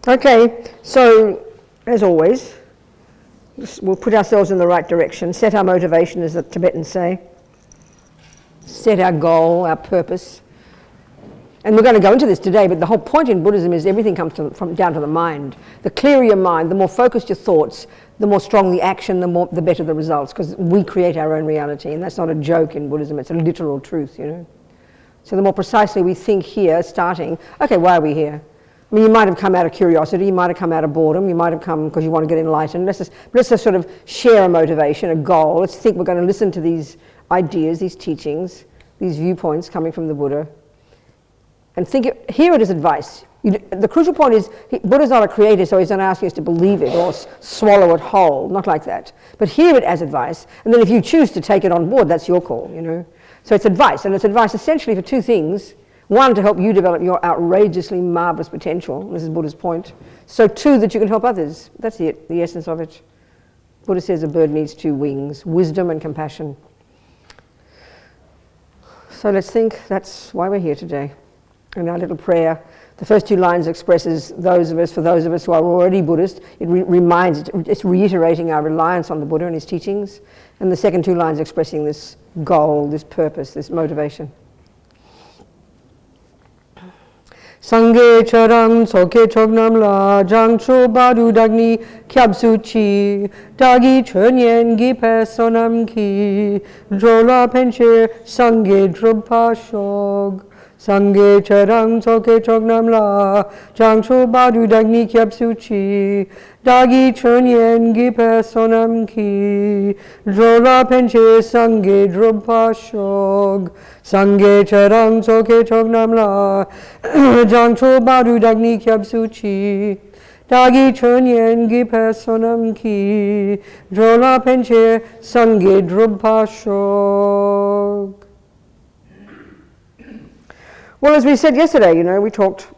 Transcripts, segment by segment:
Okay, so as always, we'll put ourselves in the right direction, set our motivation, as the Tibetans say, set our goal, our purpose. And we're going to go into this today, but the whole point in Buddhism is everything comes down to the mind. The clearer your mind, the more focused your thoughts, the more strong the action, the better the results, because we create our own reality, and that's not a joke in Buddhism, it's a literal truth, you know. So the more precisely we think here, starting, okay, why are we here? I mean, you might have come out of curiosity, you might have come out of boredom, you might have come because you want to get enlightened. Let's just sort of share a motivation, a goal. Let's think we're going to listen to these ideas, these teachings, these viewpoints coming from the Buddha, and hear it as advice. The crucial point is, Buddha's not a creator, so he's not asking us to believe it or swallow it whole, not like that. But hear it as advice, and then if you choose to take it on board, that's your call, you know. So it's advice, and it's advice essentially for two things. One, to help you develop your outrageously marvelous potential. This is Buddha's point. So two, that you can help others. That's it, the essence of it. Buddha says a bird needs two wings, wisdom and compassion. So let's think that's why we're here today. In our little prayer, the first two lines expresses for those of us who are already Buddhist. It's reiterating our reliance on the Buddha and his teachings. And the second two lines expressing this goal, this purpose, this motivation. Sangye charang soke chognam la jangcho badu dagni kyabsuchi dagi chönyen gi personam ki jola penche sangye drupha shog sangye charang soke chognam la jangcho badu dagni kyabsuchi dagi chönyen gi personam ki jola penche sangye drupha shog Sangye charang soke chognam la jangcho badu dagni kyabsuchi dagi chönyen gi personam ki jola penche sangye drupha shog. Well, as we said yesterday, you know, we talked,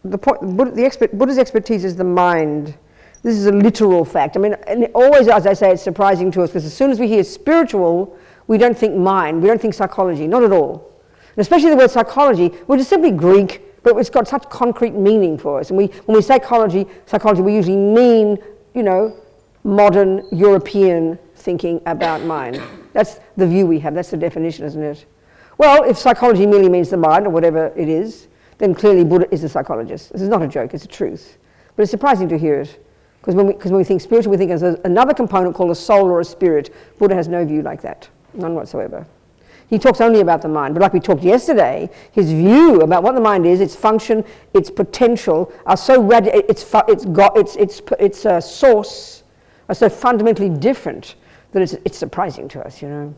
Buddha's expertise is the mind. This is a literal fact. I mean, and always, as I say, it's surprising to us because as soon as we hear spiritual, we don't think mind, we don't think psychology, not at all. And especially the word psychology, which is simply Greek, but it's got such concrete meaning for us. And when we say psychology, we usually mean, you know, modern European thinking about mind. That's the view we have, that's the definition, isn't it? Well, if psychology merely means the mind, or whatever it is, then clearly Buddha is a psychologist. This is not a joke, it's a truth. But it's surprising to hear it. Because when we think spiritual, we think there's another component called a soul or a spirit. Buddha has no view like that. None whatsoever. He talks only about the mind, but like we talked yesterday, his view about what the mind is, its function, its potential, are so its source are so fundamentally different that it's surprising to us, you know.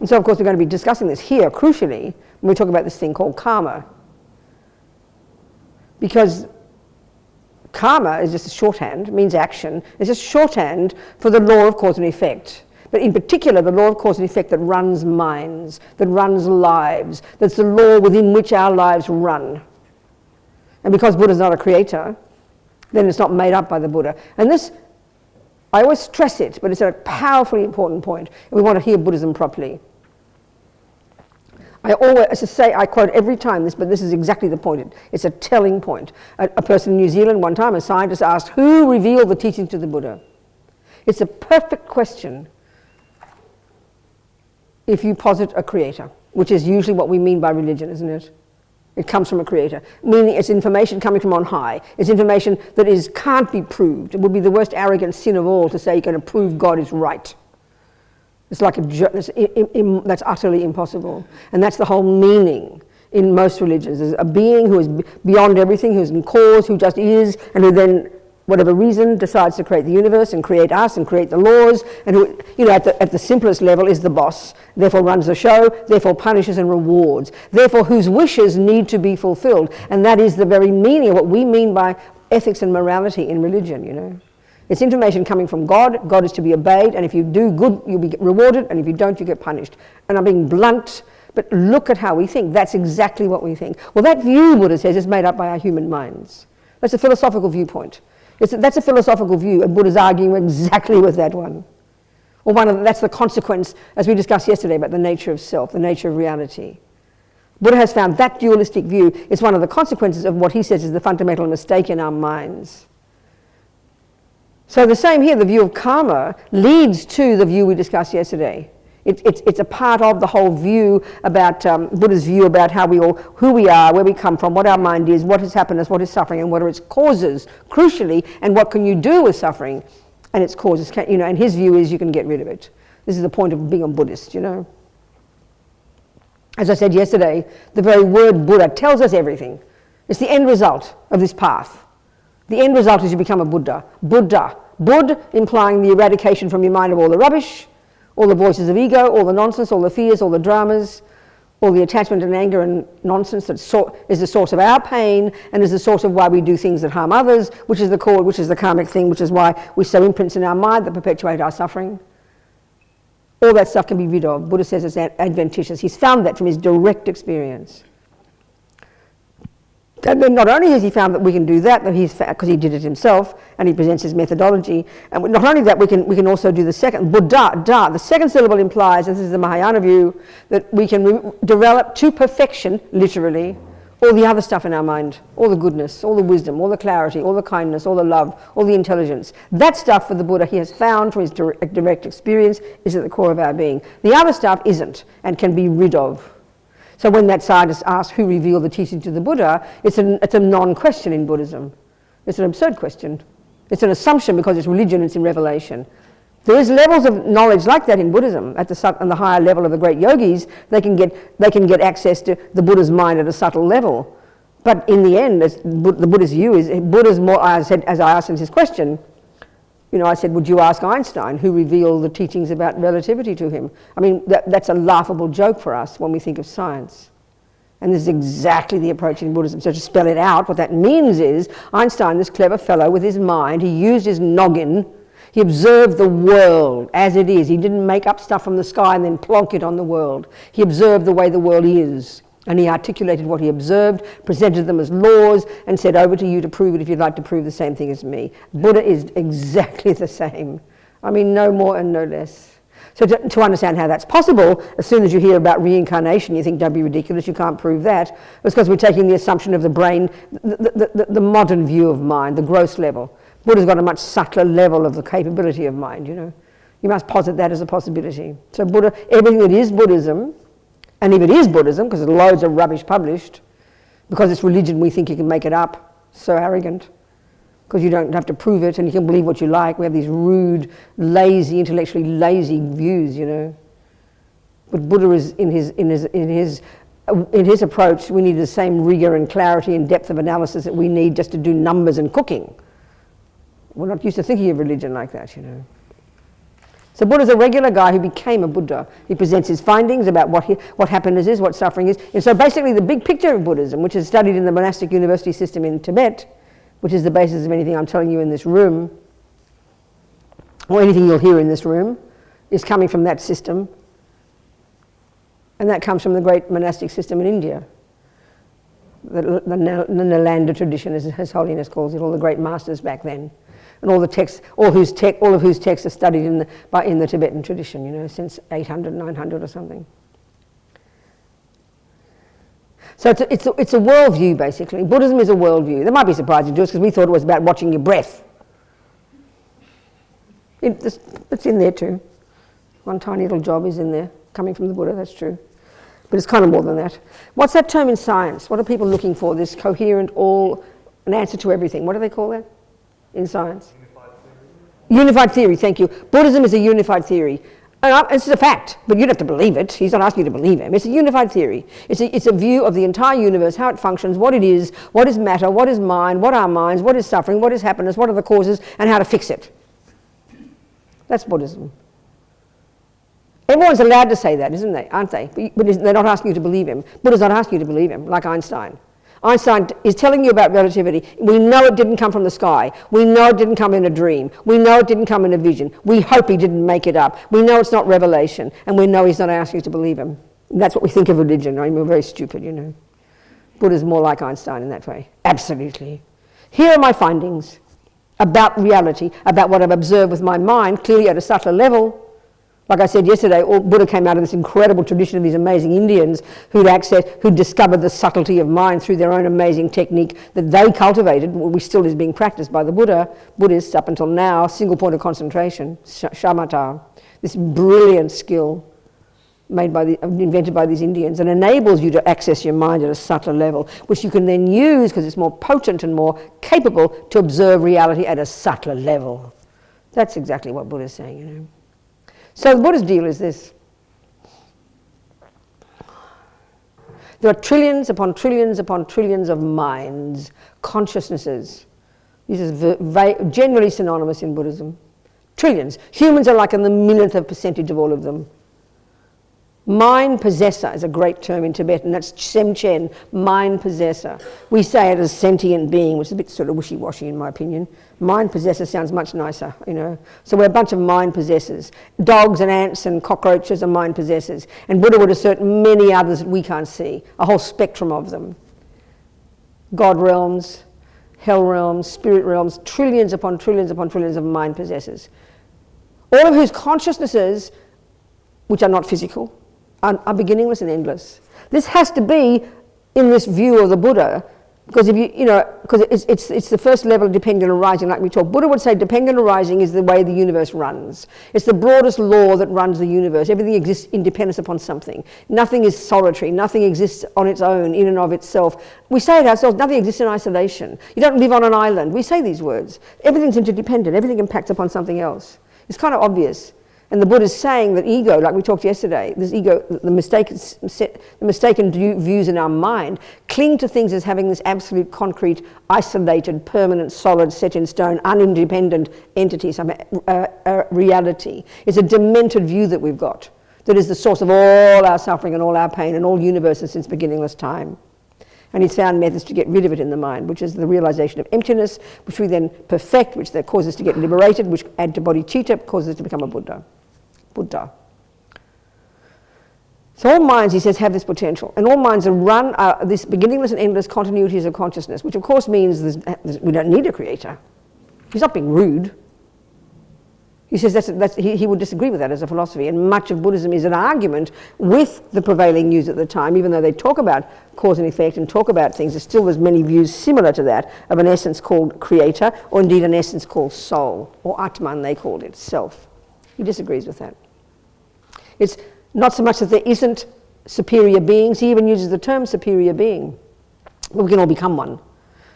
And so, of course, we're going to be discussing this here, crucially, when we talk about this thing called karma, because karma is just a shorthand, means action. It's just shorthand for the law of cause and effect. But in particular, the law of cause and effect that runs minds, that runs lives, that's the law within which our lives run. And because Buddha's not a creator, then it's not made up by the Buddha. And this, I always stress it, but it's a powerfully important point. We want to hear Buddhism properly. I always, as I say, I quote every time this, but this is exactly the point. It's a telling point. A person in New Zealand one time, a scientist asked, who revealed the teachings to the Buddha? It's a perfect question if you posit a creator, which is usually what we mean by religion, isn't it? It comes from a creator, meaning it's information coming from on high. It's information that can't be proved. It would be the worst arrogant sin of all to say you're going to prove God is right. It's like that's utterly impossible. And that's the whole meaning in most religions. There's a being who is beyond everything, who's in cause, who just is, and who then, whatever reason, decides to create the universe and create us and create the laws, and who, you know, at the simplest level is the boss, therefore runs the show, therefore punishes and rewards, therefore whose wishes need to be fulfilled. And that is the very meaning of what we mean by ethics and morality in religion, you know. It's information coming from God. God is to be obeyed, and if you do good, you'll be rewarded, and if you don't, you get punished. And I'm being blunt, but look at how we think. That's exactly what we think. Well, that view, Buddha says, is made up by our human minds. That's a philosophical viewpoint. That's a philosophical view, and Buddha's arguing exactly with that one. Or that's the consequence, as we discussed yesterday, about the nature of self, the nature of reality. Buddha has found that dualistic view is one of the consequences of what he says is the fundamental mistake in our minds. So the same here, the view of karma leads to the view we discussed yesterday. It's a part of the whole view about Buddha's view about who we are, where we come from, what our mind is, what is happiness, what is suffering, and what are its causes, crucially, and what can you do with suffering and its causes. And his view is you can get rid of it. This is the point of being a Buddhist, As I said yesterday, the very word Buddha tells us everything. It's the end result of this path. The end result is you become a Buddha. Buddha. Bud implying the eradication from your mind of all the rubbish, all the voices of ego, all the nonsense, all the fears, all the dramas, all the attachment and anger and nonsense that is the source of our pain and is the source of why we do things that harm others, which is the karmic thing, which is why we sow imprints in our mind that perpetuate our suffering. All that stuff can be rid of. Buddha says it's adventitious. He's found that from his direct experience. And then not only has he found that we can do that, because he did it himself, and he presents his methodology, and not only that, we can also do the second, Buddha, da. The second syllable implies, and this is the Mahayana view, that we can develop to perfection, literally, all the other stuff in our mind, all the goodness, all the wisdom, all the clarity, all the kindness, all the love, all the intelligence. That stuff for the Buddha he has found from his direct experience is at the core of our being. The other stuff isn't and can be rid of. So when that scientist asks who revealed the teaching to the Buddha, it's a non-question in Buddhism. It's an absurd question. It's an assumption because it's religion, it's in revelation. There is levels of knowledge like that in Buddhism. At the higher level of the great yogis, they can get access to the Buddha's mind at a subtle level. But in the end, the Buddha's view is, Buddha's more, as I asked him his question, I said, would you ask Einstein who revealed the teachings about relativity to him? I mean, that's a laughable joke for us when we think of science. And this is exactly the approach in Buddhism. So to spell it out, what that means is, Einstein, this clever fellow with his mind, he used his noggin, he observed the world as it is. He didn't make up stuff from the sky and then plonk it on the world. He observed the way the world is. And he articulated what he observed, presented them as laws, and said, over to you to prove it if you'd like to prove the same thing as me. Buddha is exactly the same. I mean, no more and no less. So to understand how that's possible, as soon as you hear about reincarnation, you think, don't be ridiculous, you can't prove that. It's because we're taking the assumption of the brain, the modern view of mind, the gross level. Buddha's got a much subtler level of the capability of mind, You must posit that as a possibility. So Buddha, everything that is Buddhism, and if it is Buddhism, because there's loads of rubbish published, because it's religion we think you can make it up, so arrogant, because you don't have to prove it and you can believe what you like. We have these rude, lazy, intellectually lazy views, But Buddha is in his approach, we need the same rigor and clarity and depth of analysis that we need just to do numbers and cooking. We're not used to thinking of religion like that, So Buddha's a regular guy who became a Buddha. He presents his findings about what happiness is, what suffering is. And so basically the big picture of Buddhism, which is studied in the monastic university system in Tibet, which is the basis of anything I'm telling you in this room, or anything you'll hear in this room, is coming from that system. And that comes from the great monastic system in India. The Nalanda tradition, as His Holiness calls it, all the great masters back then. And all the texts, all of whose texts are studied in the Tibetan tradition, since 800, 900 or something. So it's a worldview, basically. Buddhism is a worldview. That might be surprising to us because we thought it was about watching your breath. It's in there too. One tiny little job is in there, coming from the Buddha, that's true. But it's kind of more than that. What's that term in science? What are people looking for? This coherent, an answer to everything. What do they call that in science? Unified theory, thank you. Buddhism is a unified theory. And this is a fact, but you don't have to believe it. He's not asking you to believe him. It's a unified theory. It's a view of the entire universe, how it functions, what it is matter, what is mind, what are minds, what is suffering, what is happiness, what are the causes, and how to fix it. That's Buddhism. Everyone's allowed to say that, isn't they? Aren't they? But they're not asking you to believe him. Buddha's not asking you to believe him, like Einstein. Einstein is telling you about relativity. We know it didn't come from the sky. We know it didn't come in a dream. We know it didn't come in a vision. We hope he didn't make it up. We know it's not revelation. And we know he's not asking you to believe him. And that's what we think of religion. Right? We're very stupid, Buddha's more like Einstein in that way. Absolutely. Here are my findings about reality, about what I've observed with my mind, clearly at a subtler level, Like I said yesterday, Buddha came out of this incredible tradition of these amazing Indians who'd discovered the subtlety of mind through their own amazing technique that they cultivated, which still is being practiced by the Buddhists up until now, single point of concentration, shamatha, this brilliant skill invented by these Indians, and enables you to access your mind at a subtler level, which you can then use because it's more potent and more capable to observe reality at a subtler level. That's exactly what Buddha's saying, you know. So the Buddha's deal is this. There are trillions upon trillions upon trillions of minds, consciousnesses. This is generally synonymous in Buddhism. Trillions. Humans are like in the millionth of percentage of all of them. Mind possessor is a great term in Tibetan. That's semchen, mind possessor. We say it as sentient being, which is a bit sort of wishy-washy in my opinion. Mind possessor sounds much nicer, you know. So we're a bunch of mind possessors. Dogs and ants and cockroaches are mind possessors. And Buddha would assert many others that we can't see, a whole spectrum of them. God realms, hell realms, spirit realms, trillions upon trillions upon trillions of mind possessors. All of whose consciousnesses, which are not physical, are beginningless and endless. This has to be in this view of the Buddha, because if because it's the first level of dependent arising, like we talk. Buddha would say dependent arising is the way the universe runs. It's the broadest law that runs the universe. Everything exists in dependence upon something. Nothing is solitary. Nothing exists on its own, in and of itself. We say it ourselves, nothing exists in isolation. You don't live on an island. We say these words. Everything's interdependent. Everything impacts upon something else. It's kind of obvious. And the Buddha is saying that ego, like we talked yesterday, this ego, the mistaken views in our mind, cling to things as having this absolute, concrete, isolated, permanent, solid, set in stone, unindependent entity, some reality. It's a demented view that we've got, that is the source of all our suffering and all our pain and all universes since beginningless time. And he's found methods to get rid of it in the mind, which is the realization of emptiness, which we then perfect, which then causes us to get liberated, which add to bodhicitta, causes us to become a Buddha. So all minds, he says, have this potential. And all minds are this beginningless and endless continuities of consciousness, which of course means we don't need a creator. He's not being rude. He says he would disagree with that as a philosophy, and much of Buddhism is an argument with the prevailing views at the time. Even though they talk about cause and effect and talk about things, there's many views similar to that of an essence called creator, or indeed an essence called soul, or Atman they called it, self. He disagrees with that. It's not so much that there isn't superior beings, he even uses the term superior being. We can all become one.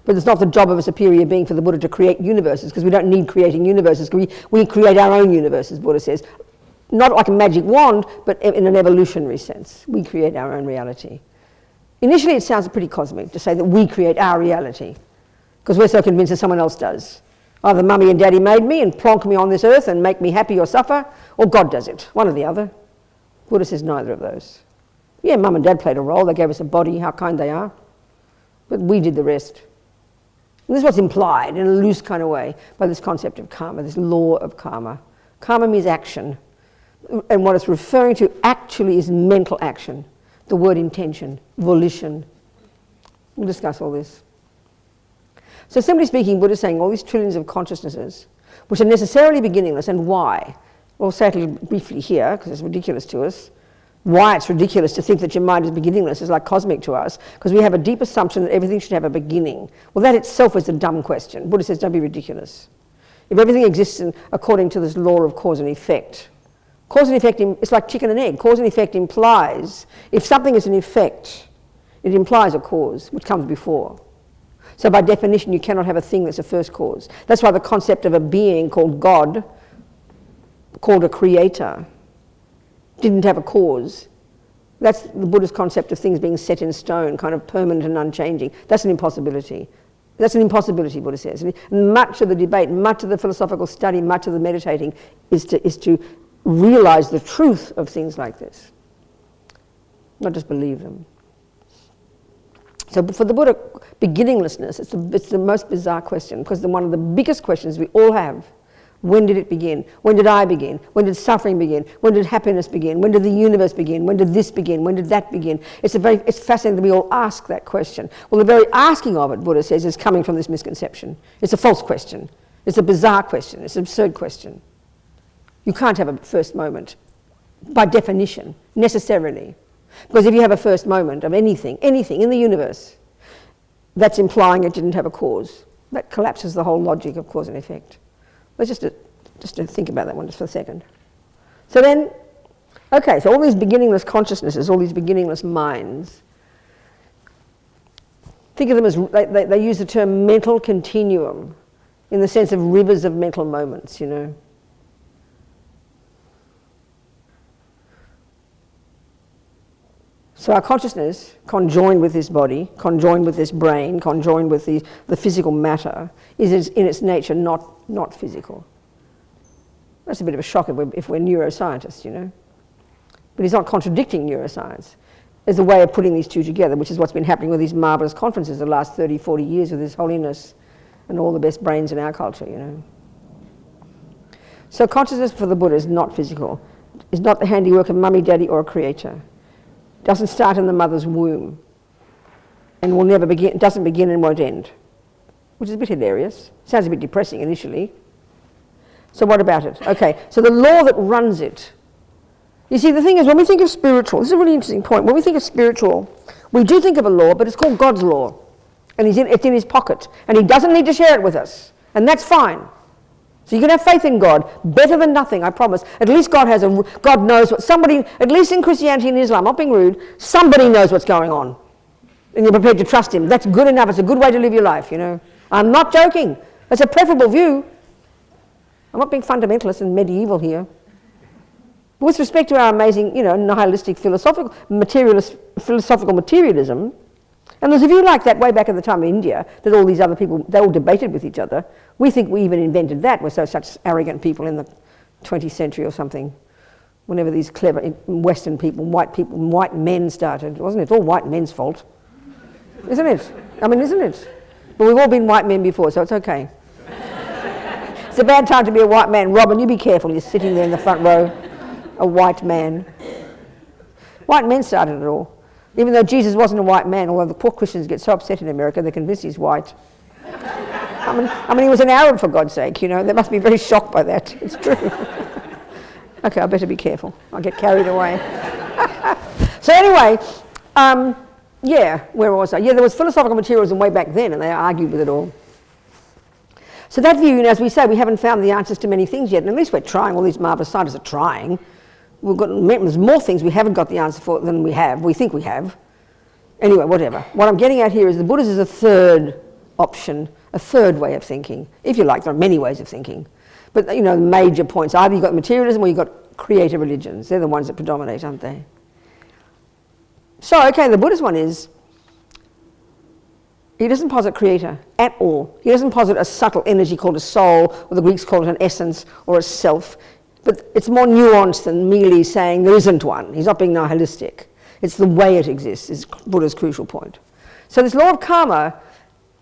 But it's not the job of a superior being for the Buddha to create universes, because we don't need creating universes. We create our own universes, Buddha says. Not like a magic wand, but in an evolutionary sense. We create our own reality. Initially it sounds pretty cosmic to say that we create our reality, because we're so convinced that someone else does. Either mummy and daddy made me and plonk me on this earth and make me happy or suffer, or God does it, one or the other. Buddha says neither of those. Yeah, mum and dad played a role, they gave us a body, how kind they are, but we did the rest. And this is what's implied in a loose kind of way by this concept of karma, this law of karma. Karma means action, and what it's referring to actually is mental action, the word intention, volition. We'll discuss all this. So simply speaking, Buddha is saying all these trillions of consciousnesses, which are necessarily beginningless, and why? We'll say it briefly here, because it's ridiculous to us. Why it's ridiculous to think that your mind is beginningless is like cosmic to us, because we have a deep assumption that everything should have a beginning. Well, that itself is a dumb question. Buddha says, don't be ridiculous. If everything exists according to this law of cause and effect, cause and effect, it's like chicken and egg. Cause and effect implies, if something is an effect, it implies a cause, which comes before. So by definition, you cannot have a thing that's a first cause. That's why the concept of a being called God, called a creator, didn't have a cause. That's the Buddhist concept of things being set in stone, kind of permanent and unchanging. That's an impossibility. That's an impossibility, Buddha says. And much of the debate, much of the philosophical study, much of the meditating is to realize the truth of things like this, not just believe them. So for the Buddha, beginninglessness, it's the most bizarre question, because one of the biggest questions we all have. When did it begin? When did I begin? When did suffering begin? When did happiness begin? When did the universe begin? When did this begin? When did that begin? It's fascinating that we all ask that question. Well, the very asking of it, Buddha says, is coming from this misconception. It's a false question. It's a bizarre question. It's an absurd question. You can't have a first moment by definition, necessarily. Because if you have a first moment of anything in the universe, that's implying it didn't have a cause. That collapses the whole logic of cause and effect. Let's just to think about that one just for a second. So then, okay, so all these beginningless consciousnesses, all these beginningless minds, think of them as, they use the term mental continuum in the sense of rivers of mental moments, you know. So our consciousness, conjoined with this body, conjoined with this brain, conjoined with the physical matter, is in its nature not physical. That's a bit of a shock if we're neuroscientists, you know. But he's not contradicting neuroscience. There's a way of putting these two together, which is what's been happening with these marvellous conferences the last 30, 40 years with His Holiness and all the best brains in our culture, you know. So consciousness for the Buddha is not physical. It's not the handiwork of mummy, daddy, or a creator. Doesn't start in the mother's womb and will never begin, doesn't begin and won't end, which is a bit hilarious. Sounds a bit depressing initially. So what about it? Okay, so the law that runs it. You see, the thing is, when we think of spiritual, this is a really interesting point. When we think of spiritual, we do think of a law, but it's called God's law. And it's in his pocket. And he doesn't need to share it with us. And that's fine. So you can have faith in God, better than nothing, I promise. At least God knows what somebody, at least in Christianity and Islam, not being rude, somebody knows what's going on. And you're prepared to trust him. That's good enough. It's a good way to live your life, you know. I'm not joking. That's a preferable view. I'm not being fundamentalist and medieval here. But with respect to our amazing, you know, nihilistic philosophical materialism, and there's a view like that way back in the time of India, that all these other people, they all debated with each other. We think we even invented that. We're such arrogant people in the 20th century or something. Whenever these clever Western people, white men started, wasn't it? It's all white men's fault. Isn't it? I mean, isn't it? But we've all been white men before, so it's okay. It's a bad time to be a white man. Robin, you be careful. You're sitting there in the front row, a white man. White men started it all. Even though Jesus wasn't a white man, although the poor Christians get so upset in America, they're convinced he's white. I mean, he was an Arab, for God's sake, you know. They must be very shocked by that. It's true. Okay, I better be careful. I'll get carried away. So anyway, yeah, where was I? Yeah, there was philosophical materialism way back then, and they argued with it all. So that view, as we say, we haven't found the answers to many things yet, and at least we're trying. All these marvellous scientists are trying. There's more things we haven't got the answer for than we have. We think we have. Anyway, whatever. What I'm getting at here is the Buddhist is a third option, a third way of thinking. If you like, there are many ways of thinking. But, you know, major points. Either you've got materialism or you've got creator religions. They're the ones that predominate, aren't they? So, okay, the Buddhist one is, he doesn't posit creator at all. He doesn't posit a subtle energy called a soul, or the Greeks call it an essence or a self. But it's more nuanced than merely saying there isn't one. He's not being nihilistic. It's the way it exists is Buddha's crucial point. So this law of karma,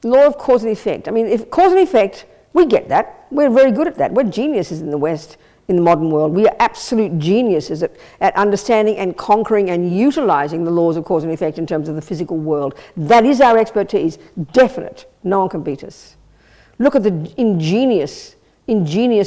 law of cause and effect. I mean, if cause and effect, we get that. We're very good at that. We're geniuses in the West, in the modern world. We are absolute geniuses at understanding and conquering and utilising the laws of cause and effect in terms of the physical world. That is our expertise, definite. No one can beat us. Look at the ingenious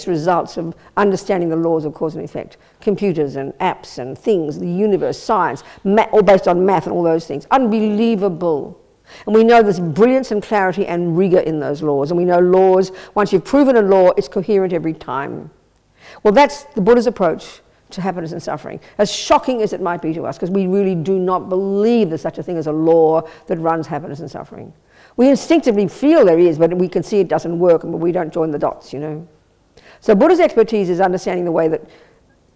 results of understanding the laws of cause and effect. Computers and apps and things, the universe, science, all based on math and all those things. Unbelievable. And we know there's brilliance and clarity and rigour in those laws. And we know laws, once you've proven a law, it's coherent every time. Well, that's the Buddha's approach to happiness and suffering. As shocking as it might be to us, because we really do not believe there's such a thing as a law that runs happiness and suffering. We instinctively feel there is, but we can see it doesn't work, but we don't join the dots, you know. So Buddha's expertise is understanding the way that,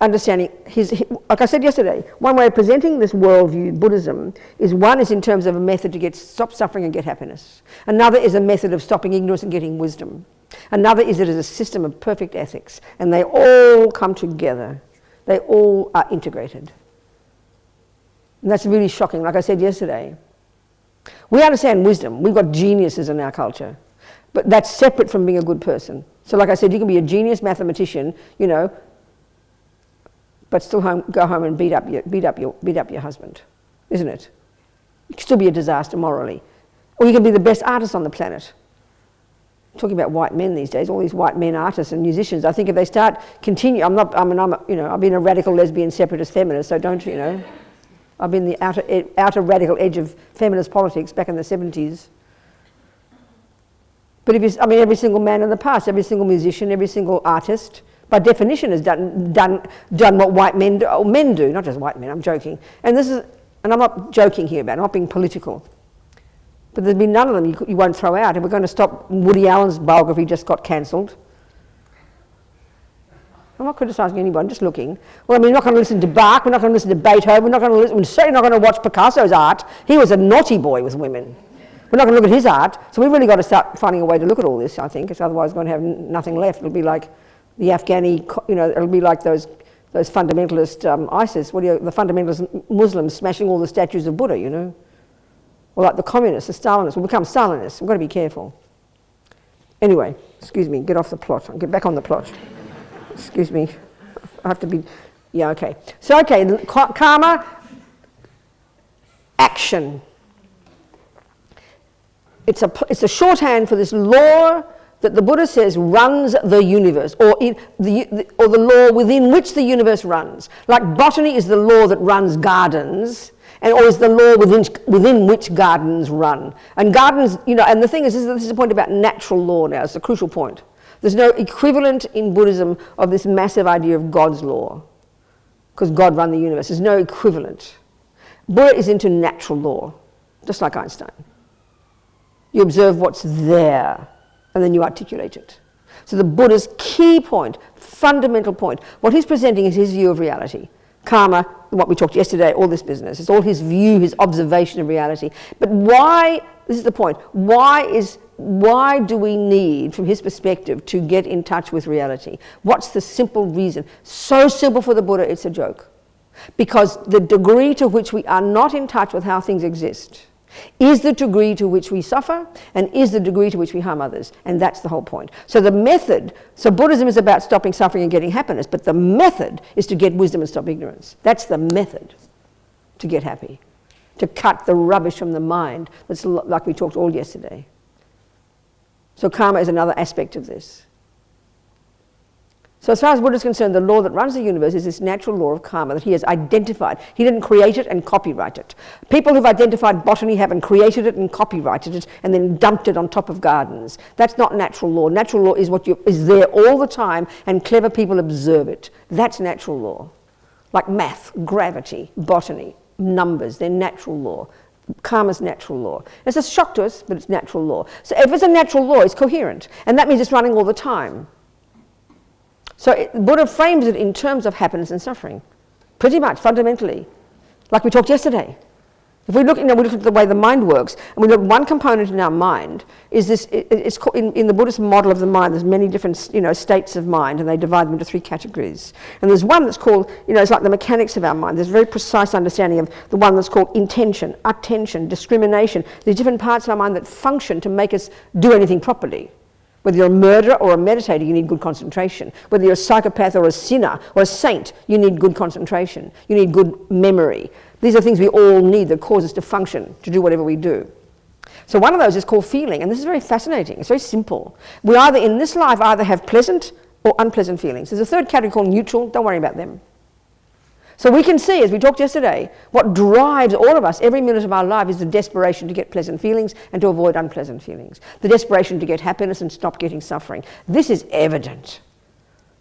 like I said yesterday, one way of presenting this worldview, Buddhism, is one is in terms of a method to stop suffering and get happiness. Another is a method of stopping ignorance and getting wisdom. Another is it as a system of perfect ethics, and they all come together. They all are integrated. And that's really shocking, like I said yesterday. We understand wisdom. We've got geniuses in our culture. But that's separate from being a good person. So like I said, you can be a genius mathematician, you know, but still go home and beat up your husband, isn't it? You can still be a disaster morally. Or you can be the best artist on the planet. talking about white men these days, all these white men artists and musicians. I think if they start continue, I've been a radical lesbian separatist feminist, so don't, I've been the outer radical edge of feminist politics back in the 70s. But every single man in the past, every single musician, every single artist, by definition, has done what white men do, or men do, not just white men. I'm joking, and I'm not joking here about it. I'm not being political. But there's been none of them you won't throw out. And we're going to stop Woody Allen's biography just got cancelled. I'm not criticising anyone, just looking. Well, we're not going to listen to Bach, we're not going to listen to Beethoven, we're certainly not going to watch Picasso's art. He was a naughty boy with women. We're not going to look at his art. So we've really got to start finding a way to look at all this, I think, because otherwise we're going to have nothing left. It'll be like the Afghani, it'll be like those fundamentalist ISIS, the fundamentalist Muslims smashing all the statues of Buddha, Or like the communists, the Stalinists, will become Stalinists. We've got to be careful. Anyway, excuse me, get off the plot. I'll get back on the plot. Excuse me. I have to be, yeah, okay. So, okay, karma, action. It's a shorthand for this law that the Buddha says runs the universe, or the law within which the universe runs. Like botany is the law that runs gardens, or is the law within which gardens run. And gardens, and the thing is, this is a point about natural law now, it's a crucial point. There's no equivalent in Buddhism of this massive idea of God's law, because God ran the universe. There's no equivalent. Buddha is into natural law, just like Einstein. You observe what's there, and then you articulate it. So the Buddha's key point, fundamental point, what he's presenting is his view of reality. Karma, what we talked yesterday, all this business. It's all his view, his observation of reality. But why, this is the point, why do we need, from his perspective, to get in touch with reality? What's the simple reason? So simple for the Buddha, it's a joke. Because the degree to which we are not in touch with how things exist is the degree to which we suffer and is the degree to which we harm others. And that's the whole point. So the method, so Buddhism is about stopping suffering and getting happiness, but the method is to get wisdom and stop ignorance. That's the method to get happy, to cut the rubbish from the mind. That's like we talked all yesterday. So karma is another aspect of this. So as far as Buddha is concerned, the law that runs the universe is this natural law of karma that he has identified. He didn't create it and copyright it. People who've identified botany haven't created it and copyrighted it and then dumped it on top of gardens. That's not natural law. Natural law is what is there all the time and clever people observe it. That's natural law. Like math, gravity, botany, numbers, they're natural law. Karma's natural law. It's a shock to us, but it's natural law. So if it's a natural law, it's coherent. And that means it's running all the time. So Buddha frames it in terms of happiness and suffering, pretty much, fundamentally, like we talked yesterday. If we look, we look at the way the mind works, and we look at one component in our mind, is this, it's called, in the Buddhist model of the mind, there's many different states of mind, and they divide them into 3 categories. And there's one that's called, it's like the mechanics of our mind. There's a very precise understanding of the one that's called intention, attention, discrimination. There's different parts of our mind that function to make us do anything properly. Whether you're a murderer or a meditator, you need good concentration. Whether you're a psychopath or a sinner or a saint, you need good concentration. You need good memory. These are things we all need that cause us to function, to do whatever we do. So one of those is called feeling, and this is very fascinating. It's very simple. We either, in this life, either have pleasant or unpleasant feelings. There's a third category called neutral. Don't worry about them. So we can see, as we talked yesterday, what drives all of us every minute of our life is the desperation to get pleasant feelings and to avoid unpleasant feelings. The desperation to get happiness and stop getting suffering. This is evident.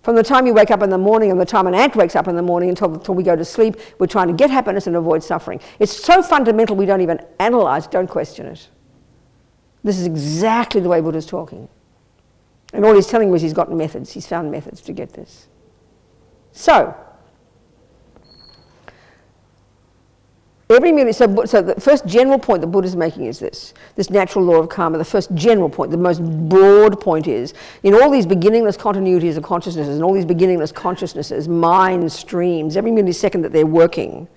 From the time you wake up in the morning and the time an ant wakes up in the morning until we go to sleep, we're trying to get happiness and avoid suffering. It's so fundamental we don't even analyze, don't question it. This is exactly the way Buddha's talking. And all he's telling me is he's got methods. He's found methods to get this. So the first general point that Buddha is making is this natural law of karma. The first general point, the most broad point is, in all these beginningless continuities of consciousnesses and all these beginningless consciousnesses, mind streams, every millisecond that they're working,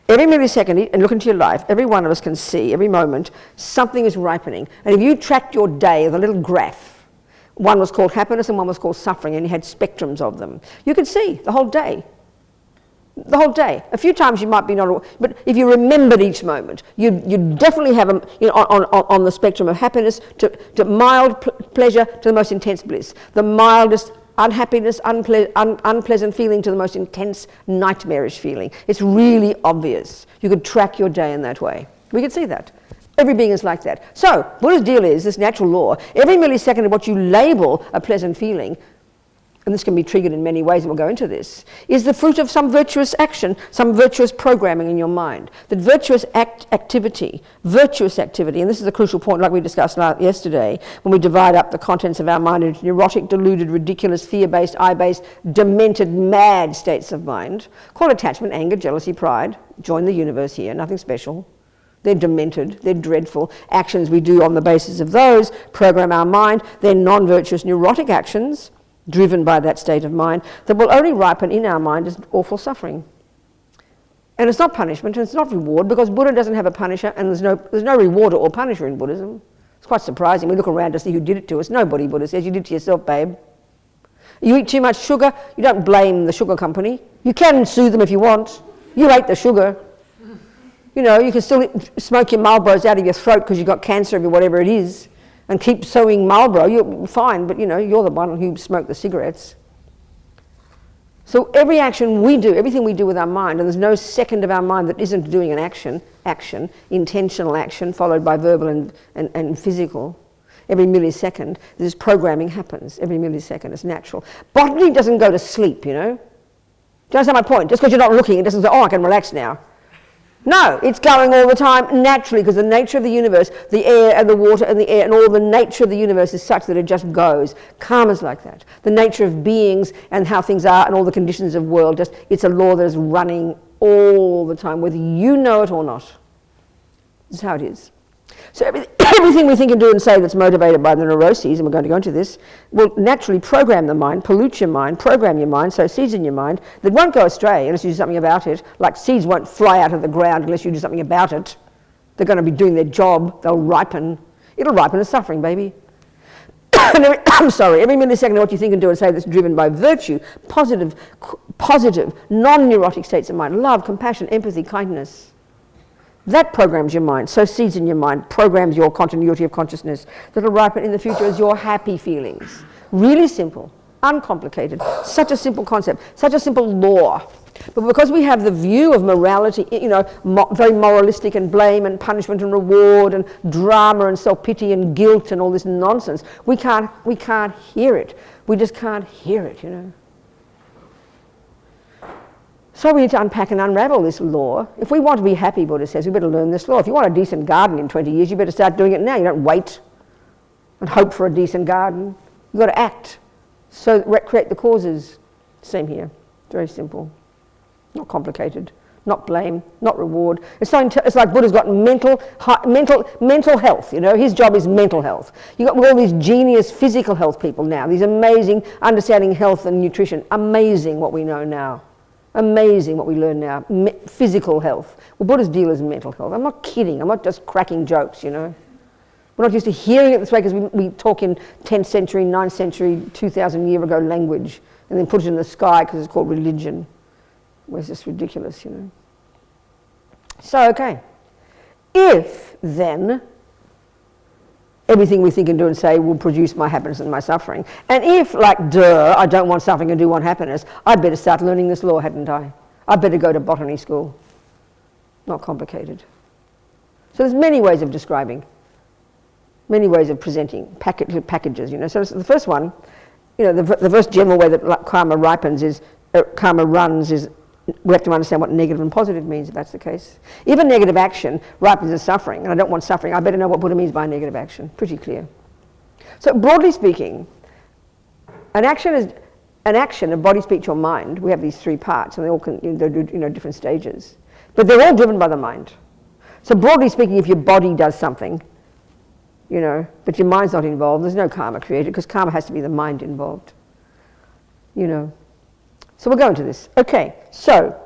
every millisecond, and look into your life, every one of us can see, every moment, something is ripening. And if you tracked your day with a little graph, one was called happiness and one was called suffering, and you had spectrums of them, you could see the whole day. The whole day. A few times you might be not, but if you remembered each moment, you definitely have on the spectrum of happiness to mild pleasure to the most intense bliss, the mildest unhappiness, unpleasant feeling to the most intense nightmarish feeling. It's really obvious. You could track your day in that way. We could see that. Every being is like that. So Buddha's deal is this natural law. Every millisecond of what you label a pleasant feeling, and this can be triggered in many ways, and we'll go into this, is the fruit of some virtuous action, some virtuous programming in your mind. That virtuous activity, and this is a crucial point like we discussed yesterday, when we divide up the contents of our mind into neurotic, deluded, ridiculous, fear-based, I-based, demented, mad states of mind, called attachment, anger, jealousy, pride. Join the universe here, nothing special. They're demented, they're dreadful. Actions we do on the basis of those program our mind. They're non-virtuous, neurotic actions, driven by that state of mind, that will only ripen in our mind as awful suffering. And it's not punishment, and it's not reward, because Buddha doesn't have a punisher, and there's no rewarder or punisher in Buddhism. It's quite surprising. We look around to see who did it to us. Nobody, Buddha says. You did it to yourself, babe. You eat too much sugar, you don't blame the sugar company. You can sue them if you want. You ate the sugar. You know, you can still smoke your Marlboros out of your throat because you've got cancer or whatever it is, and keep sowing Marlboro, you're fine, but you know, you're the one who smoked the cigarettes. So every action we do, everything we do with our mind, and there's no second of our mind that isn't doing an action, intentional action, followed by verbal and physical. Every millisecond, this programming happens. Every millisecond, it's natural. Botany doesn't go to sleep, you know. Do you understand my point? Just because you're not looking, it doesn't say, oh, I can relax now. No, it's going all the time naturally, because the nature of the universe, the air and the water and the air and all the nature of the universe is such that it just goes. Karma's like that. The nature of beings and how things are and all the conditions of the world, it's a law that is running all the time, whether you know it or not. This is how it is. So everything we think and do and say that's motivated by the neuroses, and we're going to go into this, will naturally program the mind, pollute your mind, program your mind, sow seeds in your mind that won't go astray unless you do something about it. Like seeds won't fly out of the ground unless you do something about it. They're going to be doing their job. They'll ripen. It'll ripen as suffering, baby. I'm sorry, every millisecond of what you think and do and say that's driven by virtue, positive, non-neurotic states of mind, love, compassion, empathy, kindness. That programs your mind, sows seeds in your mind, programs your continuity of consciousness that'll ripen in the future as your happy feelings. Really simple, uncomplicated, such a simple concept, such a simple law. But because we have the view of morality, you know, very moralistic and blame and punishment and reward and drama and self-pity and guilt and all this nonsense, we can't hear it. We just can't hear it, you know. So we need to unpack and unravel this law. If we want to be happy, Buddha says, we better learn this law. If you want a decent garden in 20 years, you better start doing it now. You don't wait and hope for a decent garden. You've got to act. So create the causes. Same here. Very simple. Not complicated. Not blame. Not reward. It's like Buddha's got mental health, you know. His job is mental health. You've got all these genius physical health people now. These amazing understanding health and nutrition. Amazing what we know now. Amazing what we learn now. Physical health. Well, Buddha's deal is mental health. I'm not kidding. I'm not just cracking jokes, you know. We're not used to hearing it this way because we talk in 10th century, 9th century, 2,000 year ago language and then put it in the sky because it's called religion. Well, it's just ridiculous, you know. So, okay. If then everything we think and do and say will produce my happiness and my suffering. And if, like, I don't want suffering and do want happiness, I'd better start learning this law, hadn't I? I'd better go to botany school. Not complicated. So there's many ways of describing, many ways of presenting packages, you know. So the first one, you know, the first general way that karma ripens is, karma runs is, we have to understand what negative and positive means if that's the case. If a negative action ripens as suffering, and I don't want suffering, I better know what Buddha means by negative action. Pretty clear. So broadly speaking, an action of body, speech, or mind. We have these three parts, and they all they're different stages, but they're all driven by the mind. So broadly speaking, if your body does something, you know, but your mind's not involved, there's no karma created because karma has to be the mind involved. You know. So we'll go into this. Okay, so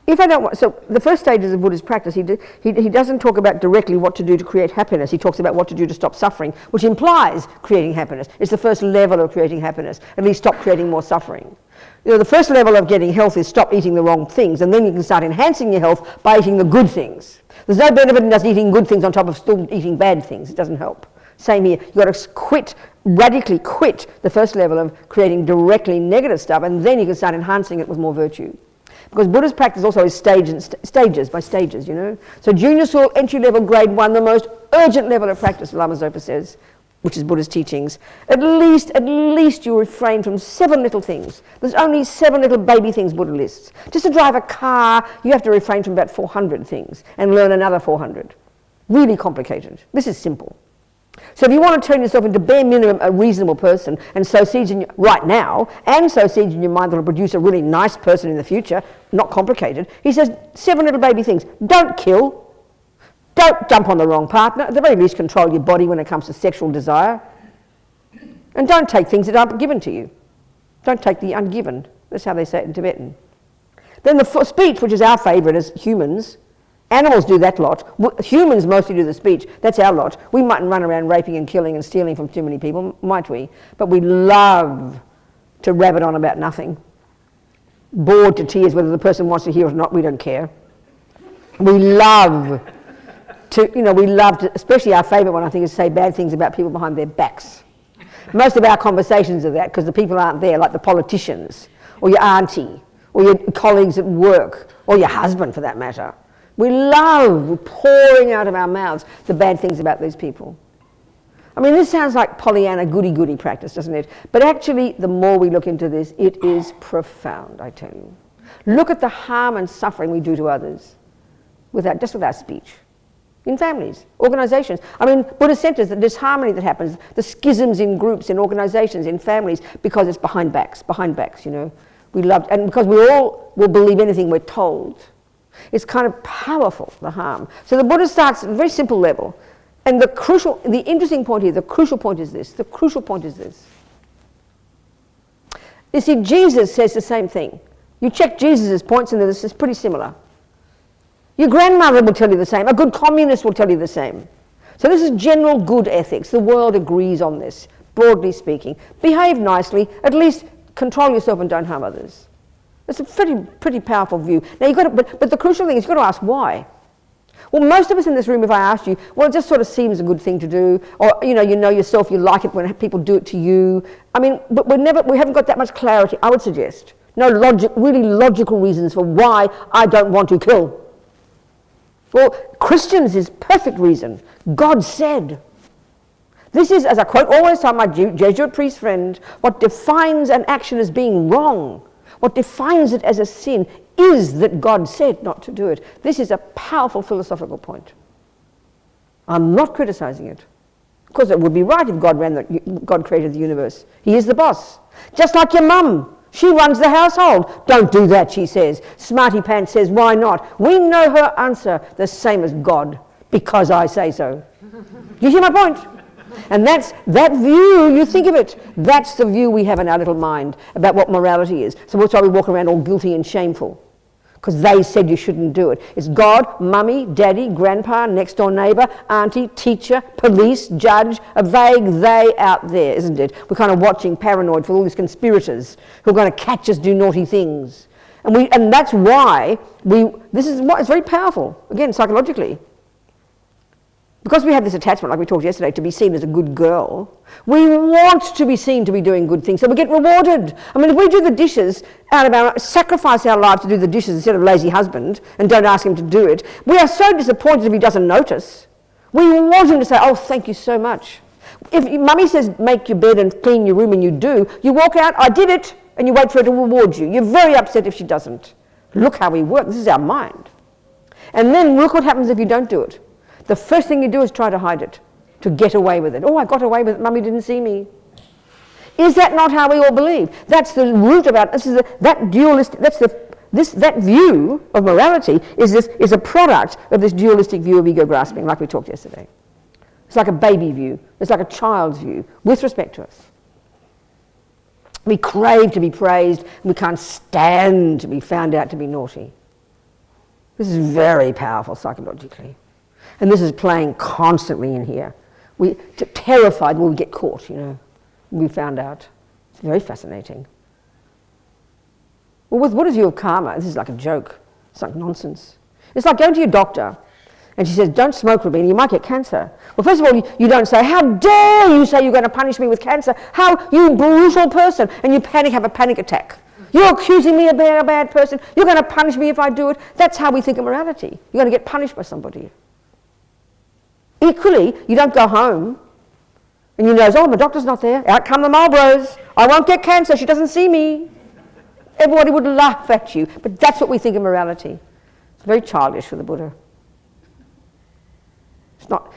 If I don't want, so the first stages of Buddhist practice, he doesn't talk about directly what to do to create happiness. He talks about what to do to stop suffering, which implies creating happiness. It's the first level of creating happiness. At least stop creating more suffering. You know, the first level of getting health is stop eating the wrong things, and then you can start enhancing your health by eating the good things. There's no benefit in just eating good things on top of still eating bad things. It doesn't help. Same here. You've got to quit, radically quit the first level of creating directly negative stuff, and then you can start enhancing it with more virtue. Because Buddhist practice also is stages, by stages, you know. So junior school, entry level, grade 1, the most urgent level of practice, Lama Zopa says, which is Buddhist teachings. At least you refrain from 7 little things. There's only 7 little baby things Buddha lists. Just to drive a car, you have to refrain from about 400 things and learn another 400. Really complicated. This is simple. So if you want to turn yourself into bare minimum a reasonable person and sow seeds in right now, and sow seeds in your mind that will produce a really nice person in the future, not complicated, he says 7 little baby things. Don't kill. Don't jump on the wrong partner. At the very least, control your body when it comes to sexual desire. And don't take things that aren't given to you. Don't take the ungiven. That's how they say it in Tibetan. Then the speech, which is our favourite as humans. Animals do that lot. Humans mostly do the speech. That's our lot. We mightn't run around raping and killing and stealing from too many people, might we? But we love to rabbit on about nothing. Bored to tears whether the person wants to hear it or not, we don't care. We love to, especially our favourite one, I think, is say bad things about people behind their backs. Most of our conversations are that because the people aren't there, like the politicians, or your auntie, or your colleagues at work, or your husband for that matter. We love pouring out of our mouths the bad things about these people. I mean, this sounds like Pollyanna goody-goody practice, doesn't it? But actually, the more we look into this, it is profound, I tell you. Look at the harm and suffering we do to others, just with our speech. In families, organisations. I mean, Buddhist centres, the disharmony that happens, the schisms in groups, in organisations, in families, because it's behind backs, you know. We love, and because we all will believe anything we're told. It's kind of powerful, the harm. So the Buddha starts at a very simple level. And the interesting point here, the crucial point is this. You see, Jesus says the same thing. You check Jesus' points and this is pretty similar. Your grandmother will tell you the same. A good communist will tell you the same. So this is general good ethics. The world agrees on this, broadly speaking. Behave nicely, at least control yourself and don't harm others. It's a pretty powerful view. Now but the crucial thing is you've got to ask why. Well, most of us in this room, if I asked you, well, it just sort of seems a good thing to do, or you know yourself, you like it when people do it to you. I mean, but we haven't got that much clarity. I would suggest really logical reasons for why I don't want to kill. Well, Christians is perfect reason. God said. This is, as I quote always to my Jesuit priest friend, what defines an action as being wrong. What defines it as a sin is that God said not to do it. This is a powerful philosophical point. I'm not criticising it. Of course, it would be right if God created the universe. He is the boss. Just like your mum. She runs the household. Don't do that, she says. Smarty Pants says, why not? We know her answer, the same as God, because I say so. Do you hear my point? And that view, you think of it, that's the view we have in our little mind about what morality is. So that's why we walk around all guilty and shameful, because they said you shouldn't do it. It's God, mummy, daddy, grandpa, next door neighbour, auntie, teacher, police, judge, a vague they out there, isn't it? We're kind of watching paranoid for all these conspirators who are going to catch us do naughty things. And that's why it's very powerful, again, psychologically. Because we have this attachment, like we talked yesterday, to be seen as a good girl, we want to be seen to be doing good things, so we get rewarded. I mean, if we do the dishes sacrifice our life to do the dishes instead of lazy husband, and don't ask him to do it, we are so disappointed if he doesn't notice. We want him to say, oh, thank you so much. If mummy says, make your bed and clean your room, and you do, you walk out, I did it, and you wait for her to reward you. You're very upset if she doesn't. Look how we work. This is our mind. And then look what happens if you don't do it. The first thing you do is try to hide it, to get away with it. Oh, I got away with it, mummy didn't see me. Is that not how we all believe? That's the root of that view of morality is a product of this dualistic view of ego grasping, like we talked yesterday. It's like a baby view. It's like a child's view, with respect to us. We crave to be praised, and we can't stand to be found out to be naughty. This is very powerful psychologically. And this is playing constantly in here. We're terrified when we get caught, we found out. It's very fascinating. Well, with Buddha's view of karma, this is like a joke. It's like nonsense. It's like going to your doctor and she says, don't smoke, Robina, you might get cancer. Well, first of all, you don't say, how dare you say you're going to punish me with cancer? How, you brutal person. And you have a panic attack. You're accusing me of being a bad person. You're going to punish me if I do it. That's how we think of morality. You're going to get punished by somebody. Equally, you don't go home and you know, oh, my doctor's not there. Out come the Marlboros. I won't get cancer. She doesn't see me. Everybody would laugh at you. But that's what we think of morality. It's very childish for the Buddha. It's not.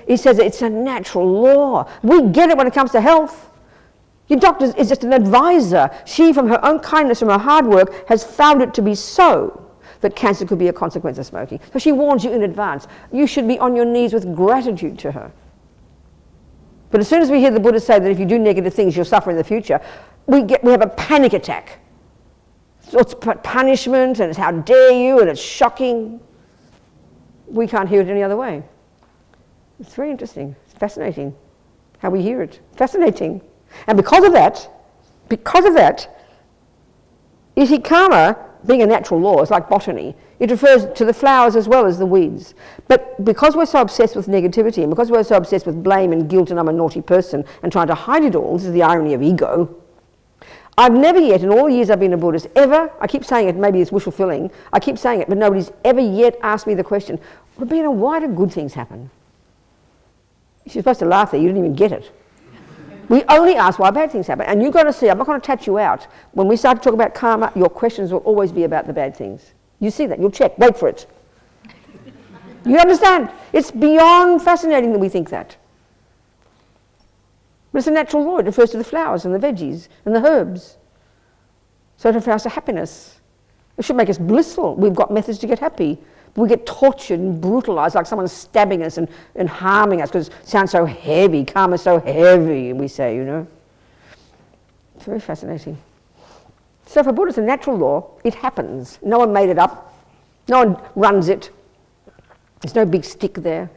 He says it's a natural law. We get it when it comes to health. Your doctor is just an advisor. She, from her own kindness, from her hard work, has found it to be so that cancer could be a consequence of smoking. So she warns you in advance. You should be on your knees with gratitude to her. But as soon as we hear the Buddha say that if you do negative things, you'll suffer in the future, we have a panic attack. So it's punishment, and it's how dare you, and it's shocking. We can't hear it any other way. It's very interesting. It's fascinating how we hear it. Fascinating. And because of that, you see, karma, being a natural law, is like botany. It refers to the flowers as well as the weeds. But because we're so obsessed with negativity, and because we're so obsessed with blame and guilt and I'm a naughty person, and trying to hide it all, this is the irony of ego, I've never yet, in all the years I've been a Buddhist, ever, I keep saying it, maybe it's wishful filling, I keep saying it, but nobody's ever yet asked me the question, Robina, why do good things happen? You're supposed to laugh there, you didn't even get it. We only ask why bad things happen. And you're going to see, I'm not going to touch you out. When we start to talk about karma, your questions will always be about the bad things. You see that, you'll check, wait for it. You understand? It's beyond fascinating that we think that. But it's a natural law. It refers to the flowers and the veggies and the herbs. So it refers to happiness. It should make us blissful. We've got methods to get happy. But we get tortured and brutalized, like someone's stabbing us and harming us because it sounds so heavy. Karma's so heavy, we say, It's very fascinating. So for Buddha, it's a natural law. It happens. No one made it up. No one runs it. There's no big stick there.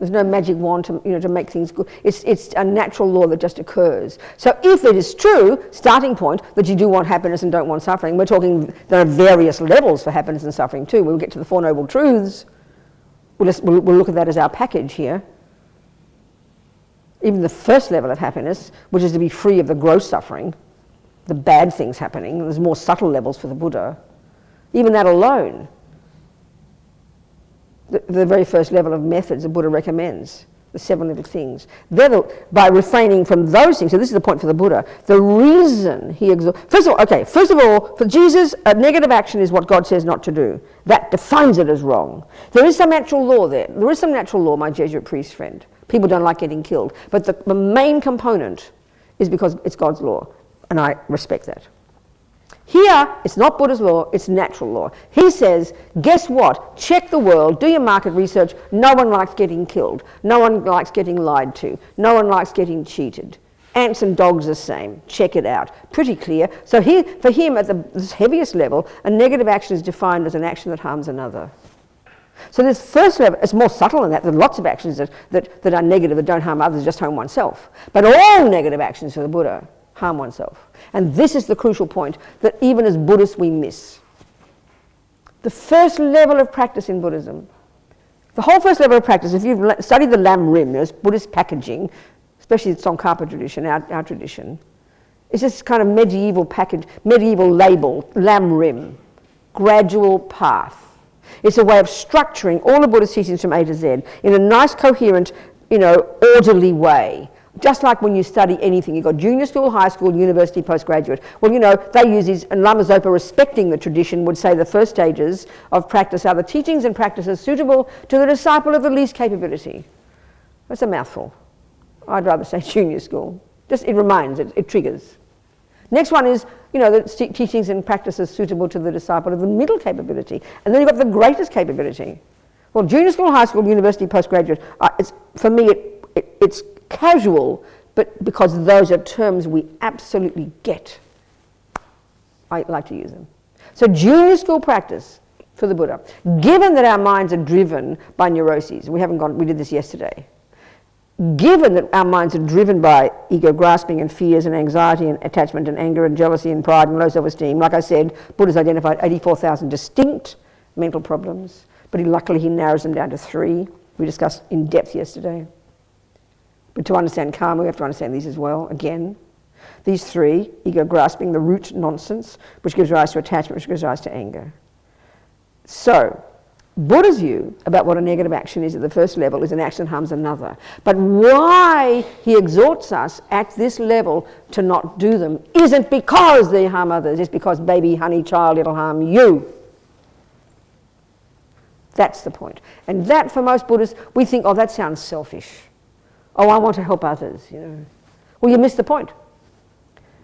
There's no magic wand to make things good. It's a natural law that just occurs. So if it is true, starting point, that you do want happiness and don't want suffering, we're talking there are various levels for happiness and suffering too. When we get to the Four Noble Truths, we'll look at that as our package here. Even the first level of happiness, which is to be free of the gross suffering, the bad things happening, there's more subtle levels for the Buddha. Even that alone, the very first level of methods the Buddha recommends, the 7 little things. By refraining from those things, so this is the point for the Buddha, the reason he exalts... First of all, for Jesus, a negative action is what God says not to do. That defines it as wrong. There is some natural law there. There is some natural law, my Jesuit priest friend. People don't like getting killed. But the main component is because it's God's law, and I respect that. Here, it's not Buddha's law, it's natural law. He says, guess what? Check the world, do your market research. No one likes getting killed. No one likes getting lied to. No one likes getting cheated. Ants and dogs the same. Check it out. Pretty clear. So for him, at the heaviest level, a negative action is defined as an action that harms another. So this first level, it's more subtle than that. There are lots of actions that are negative, that don't harm others, just harm oneself. But all negative actions for the Buddha harm oneself. And this is the crucial point that even as Buddhists we miss. The first level of practice in Buddhism, the whole first level of practice, if you've studied the Lam Rim, Buddhist packaging, especially the Tsongkhapa tradition, our tradition, it's this kind of medieval label, Lam Rim, gradual path. It's a way of structuring all the Buddhist teachings from A to Z in a nice, coherent, orderly way. Just like when you study anything, you've got junior school, high school, university, postgraduate. Well, they use these, and Lama Zopa, respecting the tradition, would say the first stages of practice are the teachings and practices suitable to the disciple of the least capability. That's a mouthful. I'd rather say junior school. Just, it reminds, it triggers. Next one is, the teachings and practices suitable to the disciple of the middle capability. And then you've got the greatest capability. Well, junior school, high school, university, postgraduate, for me, it's casual, but because those are terms we absolutely get, I like to use them. So junior school practice for the Buddha. Given that our minds are driven by neuroses, we did this yesterday. Given that our minds are driven by ego grasping and fears and anxiety and attachment and anger and jealousy and pride and low self-esteem, like I said, Buddha's identified 84,000 distinct mental problems, but luckily he narrows them down to 3. We discussed in depth yesterday. But to understand karma, we have to understand these as well, again. These 3, ego grasping, the root nonsense, which gives rise to attachment, which gives rise to anger. So, Buddha's view about what a negative action is at the first level is an action that harms another. But why he exhorts us at this level to not do them isn't because they harm others, it's because baby, honey, child, it'll harm you. That's the point. And that, for most Buddhists, we think, oh, that sounds selfish. Oh, I want to help others, you know. Well, you missed the point.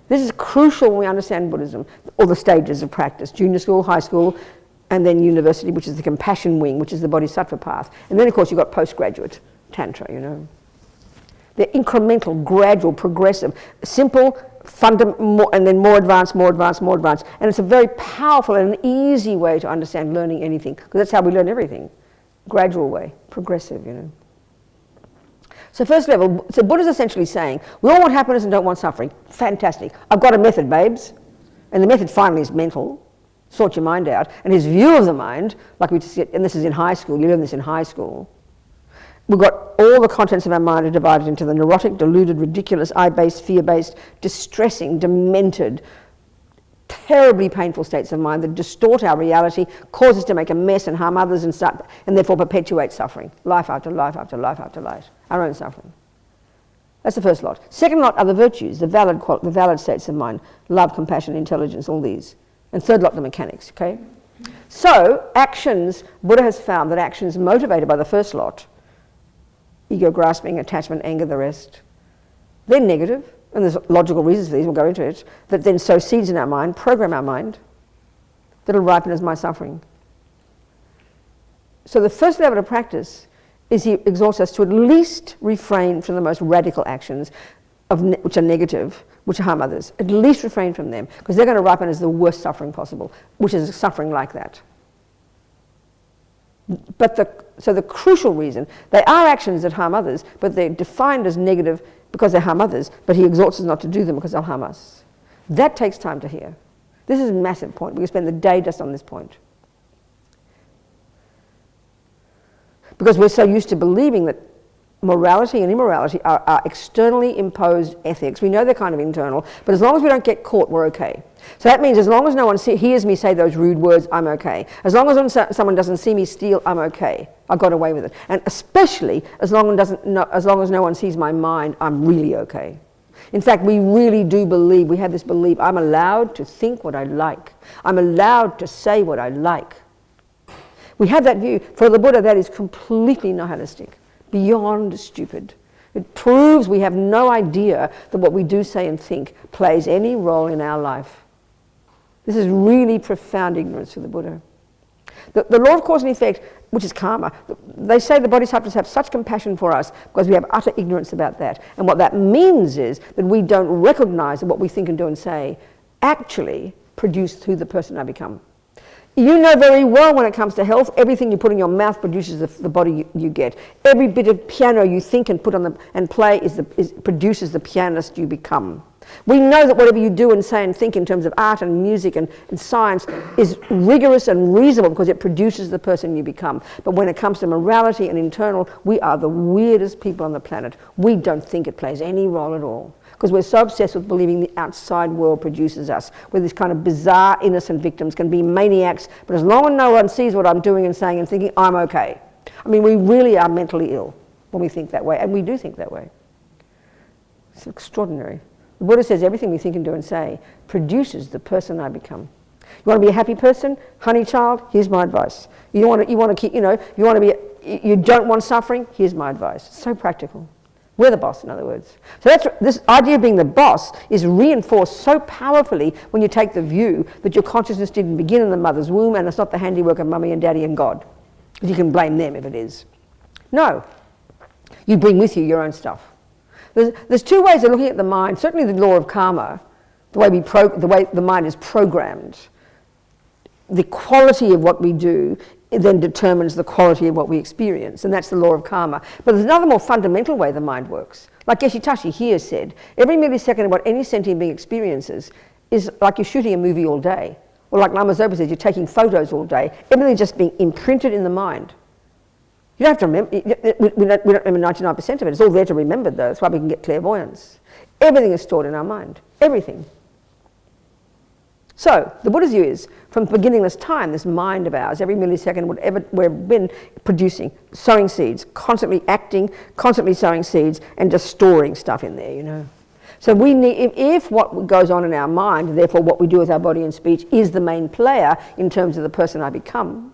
This is crucial when we understand Buddhism, all the stages of practice, junior school, high school, and then university, which is the compassion wing, which is the bodhisattva path. And then, of course, you've got postgraduate tantra, you know. They're incremental, gradual, progressive, simple, and then more advanced, more advanced, more advanced. And it's a very powerful and an easy way to understand learning anything, because that's how we learn everything. Gradual way, progressive, you know. So first level, so Buddha's essentially saying, we all want happiness and don't want suffering. Fantastic. I've got a method, babes. And the method finally is mental. Sort your mind out. And his view of the mind, like we just get, and this is in high school, you learn this in high school. We've got all the contents of our mind are divided into the neurotic, deluded, ridiculous, I-based, fear-based, distressing, demented, terribly painful states of mind that distort our reality, cause us to make a mess and harm others and therefore perpetuate suffering. Life after life after life after life. Our own suffering. That's the first lot. Second lot are the virtues, the valid states of mind, love, compassion, intelligence, all these. And third lot, the mechanics, okay? So, actions, Buddha has found that actions motivated by the first lot, ego grasping, attachment, anger, the rest, they're negative, and there's logical reasons for these, we'll go into it, that then sow seeds in our mind, program our mind, that'll ripen as my suffering. So the first level of practice is he exhorts us to at least refrain from the most radical actions which are negative, which harm others. At least refrain from them, because they're going to ripen as the worst suffering possible, which is suffering like that. But so the crucial reason, they are actions that harm others, but they're defined as negative because they harm others, but he exhorts us not to do them because they'll harm us. That takes time to hear. This is a massive point. We can spend the day just on this point. Because we're so used to believing that morality and immorality are externally imposed ethics. We know they're kind of internal, but as long as we don't get caught, we're okay. So that means as long as no one hears me say those rude words, I'm okay. As long as someone doesn't see me steal, I'm okay. I got away with it. And especially as long as no one sees my mind, I'm really okay. In fact, we really do believe, we have this belief, I'm allowed to think what I like. I'm allowed to say what I like. We have that view. For the Buddha, that is completely nihilistic. Beyond stupid. It proves we have no idea that what we do, say, and think plays any role in our life. This is really profound ignorance for the Buddha. The law of cause and effect, which is karma, they say the bodhisattvas have such compassion for us because we have utter ignorance about that. And what that means is that we don't recognize that what we think and do and say actually produce through the person I become. You know very well when it comes to health, everything you put in your mouth produces the body you get. Every bit of piano you think and put on and play produces the pianist you become. We know that whatever you do and say and think in terms of art and music and science is rigorous and reasonable because it produces the person you become. But when it comes to morality and internal, we are the weirdest people on the planet. We don't think it plays any role at all, because we're so obsessed with believing the outside world produces us. We're this kind of bizarre innocent victims, can be maniacs, but as long as no one sees what I'm doing and saying and thinking, I'm okay. I mean, we really are mentally ill when we think that way, and we do think that way. It's extraordinary. The Buddha says everything we think and do and say produces the person I become. You want to be a happy person, honey child? Here's my advice. You want to keep, you don't want suffering? Here's my advice. It's so practical. We're the boss, in other words. So this idea of being the boss is reinforced so powerfully when you take the view that your consciousness didn't begin in the mother's womb and it's not the handiwork of mummy and daddy and God. You can blame them if it is. No. You bring with you your own stuff. There's two ways of looking at the mind. Certainly the law of karma, the way the mind is programmed. the quality of what we do, it then determines the quality of what we experience, and that's the law of karma. But there's another more fundamental way the mind works. Like Yeshe here said, every millisecond of what any sentient being experiences is like you're shooting a movie all day. Or like Lama Zopa says, you're taking photos all day. Everything's just being imprinted in the mind. You don't have to remember, we don't remember 99% of it. It's all there to remember though. That's why we can get clairvoyance. Everything is stored in our mind. Everything. So, the Buddha's view is, from beginningless time, this mind of ours, every millisecond, whatever we've been producing, sowing seeds, constantly acting, constantly sowing seeds, and just storing stuff in there, you know. So we need, if what goes on in our mind, therefore what we do with our body and speech, is the main player in terms of the person I become,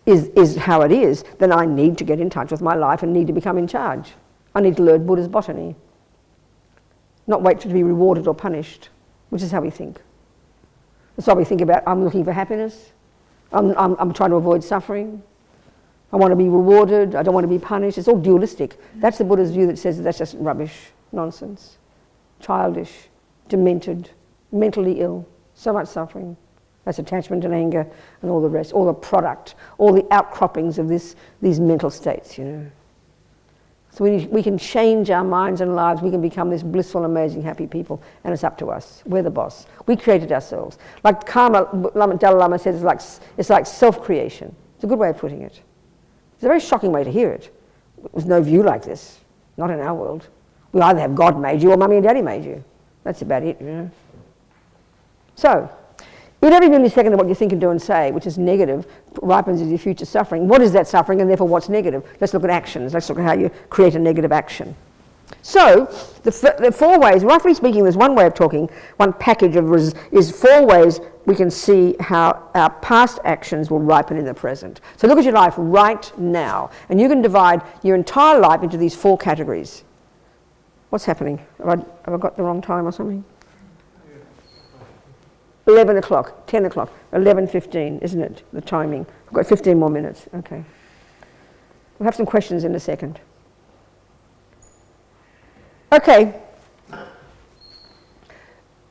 is how it is, then I need to get in touch with my life and need to become in charge. I need to learn Buddha's botany. Not wait to be rewarded or punished, which is how we think. That's why we think about, I'm looking for happiness, I'm trying to avoid suffering, I want to be rewarded, I don't want to be punished. It's all dualistic. That's the Buddha's view that says that's just rubbish, nonsense, childish, demented, mentally ill, so much suffering. That's attachment and anger and all the rest, all the product, all the outcroppings of these mental states, you know. So we can change our minds and lives. We can become this blissful, amazing, happy people, and it's up to us. We're the boss. We created ourselves. Like karma, Dalai Lama says, it's like self-creation. It's a good way of putting it. It's a very shocking way to hear it. There's no view like this, not in our world. We either have God made you or Mummy and Daddy made you. That's about it, you know. So, in every millisecond of what you think and do and say, which is negative, ripens into your future suffering. What is that suffering, and therefore what's negative? Let's look at actions. Let's look at how you create a negative action. So, the 4 ways, roughly speaking, there's one way of talking, one package of is 4 ways we can see how our past actions will ripen in the present. So look at your life right now, and you can divide your entire life into these 4 categories. What's happening? Have I got the wrong time or something? 11 o'clock, 10 o'clock, 11:15, isn't it, the timing? We've got 15 more minutes, okay. We'll have some questions in a second. Okay.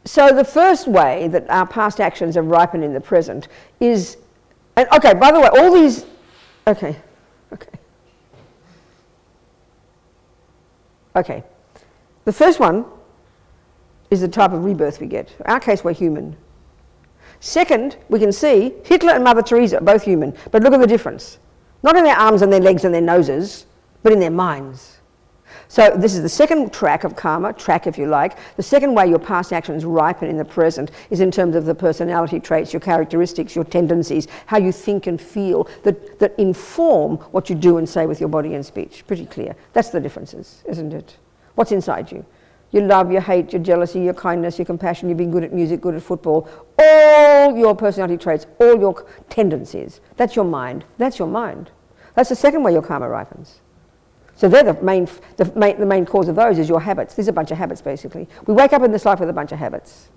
So the first way that our past actions have ripened in the present is, and okay, by the way, all these, okay. The first one is the type of rebirth we get. In our case, we're human. Second, we can see Hitler and Mother Teresa are both human, but look at the difference. Not in their arms and their legs and their noses, but in their minds. So this is the second track of karma, track if you like. The second way your past actions ripen in the present is in terms of the personality traits, your characteristics, your tendencies, how you think and feel, that inform what you do and say with your body and speech. Pretty clear. That's the differences, isn't it? What's inside you? Your love, your hate, your jealousy, your kindness, your compassion, you being good at music, good at football, all your personality traits, all your tendencies. That's your mind. That's your mind. That's the second way your karma ripens. So they're the main cause of those is your habits. These are a bunch of habits, basically. We wake up in this life with a bunch of habits.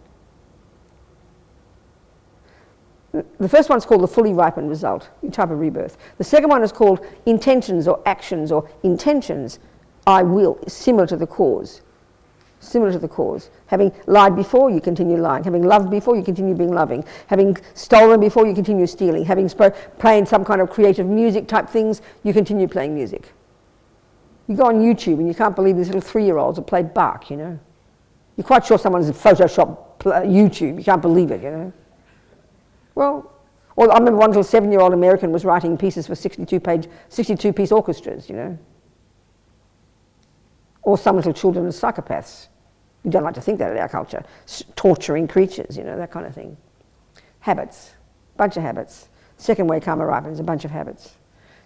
The first one's called the fully ripened result, your type of rebirth. The second one is called intentions or actions or intentions, I will, similar to the cause. Similar to the cause. Having lied before, you continue lying. Having loved before, you continue being loving. Having stolen before, you continue stealing. Having playing some kind of creative music type things, you continue playing music. You go on YouTube and you can't believe these little 3-year-olds have played Bach, you know. You're quite sure someone's Photoshop YouTube. You can't believe it, you know. Well, I remember one little 7-year-old American was writing pieces for 62-piece orchestras, you know. Or some little children are psychopaths. We don't like to think that in our culture. Torturing creatures, you know, that kind of thing. Habits, bunch of habits. Second way karma ripens, a bunch of habits.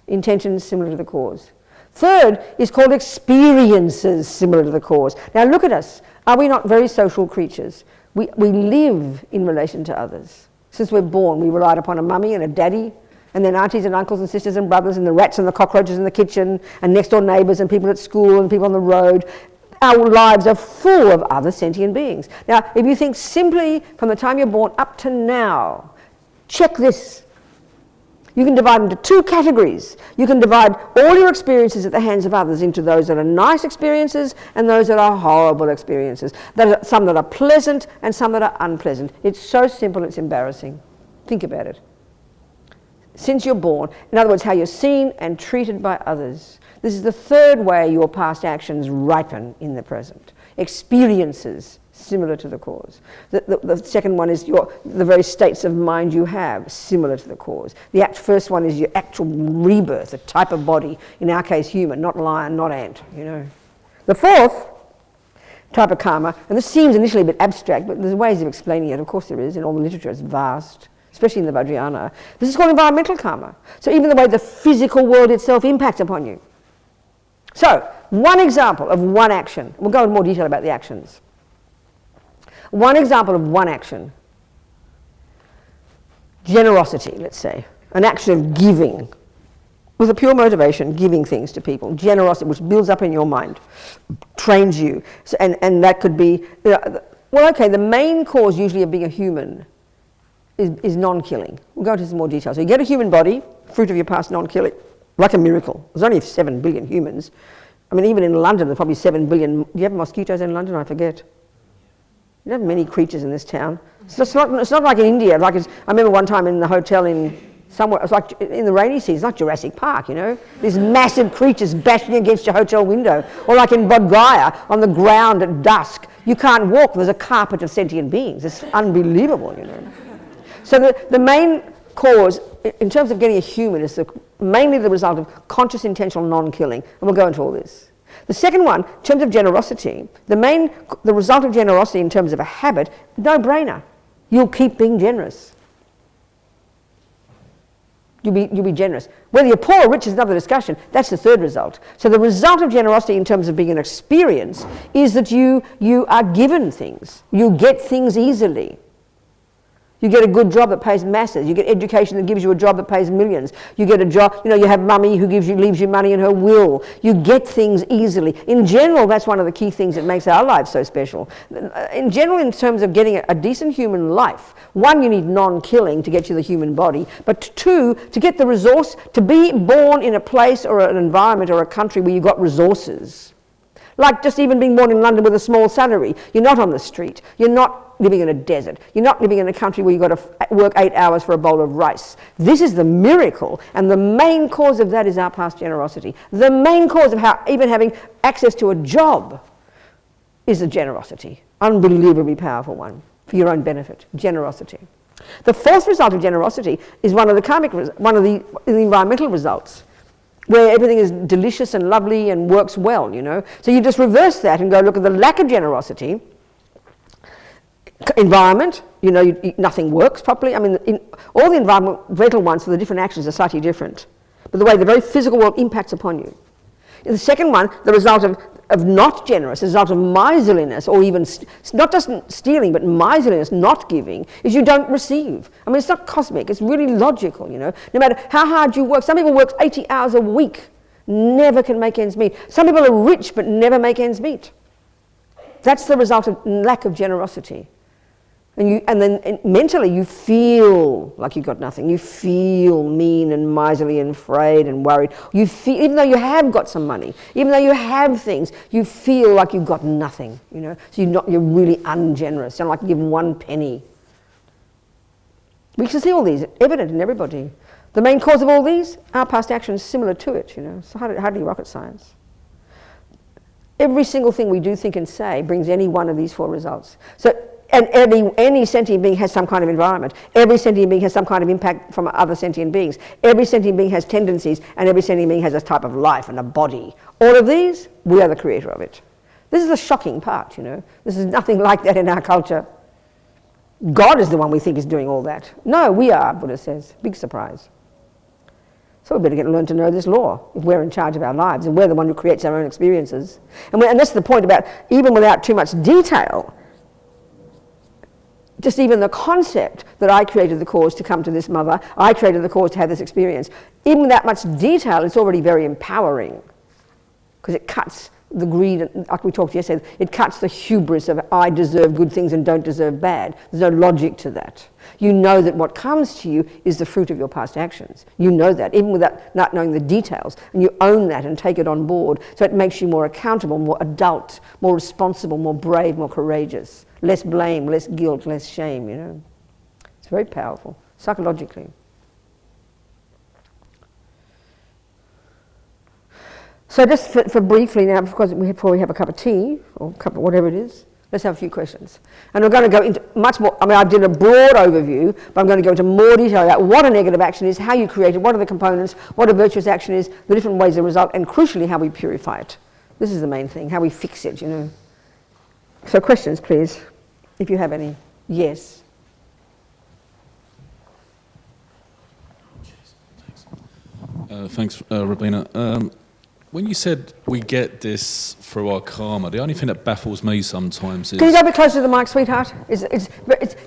Intentions similar to the cause. Third is called experiences similar to the cause. Now look at us. Are we not very social creatures? We live in relation to others. Since we're born, we relied upon a mummy and a daddy, and then aunties and uncles and sisters and brothers and the rats and the cockroaches in the kitchen and next door neighbours and people at school and people on the road. Our lives are full of other sentient beings. Now, if you think simply from the time you're born up to now, check this. You can divide into 2 categories. You can divide all your experiences at the hands of others into those that are nice experiences and those that are horrible experiences. Some that are pleasant and some that are unpleasant. It's so simple, it's embarrassing. Think about it. since you're born. In other words, how you're seen and treated by others. This is the third way your past actions ripen in the present. Experiences similar to the cause. The second one is the very states of mind you have, similar to the cause. The first one is your actual rebirth, a type of body, in our case human, not lion, not ant, you know. The fourth type of karma, and this seems initially a bit abstract, but there's ways of explaining it, of course there is, in all the literature, it's vast, especially in the Vajrayana. This is called environmental karma. So even the way the physical world itself impacts upon you. So, one example of one action, we'll go into more detail about the actions. One example of one action, generosity, let's say, an action of giving, with a pure motivation, giving things to people, generosity, which builds up in your mind, trains you, so, and that could be, well, okay, the main cause usually of being a human is non-killing. We'll go into some more detail. So you get a human body, fruit of your past non-killing, like a miracle. There's only 7 billion humans. I mean, even in London, there's probably 7 billion. Do you have mosquitoes in London? I forget. You don't have many creatures in this town. It's not like in India. I remember one time in the hotel in somewhere, it was like in the rainy season, it's like Jurassic Park, you know. These massive creatures bashing against your hotel window. Or like in Bodh Gaya, on the ground at dusk. You can't walk, there's a carpet of sentient beings. It's unbelievable, you know. So the main cause, in terms of getting a human, is mainly the result of conscious intentional non-killing. And we'll go into all this. The second one, in terms of generosity, the result of generosity in terms of a habit, no-brainer. You'll keep being generous. You'll be generous. Whether you're poor or rich is another discussion. That's the third result. So the result of generosity in terms of being an experience is that you are given things. You get things easily. You get a good job that pays masses. You get education that gives you a job that pays millions. You get a job, you have mummy who leaves you money in her will. You get things easily. In general, that's one of the key things that makes our lives so special. In general, in terms of getting a decent human life, one, you need non-killing to get you the human body, but two, to get the resource, to be born in a place or an environment or a country where you've got resources. Like just even being born in London with a small salary. You're not on the street. You're not living in a desert. You're not living in a country where you've got to work 8 hours for a bowl of rice. This is the miracle, and the main cause of that is our past generosity. The main cause of how even having access to a job is a generosity. Unbelievably powerful one for your own benefit. Generosity. The fourth result of generosity is one of the environmental results, where everything is delicious and lovely and works well, So you just reverse that and go look at the lack of generosity. Environment, nothing works properly. I mean, all the environmental ones for the different actions are slightly different. But the way the very physical world impacts upon you. In the second one, the result of not generous, the result of miserliness, or even not just stealing, but miserliness, not giving, is you don't receive. I mean, it's not cosmic, it's really logical, No matter how hard you work, some people work 80 hours a week, never can make ends meet. Some people are rich, but never make ends meet. That's the result of lack of generosity. And then mentally you feel like you've got nothing. You feel mean and miserly and afraid and worried. You feel, even though you have got some money, even though you have things, you feel like you've got nothing, So you're really ungenerous. You don't like to give 1 penny. We can see all these evident in everybody. The main cause of all these, our past actions similar to it, It's hardly rocket science. Every single thing we do, think and say brings any one of these 4 results. And any sentient being has some kind of environment. Every sentient being has some kind of impact from other sentient beings. Every sentient being has tendencies, and every sentient being has a type of life and a body. All of these, we are the creator of it. This is the shocking part, This is nothing like that in our culture. God is the one we think is doing all that. No, we are, Buddha says. Big surprise. So we better learn to know this law if we're in charge of our lives, and we're the one who creates our own experiences. And that's the point about, even without too much detail, just even the concept that I created the cause to come to this mother, I created the cause to have this experience, even without much detail, it's already very empowering, because it cuts the greed, like we talked yesterday, it cuts the hubris of I deserve good things and don't deserve bad. There's no logic to that. You know that what comes to you is the fruit of your past actions. You know that, even without not knowing the details, and you own that and take it on board, so it makes you more accountable, more adult, more responsible, more brave, more courageous. Less blame, less guilt, less shame, It's very powerful, psychologically. So just for briefly now, because before we have a cup of tea, or cup of whatever it is, let's have a few questions. And we're going to go into much more, I mean, I did a broad overview, but I'm going to go into more detail about what a negative action is, how you create it, what are the components, what a virtuous action is, the different ways of result, and crucially, how we purify it. This is the main thing, how we fix it, you know. So questions, please, if you have any. Yes. Thanks, Robina. When you said we get this through our karma, the only thing that baffles me sometimes is... Can you go a bit closer to the mic, sweetheart? It's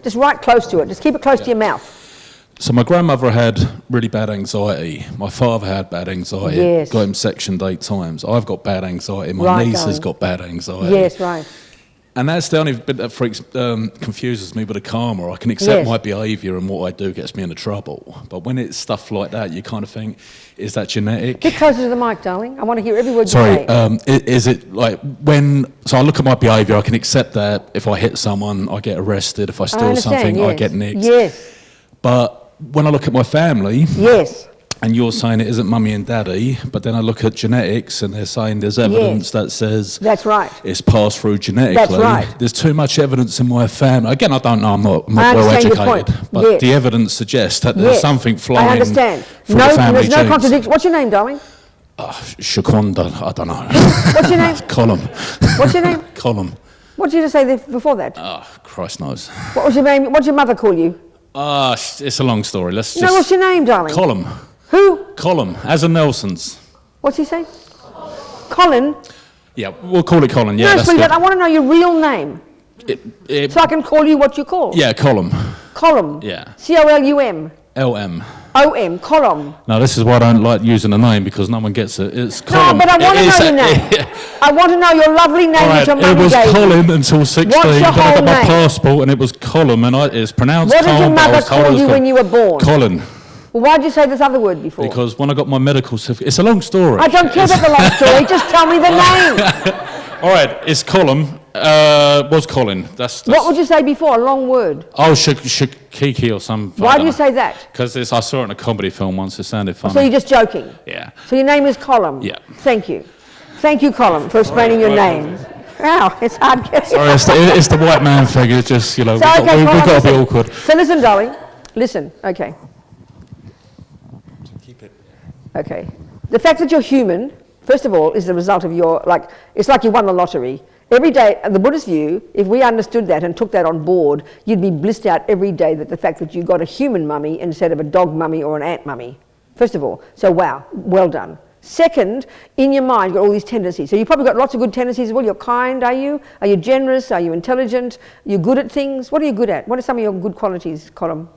just right close to it. Just keep it close to your mouth. So my grandmother had really bad anxiety. My father had bad anxiety. Yes. Got him sectioned 8 times. I've got bad anxiety. My niece has got bad anxiety. Yes, right. And that's the only bit that confuses me with the karma. I can accept my behaviour and what I do gets me into trouble. But when it's stuff like that, you kind of think, is that genetic? Get closer to the mic, darling. I want to hear every word you say. Sorry, is it like when... So I look at my behaviour, I can accept that if I hit someone, I get arrested. If I steal something, I get nicked. Yes. But when I look at my family... Yes. And you're saying it isn't mummy and daddy, but then I look at genetics and they're saying there's evidence that says that's right. It's passed through genetically. That's right. There's too much evidence in my family. Again, I don't know, I'm not well educated, but the evidence suggests that there's something flowing. I understand. From the family there's no contradiction. What's your name, darling? Shakonda, I don't know. What's your name? Column. What's your name? Column. What did you say before that? Christ knows. What was your name? What did your mother call you? It's a long story. Let's just... No, what's your name, darling? Column. Who? Colin, as in Nelson's. What's he say? Colin? Yeah, we'll call it Colin, yeah. No, sweetheart, I want to know your real name. So I can call you what you call. Yeah, Colum. Column? Yeah. C-O-L-U-M? L-M. O-M, Column. No, this is why I don't like using the name, because no one gets it. It's Colum. No, but I want to know your name. I want to know your lovely name that your mum gave you. It was Colin until 16, What's your then I got my name? passport and it was Colum, and it's pronounced Colum. What did your mother call you when you were born? Colin. Well, why did you say this other word before? Because when I got my medical certificate, it's a long story. I don't care about the long story, just tell me the name. All right, it's Colum. Was Colin. That's what would you say before, a long word? Oh, Shakiki or something. Why do you say that? Because I saw it in a comedy film once, it sounded funny. So you're just joking? Yeah. So your name is Colum? Yeah. Thank you. Thank you, Colum, for explaining your name. Wow, it's hard getting. Sorry, it's the white man figure, just, you know, So, we've got to be awkward. So listen, darling, listen, okay. Okay. The fact that you're human, first of all, is the result of your, it's like you won the lottery. Every day, in the Buddhist view, if we understood that and took that on board, you'd be blissed out every day that the fact that you got a human mummy instead of a dog mummy or an ant mummy. First of all. So wow, well done. Second, in your mind, you've got all these tendencies. So you've probably got lots of good tendencies as well. You're kind, are you? Are you generous? Are you intelligent? Are you good at things? What are you good at? What are some of your good qualities, Colum?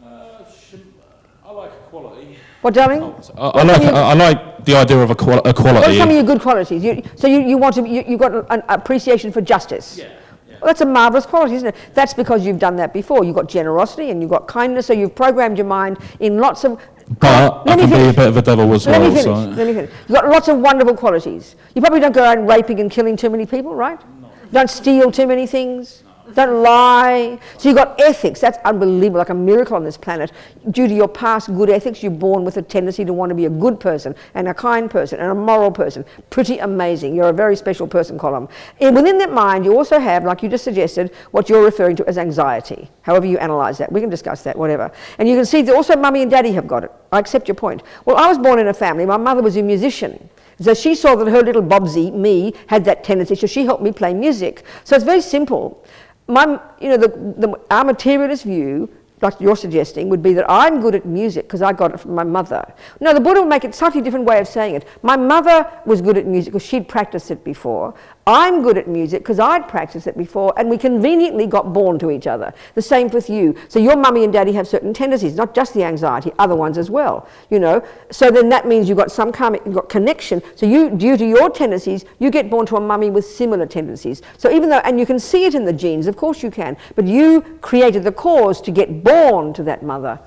I like equality. What, darling? I like the idea of equality. What are some of your good qualities? You've got an appreciation for justice. Yeah. Well, that's a marvellous quality, isn't it? That's because you've done that before. You've got generosity and you've got kindness, so you've programmed your mind in lots of... But I can be a bit of a devil as well. Let me finish. You've got lots of wonderful qualities. You probably don't go around raping and killing too many people, right? No. Don't steal too many things. Don't lie. So you've got ethics. That's unbelievable, like a miracle on this planet. Due to your past good ethics, you're born with a tendency to want to be a good person and a kind person and a moral person. Pretty amazing. You're a very special person, Colum. And within that mind, you also have, like you just suggested, what you're referring to as anxiety. However you analyse that. We can discuss that, whatever. And you can see that also mummy and daddy have got it. I accept your point. Well, I was born in a family. My mother was a musician. So she saw that her little Bobsy, me, had that tendency, so she helped me play music. So it's very simple. Our materialist view, like you're suggesting, would be that I'm good at music because I got it from my mother. No, the Buddha would make a slightly different way of saying it. My mother was good at music because she'd practiced it before. I'm good at music because I'd practiced it before, and we conveniently got born to each other. The same with you. So your mummy and daddy have certain tendencies, not just the anxiety, other ones as well. You know. So then that means you've got some karmic, you've got connection. So you, due to your tendencies, you get born to a mummy with similar tendencies. So even though, and you can see it in the genes, of course you can, but you created the cause to get born to that mother.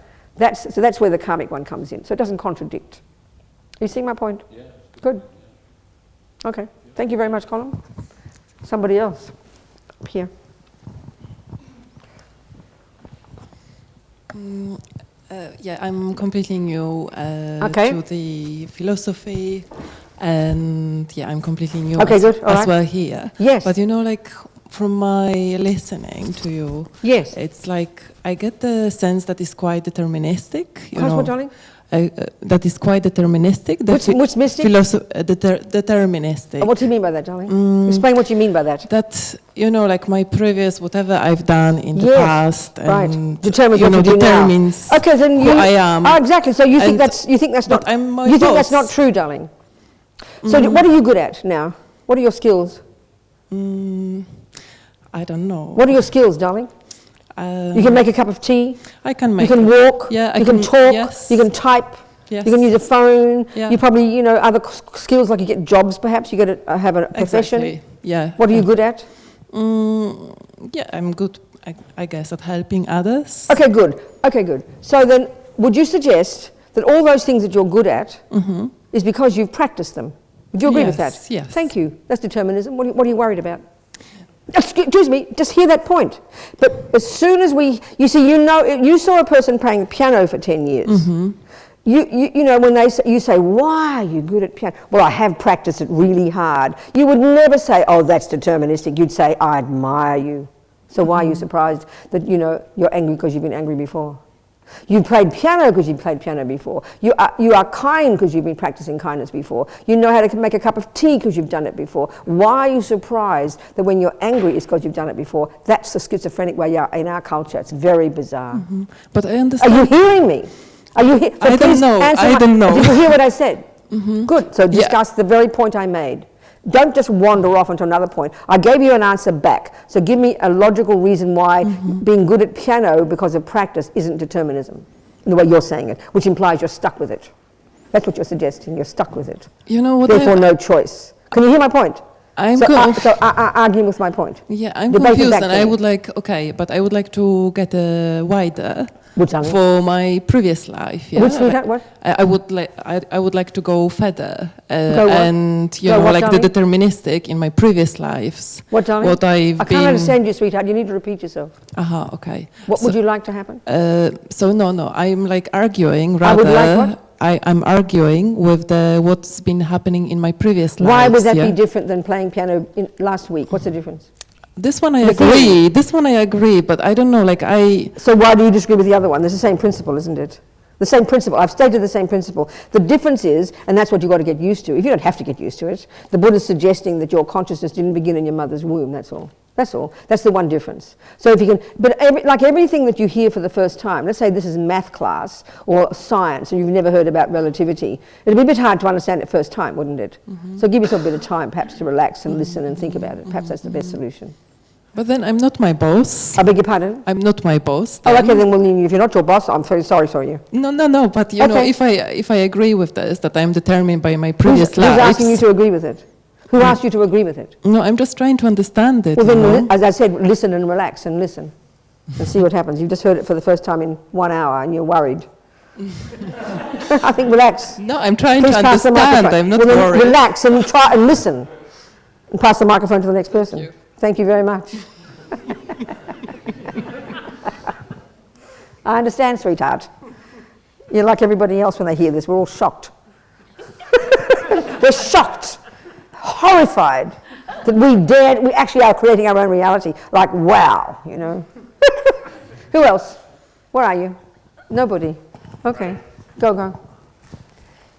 So that's where the karmic one comes in. So it doesn't contradict. You see my point? Yeah. Good. Okay. Thank you very much, Colin. Somebody else up here. Yeah, I'm completely new Okay. to the philosophy, and yeah, I'm completely new Okay, good. All as right. well here. Yes. But you know, like from my listening to you, Yes. it's like I get the sense that it's quite deterministic. You know, What, darling? that is quite deterministic. Which mystic? Deterministic. What do you mean by that, darling? Explain what you mean by that. That, you know, like my previous, whatever I've done in the Yes, past, right. and Determines you what know, you do determines now. Okay, then who I am. Oh, exactly. So you think And- that's not. but I'm my you think that's boss. not true, darling. So what are you good at now? What are your skills? I don't know. What are your skills, darling? You can make a cup of tea. I can You make. can walk. Yeah, you can talk. Yes. You can type. Yes. You can use a phone. Yeah. You probably, you know, other skills like you get jobs. Perhaps you got to have a profession. Exactly. Yeah. What are you good at? Yeah, I'm good. I guess at helping others. Okay, good. Okay, good. So then, would you suggest that all those things that you're good at is because you've practiced them? Would you agree with that? Yes, yes. Thank you. That's determinism. What are you worried about? Excuse me, just hear that point. But as soon as you see, you saw a person playing piano for 10 years. You know, when you say, why are you good at piano? Well, I have practiced it really hard. You would never say, oh, that's deterministic. You'd say, I admire you. So why are you surprised that, you know, you're angry because you've been angry before? You played piano because you played piano before. You are kind because you've been practicing kindness before. You know how to make a cup of tea because you've done it before. Why are you surprised that when you're angry it's because you've done it before? That's the schizophrenic way in our culture. It's very bizarre. But I understand. Are you hearing me? Are you so I don't know. I don't know. Did you hear what I said? Good. So discuss the very point I made. Don't just wander off into another point. I gave you an answer back. So give me a logical reason why being good at piano because of practice isn't determinism, in the way you're saying it, which implies you're stuck with it. That's what you're suggesting. You're stuck with it. You know what? Therefore, no choice. Can you hear my point? I'm arguing with my point. Yeah, I'm You're both confused, and I back would like. Okay, but I would like to get wider. Which one? For my previous life, yeah. Which what? I would like to go further, Go what? and you Go know, what, like darling? the deterministic in my previous lives. What, darling? What I've I can't understand you, sweetheart. You need to repeat yourself. Aha, okay. What would you like to happen? So no, I'm like arguing I rather. would like what? I'm arguing with what's been happening in my previous lives. Why would that yeah? be different than playing piano last week? What's the difference? This one I The agree. theory. This one I agree, but I don't know. Like So why do you disagree with the other one? There's the same principle, isn't it? The same principle. I've stated the same principle. The difference is, and that's what you've got to get used to. If you don't have to get used to it, the Buddha's suggesting that your consciousness didn't begin in your mother's womb. That's all. That's all. That's the one difference. So if you can, but like everything that you hear for the first time, let's say this is math class or science and you've never heard about relativity, it'd be a bit hard to understand it first time, wouldn't it? So give yourself a bit of time perhaps to relax and listen and think about it. Perhaps that's the best solution. But then I'm not my boss. I beg your pardon? I'm not my boss. Oh, okay, then if you're not your boss, I'm very sorry for you. No, but you know, if I agree with this, that I'm determined by my previous lives. Who's asking you to agree with it? Who asked you to agree with it? No, I'm just trying to understand it. Well, then, you know? as I said, listen and relax and listen and see what happens. You've just heard it for the first time in 1 hour and you're worried. I think relax. No, I'm trying Please to pass the understand. microphone. I'm not Well, then worried. relax and try and listen. And pass the microphone to the next person. Thank you very much. I understand, sweetheart. You're like everybody else when they hear this. We're all shocked. We're shocked, horrified that we actually are creating our own reality. Like, wow, you know. Who else? Where are you? Nobody. Okay, go.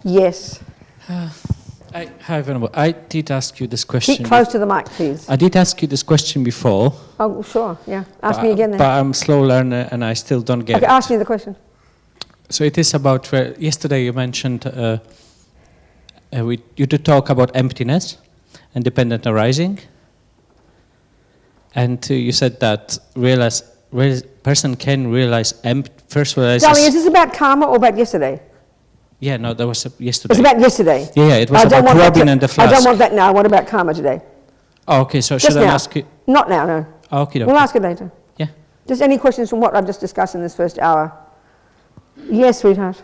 Yes. Hi, Venerable. I did ask you this question. Keep close to the mic, please. I did ask you this question before. Oh, sure, yeah. Ask me again then. But I'm a slow learner and I still don't get Okay, it. ask me the question. So it is about, yesterday you mentioned, you did talk about emptiness and dependent arising. And you said that person can realize, first realize... Darling, is this about karma or about yesterday? Yeah, no, that was yesterday. It's about yesterday. Yeah, it was about Robin and the flask. I don't want that now. What about karma today? Oh, okay, so Just should I now. ask you? Not now, no. Oh, okay, We'll ask it later. Yeah. Just any questions from what I've just discussed in this first hour? Yes, sweetheart.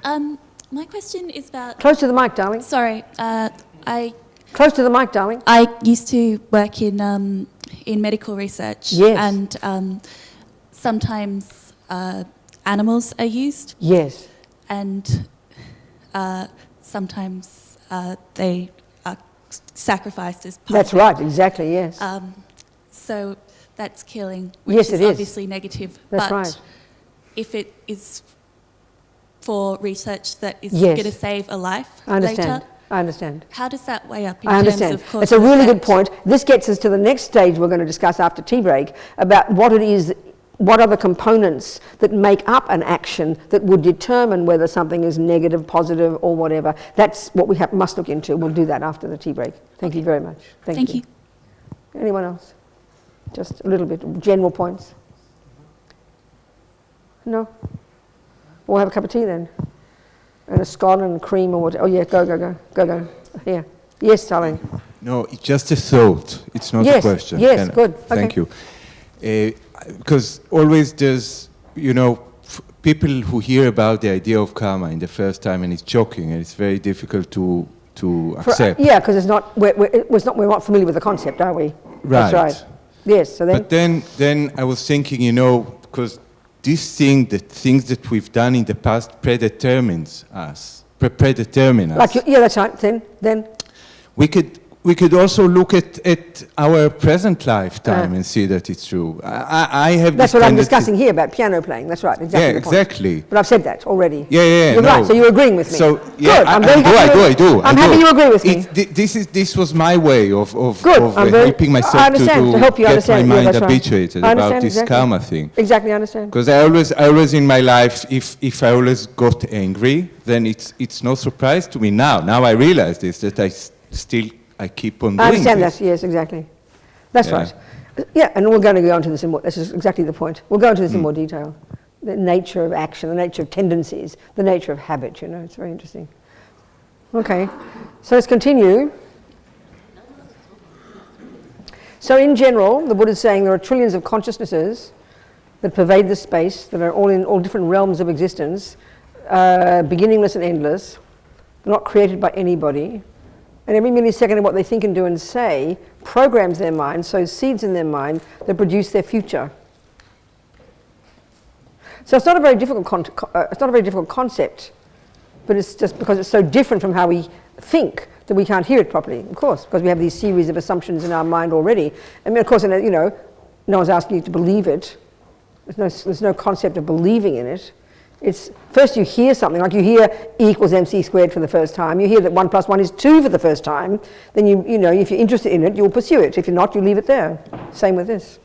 My question is about... Close to the mic, darling. Sorry, Close to the mic, darling. I used to work in medical research. Yes. And sometimes animals are used, Yes. and sometimes they are sacrificed as part That's of it. right, exactly, yes. So that's killing, which Yes, is it is. obviously negative. That's but right. if it is for research that is Yes. going to save a life I understand. later, I understand. how does that weigh up in I terms understand. of cause It's a and really good effect? point. This gets us to the next stage we're going to discuss after tea break about what it is, what are the components that make up an action that would determine whether something is negative, positive, or whatever. That's what we must look into. We'll do that after the tea break. Thank you very much. Thank you. Anyone else? Just a little bit, general points? No? We'll have a cup of tea then. And a scone and cream or whatever. Oh yeah, go. Here. Yes, darling. No, it's just a thought. It's not a Yes, question. yes, good. Thank Okay. you. Because always there's, people who hear about the idea of karma in the first time, and it's shocking, and it's very difficult to accept. Yeah, because we're not familiar with the concept, are we? Right. That's right. Yes, so then... But then I was thinking, because this thing, the things that we've done in the past predetermine us. Yeah, that's right. Then We could also look at our present lifetime and see that it's true. I have. That's what I'm discussing here about piano playing. That's right. Exactly. Yeah, the point. exactly. But I've said that already. Yeah. You're right. So you're agreeing with me. So yeah, good. I'm very happy. I do. I'm happy you agree with me. This was my way of Good. helping myself I understand, to help you get understand. my Yeah, mind that's right. habituated I about understand, this exactly. karma thing. Exactly, I understand. Because I always in my life, if I always got angry, then it's no surprise to me now. Now I realize this, that I keep on doing I understand this. that. Yes, exactly. That's Yeah. right. Yeah, and we're going to go into this in more. This is exactly the point. We'll go into this in more detail. The nature of action, the nature of tendencies, the nature of habit. It's very interesting. Okay, so let's continue. So in general, the Buddha is saying there are trillions of consciousnesses that pervade the space, that are all in all different realms of existence, beginningless and endless. They're not created by anybody. And every millisecond of what they think and do and say programs their mind, sows seeds in their mind that produce their future. So it's not a very difficult concept, but it's just because it's so different from how we think that we can't hear it properly, of course, because we have these series of assumptions in our mind already. I mean, of course, no one's asking you to believe it. There's no concept of believing in it. It's first you hear something, like you hear E equals mc squared for the first time. You hear that 1 + 1 is 2 for the first time. Then if you're interested in it, you'll pursue it. If you're not, you leave it there. Same with this.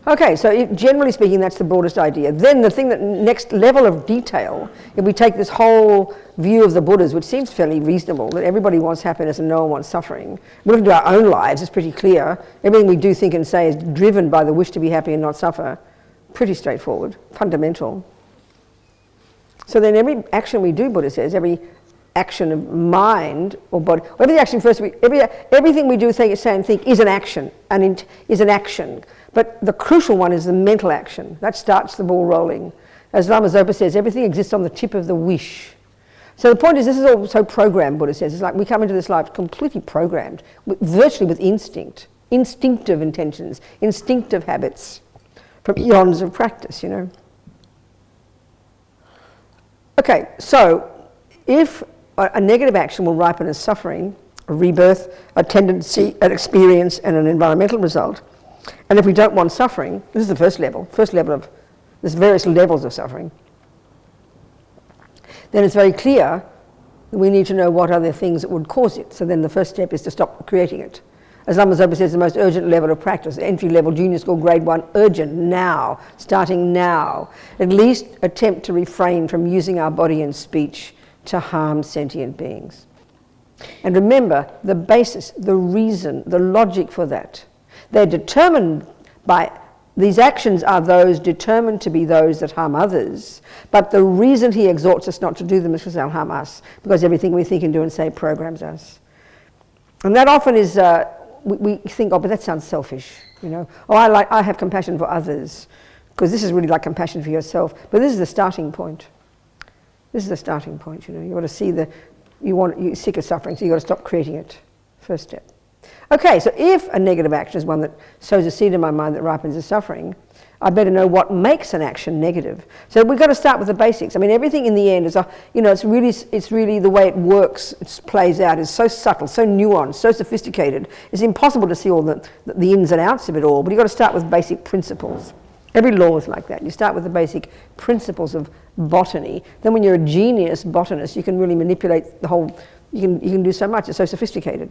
Okay, so generally speaking, that's the broadest idea. Then the thing that next level of detail, if we take this whole view of the Buddhas, which seems fairly reasonable, that everybody wants happiness and no one wants suffering. We look into our own lives, it's pretty clear. Everything we do, think and say is driven by the wish to be happy and not suffer. Pretty straightforward, fundamental. So then every action we do, Buddha says, every action of mind or body, every action everything we do, say and think is an action, is an action. But the crucial one is the mental action. That starts the ball rolling. As Lama Zopa says, everything exists on the tip of the wish. So the point is, this is all so programmed, Buddha says. It's like we come into this life completely programmed, virtually with instinct, instinctive intentions, instinctive habits from eons of practice, Okay, so if a negative action will ripen as suffering, a rebirth, a tendency, an experience, and an environmental result, and if we don't want suffering, this is the first level of, there's various levels of suffering, then it's very clear that we need to know what are the things that would cause it. So then the first step is to stop creating it. As Lama Zopa says, the most urgent level of practice, entry level, junior school, grade 1, urgent, now, starting now. At least attempt to refrain from using our body and speech to harm sentient beings. And remember, the basis, the reason, the logic for that, they're determined by, these actions are those determined to be those that harm others, but the reason he exhorts us not to do them is because they'll harm us, because everything we think and do and say programs us. And that often is, we think, oh, but that sounds selfish, Oh, I have compassion for others, because this is really like compassion for yourself. But this is the starting point. This is the starting point, You've got to see you're sick of suffering, so you've got to stop creating it. First step. Okay, so if a negative action is one that sows a seed in my mind that ripens as suffering, I better know what makes an action negative. So we've got to start with the basics. I mean, everything in the end is, it's really the way it works, it plays out, is so subtle, so nuanced, so sophisticated. It's impossible to see all the ins and outs of it all, but you've got to start with basic principles. Every law is like that. You start with the basic principles of botany. Then when you're a genius botanist, you can really manipulate the whole, you can do so much. It's so sophisticated.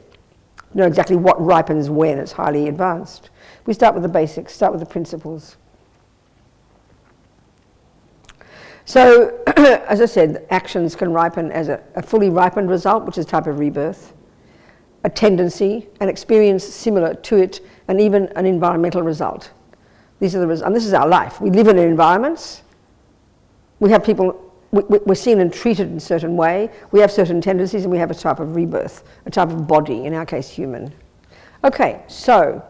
You know exactly what ripens when. It's highly advanced. We start with the basics, start with the principles. So, as I said, actions can ripen as a fully ripened result, which is a type of rebirth, a tendency, an experience similar to it, and even an environmental result. These are the results, and this is our life. We live in environments. We have people, we're seen and treated in a certain way. We have certain tendencies, and we have a type of rebirth, a type of body, in our case, human. Okay, so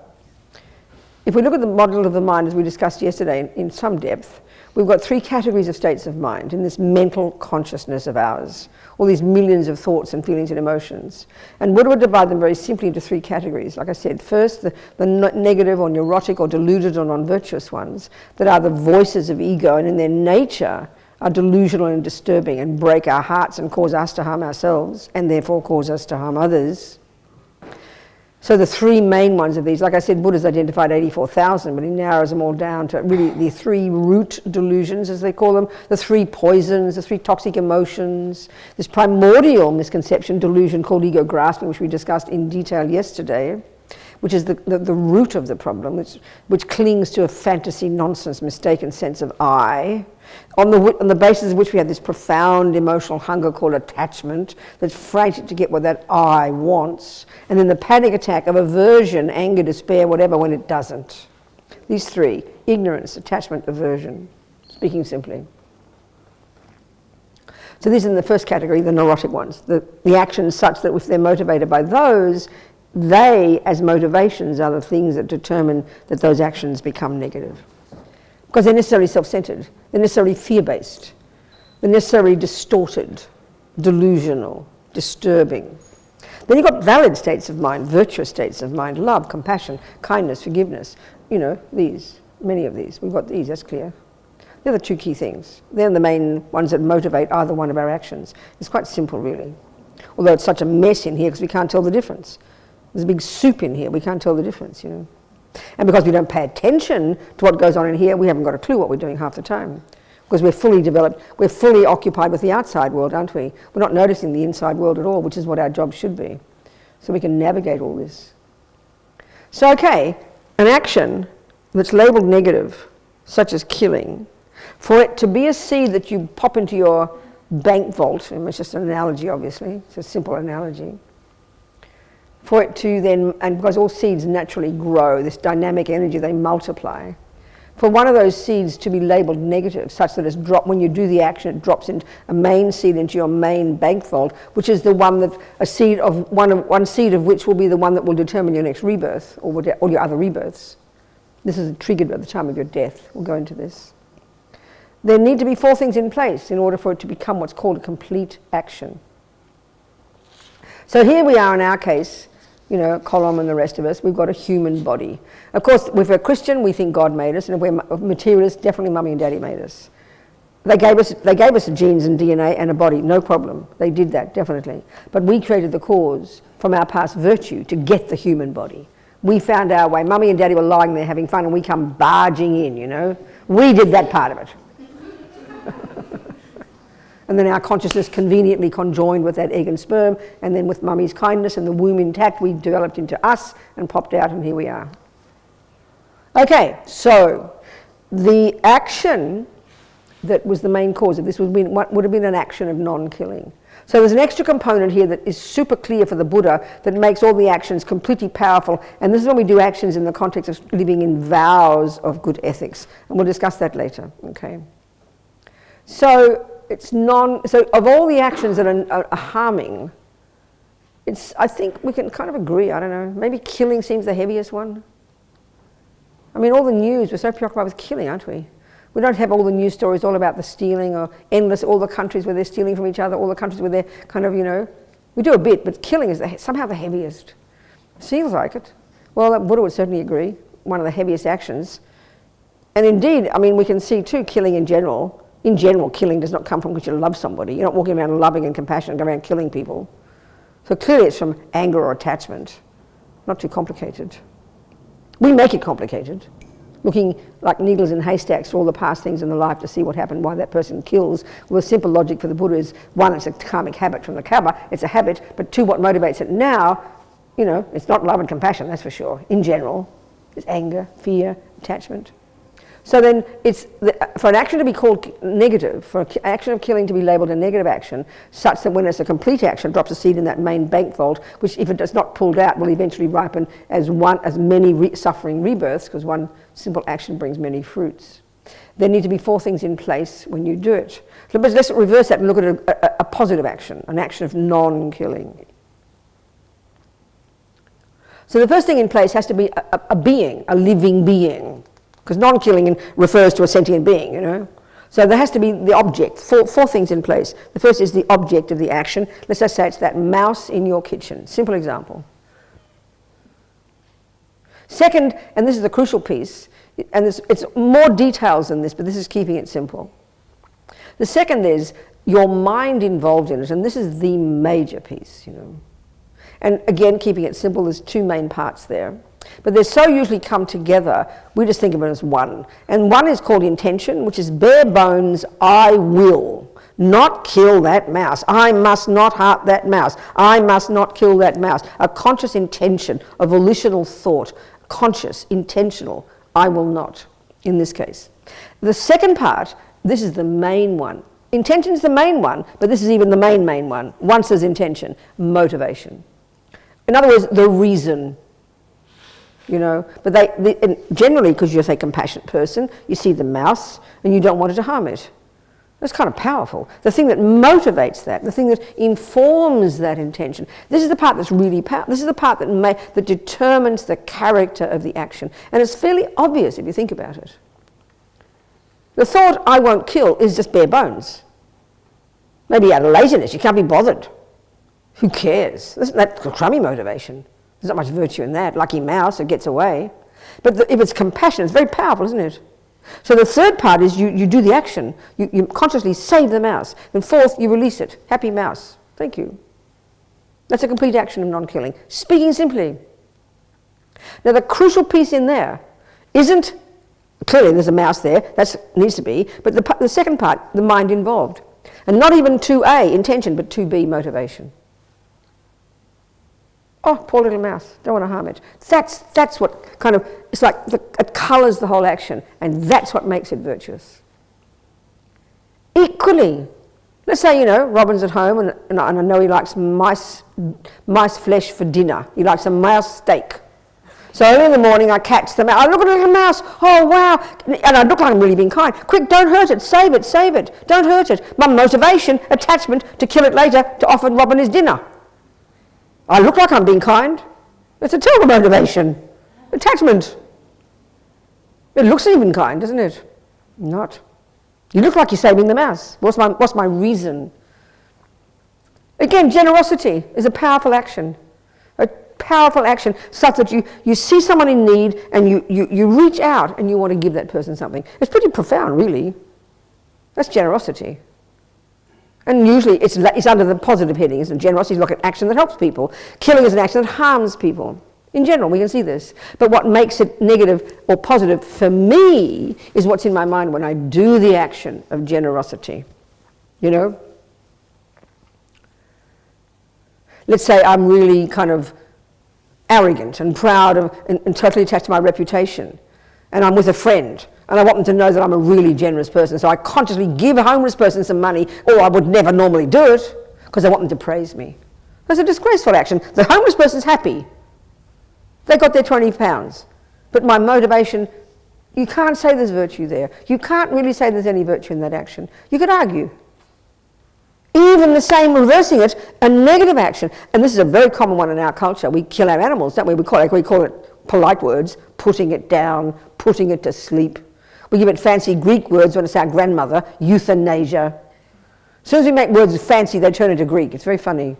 if we look at the model of the mind as we discussed yesterday in some depth, we've got 3 categories of states of mind in this mental consciousness of ours, all these millions of thoughts and feelings and emotions. And Buddha would divide them very simply into 3 categories. Like I said, first, the negative or neurotic or deluded or non-virtuous ones that are the voices of ego, and in their nature are delusional and disturbing and break our hearts and cause us to harm ourselves and therefore cause us to harm others. So the 3 main ones of these, like I said, Buddha's identified 84,000, but he narrows them all down to really the 3 root delusions, as they call them, the 3 poisons, the 3 toxic emotions, this primordial misconception, delusion called ego grasping, which we discussed in detail yesterday, which is the root of the problem, which clings to a fantasy, nonsense, mistaken sense of I, on the basis of which we have this profound emotional hunger called attachment that's frantic to get what that I wants, and then the panic attack of aversion, anger, despair, whatever, when it doesn't. These 3, ignorance, attachment, aversion, speaking simply. So these are in the first category, the neurotic ones, the actions such that if they're motivated by those, they, as motivations, are the things that determine that those actions become negative. Because they're necessarily self-centered, they're necessarily fear-based, they're necessarily distorted, delusional, disturbing. Then you've got valid states of mind, virtuous states of mind, love, compassion, kindness, forgiveness. You know, these, many of these. We've got these, that's clear. They're the 2 key things. They're the main ones that motivate either one of our actions. It's quite simple, really. Although it's such a mess in here because we can't tell the difference. There's a big soup in here, we can't tell the difference, you know. And because we don't pay attention to what goes on in here, we haven't got a clue what we're doing half the time. Because we're fully developed, we're fully occupied with the outside world, aren't we? We're not noticing the inside world at all, which is what our job should be. So we can navigate all this. So, okay, an action that's labelled negative, such as killing, for it to be a seed that you pop into your bank vault, and it's just an analogy, obviously, it's a simple analogy, for it to then, and because all seeds naturally grow, this dynamic energy, they multiply, for one of those seeds to be labelled negative, such that it's dropped, when you do the action, it drops into a main seed into your main bank vault, which is the one that, one seed of which will be the one that will determine your next rebirth, or your other rebirths. This is triggered at the time of your death. We'll go into this. There need to be 4 things in place in order for it to become what's called a complete action. So here we are in our case, you know, Colum and the rest of us, we've got a human body. Of course, if we're Christian, we think God made us, and if we're materialists, definitely Mummy and Daddy made us. They gave us genes and DNA and a body, no problem. They did that, definitely. But we created the cause from our past virtue to get the human body. We found our way. Mummy and Daddy were lying there having fun, and we come barging in, you know. We did that part of it. And then our consciousness conveniently conjoined with that egg and sperm, and then with Mummy's kindness and the womb intact, we developed into us and popped out, and here we are. Okay, so the action that was the main cause of this would have been an action of non-killing. So there's an extra component here that is super clear for the Buddha that makes all the actions completely powerful, and this is when we do actions in the context of living in vows of good ethics, and we'll discuss that later, okay? So so of all the actions that are harming, I think we can kind of agree, I don't know, maybe killing seems the heaviest one. I mean, all the news, we're so preoccupied with killing, aren't we? We don't have all the news stories all about the stealing or all the countries where they're stealing from each other, all the countries where they're kind of, you know, we do a bit, but killing is somehow the heaviest. Seems like it. Well, Buddha would certainly agree. One of the heaviest actions. And indeed, I mean, we can see too, killing in general. In general, killing does not come from because you love somebody. You're not walking around loving and compassionate, going around killing people. So clearly it's from anger or attachment. Not too complicated. We make it complicated. Looking like needles in haystacks for all the past things in the life to see what happened, why that person kills. Well, the simple logic for the Buddha is, one, it's a karmic habit from the karma, it's a habit, but two, what motivates it now, you know, it's not love and compassion, that's for sure. In general, it's anger, fear, attachment. So then it's, for an action to be called negative, for an action of killing to be labelled a negative action, such that when it's a complete action, drops a seed in that main bank vault, which if it does not pulled out will eventually ripen as many suffering rebirths, because one simple action brings many fruits. There need to be four things in place when you do it. So let's reverse that and look at a positive action, an action of non-killing. So the first thing in place has to be a being, a living being. Because non-killing refers to a sentient being, you know. So there has to be the object, four things in place. The first is the object of the action. Let's just say it's that mouse in your kitchen. Simple example. Second, and this is the crucial piece, and it's more details than this, but this is keeping it simple. The second is your mind involved in it, and this is the major piece, you know. And again, keeping it simple, there's two main parts there. But they're so usually come together, we just think of it as one. And one is called intention, which is bare bones, I will not kill that mouse. I must not hurt that mouse. I must not kill that mouse. A conscious intention, a volitional thought, conscious, intentional, I will not, in this case. The second part, this is the main one. Intention is the main one, but this is even the main one. Once there's intention, motivation. In other words, the reason. You know, but and generally, because you're a compassionate person, you see the mouse and you don't want it to harm it. That's kind of powerful. The thing that motivates that, the thing that informs that intention, this is the part that's really powerful. This is the part that determines the character of the action. And it's fairly obvious if you think about it. The thought, I won't kill, is just bare bones. Maybe out of laziness, you can't be bothered. Who cares? That's crummy motivation. There's not much virtue in that. Lucky mouse, it gets away. But if it's compassion, it's very powerful, isn't it? So the third part is you do the action. You consciously save the mouse. And fourth, you release it. Happy mouse. Thank you. That's a complete action of non-killing. Speaking simply. Now the crucial piece in there isn't, clearly there's a mouse there, that needs to be, but the second part, the mind involved. And not even 2A, intention, but 2B, motivation. Oh, poor little mouse, don't want to harm it. That's what kind of, it's like it colours the whole action, and that's what makes it virtuous. Equally, let's say, you know, Robin's at home and I know he likes mice flesh for dinner. He likes a mouse steak. So early in the morning I catch the mouse. I look at a little mouse, oh wow, and I look like I'm really being kind. Quick, don't hurt it, save it, don't hurt it. My motivation, attachment to kill it later to offer Robin his dinner. I look like I'm being kind. It's a terrible motivation. Attachment. It looks even kind, doesn't it? Not. You look like you're saving the mouse. What's my reason? Again, generosity is a powerful action. A powerful action such that you see someone in need and you reach out and you want to give that person something. It's pretty profound, really. That's generosity. And usually it's under the positive heading, isn't it? Generosity is like an action that helps people. Killing is an action that harms people. In general, we can see this. But what makes it negative or positive for me is what's in my mind when I do the action of generosity. You know? Let's say I'm really kind of arrogant and proud and totally attached to my reputation. And I'm with a friend. And I want them to know that I'm a really generous person. So I consciously give a homeless person some money, or I would never normally do it, because I want them to praise me. That's a disgraceful action. The homeless person's happy. They got their £20. But my motivation, you can't say there's virtue there. You can't really say there's any virtue in that action. You could argue. Even the same, reversing it, a negative action. And this is a very common one in our culture. We kill our animals, don't we? We call it polite words, putting it down, putting it to sleep. We give it fancy Greek words when it's our grandmother, euthanasia. As soon as we make words fancy, they turn into Greek. It's very funny.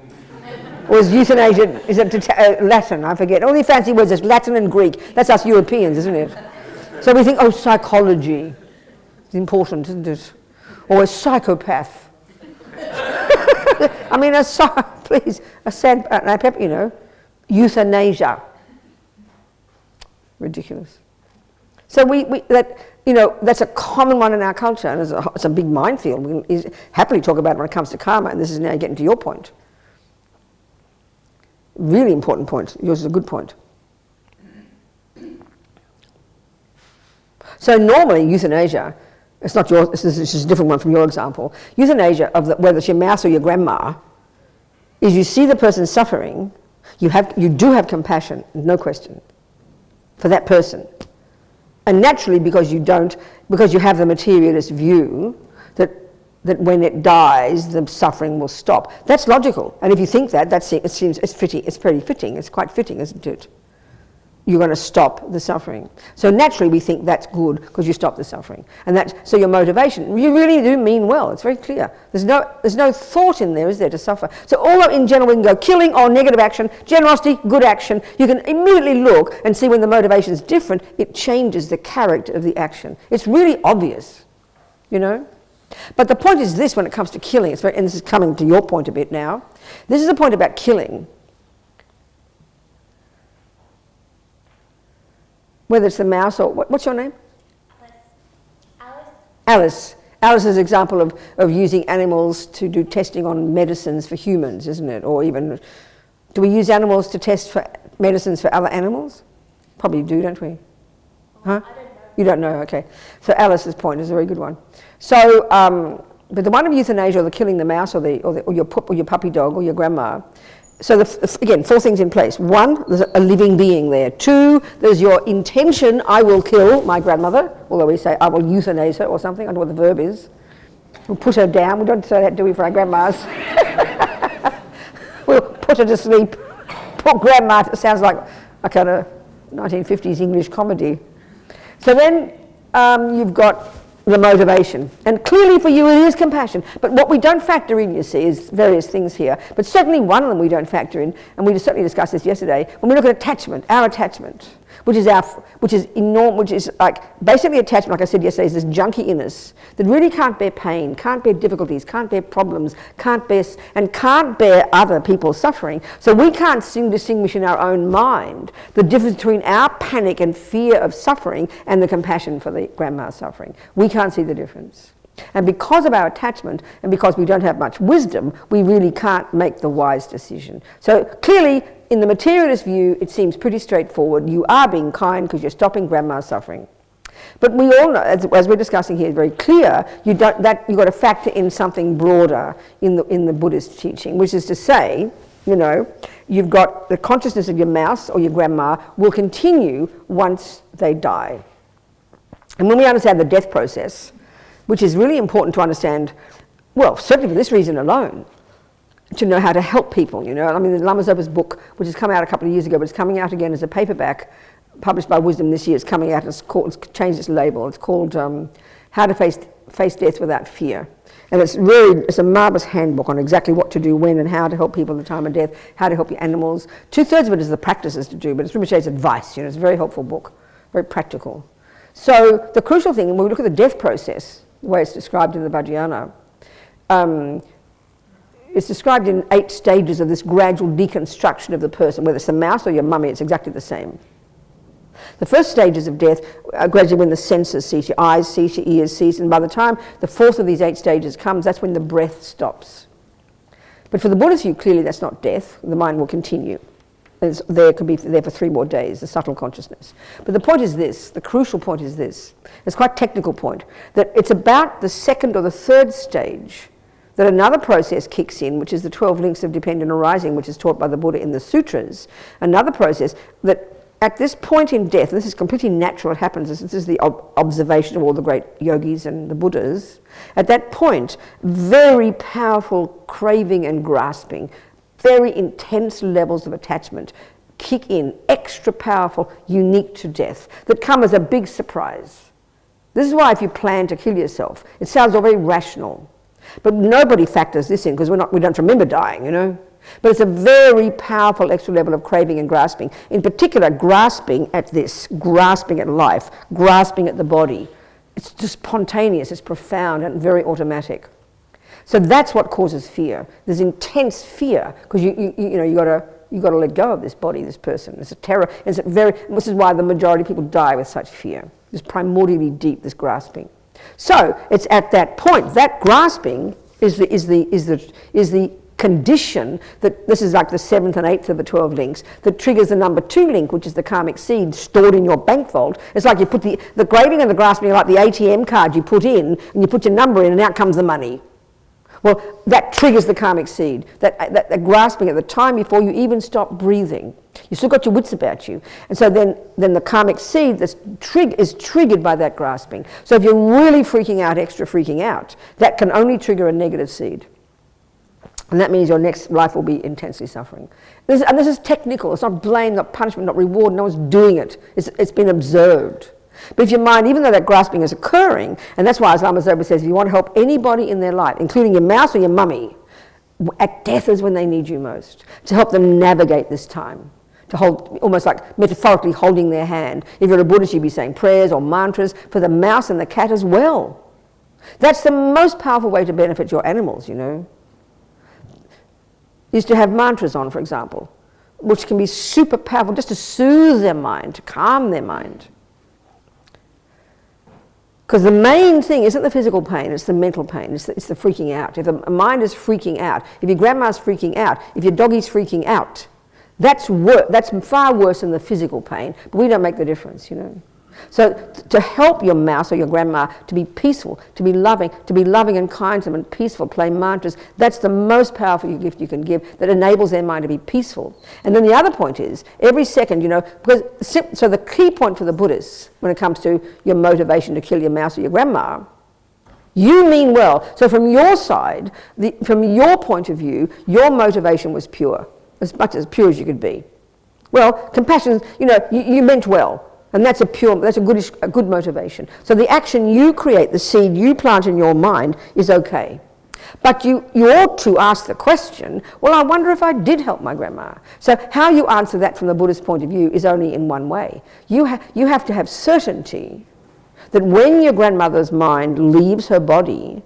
Or is euthanasia, is it Latin? I forget. All the fancy words, it's Latin and Greek. That's us Europeans, isn't it? So we think, oh, psychology. It's important, isn't it? Or a psychopath. I mean, please, a sad, you know, euthanasia. Ridiculous. So that's a common one in our culture, and it's a big minefield. We can happily talk about it when it comes to karma, and this is now getting to your point. Really important point. Yours is a good point. So normally euthanasia, it's not yours, this is a different one from your example. Euthanasia, whether it's your mouse or your grandma, is you see the person suffering, you do have compassion, no question, for that person. And naturally, because you have the materialist view that when it dies, the suffering will stop. That's logical. And if you think it's pretty fitting. It's quite fitting, isn't it? You're going to stop the suffering. So naturally, we think that's good because you stop the suffering. And so your motivation, you really do mean well. It's very clear. There's no thought in there, is there, to suffer? So although in general we can go killing or negative action, generosity, good action, you can immediately look and see when the motivation is different, it changes the character of the action. It's really obvious, you know? But the point is this when it comes to killing, and this is coming to your point a bit now, this is a point about killing. Whether it's the mouse or, what's your name? Alice. Alice is an example of using animals to do testing on medicines for humans, isn't it? Or even, do we use animals to test for medicines for other animals? Probably do, don't we? Huh? I don't know. You don't know, okay. So Alice's point is a very good one. So, but the one of euthanasia, or the killing the mouse, or your puppy dog, or your grandma. So again, 4 things in place. 1, there's a living being there. 2, there's your intention, I will kill my grandmother, although we say I will euthanize her or something, I don't know what the verb is. We'll put her down, we don't say that, do we, for our grandmas? We'll put her to sleep. Poor grandma, it sounds like a kind of 1950s English comedy. So then you've got the motivation. And clearly for you it is compassion. But what we don't factor in, you see, is various things here. But certainly one of them we don't factor in, and we certainly discussed this yesterday, when we look at attachment, our attachment, which is like basically attachment, like I said yesterday, is this junky inness that really can't bear pain, can't bear difficulties, can't bear problems, can't bear other people's suffering. So we can't distinguish in our own mind the difference between our panic and fear of suffering and the compassion for the grandma's suffering. We can't see the difference. And because of our attachment, and because we don't have much wisdom, we really can't make the wise decision. So clearly, in the materialist view, it seems pretty straightforward. You are being kind because you're stopping grandma's suffering. But we all know, as we're discussing here, very clear, you've got to factor in something broader in the Buddhist teaching, which is to say, you know, you've got the consciousness of your mouse or your grandma will continue once they die. And when we understand the death process, which is really important to understand, well, certainly for this reason alone, to know how to help people, you know. I mean, the Lama Zopa's book, which has come out a couple of years ago, but it's coming out again as a paperback, published by Wisdom this year. It's coming out, it's changed its label. It's called How to Face Death Without Fear. And it's a marvelous handbook on exactly what to do when and how to help people at the time of death, how to help your animals. 2/3 of it is the practices to do, but it's pretty much its advice, you know. It's a very helpful book, very practical. So the crucial thing, when we look at the death process, the way it's described in the Vajrayana, it's described in 8 stages of this gradual deconstruction of the person. Whether it's the mouse or your mummy, it's exactly the same. The first stages of death are gradually when the senses cease, your eyes cease, your ears cease, and by the time the 4th of these 8 stages comes, that's when the breath stops. But for the Buddhist view, clearly that's not death. The mind will continue. It could be there for 3 more days, the subtle consciousness. But the point is this, the crucial point is this, it's quite a technical point, that it's about the 2nd or the 3rd stage that another process kicks in, which is the 12 links of dependent arising, which is taught by the Buddha in the sutras. Another process that at this point in death, and this is completely natural, it happens, this is the observation of all the great yogis and the Buddhas, at that point, very powerful craving and grasping, very intense levels of attachment kick in, extra powerful, unique to death, that come as a big surprise. This is why if you plan to kill yourself, it sounds all very rational. But nobody factors this in because we don't remember dying, you know. But it's a very powerful extra level of craving and grasping. In particular, grasping at this, grasping at life, grasping at the body. It's just spontaneous, it's profound and very automatic. So that's what causes fear. There's intense fear because you got to let go of this body, this person. It's a terror. This is why the majority of people die with such fear. It's primordially deep, this grasping. So it's at that point, that grasping is the condition that, this is like the 7th and 8th of the 12 links, that triggers the number 2 link, which is the karmic seed stored in your bank vault. It's like you put the craving and the grasping are like the ATM card you put in, and you put your number in, and out comes the money. Well, that triggers the karmic seed, that grasping at the time before you even stop breathing. You still got your wits about you. And so then the karmic seed is triggered by that grasping. So if you're really freaking out, extra freaking out, that can only trigger a negative seed. And that means your next life will be intensely suffering. This is technical. It's not blame, not punishment, not reward. No one's doing it. It's been observed. But if your mind, even though that grasping is occurring, and that's why, as Lama Zopa says, if you want to help anybody in their life, including your mouse or your mummy, at death is when they need you most, to help them navigate this time, to hold, almost like metaphorically holding their hand. If you're a Buddhist, you'd be saying prayers or mantras for the mouse and the cat as well. That's the most powerful way to benefit your animals, you know, is to have mantras on, for example, which can be super powerful just to soothe their mind, to calm their mind. Because the main thing isn't the physical pain, it's the mental pain, it's the freaking out. If the mind is freaking out, if your grandma's freaking out, if your doggy's freaking out, that's far worse than the physical pain, but we don't make the difference, you know. So to help your mouse or your grandma to be peaceful, to be loving and kind to them and peaceful, play mantras, that's the most powerful gift you can give that enables their mind to be peaceful. And then the other point is, every second, you know, so the key point for the Buddhists when it comes to your motivation to kill your mouse or your grandma, you mean well. So from your side, from your point of view, your motivation was pure, as much as pure as you could be. Well, compassion, you know, you meant well. And that's a good motivation. So the action you create, the seed you plant in your mind is okay. But you ought to ask the question, well, I wonder if I did help my grandma. So how you answer that from the Buddhist point of view is only in one way. You have to have certainty that when your grandmother's mind leaves her body,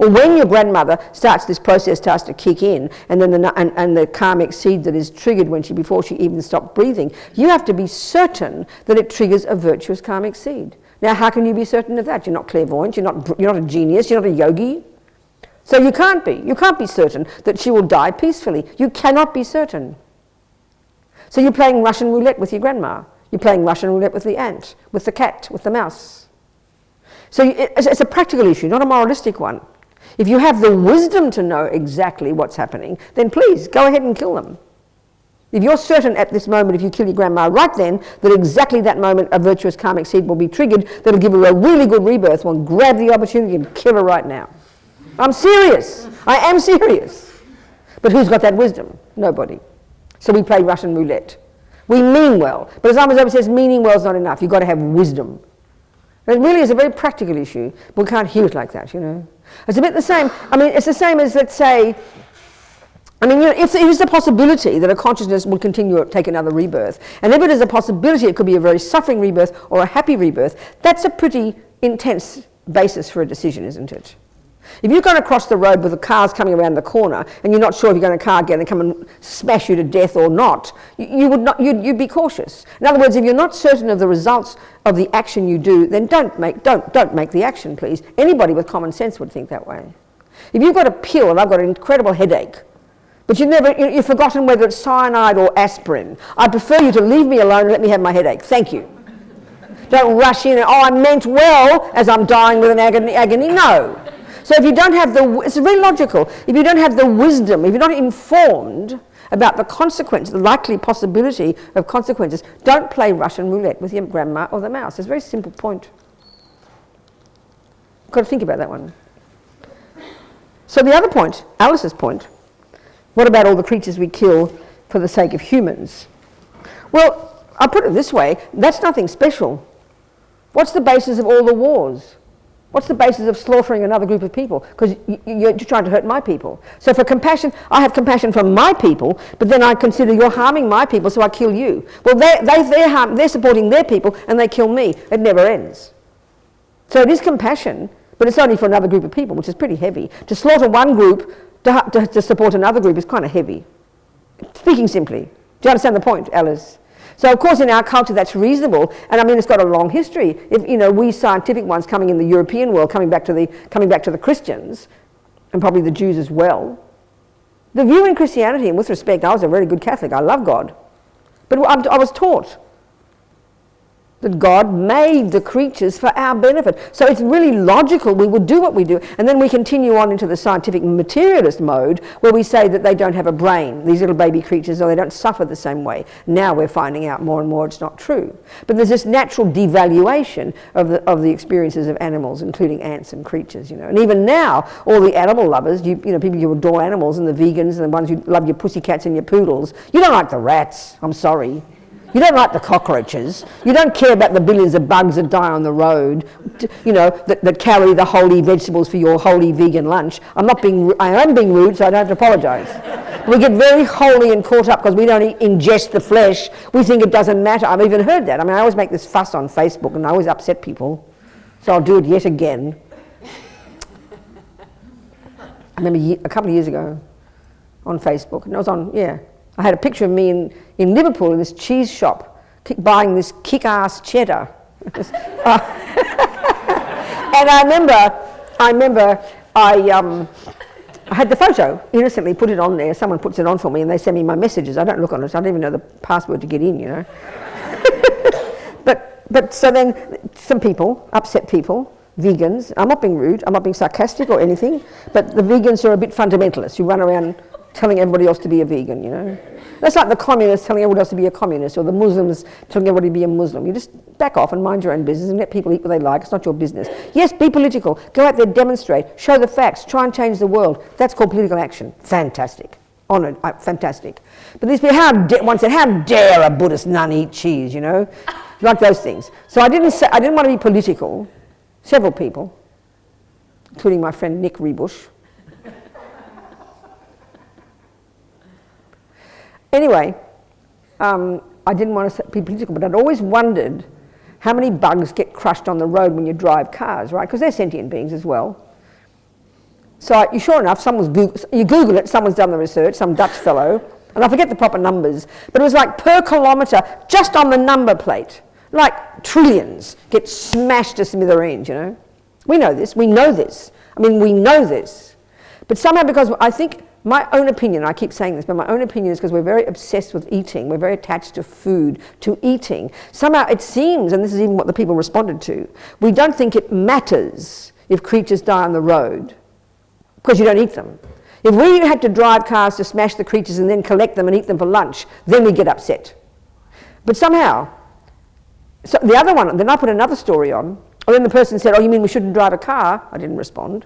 or when your grandmother this process starts to kick in, and then the karmic seed that is triggered before she even stopped breathing, you have to be certain that it triggers a virtuous karmic seed. Now, how can you be certain of that? You're not clairvoyant, you're not a genius, you're not a yogi. So you can't be certain that she will die peacefully. You cannot be certain. So you're playing Russian roulette with your grandma. You're playing Russian roulette with the ant, with the cat, with the mouse. So it's a practical issue, not a moralistic one. If you have the wisdom to know exactly what's happening, then please go ahead and kill them. If you're certain at this moment, if you kill your grandma right then, that exactly that moment a virtuous karmic seed will be triggered, that'll give her a really good rebirth, well, grab the opportunity and kill her right now. I'm serious. I am serious. But who's got that wisdom? Nobody. So we play Russian roulette. We mean well. But as Lama Zopa says, meaning well is not enough. You've got to have wisdom. It really is a very practical issue, but we can't hear it like that, you know. It's a bit the same. I mean, it's the same as, let's say, I mean, you know, if there is a possibility that a consciousness will continue to take another rebirth, and if it is a possibility it could be a very suffering rebirth or a happy rebirth, that's a pretty intense basis for a decision, isn't it? If you're going to cross the road with the cars coming around the corner and you're not sure if you're going to car get and come and smash you to death or not, you'd be cautious. In other words, if you're not certain of the results of the action you do, then don't make the action, please. Anybody with common sense would think that way. If you've got a pill and I've got an incredible headache, but you've forgotten whether it's cyanide or aspirin, I prefer you to leave me alone and let me have my headache. Thank you. Don't rush in and, I meant well as I'm dying with an agony. No. So if you don't have it's very logical. If you don't have the wisdom, if you're not informed about the consequence, the likely possibility of consequences, don't play Russian roulette with your grandma or the mouse. It's a very simple point. You've got to think about that one. So the other point, Alice's point, what about all the creatures we kill for the sake of humans? Well, I'll put it this way, that's nothing special. What's the basis of all the wars? What's the basis of slaughtering another group of people? Because you're trying to hurt my people. So for compassion, I have compassion for my people, but then I consider you're harming my people, so I kill you. Well, they're supporting their people, and they kill me. It never ends. So it is compassion, but it's only for another group of people, which is pretty heavy. To slaughter one group to support another group is kind of heavy. Speaking simply. Do you understand the point, Alice? So of course in our culture that's reasonable, and I mean it's got a long history. If we scientific ones coming in the European world, coming back to the Christians, and probably the Jews as well. The view in Christianity, and with respect, I was a very good Catholic, I love God. But I was taught that God made the creatures for our benefit. So it's really logical we would do what we do. And then we continue on into the scientific materialist mode where we say that they don't have a brain, these little baby creatures, or they don't suffer the same way. Now we're finding out more and more it's not true. But there's this natural devaluation of the experiences of animals, including ants and creatures, And even now, all the animal lovers, people who adore animals, and the vegans and the ones who love your pussycats and your poodles, you don't like the rats, I'm sorry. You don't like the cockroaches. You don't care about the billions of bugs that die on the road, that carry the holy vegetables for your holy vegan lunch. I am being rude, so I don't have to apologise. We get very holy and caught up because we don't ingest the flesh. We think it doesn't matter. I've even heard that. I mean, I always make this fuss on Facebook, and I always upset people. So I'll do it yet again. I remember a couple of years ago on Facebook, and I had a picture of me in Liverpool in this cheese shop buying this kick-ass cheddar. And I remember I had the photo, innocently put it on there. Someone puts it on for me and they send me my messages. I don't look on it. I don't even know the password to get in, But so then some people, upset people, vegans, I'm not being rude, I'm not being sarcastic or anything, but the vegans are a bit fundamentalist who run around telling everybody else to be a vegan, That's like the communists telling everybody else to be a communist, or the Muslims telling everybody to be a Muslim. You just back off and mind your own business and let people eat what they like. It's not your business. Yes, be political. Go out there, demonstrate, show the facts, try and change the world. That's called political action. Fantastic. Honoured, fantastic. But these people, one said, how dare a Buddhist nun eat cheese, Like those things. So I didn't want to be political. Several people, including my friend Nick Rebush. Anyway, I didn't want to be political, but I'd always wondered how many bugs get crushed on the road when you drive cars, right? Because they're sentient beings as well. So sure enough, you Google it, someone's done the research, some Dutch fellow, and I forget the proper numbers, but it was like per kilometre, just on the number plate, like trillions get smashed to smithereens, We know this, we know this. We know this. But somehow, because I think, my own opinion, I keep saying this, but my own opinion is because we're very obsessed with eating, we're very attached to food, to eating. Somehow it seems, and this is even what the people responded to, we don't think it matters if creatures die on the road, because you don't eat them. If we had to drive cars to smash the creatures and then collect them and eat them for lunch, then we get upset. But somehow, so the other one, then I put another story on, and then the person said, oh, you mean we shouldn't drive a car? I didn't respond.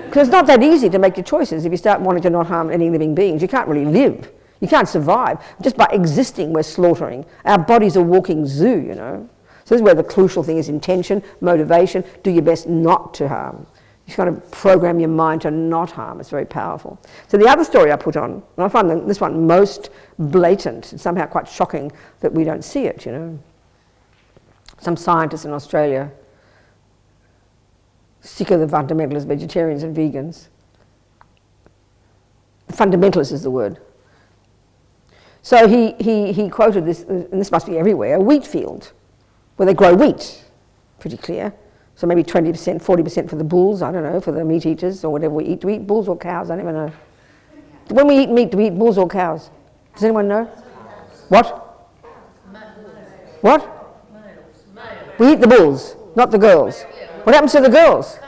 Because it's not that easy to make your choices if you start wanting to not harm any living beings. You can't really live. You can't survive. Just by existing, we're slaughtering. Our body's a walking zoo, So this is where the crucial thing is intention, motivation. Do your best not to harm. You kind of program your mind to not harm. It's very powerful. So the other story I put on, and I find this one most blatant, and somehow quite shocking that we don't see it, Some scientists in Australia, sick of the fundamentalists, vegetarians and vegans. Fundamentalist is the word. So he quoted this, and this must be everywhere, a wheat field where they grow wheat, pretty clear. So maybe 20%, 40% for the bulls, I don't know, for the meat eaters or whatever we eat. Do we eat bulls or cows? I never know. When we eat meat, do we eat bulls or cows? Does anyone know? What? What? We eat the bulls, not the girls. What happens to the girls?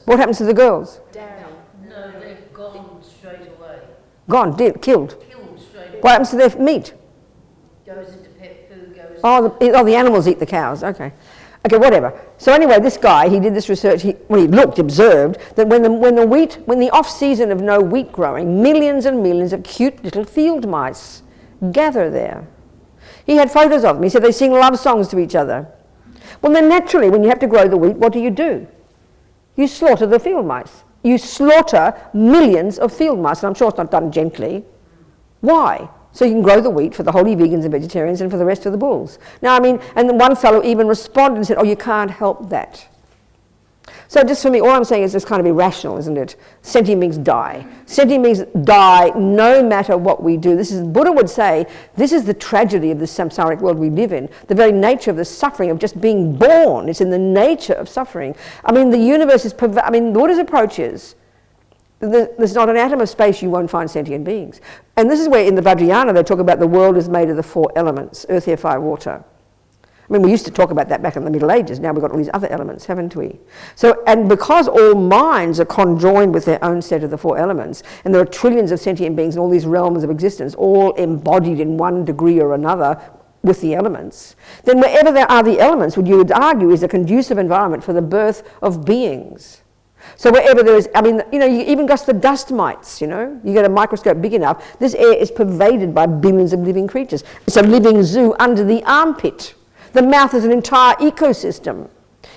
What happens to the girls? No, they're gone straight away. Gone, dead, killed. Killed straight away. What happens to their meat? Goes into pet food, goes the animals eat the cows, okay. Okay, whatever. So anyway, this guy, he did this research, he observed that when the off-season of no wheat growing, millions and millions of cute little field mice gather there. He had photos of them. He said they sing love songs to each other. Well, then naturally, when you have to grow the wheat, what do? You slaughter the field mice. You slaughter millions of field mice, and I'm sure it's not done gently. Why? So you can grow the wheat for the holy vegans and vegetarians and for the rest of the bulls. Now, I mean, and then one fellow even responded and said, oh, you can't help that. So just for me, all I'm saying is it's kind of irrational, isn't it? Sentient beings die. Sentient beings die no matter what we do. This is, Buddha would say, this is the tragedy of the samsaric world we live in. The very nature of the suffering of just being born. It's in the nature of suffering. I mean, the universe is, Buddha's approach is, there's not an atom of space you won't find sentient beings. And this is where in the Vajrayana they talk about the world is made of the 4 elements, earth, air, fire, water. I mean, we used to talk about that back in the Middle Ages. Now we've got all these other elements, haven't we? So, and because all minds are conjoined with their own set of the 4 elements, and there are trillions of sentient beings in all these realms of existence, all embodied in one degree or another with the elements, then wherever there are the elements, what you would argue is a conducive environment for the birth of beings. So wherever there is, I mean, you know, you even got the dust mites, you know, you get a microscope big enough, this air is pervaded by billions of living creatures. It's a living zoo under the armpit. The mouth is an entire ecosystem.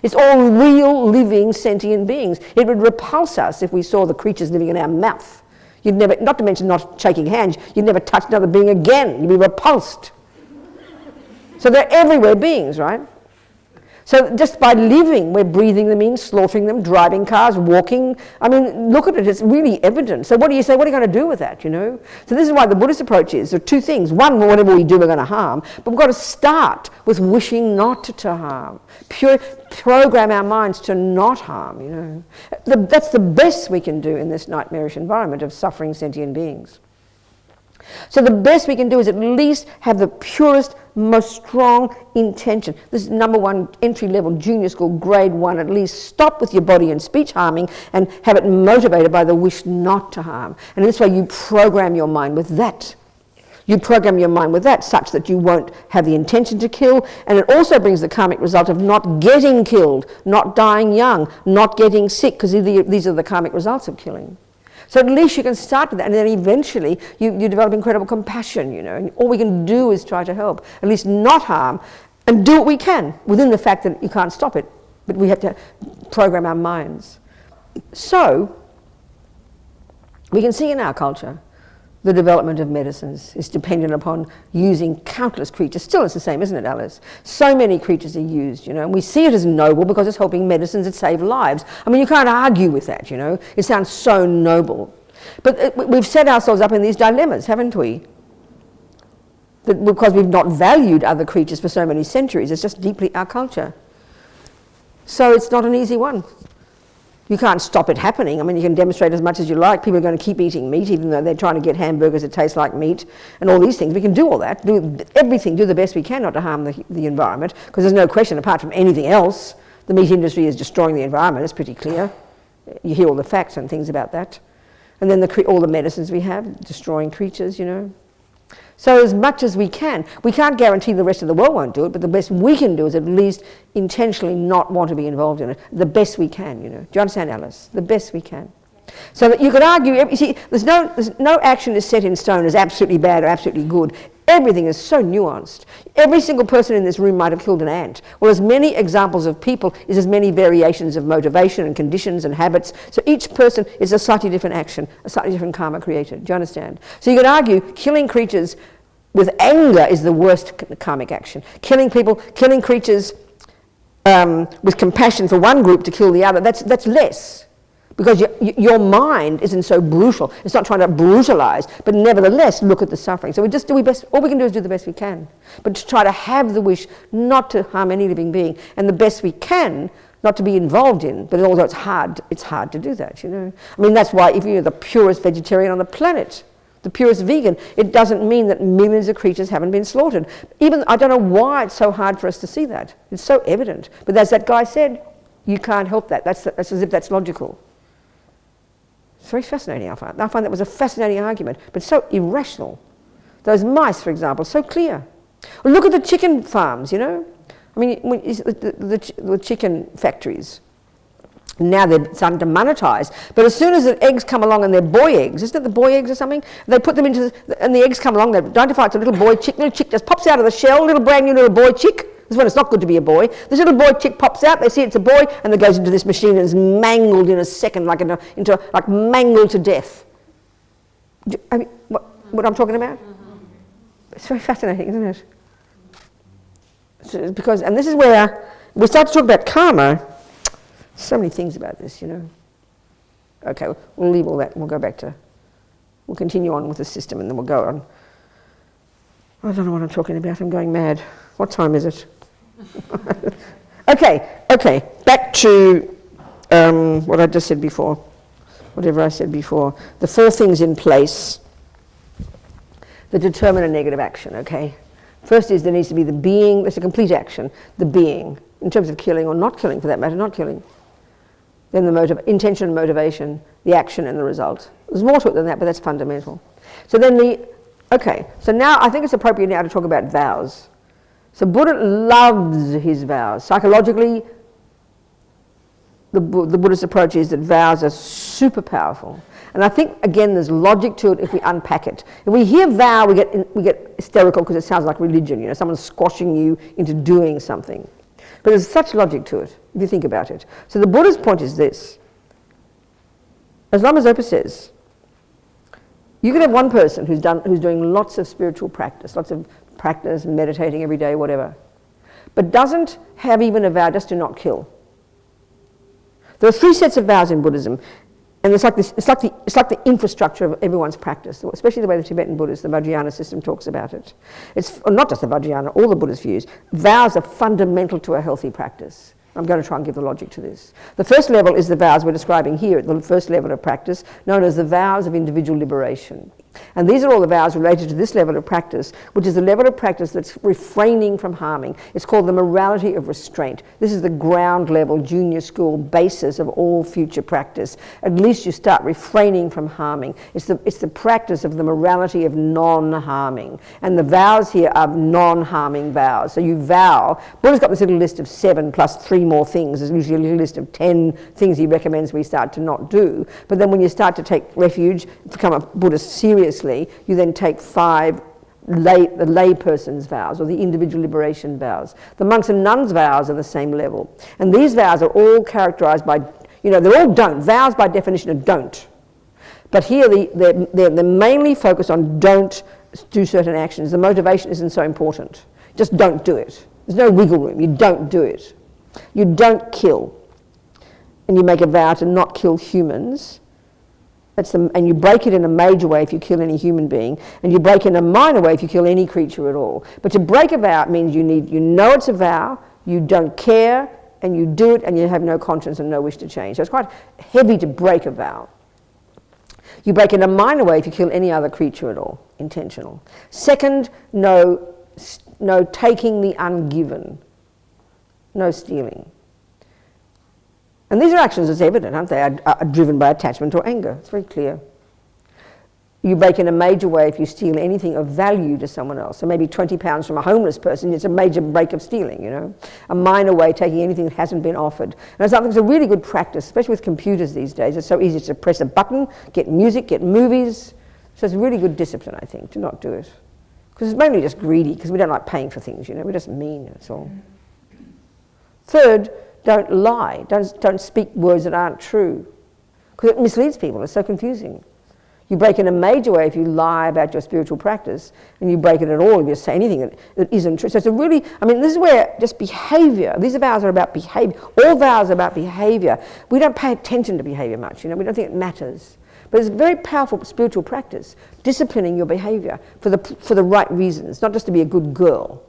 It's all real, living, sentient beings. It would repulse us if we saw the creatures living in our mouth. You'd never, not to mention not shaking hands, you'd never touch another being again. You'd be repulsed. So they're everywhere beings, right? So just by living, we're breathing them in, slaughtering them, driving cars, walking. I mean, look at it, it's really evident. So what do you say, what are you going to do with that, you know? So this is why the Buddhist approach is, there are 2 things. One, whatever we do, we're going to harm. But we've got to start with wishing not to harm. Program our minds to not harm, you know. That's the best we can do in this nightmarish environment of suffering sentient beings. So the best we can do is at least have the purest, most strong intention. This is number 1, entry-level, junior school, grade 1, at least. Stop with your body and speech harming and have it motivated by the wish not to harm. And this way you program your mind with that. You program your mind with that such that you won't have the intention to kill, and it also brings the karmic result of not getting killed, not dying young, not getting sick, because these are the karmic results of killing. So at least you can start with that, and then eventually you develop incredible compassion, you know, and all we can do is try to help, at least not harm, and do what we can within the fact that you can't stop it, but we have to program our minds. So we can see in our culture the development of medicines is dependent upon using countless creatures. Still it's the same, isn't it, Alice? So many creatures are used, you know, and we see it as noble because it's helping medicines that save lives. I mean, you can't argue with that, you know. It sounds so noble. But we've set ourselves up in these dilemmas, haven't we? That because we've not valued other creatures for so many centuries, it's just deeply our culture. So it's not an easy one. You can't stop it happening. I mean, you can demonstrate as much as you like. People are going to keep eating meat, even though they're trying to get hamburgers that taste like meat and all these things. We can do all that, do everything, do the best we can not to harm the environment, because there's no question, apart from anything else, the meat industry is destroying the environment. It's pretty clear. You hear all the facts and things about that. And then all the medicines we have, destroying creatures, you know. So as much as we can't guarantee the rest of the world won't do it, but the best we can do is at least intentionally not want to be involved in it. The best we can, you know. Do you understand, Alice? The best we can. So that you could argue, you see, there's no action is set in stone as absolutely bad or absolutely good. Everything is so nuanced. Every single person in this room might have killed an ant. Well, as many examples of people is as many variations of motivation and conditions and habits. So each person is a slightly different action, a slightly different karma created. Do you understand? So you could argue killing creatures with anger is the worst karmic action. Killing people, killing creatures with compassion for one group to kill the other, that's less. Because your mind isn't so brutal. It's not trying to brutalize, but nevertheless look at the suffering. So we just do best. All we can do is do the best we can, but to try to have the wish not to harm any living being, and the best we can not to be involved in. But although it's hard to do that. You know, I mean that's why if you're the purest vegetarian on the planet, the purest vegan, it doesn't mean that millions of creatures haven't been slaughtered. Even I don't know why it's so hard for us to see that. It's so evident. But as that guy said, you can't help that. That's as if that's logical. It's very fascinating, I find that was a fascinating argument, but so irrational. Those mice, for example, so clear. Well, look at the chicken farms, you know. I mean, the chicken factories. Now they're starting to monetize, but as soon as the eggs come along and they're boy eggs, isn't it the boy eggs or something? They put them into, and the eggs come along, they identify it's a little boy chick, little chick just pops out of the shell, little brand new little boy chick, This is when it's not good to be a boy. This little boy chick pops out, they see it's a boy, and it goes into this machine and is mangled in a second, like mangled to death. I mean, what I'm talking about? It's very fascinating, isn't it? So because, and this is where we start to talk about karma. So many things about this, you know. Okay, we'll leave all that. We'll continue on with the system, and then we'll go on. I don't know what I'm talking about. I'm going mad. What time is it? Okay. Back to what I just said before. Whatever I said before. The 4 things in place that determine a negative action, okay? First is there needs to be the being. That's a complete action. The being, in terms of killing or not killing, for that matter, not killing. Then the intention and motivation, the action and the result. There's more to it than that, but that's fundamental. So then so now I think it's appropriate now to talk about vows. So Buddha loves his vows. Psychologically, the Buddhist approach is that vows are super powerful. And I think, again, there's logic to it if we unpack it. If we hear vow, we get hysterical because it sounds like religion, you know, someone's squashing you into doing something. But there's such logic to it, if you think about it. So the Buddha's point is this. As Lama Zopa says, you can have one person who's doing lots of spiritual practice, meditating every day, whatever, but doesn't have even a vow just to not kill. There are 3 sets of vows in Buddhism, and it's like the infrastructure of everyone's practice, especially the way the Tibetan Buddhists, the Vajrayana system talks about it. It's not just the Vajrayana, all the Buddhist views. Vows are fundamental to a healthy practice. I'm going to try and give the logic to this. The first level is the vows we're describing here, the first level of practice, known as the vows of individual liberation. And these are all the vows related to this level of practice, which is the level of practice that's refraining from harming. It's called the morality of restraint. This is the ground level, junior school basis of all future practice. At least you start refraining from harming. It's the practice of the morality of non-harming. And the vows here are non-harming vows. So you vow, Buddha's got this little list of 7 plus 3 more things. There's usually a little list of 10 things he recommends we start to not do. But then when you start to take refuge, become a Buddhist seriously, you then take 5 the lay person's vows, or the individual liberation vows. The monks and nuns' vows are the same level. And these vows are all characterized by, you know, they're all don't. Vows by definition are don't. But here they're mainly focused on don't do certain actions. The motivation isn't so important. Just don't do it. There's no wiggle room. You don't do it. You don't kill. And you make a vow to not kill humans. And you break it in a major way if you kill any human being, and you break it in a minor way if you kill any creature at all. But to break a vow means you know it's a vow, you don't care, and you do it, and you have no conscience and no wish to change. So it's quite heavy to break a vow. You break it in a minor way if you kill any other creature at all, intentional. Second, no taking the ungiven, no stealing. And these are actions that's evident, aren't they? Are driven by attachment or anger. It's very clear. You break in a major way if you steal anything of value to someone else. So maybe 20 pounds from a homeless person, it's a major break of stealing, you know. A minor way, taking anything that hasn't been offered. And I think it's a really good practice, especially with computers these days. It's so easy to press a button, get music, get movies. So it's really good discipline, I think, to not do it. Because it's mainly just greedy, because we don't like paying for things, you know. We're just mean, that's all. Third, don't lie. Don't speak words that aren't true, because it misleads people. It's so confusing. You break in a major way if you lie about your spiritual practice, and you break it at all if you say anything that isn't true. So it's a really, this is where just behavior, these vows are about behavior. All vows are about behavior. We don't pay attention to behavior much, you know, we don't think it matters. But it's a very powerful spiritual practice, disciplining your behavior for the right reasons, not just to be a good girl,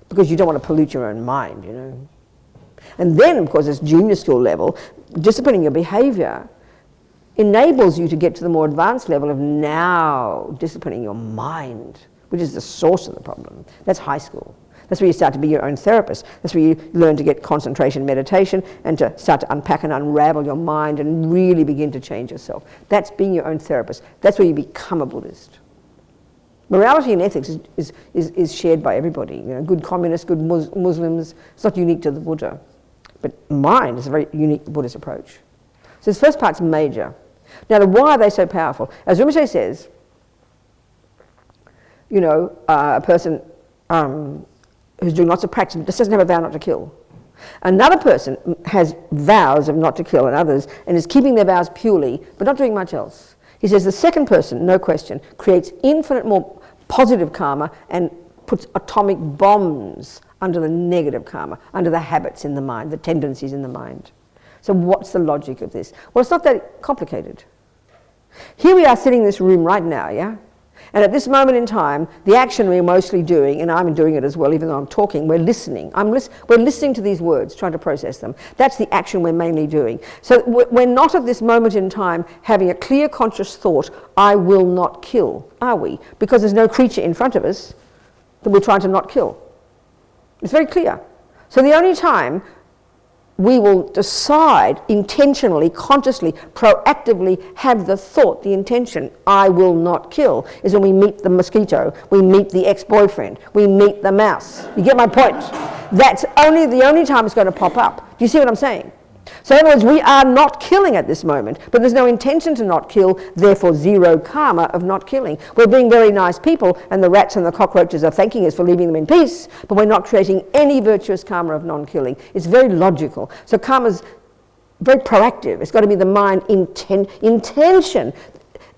because you don't want to pollute your own mind, you know. And then, of course, at junior school level, disciplining your behavior enables you to get to the more advanced level of now disciplining your mind, which is the source of the problem. That's high school. That's where you start to be your own therapist. That's where you learn to get concentration meditation and to start to unpack and unravel your mind and really begin to change yourself. That's being your own therapist. That's where you become a Buddhist. Morality and ethics is shared by everybody. You know, good communists, good Muslims. It's not unique to the Buddha. But mind is a very unique Buddhist approach. So this first part's major. Now, why are they so powerful? As Rinpoche says, you know, a person who's doing lots of practice, but just doesn't have a vow not to kill. Another person has vows of not to kill and others, and is keeping their vows purely, but not doing much else. He says the second person, no question, creates infinite more positive karma and puts atomic bombs under the negative karma, under the habits in the mind, the tendencies in the mind. So what's the logic of this? Well, it's not that complicated. Here we are sitting in this room right now, yeah? And at this moment in time, the action we're mostly doing, and I'm doing it as well, even though I'm talking, we're listening. We're listening to these words, trying to process them. That's the action we're mainly doing. So we're not at this moment in time having a clear conscious thought, I will not kill, are we? Because there's no creature in front of us that we're trying to not kill. It's very clear. So the only time we will decide intentionally, consciously, proactively have the thought, the intention, I will not kill, is when we meet the mosquito, we meet the ex-boyfriend, we meet the mouse. You get my point? That's the only time it's going to pop up. Do you see what I'm saying? So in other words, we are not killing at this moment, but there's no intention to not kill, therefore zero karma of not killing. We're being very nice people, and the rats and the cockroaches are thanking us for leaving them in peace, but we're not creating any virtuous karma of non-killing. It's very logical. So karma's very proactive. It's got to be the mind intention.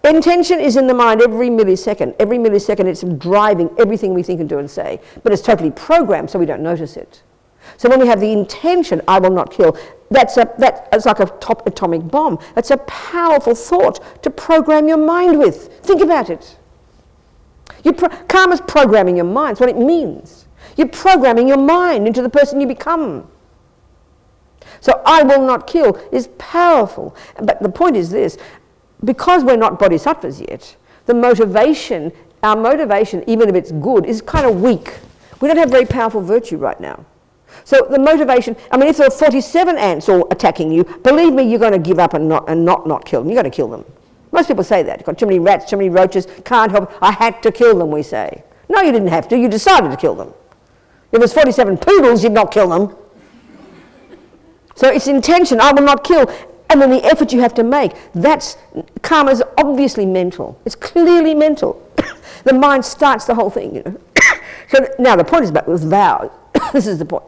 Intention is in the mind every millisecond. Every millisecond it's driving everything we think and do and say, but it's totally programmed so we don't notice it. So when we have the intention, I will not kill, that's like a top atomic bomb. That's a powerful thought to program your mind with. Think about it. Karma's programming your mind. That's what it means. You're programming your mind into the person you become. So I will not kill is powerful. But the point is this, because we're not bodhisattvas yet, our motivation, even if it's good, is kind of weak. We don't have very powerful virtue right now. So the motivation, I mean, if there are 47 ants all attacking you, believe me, you're going to give up and not kill them. You've got to kill them. Most people say that. You've got too many rats, too many roaches, can't help, I had to kill them, we say. No, you didn't have to, you decided to kill them. If there's 47 poodles, you'd not kill them. So it's intention, I will not kill, and then the effort you have to make. Karma's obviously mental. It's clearly mental. The mind starts the whole thing, you know. So now the point is about with vows. This is the point.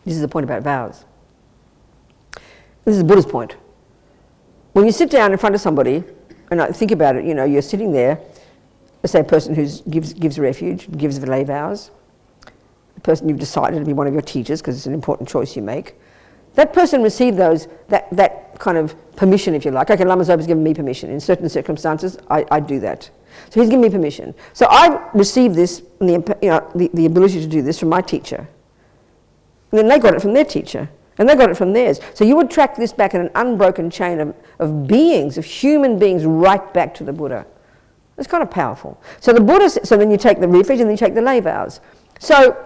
This is the point about vows. This is Buddha's point. When you sit down in front of somebody, and I think about it, you know, you're sitting there, let's say a person who gives refuge, gives lay vows, the person you've decided to be one of your teachers because it's an important choice you make, that person received that kind of permission, if you like. Okay, Lama Zopa's given me permission. In certain circumstances, I do that. So he's given me permission. So I've received this, the ability to do this from my teacher. And then they got it from their teacher. And they got it from theirs. So you would track this back in an unbroken chain of beings, of human beings, right back to the Buddha. It's kind of powerful. So the Buddha, so then you take the refuge and then you take the lay vows. So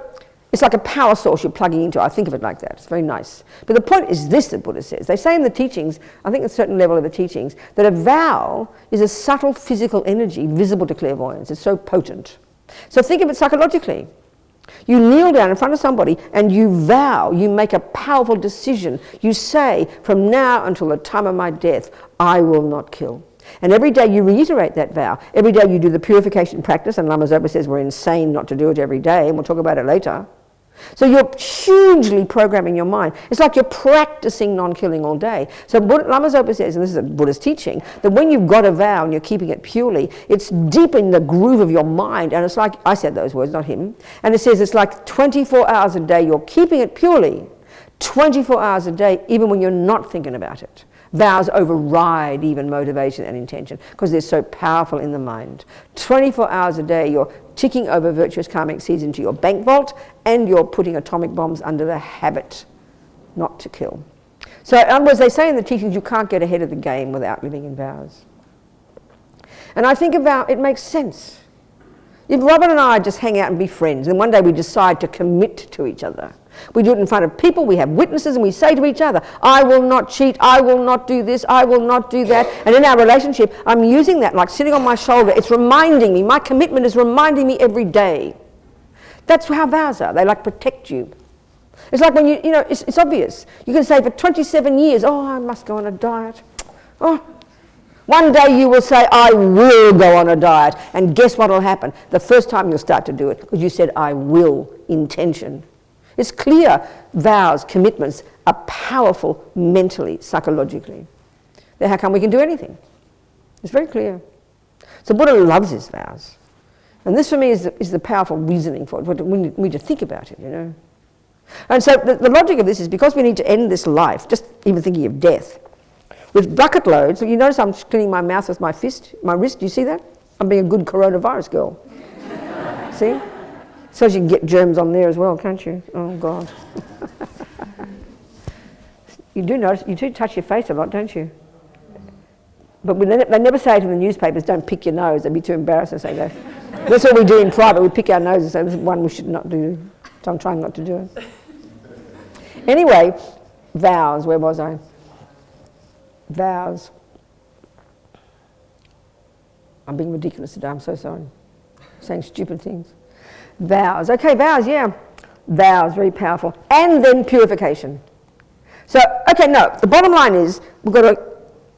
it's like a power source you're plugging into. I think of it like that. It's very nice. But the point is this, the Buddha says. They say in the teachings, I think at a certain level of the teachings, that a vow is a subtle physical energy visible to clairvoyance. It's so potent. So think of it psychologically. You kneel down in front of somebody and you vow, you make a powerful decision. You say, from now until the time of my death, I will not kill. And every day you reiterate that vow. Every day you do the purification practice, and Lama Zopa says we're insane not to do it every day, and we'll talk about it later. So you're hugely programming your mind. It's like you're practicing non-killing all day. So Lama Zopa says, and this is a Buddhist teaching, that when you've got a vow and you're keeping it purely, it's deep in the groove of your mind, and it's like, I said those words, not him, and it says it's like 24 hours a day you're keeping it purely, 24 hours a day, even when you're not thinking about it. Vows override even motivation and intention because they're so powerful in the mind. 24 hours a day you're ticking over virtuous karmic seeds into your bank vault and you're putting atomic bombs under the habit not to kill. So in other words, they say in the teachings you can't get ahead of the game without living in vows. And I think about it makes sense. If Robin and I just hang out and be friends and one day we decide to commit to each other, we do it in front of people, we have witnesses, and we say to each other, I will not cheat, I will not do this, I will not do that. And in our relationship, I'm using that like sitting on my shoulder. It's reminding me, my commitment is reminding me every day. That's how vows are. They like protect you. It's like when you know, it's obvious. You can say for 27 years, oh, I must go on a diet. Oh, One day you will say, I will go on a diet. And guess what will happen? The first time you'll start to do it, because you said, I will, intention. It's clear vows, commitments are powerful mentally, psychologically. Then how come we can do anything? It's very clear. So Buddha loves his vows. And this for me is the powerful reasoning for it. We need to think about it, you know. And so the logic of this is because we need to end this life, just even thinking of death, with bucket loads. You notice I'm cleaning my mouth with my fist, my wrist. Do you see that? I'm being a good coronavirus girl. See? So you can get germs on there as well, can't you? Oh, God. You do notice, you do touch your face a lot, don't you? But they never say it in the newspapers, don't pick your nose. They'd be too embarrassed to say that. That's what we do in private. We pick our noses. So this is one we should not do. So I'm trying not to do it. Anyway, vows. Where was I? Vows. I'm being ridiculous today. I'm so sorry. Saying stupid things. Vows. Okay, vows, yeah. Vows, very powerful. And then purification. So, okay, no. The bottom line is, we've got to,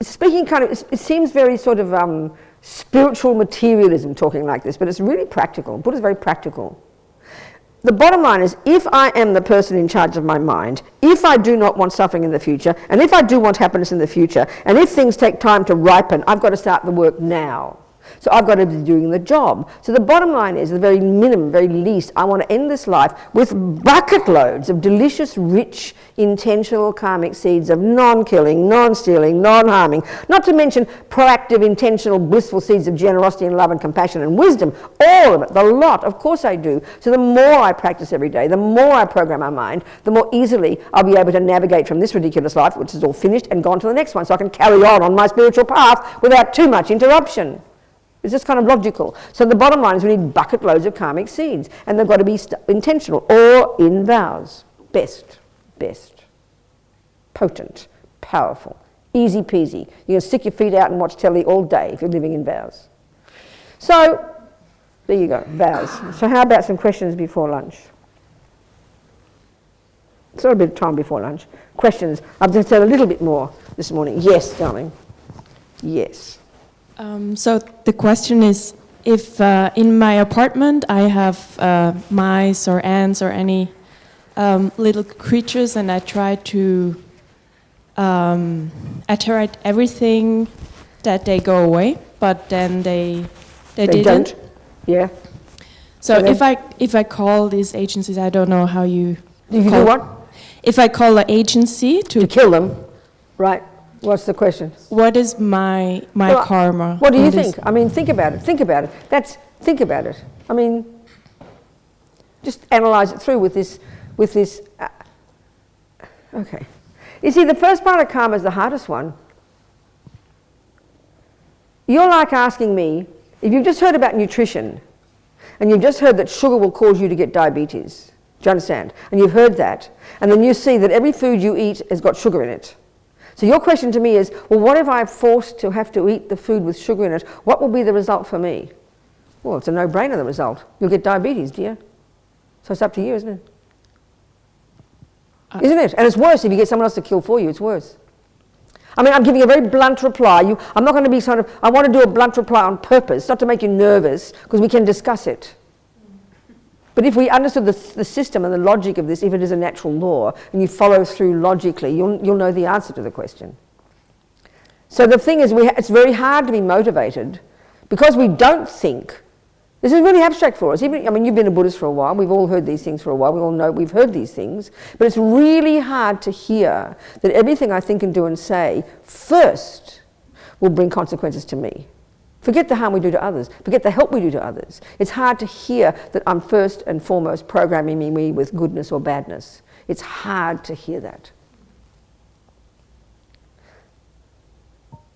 speaking kind of, it seems very sort of spiritual materialism talking like this, but it's really practical. Buddha's very practical. The bottom line is, if I am the person in charge of my mind, if I do not want suffering in the future, and if I do want happiness in the future, and if things take time to ripen, I've got to start the work now. So I've got to be doing the job. So the bottom line is, the very minimum, very least, I want to end this life with bucket loads of delicious, rich, intentional karmic seeds of non-killing, non-stealing, non-harming, not to mention proactive, intentional, blissful seeds of generosity and love and compassion and wisdom. All of it, the lot, of course I do. So the more I practice every day, the more I program my mind, the more easily I'll be able to navigate from this ridiculous life, which is all finished, and go on to the next one, so I can carry on my spiritual path without too much interruption. It's just kind of logical. So the bottom line is we need bucket loads of karmic seeds, and they've got to be intentional or in vows. Best. Potent, powerful, easy peasy. You can stick your feet out and watch telly all day if you're living in vows. So there you go, vows. So how about some questions before lunch? It's not a bit of time before lunch. Questions. I've just said a little bit more this morning. Yes, darling. Yes. So the question is, if in my apartment I have mice or ants or any little creatures, and I try to iterate everything that they go away, but then they didn't. Don't. Yeah. So if I call these agencies, I don't know how you. You can do what? If I call an agency to kill them, right? What's the question? What is my karma? What do you think? I mean, think about it. Think about it. Think about it. I mean, just analyze it through with this. Okay. You see, the first part of karma is the hardest one. You're like asking me, if you've just heard about nutrition, and you've just heard that sugar will cause you to get diabetes. Do you understand? And you've heard that, and then you see that every food you eat has got sugar in it. So your question to me is, well, what if I'm forced to have to eat the food with sugar in it? What will be the result for me? Well, it's a no-brainer, the result. You'll get diabetes, dear. So it's up to you, isn't it? Isn't it? And it's worse if you get someone else to kill for you. It's worse. I mean, I'm giving a very blunt reply. I'm not going to be sort of, I want to do a blunt reply on purpose, not to make you nervous, because we can discuss it. But if we understood the system and the logic of this, if it is a natural law, and you follow through logically, you'll know the answer to the question. So the thing is, it's very hard to be motivated because we don't think. This is really abstract for us. I mean, you've been a Buddhist for a while. We've all heard these things for a while. We all know we've heard these things. But it's really hard to hear that everything I think and do and say first will bring consequences to me. Forget the harm we do to others. Forget the help we do to others. It's hard to hear that I'm first and foremost programming me with goodness or badness. It's hard to hear that.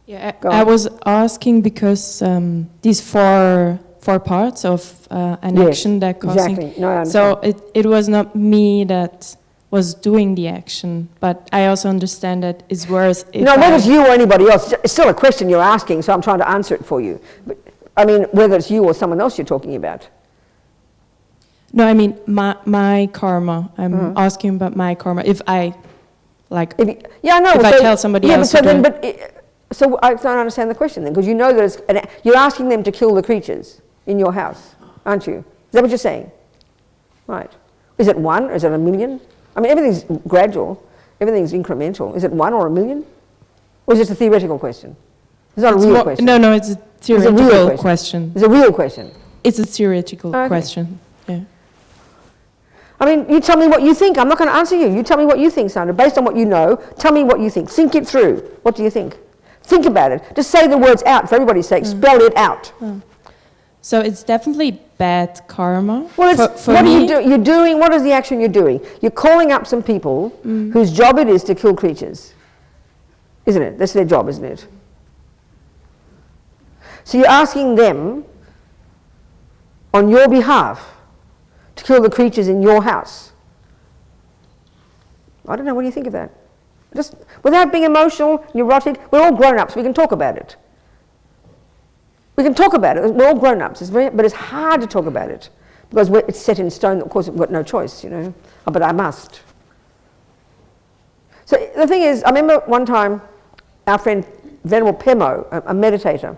Yeah, I was asking because these four parts of an action that causing. Exactly. No, I so it was not me that was doing the action, but I also understand that it's worse if whether it's you or anybody else, it's still a question you're asking, so I'm trying to answer it for you. But, I mean, whether it's you or someone else you're talking about. No, I mean my karma. I'm asking about my karma. If I, like, if I tell somebody else to do it. So I don't understand the question then, because you know that you're asking them to kill the creatures in your house, aren't you? Is that what you're saying? Right. Is it 1 or is it 1,000,000? I mean, everything's gradual, everything's incremental. Is it 1 or 1,000,000? Or is it a theoretical question? It's not a real question. No, it's a theoretical question. It's a real question. It's a theoretical question. Yeah. I mean, you tell me what you think. I'm not going to answer you. You tell me what you think, Sandra. Based on what you know, tell me what you think. Think it through. What do you think? Think about it. Just say the words out, for everybody's sake. Spell it out. So it's definitely bad karma. Well, for what me. are you doing? You're doing, what is the action you're doing? You're calling up some people whose job it is to kill creatures. Isn't it? That's their job, isn't it? So you're asking them, on your behalf, to kill the creatures in your house. I don't know, what do you think of that? Just without being emotional, neurotic, we're all grown-ups, we can talk about it. We can talk about it, we're all grown-ups, but it's hard to talk about it, because it's set in stone. Of course, we've got no choice, you know, but I must. So the thing is, I remember one time, our friend Venerable Pemo, a meditator,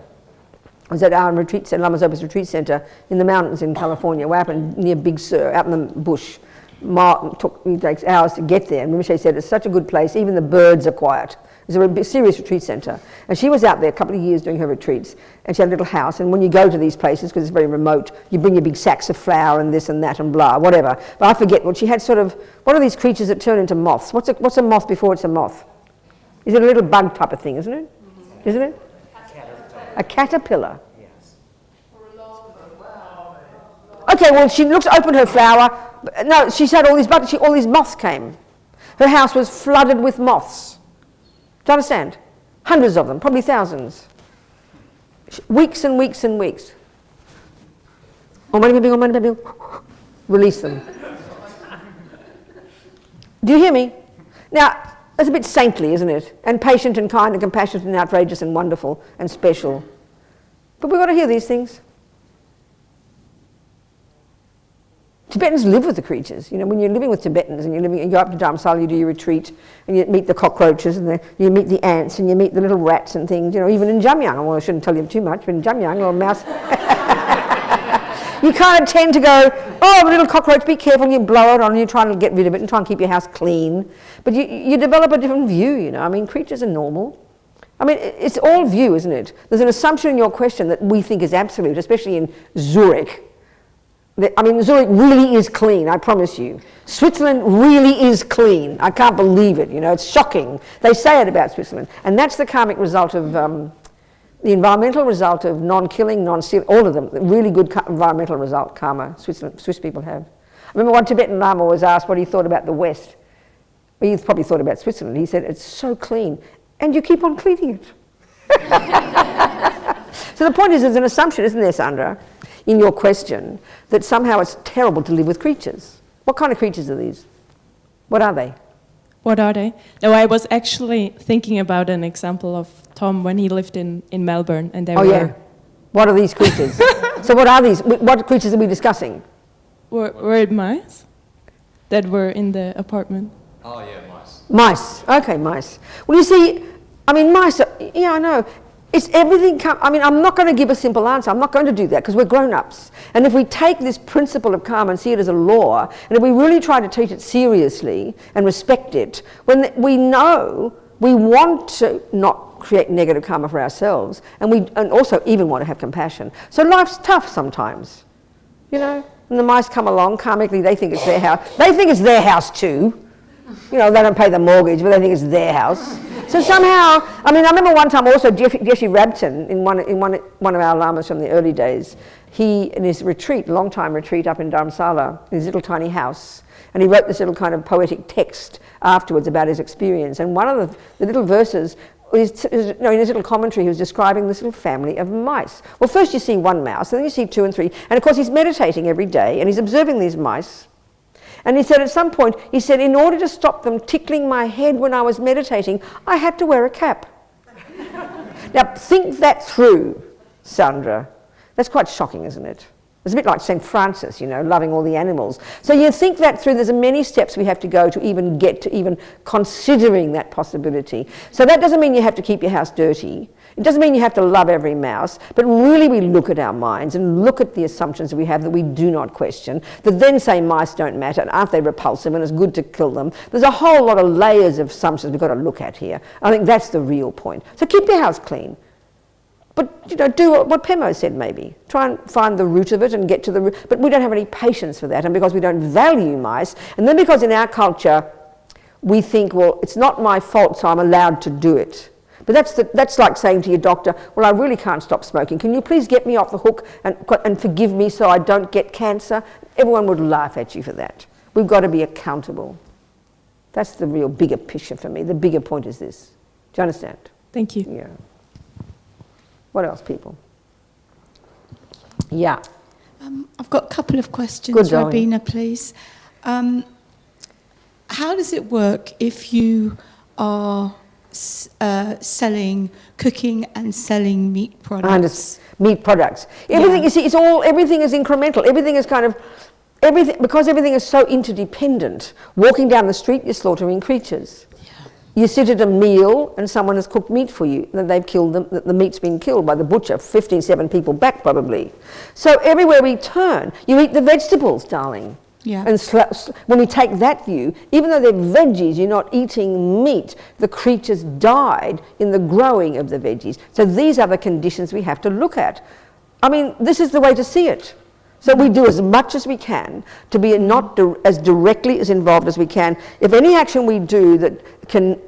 was at our retreat center, Lama Zopa's retreat center in the mountains in California, way up near Big Sur, out in the bush. It takes hours to get there, and Yeshe said it's such a good place, even the birds are quiet. It's a serious retreat center. And she was out there a couple of years doing her retreats, and she had a little house, and when you go to these places, because it's very remote, you bring your big sacks of flour and this and that and blah, whatever. But I forget what she had what are these creatures that turn into moths? What's a moth before it's a moth? Is it a little bug type of thing, isn't it? Isn't it? A caterpillar. Yes. Okay, well, she opened her flower. No, she had all these bugs. All these moths came. Her house was flooded with moths. Do you understand? Hundreds of them, probably thousands. Weeks and weeks and weeks. Release them. Do you hear me? Now, that's a bit saintly, isn't it? And patient and kind and compassionate and outrageous and wonderful and special. But we've got to hear these things. Tibetans live with the creatures. You know, when you're living with Tibetans and you go up to Dharamsala, you do your retreat, and you meet the cockroaches, and you meet the ants, and you meet the little rats and things. You know, even in Jamyang, well, I shouldn't tell you too much, but in Jamyang, or a mouse, you kind of tend to go, oh, little cockroach, be careful, and you blow it on, and you try to get rid of it and try and keep your house clean. But you develop a different view, you know. I mean, creatures are normal. I mean, it's all view, isn't it? There's an assumption in your question that we think is absolute, especially in Zurich. I mean, Zurich really is clean, I promise you. Switzerland really is clean. I can't believe it, you know, it's shocking. They say it about Switzerland. And that's the karmic result of, the environmental result of non-killing, non-stealing, all of them. Really good environmental result, karma, Swiss people have. I remember one Tibetan Lama was asked what he thought about the West. Well, he probably thought about Switzerland. He said, it's so clean, and you keep on cleaning it. So the point is, there's an assumption, isn't there, Sandra, in your question, that somehow it's terrible to live with creatures. What kind of creatures are these? What are they? What are they? No, I was actually thinking about an example of Tom when he lived in Melbourne, and they were... Yeah. What are these creatures? So what are these? What creatures are we discussing? Were it mice that were in the apartment? Oh yeah, mice. Mice. Okay, mice. Well, you see, I mean, mice are, yeah, I know. It's everything, I mean, I'm not going to give a simple answer. I'm not going to do that because we're grown-ups. And if we take this principle of karma and see it as a law, and if we really try to treat it seriously and respect it, when we know we want to not create negative karma for ourselves, and also even want to have compassion. So life's tough sometimes, you know. And the mice come along, karmically they think it's their house. They think it's their house too. You know, they don't pay the mortgage, but they think it's their house. So somehow, I mean, I remember one time also Yeshe Rabton, in one of our lamas from the early days, he, in his retreat, long-time retreat up in Dharamsala, in his little tiny house, and he wrote this little kind of poetic text afterwards about his experience. And one of the little verses, in his little commentary, he was describing this little family of mice. Well, first you see one mouse, and then you see 2 and 3, and of course he's meditating every day, and he's observing these mice. And he said at some point, he said, in order to stop them tickling my head when I was meditating, I had to wear a cap. Now, think that through, Sandra. That's quite shocking, isn't it? It's a bit like St. Francis, you know, loving all the animals. So you think that through, there's many steps we have to go to even get to even considering that possibility. So that doesn't mean you have to keep your house dirty. It doesn't mean you have to love every mouse, but really we look at our minds and look at the assumptions that we have that we do not question, that then say mice don't matter and aren't they repulsive and it's good to kill them. There's a whole lot of layers of assumptions we've got to look at here. I think that's the real point. So keep your house clean. But, you know, do what Pemo said maybe. Try and find the root of it and get to the root. But we don't have any patience for that, and because we don't value mice, and then because in our culture we think, well, it's not my fault, so I'm allowed to do it. But that's like saying to your doctor, well, I really can't stop smoking. Can you please get me off the hook and forgive me so I don't get cancer? Everyone would laugh at you for that. We've got to be accountable. That's the real bigger picture for me. The bigger point is this. Do you understand? Thank you. Yeah. What else, people? Yeah. I've got a couple of questions, Good, darling. Robina, please. How does it work if you are cooking and selling meat products? Meat products. Everything, you see, everything is incremental. Everything is kind of, because everything is so interdependent. Walking down the street, you're slaughtering creatures. You sit at a meal and someone has cooked meat for you, and they've killed them, the meat's been killed by the butcher, 7 people back probably. So everywhere we turn, you eat the vegetables, darling. Yeah. And when we take that view, even though they're veggies, you're not eating meat. The creatures died in the growing of the veggies. So these are the conditions we have to look at. I mean, this is the way to see it. So we do as much as we can to be not as directly as involved as we can. If any action we do that can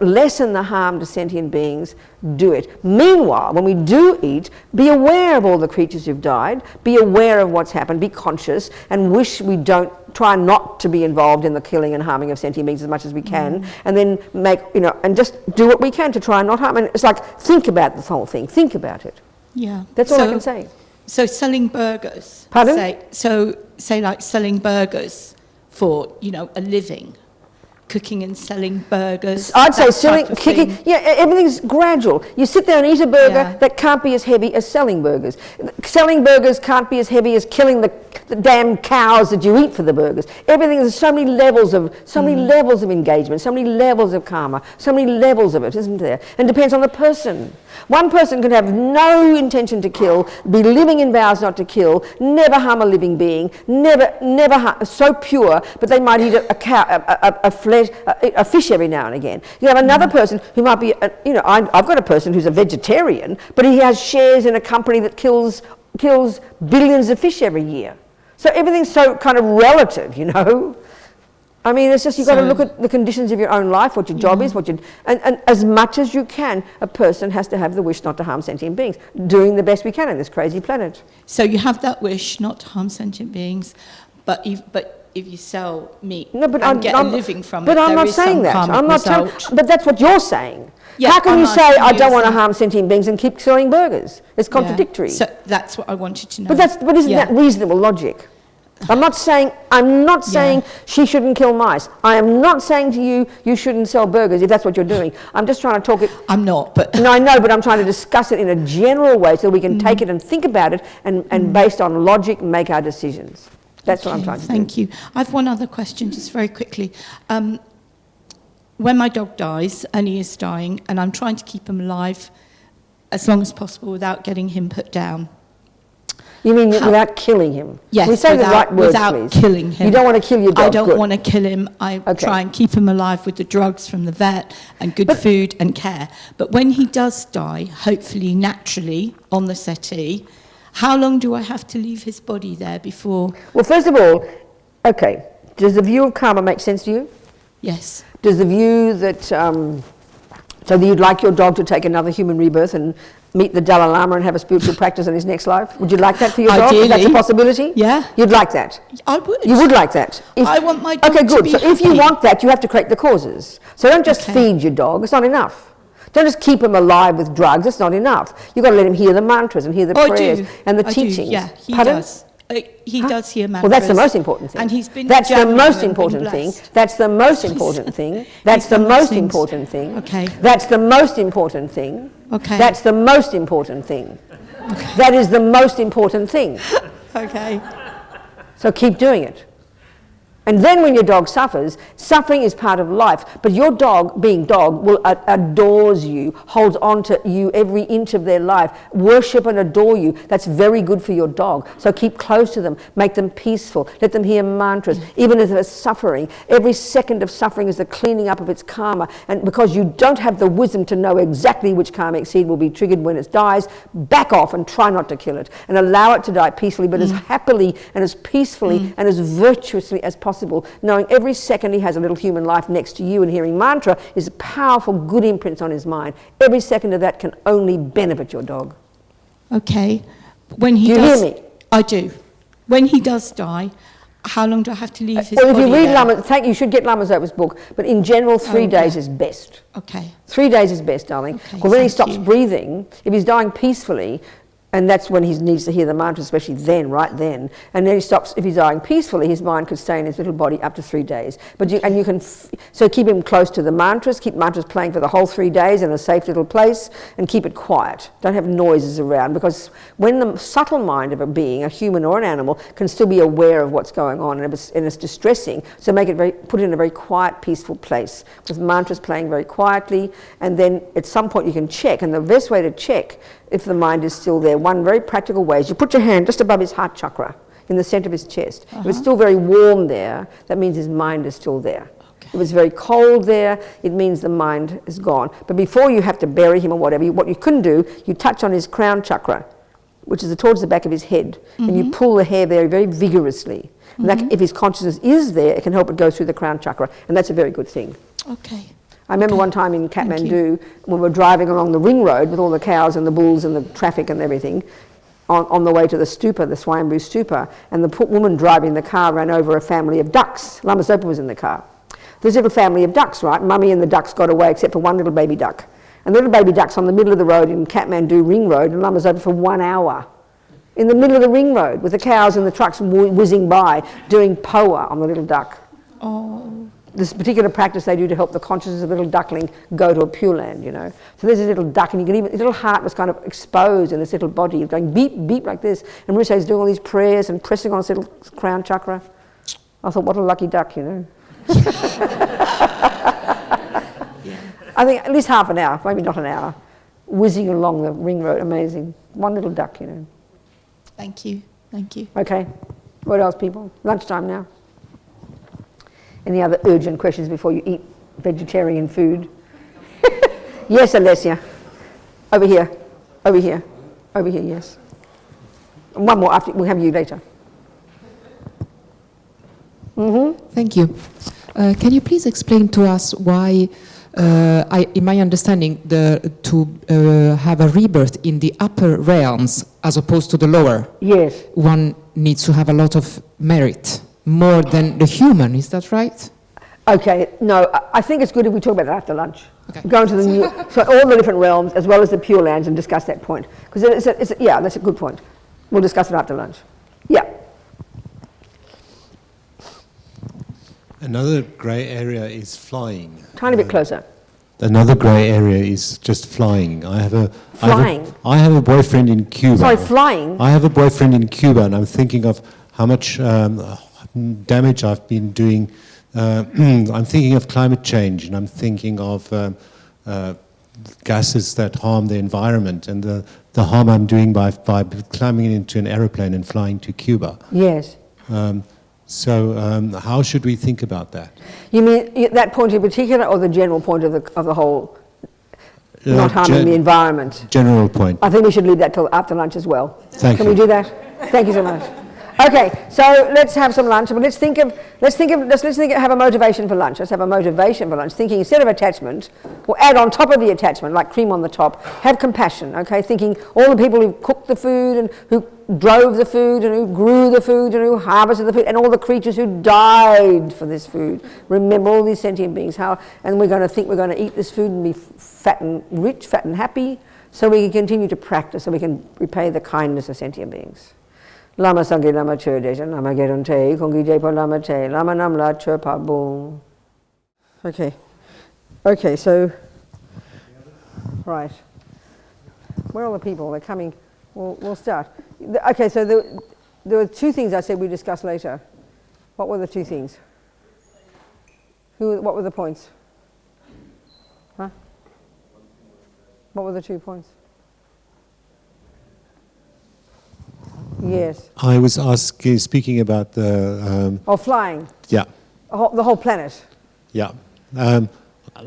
lessen the harm to sentient beings, do it. Meanwhile, when we do eat, be aware of all the creatures who've died, be aware of what's happened, be conscious, and wish we don't try not to be involved in the killing and harming of sentient beings as much as we can, and then and just do what we can to try and not harm. And it's like, think about the whole thing, think about it. Yeah. That's all I can say. So selling burgers. Pardon? Say like selling burgers for, a living. Cooking and selling burgers. I'd say everything's gradual. You sit there and eat a burger that can't be as heavy as selling burgers. Selling burgers can't be as heavy as killing the damn cows that you eat for the burgers. Everything, there's so many levels of engagement, so many levels of karma, so many levels of it, isn't there? And it depends on the person. One person can have no intention to kill, be living in vows not to kill, never harm a living being, never harm, so pure, but they might eat a fish every now and again. You have another person who might be, I've got a person who's a vegetarian, but he has shares in a company that kills billions of fish every year. So everything's so kind of relative, I mean, it's just you've got to look at the conditions of your own life, what your job is, and as much as you can, a person has to have the wish not to harm sentient beings, doing the best we can on this crazy planet. So you have that wish not to harm sentient beings, but if you sell meat and get a living from it, but I'm not saying that. I'm not saying, but that's what you're saying. Yeah, how can you say I don't want to harm sentient beings and keep selling burgers? It's contradictory. So that's what I wanted to know. But isn't that reasonable logic? I'm not saying she shouldn't kill mice. I am not saying to you shouldn't sell burgers if that's what you're doing. I'm just trying to talk it. I'm not, but no, I know, but I'm trying to discuss it in a general way so we can take it and think about it and based on logic make our decisions. That's what I'm trying to do. Thank you. I have one other question, just very quickly. When my dog dies, and he is dying, and I'm trying to keep him alive as long as possible without getting him put down. You mean without killing him? Yes, we say the right words, without please. Killing him. You don't want to kill your dog. I don't want to kill him. I try and keep him alive with the drugs from the vet and good food and care. But when he does die, hopefully naturally on the settee, how long do I have to leave his body there before? Well, first of all, does the view of karma make sense to you? Yes. Does the view that, so that you'd like your dog to take another human rebirth and meet the Dalai Lama and have a spiritual practice in his next life? Would you like that for your dog? Ideally. If that's a possibility? Yeah. You'd like that? I would. You would like that? I want my dog to be happy. So if you want that, you have to create the causes. So don't just feed your dog. It's not enough. Don't just keep him alive with drugs. It's not enough. You've got to let him hear the mantras and hear the prayers and the teachings. Yeah, he Pardon? does. He does hear mantras. Well, that's the most important thing. And he's been That's the most important thing. That's the most important thing. That's the most important thing. Okay. That's the most important thing. Okay. That's the most important thing. That is the most important thing. Okay. So keep doing it. And then when your dog suffers, suffering is part of life. But your dog, being dog, adores you, holds on to you every inch of their life, worship and adore you. That's very good for your dog. So keep close to them, make them peaceful, let them hear mantras. Even if they're suffering, every second of suffering is the cleaning up of its karma. And because you don't have the wisdom to know exactly which karmic seed will be triggered when it dies, back off and try not to kill it. And allow it to die peacefully, but as happily and as peacefully and as virtuously as possible. Knowing every second he has a little human life next to you and hearing mantra is a powerful, good imprint on his mind. Every second of that can only benefit your dog. Okay. When he do you hear me? I do. When he does die, how long do I have to leave his well, body if you read there? Lama, you should get Lama Zopa's book, but in general, 3 days is best. Okay. 3 days is best, darling. Okay, Because when he thank stops you. breathing, if he's dying peacefully, and that's when he needs to hear the mantra, especially then, right then. And then he stops, if he's dying peacefully, his mind could stay in his little body up to 3 days. But you can, so keep him close to the mantras, keep mantras playing for the whole 3 days in a safe little place, and keep it quiet. Don't have noises around, because when the subtle mind of a being, a human or an animal, can still be aware of what's going on, and it's distressing, so put it in a very quiet, peaceful place, with mantras playing very quietly, and then at some point you can check, and the best way to check if the mind is still there, one very practical way is you put your hand just above his heart chakra, in the center of his chest. If it's still very warm there, that means his mind is still there. Okay. If it's very cold there, it means the mind is gone. But before you have to bury him or whatever, what you can do, you touch on his crown chakra, which is towards the back of his head, and you pull the hair there very vigorously. And that, if his consciousness is there, it can help it go through the crown chakra, and that's a very good thing. Okay. I remember one time in Kathmandu, when we were driving along the ring road with all the cows and the bulls and the traffic and everything, on the way to the stupa, the Swayambhu stupa, and the woman driving the car ran over a family of ducks. Lama Zopa was in the car. This little family of ducks, right? Mummy and the ducks got away except for one little baby duck. And the little baby duck's on the middle of the road in Kathmandu ring road, and Lama Zopa for 1 hour. In the middle of the ring road with the cows and the trucks whizzing by, doing poa on the little duck. Oh. This particular practice they do to help the consciousness of the little duckling go to a pure land, you know. So there's this little duck, and you can even, his little heart was kind of exposed in this little body, going beep, beep like this. And Rishi's doing all these prayers and pressing on his little crown chakra. I thought, what a lucky duck, you know. I think at least half an hour, maybe not an hour, whizzing along the ring road, amazing. One little duck, you know. Thank you. Thank you. Okay. What else, people? Lunchtime now. Any other urgent questions before you eat vegetarian food? Yes, Alessia. Over here. Over here. Over here, yes. And one more, after we'll have you later. Thank you. Can you please explain to us why, in my understanding, to have a rebirth in the upper realms as opposed to the lower, yes, one needs to have a lot of merit, more than the human, is that right? Okay, no, I think it's good if we talk about that after lunch. Okay. Go into the new, so all the different realms as well as the pure lands, and discuss that point. Because yeah, that's a good point. We'll discuss it after lunch. Yeah. Another grey area is flying. Tiny bit closer. Another grey area is just flying. I have Flying? a boyfriend in Cuba. Sorry, flying? I have a boyfriend in Cuba, and I'm thinking of how much damage I've been doing. I'm thinking of climate change, and I'm thinking of gases that harm the environment, and the harm I'm doing by climbing into an aeroplane and flying to Cuba. Yes. So how should we think about that? You mean that point in particular, or the general point of the whole, not harming the environment? General point. I think we should leave that till after lunch as well. Thank you. Can we do that? Thank you so much. Okay, so let's have some lunch, but let's have a motivation for lunch. Let's have a motivation for lunch, thinking instead of attachment, or add on top of the attachment, like cream on the top, have compassion, okay? Thinking all the people who cooked the food, and who drove the food, and who grew the food, and who harvested the food, and all the creatures who died for this food. Remember all these sentient beings, and we're going to think we're going to eat this food and be fat and rich, fat and happy, so we can continue to practice, so we can repay the kindness of sentient beings. Lama Sangye Lama Chödejan, Lama Gerunte, Kongi Jepa Lama Te, Lama Namla Chöpa Boom. Okay, so, right. Where are the people? They're coming. We'll start. Okay, so there were two things I said we discuss later. What were the two things? What were the points? Huh? What were the 2 points? Yes. I was speaking about the... flying. Yeah. The whole planet. Yeah.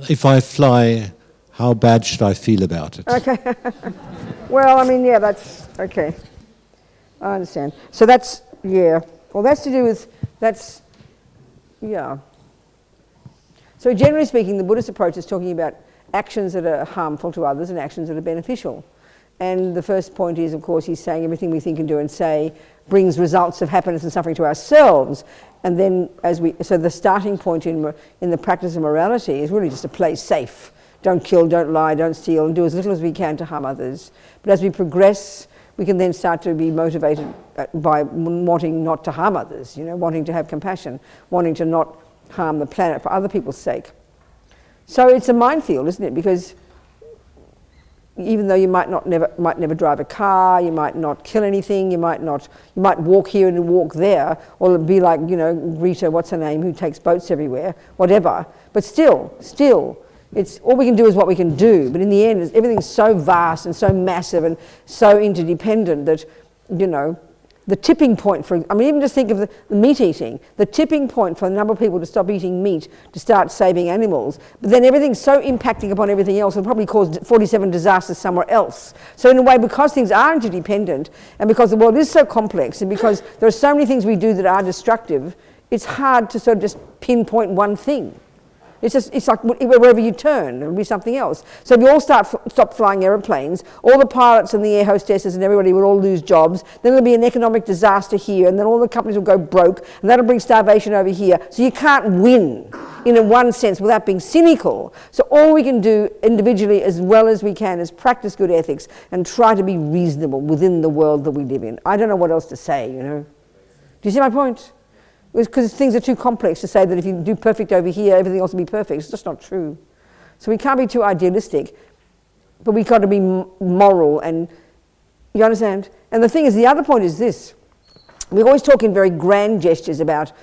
If I fly, how bad should I feel about it? Okay. Well, I mean, yeah, that's... Okay. I understand. So that's... Yeah. Well, that's to do with... That's... Yeah. So generally speaking, the Buddhist approach is talking about actions that are harmful to others and actions that are beneficial. And the first point is, of course, he's saying everything we think and do and say brings results of happiness and suffering to ourselves. And then so the starting point in the practice of morality is really just to play safe. Don't kill, don't lie, don't steal, and do as little as we can to harm others. But as we progress, we can then start to be motivated by wanting not to harm others, wanting to have compassion, wanting to not harm the planet for other people's sake. So it's a minefield, isn't it? Because even though you might never drive a car, you might not kill anything, you might walk here and walk there, or be like, Rita, what's her name, who takes boats everywhere, whatever. But still, it's all we can do is what we can do. But in the end, everything's so vast and so massive and so interdependent that, the tipping point even just think of the meat eating, the tipping point for a number of people to stop eating meat, to start saving animals, but then everything's so impacting upon everything else, it'll probably cause 47 disasters somewhere else. So in a way, because things are interdependent, and because the world is so complex, and because there are so many things we do that are destructive, it's hard to sort of just pinpoint one thing. It's like wherever you turn, it'll be something else. So if we all stop flying aeroplanes, all the pilots and the air hostesses and everybody will all lose jobs, then there'll be an economic disaster here, and then all the companies will go broke, and that'll bring starvation over here. So you can't win, in one sense, without being cynical. So all we can do individually as well as we can is practice good ethics and try to be reasonable within the world that we live in. I don't know what else to say, Do you see my point? Because things are too complex to say that if you do perfect over here, everything else will be perfect. It's just not true. So we can't be too idealistic, but we've got to be moral, and you understand? And the thing is, the other point is this. We always talk in very grand gestures about,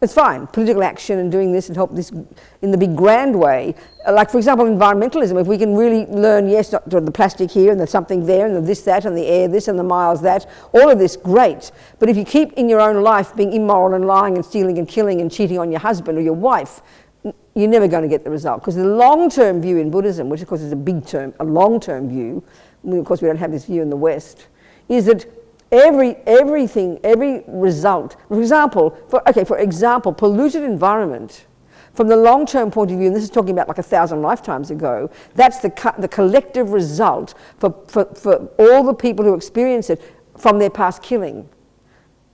it's fine, political action and doing this and help this in the big grand way. Like, for example, environmentalism, if we can really learn, yes, not the plastic here and there's something there and the this, that, and the air, this, and the miles, that, all of this, great. But if you keep in your own life being immoral and lying and stealing and killing and cheating on your husband or your wife, you're never going to get the result. Because the long-term view in Buddhism, which of course is a big term, a long-term view, of course we don't have this view in the West, is that every result, for example, polluted environment, from the long-term point of view, and this is talking about like 1,000 lifetimes ago, that's the collective result for all the people who experience it from their past killing.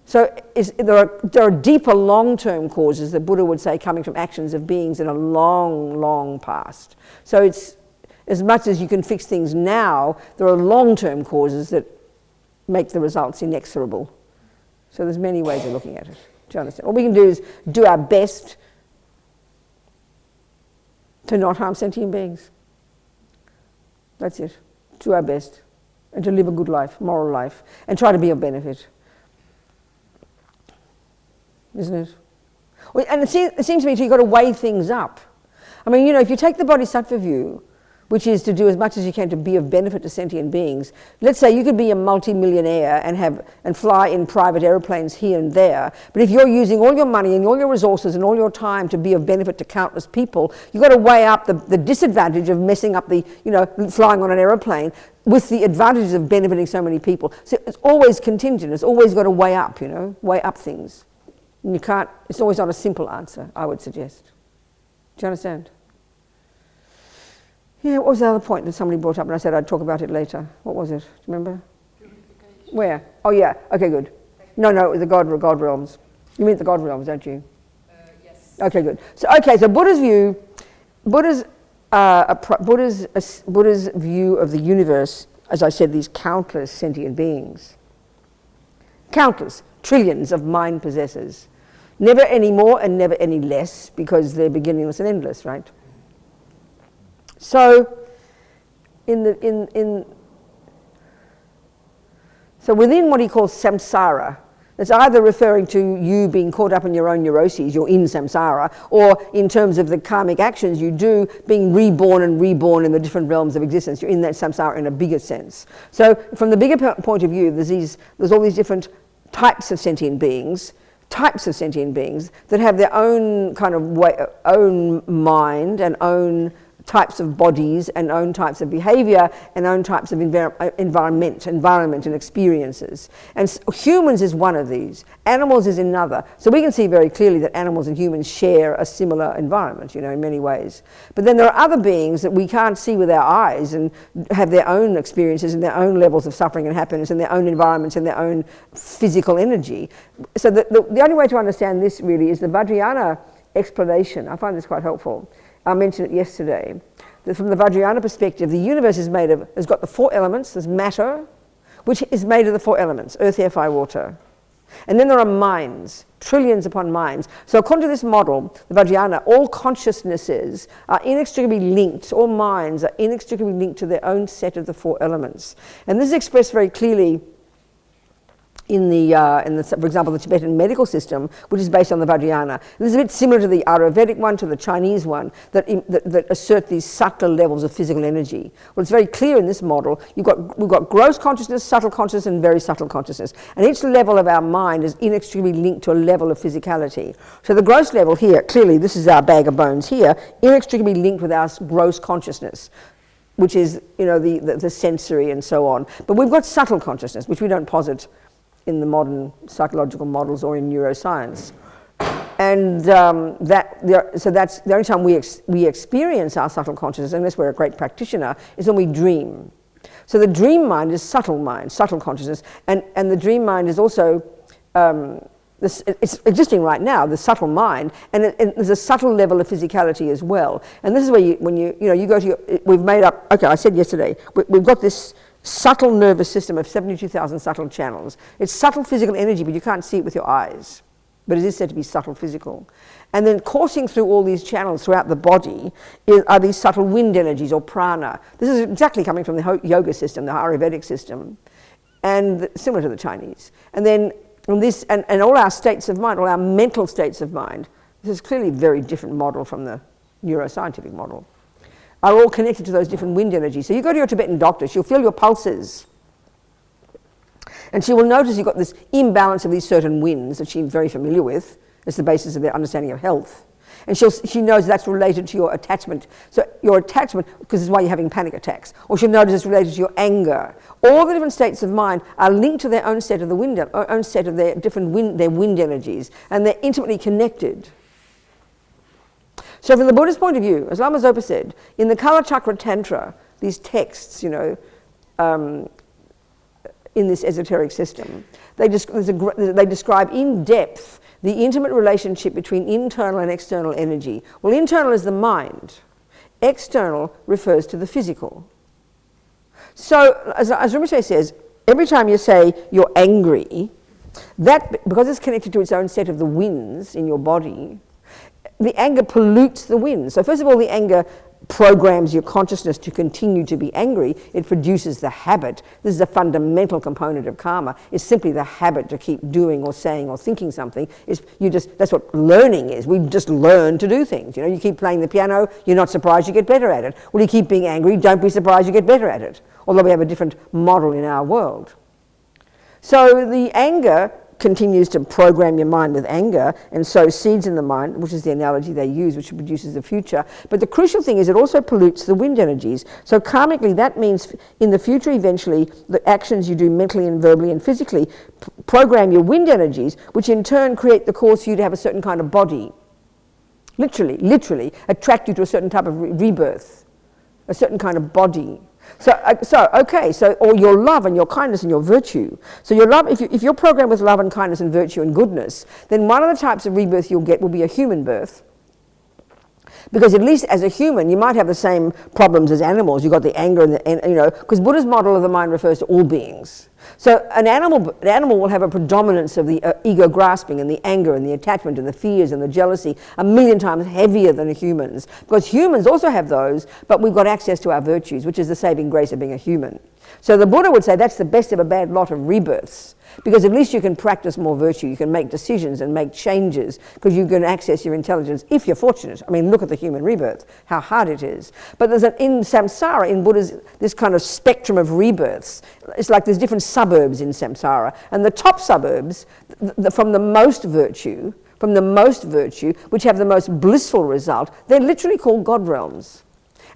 So there are deeper long-term causes that Buddha would say coming from actions of beings in a long, long past. So it's as much as you can fix things now, there are long-term causes that make the results inexorable. So there's many ways of looking at it. Do you understand? All we can do is do our best to not harm sentient beings. That's it. Do our best. And to live a good life, moral life, and try to be of benefit. Isn't it? And it seems to me you've got to weigh things up. I mean, if you take the Bodhisattva view, which is to do as much as you can to be of benefit to sentient beings. Let's say you could be a multi-millionaire and fly in private airplanes here and there, but if you're using all your money and all your resources and all your time to be of benefit to countless people, you've got to weigh up the disadvantage of messing up flying on an airplane with the advantages of benefiting so many people. So it's always contingent. It's always got to weigh up, weigh up things. And it's always not a simple answer, I would suggest. Do you understand? Yeah, what was the other point that somebody brought up and I said I'd talk about it later? What was it? Do you remember? Where? Oh yeah, okay, good. No, it was the God realms. You mean the God realms, don't you? Yes. Okay, good. So Buddha's view, Buddha's view of the universe, as I said, these countless sentient beings. Countless, trillions of mind possessors. Never any more and never any less, because they're beginningless and endless, right? So So within what he calls samsara, it's either referring to you being caught up in your own neuroses, you're in samsara, or in terms of the karmic actions you do, being reborn and reborn in the different realms of existence. You're in that samsara in a bigger sense. So from the bigger point of view, there's all these different types of sentient beings that have their own kind of own mind and own types of bodies and own types of behavior and own types of environment and experiences. And humans is one of these. Animals is another. So we can see very clearly that animals and humans share a similar environment, you know, in many ways. But then there are other beings that we can't see with our eyes and have their own experiences and their own levels of suffering and happiness and their own environments and their own physical energy. So the only way to understand this really is the Vajrayana explanation. I find this quite helpful. I mentioned it yesterday, that from the Vajrayana perspective, the universe has got the 4 elements. There's matter, which is made of the 4 elements, earth, air, fire, water. And then there are minds, trillions upon minds. So according to this model, the Vajrayana, all consciousnesses are inextricably linked, all minds are inextricably linked to their own set of the 4 elements. And this is expressed very clearly in for example, the Tibetan medical system, which is based on the Vajrayana. This is a bit similar to the Ayurvedic one, to the Chinese one, that assert these subtle levels of physical energy. Well, it's very clear in this model. We've got gross consciousness, subtle consciousness, and very subtle consciousness. And each level of our mind is inextricably linked to a level of physicality. So the gross level here, clearly this is our bag of bones here, inextricably linked with our gross consciousness, which is, you know, the sensory and so on. But we've got subtle consciousness, which we don't posit in the modern psychological models or in neuroscience. And so that's the only time we experience our subtle consciousness, unless we're a great practitioner, is when we dream. So the dream mind is subtle mind, subtle consciousness, and the dream mind is also, it's existing right now, the subtle mind, and there's a subtle level of physicality as well. And this is where you go to we've made up, okay, I said yesterday, we've got this subtle nervous system of 72,000 subtle channels. It's subtle physical energy, but you can't see it with your eyes. But it is said to be subtle physical. And then coursing through all these channels throughout the body are these subtle wind energies, or prana. This is exactly coming from the yoga system, the Ayurvedic system, and similar to the Chinese. And then this, and all our states of mind, all our mental states of mind, this is clearly a very different model from the neuroscientific model, are all connected to those different wind energies. So you go to your Tibetan doctor, she'll feel your pulses. And she will notice you've got this imbalance of these certain winds that she's very familiar with. It's the basis of their understanding of health. And she knows that's related to your attachment. So your attachment, because this is why you're having panic attacks. Or she'll notice it's related to your anger. All the different states of mind are linked to their own set of their different their wind energies. And they're intimately connected. So from the Buddhist point of view, as Lama Zopa said, in the Kala Chakra Tantra, these texts, in this esoteric system, they describe in depth the intimate relationship between internal and external energy. Well, internal is the mind. External refers to the physical. So, as Rinpoche says, every time you say you're angry, that, because it's connected to its own set of the winds in your body, the anger pollutes the wind. So first of all, the anger programs your consciousness to continue to be angry. It produces the habit. This is a fundamental component of karma. It's simply the habit to keep doing or saying or thinking something. That's what learning is. We just learn to do things. You keep playing the piano, you're not surprised you get better at it. Well, you keep being angry, don't be surprised you get better at it. Although we have a different model in our world. So the anger continues to program your mind with anger and sow seeds in the mind, which is the analogy they use, which produces the future. But the crucial thing is it also pollutes the wind energies. So karmically, that means in the future, eventually, the actions you do mentally and verbally and physically program your wind energies, which in turn create the cause for you to have a certain kind of body. Literally attract you to a certain type of rebirth, a certain kind of body. So or your love and your kindness and your virtue. So your love, if you're programmed with love and kindness and virtue and goodness, then one of the types of rebirth you'll get will be a human birth. Because at least as a human, you might have the same problems as animals. You've got the anger because Buddha's model of the mind refers to all beings. So an animal will have a predominance of the ego grasping and the anger and the attachment and the fears and the jealousy 1,000,000 times heavier than humans. Because humans also have those, but we've got access to our virtues, which is the saving grace of being a human. So the Buddha would say that's the best of a bad lot of rebirths, because at least you can practice more virtue, you can make decisions and make changes, because you can access your intelligence if you're fortunate. I mean, look at the human rebirth, how hard it is. But there's in samsara, in Buddha's, this kind of spectrum of rebirths. It's like there's different suburbs in samsara, and the top suburbs, from the most virtue, which have the most blissful result, they're literally called God realms.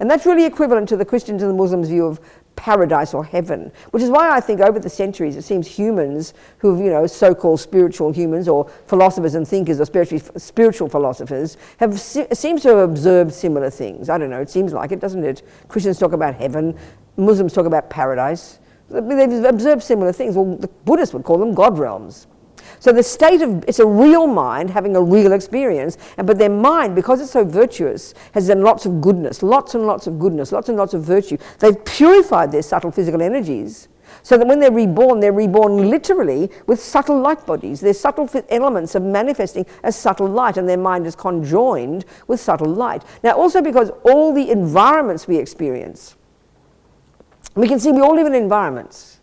And that's really equivalent to the Christians and the Muslims' view of paradise or heaven, which is why I think over the centuries it seems humans who've, you know, so-called spiritual humans or philosophers and thinkers or spiritual philosophers have seems to have observed similar things. I don't know, it seems like it, doesn't it? Christians talk about heaven, Muslims talk about paradise. They've observed similar things. Well, the Buddhists would call them God realms. So the state of, it's a real mind having a real experience, but their mind, because it's so virtuous, has done lots of goodness, lots and lots of goodness, lots and lots of virtue. They've purified their subtle physical energies so that when they're reborn literally with subtle light bodies. Their subtle elements are manifesting as subtle light, and their mind is conjoined with subtle light. Now also because all the environments we experience, we can see we all live in environments.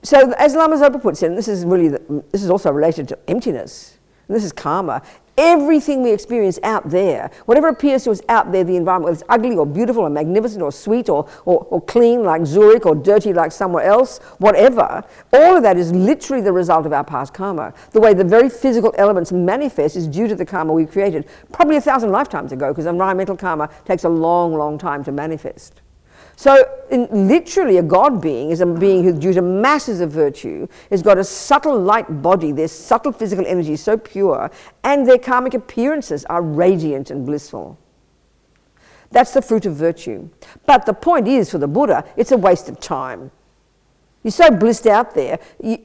So as Lama Zopa puts it, and this is also related to emptiness, and this is karma, everything we experience out there, whatever appears to us out there, the environment, whether it's ugly or beautiful or magnificent or sweet or clean like Zurich or dirty like somewhere else, whatever, all of that is literally the result of our past karma. The way the very physical elements manifest is due to the karma we created probably 1,000 lifetimes ago, because environmental karma takes a long, long time to manifest. So literally a God being is a being who, due to masses of virtue, has got a subtle light body. Their subtle physical energy is so pure, and their karmic appearances are radiant and blissful. That's the fruit of virtue. But the point is, for the Buddha, it's a waste of time. You're so blissed out there,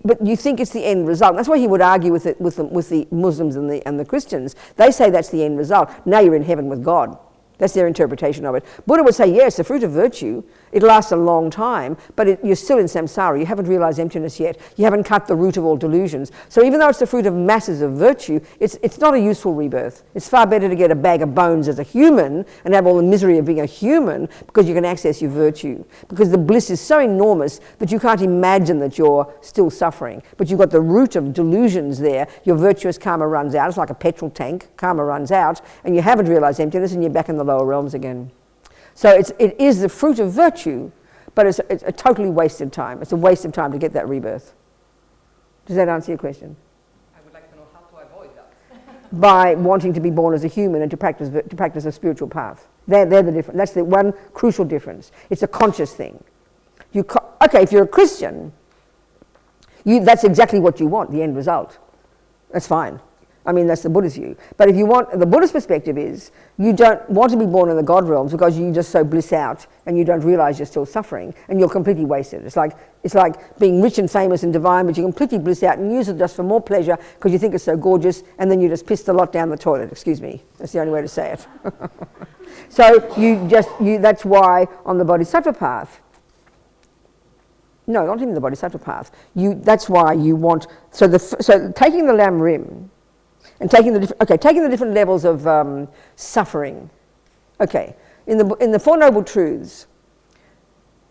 but you think it's the end result. That's why he would argue with the Muslims and the Christians. They say that's the end result. Now you're in heaven with God. That's their interpretation of it. Buddha would say, yes, the fruit of virtue, it lasts a long time, but you're still in samsara. You haven't realized emptiness yet. You haven't cut the root of all delusions. So even though it's the fruit of masses of virtue, it's not a useful rebirth. It's far better to get a bag of bones as a human and have all the misery of being a human, because you can access your virtue. Because the bliss is so enormous that you can't imagine that you're still suffering. But you've got the root of delusions there. Your virtuous karma runs out. It's like a petrol tank. Karma runs out, and you haven't realized emptiness, and you're back in the lower realms again. So it is the fruit of virtue, but it's a totally wasted time. It's a waste of time to get that rebirth. Does that answer your question? I would like to know how to avoid that. By wanting to be born as a human and to practice a spiritual path. They're the difference. That's the one crucial difference. It's a conscious thing. Okay, if you're a Christian, that's exactly what you want, the end result. That's fine. I mean, that's the Buddhist view. But if you want, the Buddhist perspective is, you don't want to be born in the God realms because you just so bliss out and you don't realize you're still suffering and you're completely wasted. It's like being rich and famous and divine, but you completely bliss out and use it just for more pleasure because you think it's so gorgeous, and then you just pissed a lot down the toilet. Excuse me. That's the only way to say it. So that's why on the Bodhisattva path, no, not even the Bodhisattva path, that's why you want, so taking the Lam Rim, and taking the different levels of suffering. Okay, in the Four Noble Truths,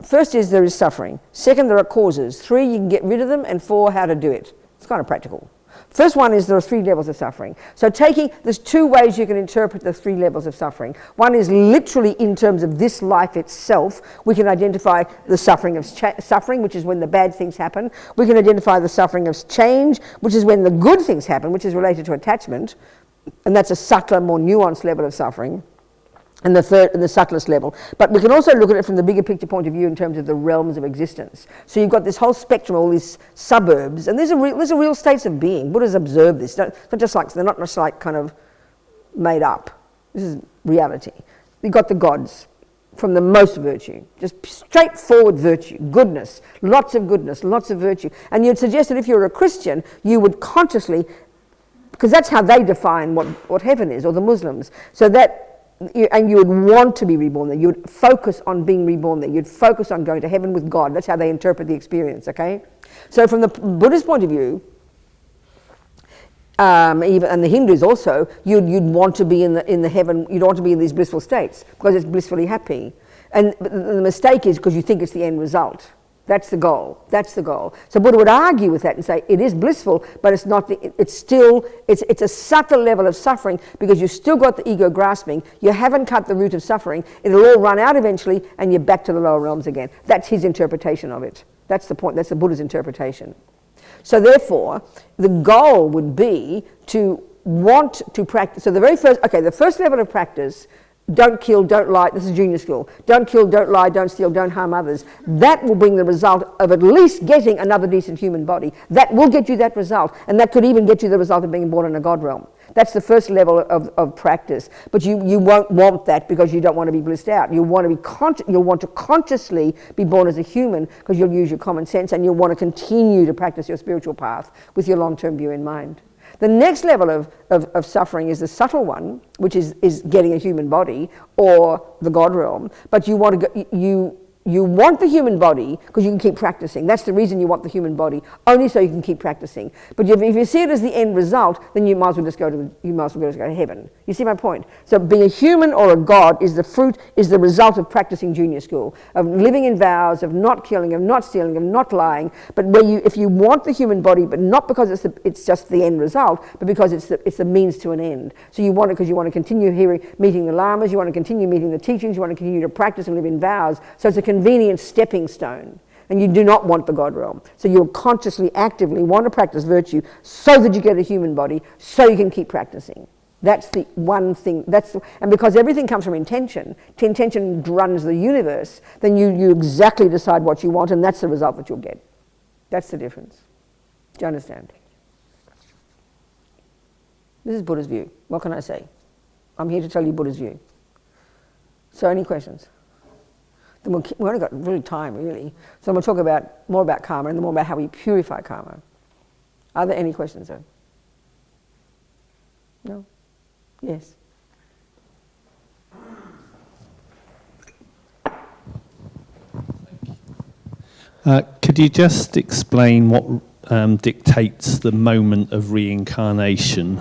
first is there is suffering. Second, there are causes. 3, you can get rid of them, and 4, how to do it. It's kind of practical. First one is there are 3 levels of suffering. So there's 2 ways you can interpret the 3 levels of suffering. One is literally in terms of this life itself. We can identify the suffering of suffering, which is when the bad things happen. We can identify the suffering of change, which is when the good things happen, which is related to attachment. And that's a subtler, more nuanced level of suffering. And the third, and the subtlest level. But we can also look at it from the bigger picture point of view in terms of the realms of existence. So you've got this whole spectrum, all these suburbs, and these are real states of being. Buddhas observe this. They're not just like kind of made up. This is reality. You've got the gods from the most virtue, just straightforward virtue, goodness, lots of virtue. And you'd suggest that if you're a Christian, you would consciously, because that's how they define what heaven is, or the Muslims. So that. And you would want to be reborn there. You would focus on being reborn there. You'd focus on going to heaven with God. That's how they interpret the experience, okay? So from the Buddhist point of view, and the Hindus also, you'd want to be in the heaven, you'd want to be in these blissful states because it's blissfully happy. And the mistake is because you think it's the end result. That's the goal. That's the goal. So Buddha would argue with that and say it is blissful, but it's not. It's a subtle level of suffering because you've still got the ego grasping. You haven't cut the root of suffering. It'll all run out eventually, and you're back to the lower realms again. That's his interpretation of it. That's the point. That's the Buddha's interpretation. So therefore, the goal would be to want to practice. So the first level of practice. Don't kill, don't lie. This is junior school. Don't kill, don't lie, don't steal, don't harm others. That will bring the result of at least getting another decent human body. That will get you that result. And that could even get you the result of being born in a God realm. That's the first level of practice. But you won't want that because you don't want to be blissed out. You'll want to consciously be born as a human because you'll use your common sense and you'll want to continue to practice your spiritual path with your long-term view in mind. The next level of suffering is the subtle one, which is getting a human body or the God realm. But you want the human body because you can keep practicing. That's the reason you want the human body, only so you can keep practicing. But if you see it as the end result, then you might as well just go to heaven. You see my point? So being a human or a God is the result of practicing junior school, of living in vows, of not killing, of not stealing, of not lying. But if you want the human body, but not because it's just the end result, but because it's the means to an end. So you want it because you want to continue meeting the lamas, you want to continue meeting the teachings, you want to continue to practice and live in vows. So it's a convenient stepping stone, and you do not want the God realm. So you'll consciously, actively want to practice virtue so that you get a human body, so you can keep practicing. That's the one thing. And because everything comes from intention runs the universe, then you exactly decide what you want, and that's the result that you'll get. That's the difference. Do you understand? This is Buddha's view. What can I say? I'm here to tell you Buddha's view. So any questions? We've only got really time, really. So I'm going to talk more about karma and more about how we purify karma. Are there any questions, though? No? Yes? Could you just explain what dictates the moment of reincarnation?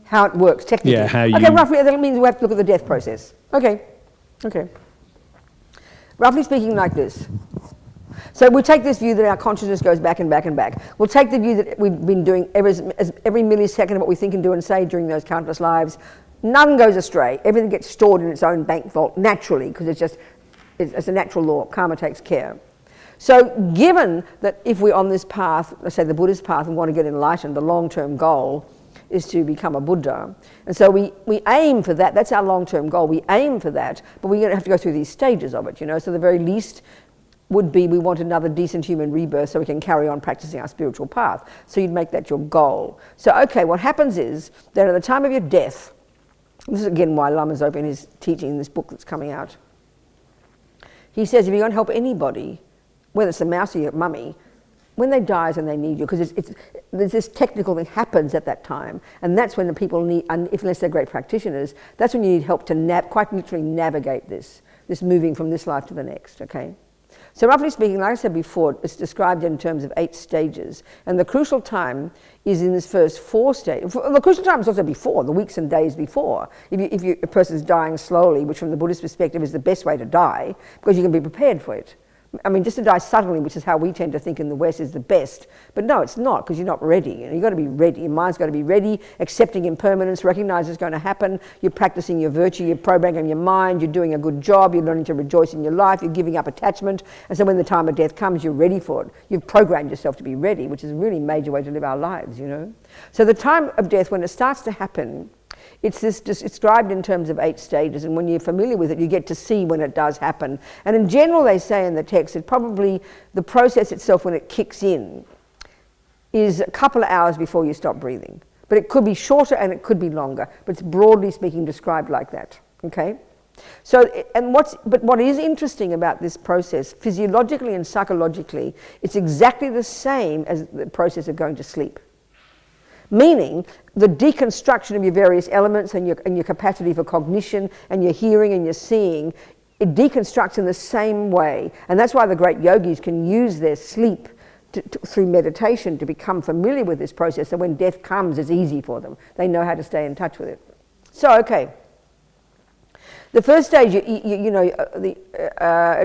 How it works, technically? Yeah, how you... Okay, roughly, that means we have to look at the death process. Okay. Roughly speaking, like this. So we take this view that our consciousness goes back and back and back. We'll take the view that we've been doing every millisecond of what we think and do and say during those countless lives. None goes astray. Everything gets stored in its own bank vault naturally because it's a natural law. Karma takes care. So given that if we're on this path, let's say the Buddhist path, and want to get enlightened, the long-term goal is to become a Buddha. And so we aim for that. That's our long-term goal. We aim for that, but we're going to have to go through these stages of it, So the very least would be we want another decent human rebirth so we can carry on practicing our spiritual path. So you'd make that your goal. So, okay, what happens is that at the time of your death, this is again why Lama Zopa in his teaching in this book that's coming out, he says if you're going to help anybody, whether it's a mouse or your mummy, when they die is when they need you, because there's this technical thing happens at that time, and that's when the people need, unless they're great practitioners, that's when you need help to quite literally navigate this moving from this life to the next, okay? So roughly speaking, like I said before, it's described in terms of 8 stages, and the crucial time is in this first 4 stages. The crucial time is also before, the weeks and days before. If a person's dying slowly, which from the Buddhist perspective is the best way to die, because you can be prepared for it. I mean, just to die suddenly, which is how we tend to think in the West, is the best. But no, it's not, because you're not ready. You've got to be ready. Your mind's got to be ready, accepting impermanence, recognize it's going to happen. You're practicing your virtue, you're programming your mind, you're doing a good job, you're learning to rejoice in your life, you're giving up attachment. And so when the time of death comes, you're ready for it. You've programmed yourself to be ready, which is a really major way to live our lives, So the time of death, when it starts to happen, it's described in terms of 8 stages, and when you're familiar with it, you get to see when it does happen. And in general, they say in the text that probably the process itself, when it kicks in, is a couple of hours before you stop breathing. But it could be shorter and it could be longer, but it's broadly speaking described like that, okay? So, but what is interesting about this process, physiologically and psychologically, it's exactly the same as the process of going to sleep. Meaning the deconstruction of your various elements and your capacity for cognition and your hearing and your seeing, it deconstructs in the same way. And that's why the great yogis can use their sleep through meditation to become familiar with this process. So when death comes, it's easy for them. They know how to stay in touch with it. So, okay. The first stage, at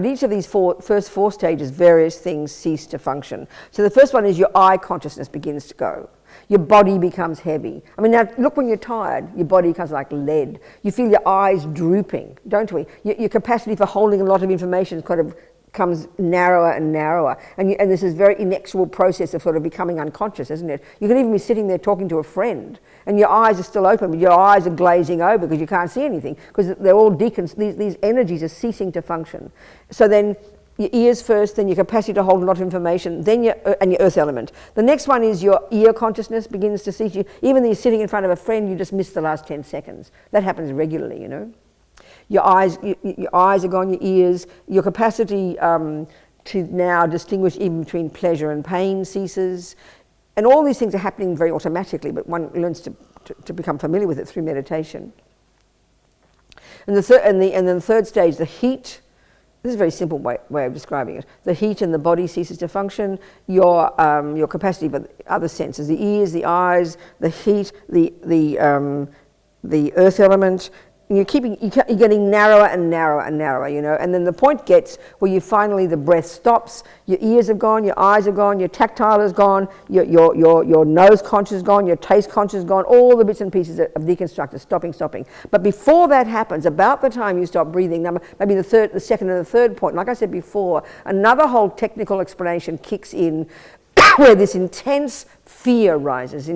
each of these first four stages, various things cease to function. So the first one is your eye consciousness begins to go. Your body becomes heavy. I mean, now look, when you're tired, your body becomes like lead. You feel your eyes drooping, don't we? Your capacity for holding a lot of information kind of comes narrower and narrower. And this is a very inexorable process of sort of becoming unconscious, isn't it? You can even be sitting there talking to a friend, and your eyes are still open, but your eyes are glazing over because you can't see anything, because they're all these energies are ceasing to function. So then your ears first, then your capacity to hold a lot of information, then your earth element. The next one is your ear consciousness begins to cease. Even though you're sitting in front of a friend, you just miss the last 10 seconds. That happens regularly, you know. Your eyes are gone, your ears, your capacity to now distinguish even between pleasure and pain ceases. And all these things are happening very automatically, but one learns to become familiar with it through meditation. And then the third stage, the heat. This is a very simple way of describing it. The heat in the body ceases to function. Your capacity for other senses, the ears, the eyes, the heat, the earth element. You're getting narrower and narrower and narrower, you know. And then the point gets where you finally, the breath stops. Your ears have gone, your eyes are gone, your tactile is gone, your nose conscious is gone, your taste conscious is gone. All the bits and pieces of deconstructed, stopping. But before that happens, about the time you stop breathing, maybe the second and the third point, like I said before, another whole technical explanation kicks in where this intense fear rises,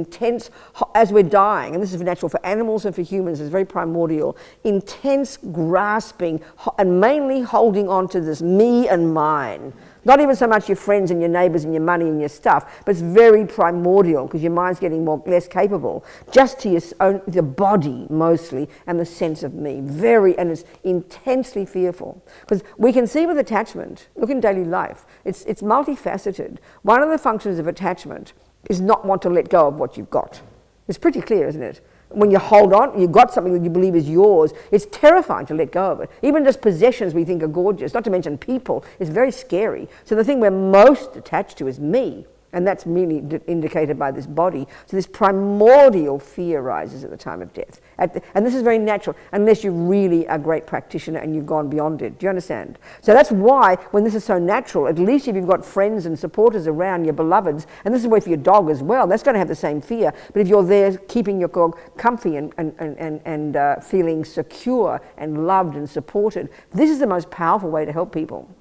as we're dying, and this is natural for animals and for humans, it's very primordial, intense grasping and mainly holding on to this me and mine. Not even so much your friends and your neighbours and your money and your stuff, but it's very primordial because your mind's getting less capable. Just to the body mostly and the sense of me. And it's intensely fearful. Because we can see with attachment, look in daily life, it's multifaceted. One of the functions of attachment is not want to let go of what you've got. It's pretty clear, isn't it? When you hold on, you've got something that you believe is yours, it's terrifying to let go of it. Even just possessions we think are gorgeous, not to mention people, is very scary. So the thing we're most attached to is me, and that's merely indicated by this body. So this primordial fear rises at the time of death. And this is very natural, unless you're really a great practitioner and you've gone beyond it. Do you understand? So that's why, when this is so natural, at least if you've got friends and supporters around, your beloveds, and this is the way for your dog as well, that's going to have the same fear. But if you're there keeping your dog comfy and feeling secure and loved and supported, this is the most powerful way to help people.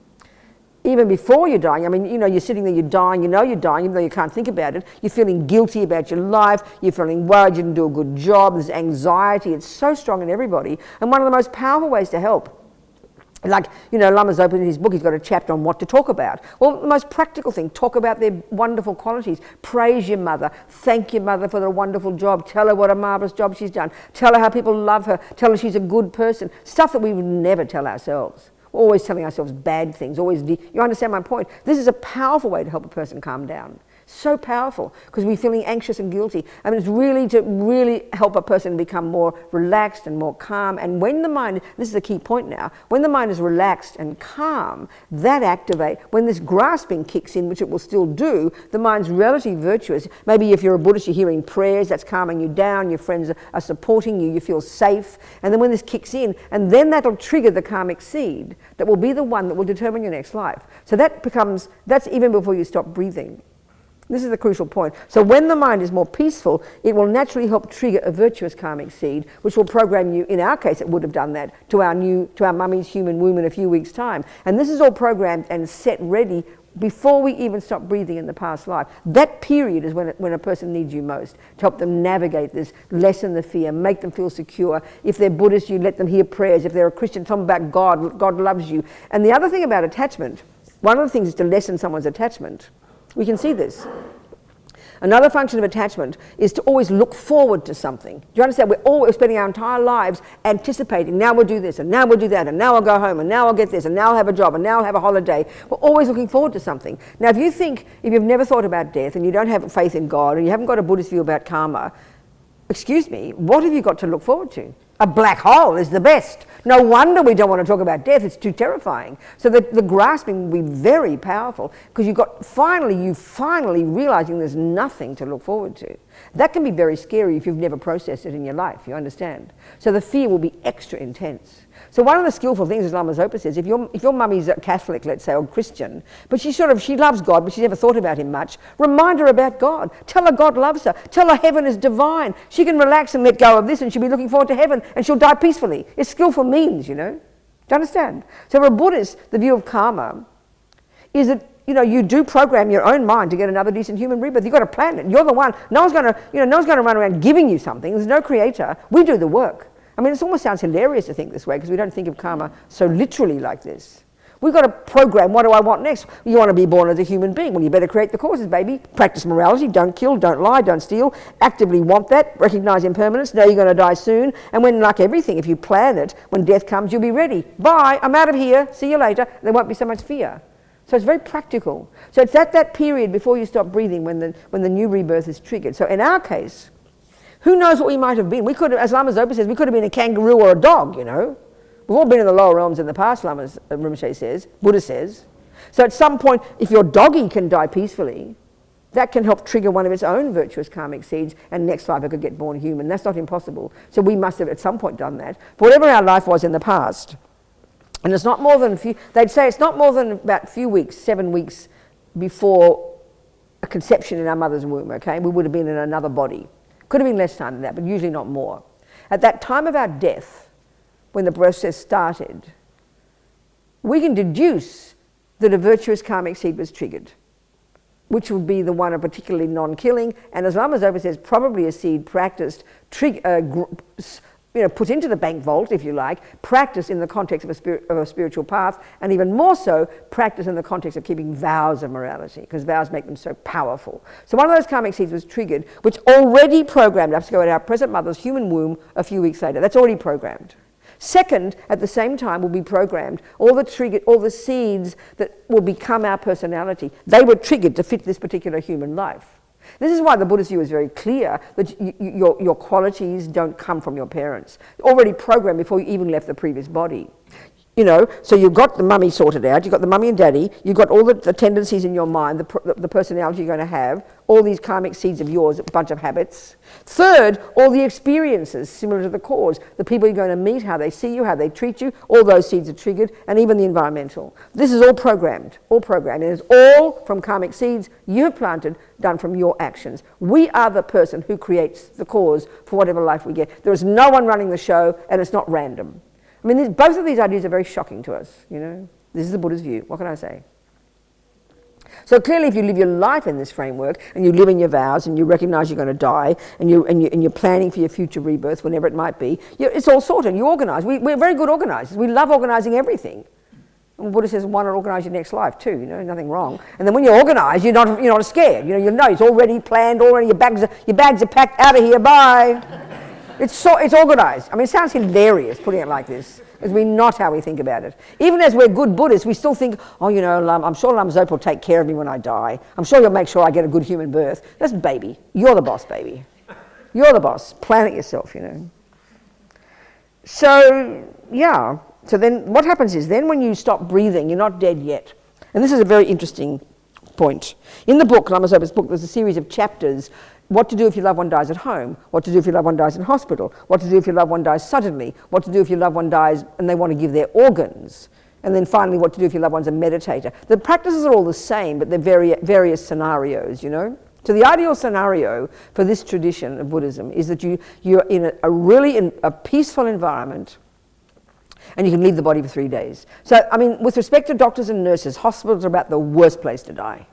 Even before you're dying, I mean, you know, you're sitting there, you're dying, you know you're dying, even though you can't think about it. You're feeling guilty about your life, you're feeling worried you didn't do a good job, there's anxiety, it's so strong in everybody. And one of the most powerful ways to help, like, you know, Lama's Zopa in his book, he's got a chapter on what to talk about. Well, the most practical thing, talk about their wonderful qualities. Praise your mother, thank your mother for the wonderful job, tell her what a marvellous job she's done, tell her how people love her, tell her she's a good person, stuff that we would never tell ourselves. We're always telling ourselves bad things, you understand my point? This is a powerful way to help a person calm down. So powerful, because we're feeling anxious and guilty. I mean, it's really to really help a person become more relaxed and more calm. And when the mind, this is a key point now, when the mind is relaxed and calm, that activates, when this grasping kicks in, which it will still do, the mind's relatively virtuous. Maybe if you're a Buddhist, you're hearing prayers, that's calming you down, your friends are supporting you, you feel safe. And then when this kicks in, and then that'll trigger the karmic seed that will be the one that will determine your next life. So that's even before you stop breathing. This is the crucial point. So when the mind is more peaceful, it will naturally help trigger a virtuous karmic seed, which will program you, in our case it would have done that, to our mummy's human womb in a few weeks' time. And this is all programmed and set ready before we even stop breathing in the past life. That period is when a person needs you most, to help them navigate this, lessen the fear, make them feel secure. If they're Buddhist, you let them hear prayers. If they're a Christian, tell them about God. God loves you. And the other thing about attachment, one of the things is to lessen someone's attachment. We can see this. Another function of attachment is to always look forward to something. Do you understand? We're always spending our entire lives anticipating, now we'll do this, and now we'll do that, and now I'll go home, and now I'll get this, and now I'll have a job, and now I'll have a holiday. We're always looking forward to something. Now, if you've never thought about death, and you don't have faith in God, and you haven't got a Buddhist view about karma, excuse me, what have you got to look forward to? A black hole is the best. No wonder we don't want to talk about death, it's too terrifying. So the grasping will be very powerful, because you finally realizing there's nothing to look forward to. That can be very scary if you've never processed it in your life, you understand? So the fear will be extra intense. So one of the skillful things, as Lama Zopa says, if your mummy's a Catholic, let's say, or Christian, but she loves God, but she's never thought about him much, remind her about God. Tell her God loves her. Tell her heaven is divine. She can relax and let go of this, and she'll be looking forward to heaven, and she'll die peacefully. It's skillful means, you know. Do you understand? So for a Buddhist, the view of karma is that, you know, you do program your own mind to get another decent human rebirth. You've got to plan it. You're the one. No one's going to run around giving you something. There's no creator. We do the work. I mean, it almost sounds hilarious to think this way because we don't think of karma so literally like this. We've got to program, what do I want next? You want to be born as a human being. Well, you better create the causes, baby. Practice morality, don't kill, don't lie, don't steal. Actively want that, recognize impermanence, know you're going to die soon. And when, like everything, if you plan it, when death comes, you'll be ready. Bye, I'm out of here, see you later. There won't be so much fear. So it's very practical. So it's at that period before you stop breathing when the new rebirth is triggered. So in our case, who knows what we might have been? We could have, as Lama Zopa says, we could have been a kangaroo or a dog, you know. We've all been in the lower realms in the past, Lama Rinpoche says, Buddha says. So at some point, if your doggy can die peacefully, that can help trigger one of its own virtuous karmic seeds, and next life it could get born human. That's not impossible. So we must have at some point done that. But whatever our life was in the past, and it's not more than they'd say it's not more than about a few weeks, 7 weeks before a conception in our mother's womb, okay? We would have been in another body. Could have been less time than that, but usually not more. At that time of our death, when the process started, we can deduce that a virtuous karmic seed was triggered, which would be the one of particularly non-killing, and as Lama Zopa says, probably a seed practiced, put into the bank vault, if you like, practice in the context of a spiritual path, and even more so, practice in the context of keeping vows of morality, because vows make them so powerful. So one of those karmic seeds was triggered, which already programmed us to go into our present mother's human womb a few weeks later. That's already programmed. Second, at the same time, will be programmed all the seeds that will become our personality. They were triggered to fit this particular human life. This is why the Buddhist view is very clear that your qualities don't come from your parents. Already programmed before you even left the previous body. You know, so you've got the mummy sorted out, you've got the mummy and daddy, you've got all the tendencies in your mind, the personality you're going to have, all these karmic seeds of yours, a bunch of habits. Third, all the experiences similar to the cause, the people you're going to meet, how they see you, how they treat you, all those seeds are triggered, and even the environmental. This is all programmed, and it's all from karmic seeds you have planted, done from your actions. We are the person who creates the cause for whatever life we get. There is no one running the show, and it's not random. I mean, both of these ideas are very shocking to us, you know. This is the Buddha's view. What can I say? So clearly, if you live your life in this framework, and you live in your vows, and you recognize you're going to die, and you're planning for your future rebirth, whenever it might be, it's all sorted. You organize. We're very good organizers. We love organizing everything. And the Buddha says, why not organize your next life too? You know, nothing wrong. And then when you organize, you're not scared. You know, it's already planned. Already, your bags are packed. Out of here. Bye. It's organized. I mean, it sounds hilarious putting it like this. It's not how we think about it. Even as we're good Buddhists, we still think, oh, you know, I'm sure Lama Zopa will take care of me when I die. I'm sure you'll make sure I get a good human birth. That's baby. You're the boss, baby. You're the boss. Plan it yourself, you know. So, yeah. So then what happens is then when you stop breathing, you're not dead yet. And this is a very interesting point. In the book, Lama Zopa's book, there's a series of chapters. What to do if your loved one dies at home, what to do if your loved one dies in hospital, what to do if your loved one dies suddenly, what to do if your loved one dies and they want to give their organs, and then finally what to do if your loved one's a meditator. The practices are all the same, but they're various scenarios, you know. So the ideal scenario for this tradition of Buddhism is that you're in a peaceful environment, and you can leave the body for 3 days. So, I mean, with respect to doctors and nurses, hospitals are about the worst place to die.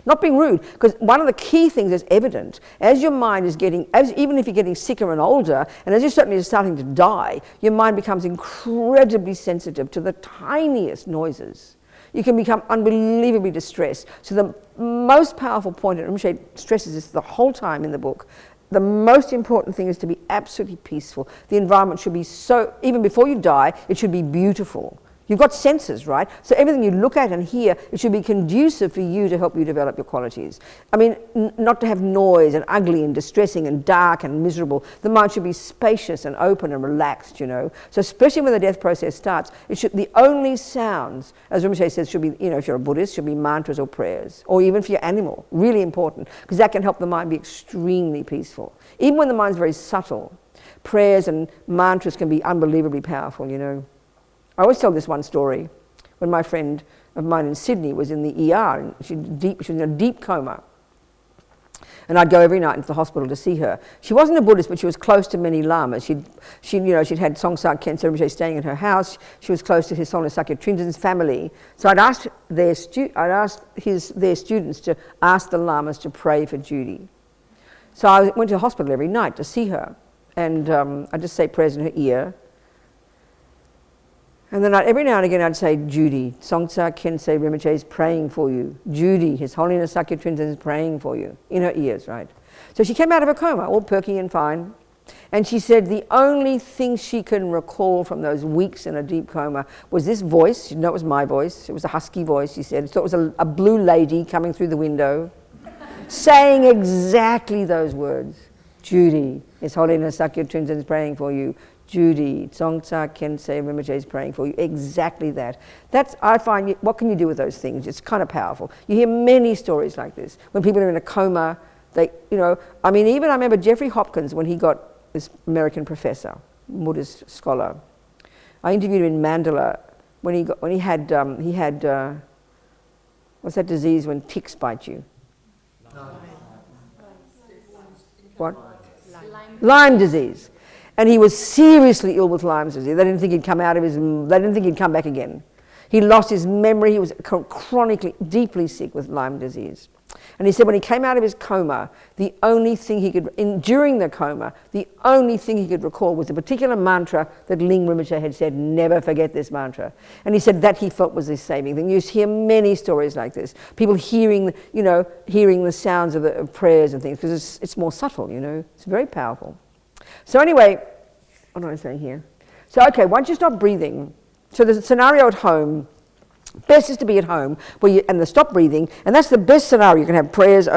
Not being rude, because one of the key things is evident. As your mind is even if you're getting sicker and older, and as you're certainly starting to die, your mind becomes incredibly sensitive to the tiniest noises. You can become unbelievably distressed. So the most powerful point, and Rinpoche stresses this the whole time in the book, the most important thing is to be absolutely peaceful. The environment should be so, even before you die, it should be beautiful. You've got senses, right? So everything you look at and hear, it should be conducive for you to help you develop your qualities. I mean, not to have noise and ugly and distressing and dark and miserable. The mind should be spacious and open and relaxed, you know. So especially when the death process starts, the only sounds, as Rinpoche says, should be, you know, if you're a Buddhist, should be mantras or prayers, or even for your animal. Really important, because that can help the mind be extremely peaceful. Even when the mind's very subtle, prayers and mantras can be unbelievably powerful, you know. I always tell this one story. When my friend of mine in Sydney was in the ER, and she was in a deep coma. And I'd go every night into the hospital to see her. She wasn't a Buddhist, but she was close to many lamas. She'd had Songsar Khyentse Rinpoche staying in her house. She was close to His Holiness Sakya Trinzen's family. So I'd asked their students to ask the lamas to pray for Judy. So I went to the hospital every night to see her. And I'd just say prayers in her ear. And then every now and again I'd say, Judy, Songsar Khyentse Rinpoche is praying for you. Judy, His Holiness Sakya Trinzen is praying for you. In her ears, right? So she came out of her coma, all perky and fine. And she said the only thing she can recall from those weeks in a deep coma was this voice. She didn't know it was my voice. It was a husky voice, she said. So it was a blue lady coming through the window, saying exactly those words. Judy, His Holiness Sakya Trinzen is praying for you. Judy, Songsar Khyentse Rinpoche is praying for you. Exactly that. I find, what can you do with those things? It's kind of powerful. You hear many stories like this. When people are in a coma, I remember Jeffrey Hopkins, when he got this American professor, Buddhist scholar. I interviewed him in Mandalay when he had what's that disease when ticks bite you? What? Lyme disease. And he was seriously ill with Lyme disease. They didn't think he'd come back again. He lost his memory. He was chronically, deeply sick with Lyme disease. And he said when he came out of his coma, during the coma, the only thing he could recall was a particular mantra that Ling Rinpoche had said, never forget this mantra. And he said that he felt was his saving thing. You hear many stories like this. People hearing the sounds of prayers and things, because it's more subtle, you know. It's very powerful. So anyway, what am I saying here? So okay, once you stop breathing, so there's a scenario at home. Best is to be at home and stop breathing, and that's the best scenario. You can have prayers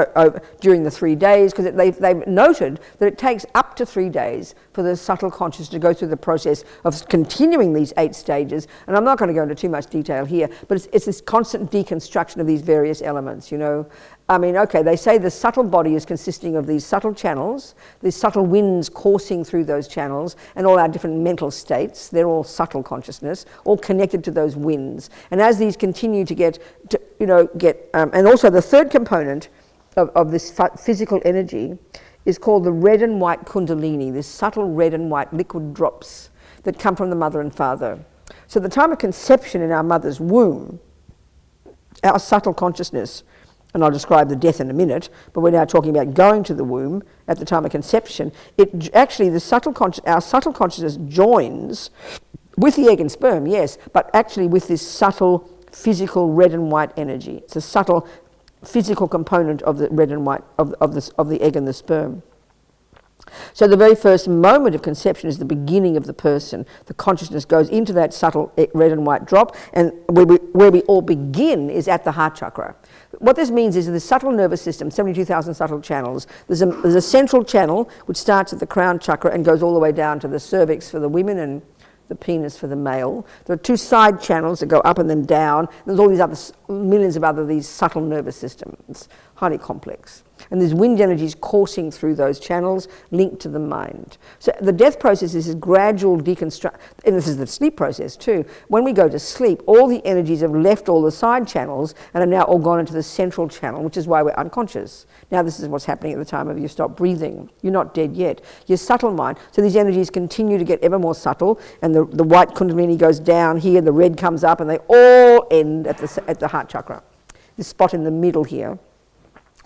during the 3 days, because they've noted that it takes up to 3 days for the subtle consciousness to go through the process of continuing these 8 stages. And I'm not going to go into too much detail here, but it's this constant deconstruction of these various elements, you know. I mean, okay, they say the subtle body is consisting of these subtle channels, these subtle winds coursing through those channels, and all our different mental states. They're all subtle consciousness, all connected to those winds. And as these continue to get, and also the third component of this physical energy is called the red and white kundalini, this subtle red and white liquid drops that come from the mother and father. So at the time of conception in our mother's womb, our subtle consciousness, and I'll describe the death in a minute, but we're now talking about going to the womb at the time of conception. Our subtle consciousness joins with the egg and sperm, yes, but actually with this subtle physical red and white energy. It's a subtle physical component of the red and white of the egg and the sperm. So the very first moment of conception is the beginning of the person. The consciousness goes into that subtle red and white drop, and where we all begin is at the heart chakra. What this means is in the subtle nervous system, 72,000 subtle channels, there's a central channel which starts at the crown chakra and goes all the way down to the cervix for the women and the penis for the male. There are 2 side channels that go up and then down. There's all these millions of these subtle nervous systems. It's highly complex. And there's wind energies coursing through those channels linked to the mind. So the death process is this gradual deconstruct, and this is the sleep process too. When we go to sleep, all the energies have left all the side channels and are now all gone into the central channel, which is why we're unconscious. Now this is what's happening at the time of you stop breathing. You're not dead yet. Your subtle mind. So these energies continue to get ever more subtle, and the white kundalini goes down here, the red comes up, and they all end at the heart chakra. This spot in the middle here.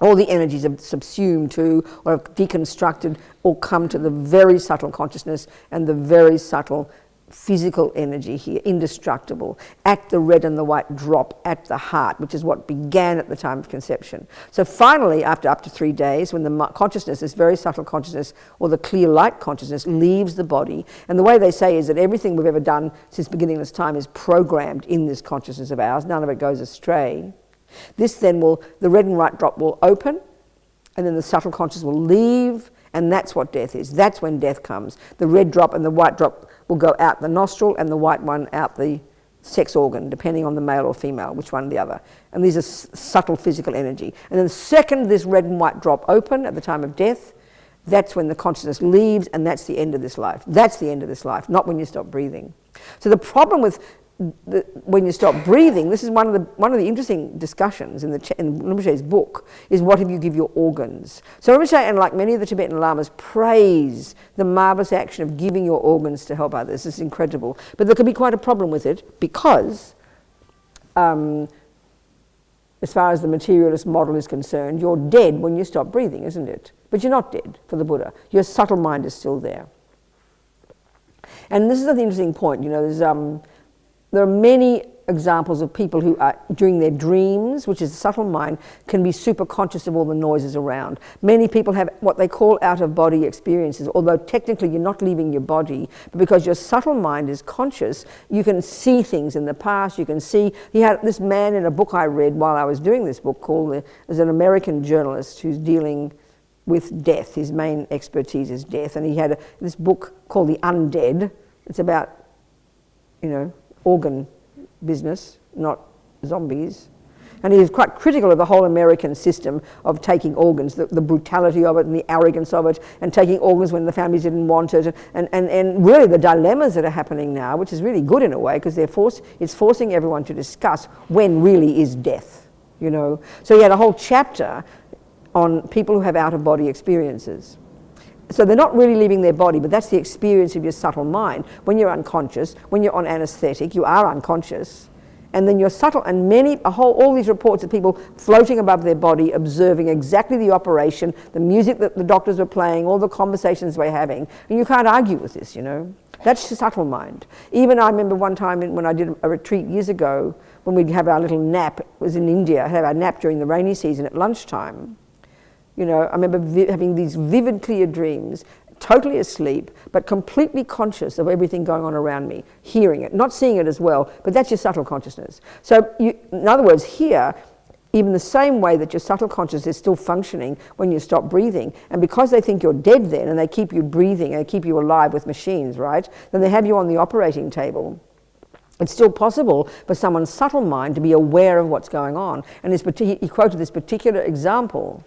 All the energies are subsumed to, or deconstructed, or come to the very subtle consciousness and the very subtle physical energy here, indestructible, at the red and the white drop at the heart, which is what began at the time of conception. So finally, after up to 3 days, when the consciousness, this very subtle consciousness, or the clear light consciousness, leaves the body, and the way they say is that everything we've ever done since beginningless time is programmed in this consciousness of ours, none of it goes astray. This then will, the red and white drop will open, and then the subtle consciousness will leave, and that's what death is. That's when death comes. The red drop and the white drop will go out the nostril, and the white one out the sex organ, depending on the male or female, which one or the other. And these are subtle physical energy. And then the second this red and white drop open at the time of death, that's when the consciousness leaves, and that's the end of this life. That's the end of this life, not when you stop breathing. So the problem with when you stop breathing, this is one of the interesting discussions in Rinpoche's book, is what if you give your organs. So Rinpoche, and like many of the Tibetan Lamas, praise the marvellous action of giving your organs to help others. It's incredible. But there could be quite a problem with it because, as far as the materialist model is concerned, you're dead when you stop breathing, isn't it? But you're not dead for the Buddha. Your subtle mind is still there. And this is an interesting point. You know, there are many examples of people who are, during their dreams, which is the subtle mind, can be super conscious of all the noises around. Many people have what they call out-of-body experiences, although technically you're not leaving your body, but because your subtle mind is conscious, you can see things in the past, you can see. He had this man in a book I read while I was doing this book called, there's an American journalist who's dealing with death. His main expertise is death, and he had this book called The Undead. It's about, you know, organ business, not zombies. And he was quite critical of the whole American system of taking organs, the brutality of it and the arrogance of it, and taking organs when the families didn't want it, and really the dilemmas that are happening now, which is really good in a way, because it's forcing everyone to discuss when really is death, you know. So he had a whole chapter on people who have out-of-body experiences. So they're not really leaving their body, but that's the experience of your subtle mind. When you're unconscious, when you're on anesthetic, you are unconscious. And then you're subtle, and all these reports of people floating above their body, observing exactly the operation, the music that the doctors were playing, all the conversations we're having. And you can't argue with this, you know. That's the subtle mind. Even I remember one time when I did a retreat years ago, when we'd have our little nap, it was in India, have our nap during the rainy season at lunchtime. You know, I remember having these vivid, clear dreams, totally asleep, but completely conscious of everything going on around me, hearing it, not seeing it as well, but that's your subtle consciousness. So, in other words, here, even the same way that your subtle consciousness is still functioning when you stop breathing, and because they think you're dead then, and they keep you breathing, and they keep you alive with machines, right, then they have you on the operating table. It's still possible for someone's subtle mind to be aware of what's going on. And he quoted this particular example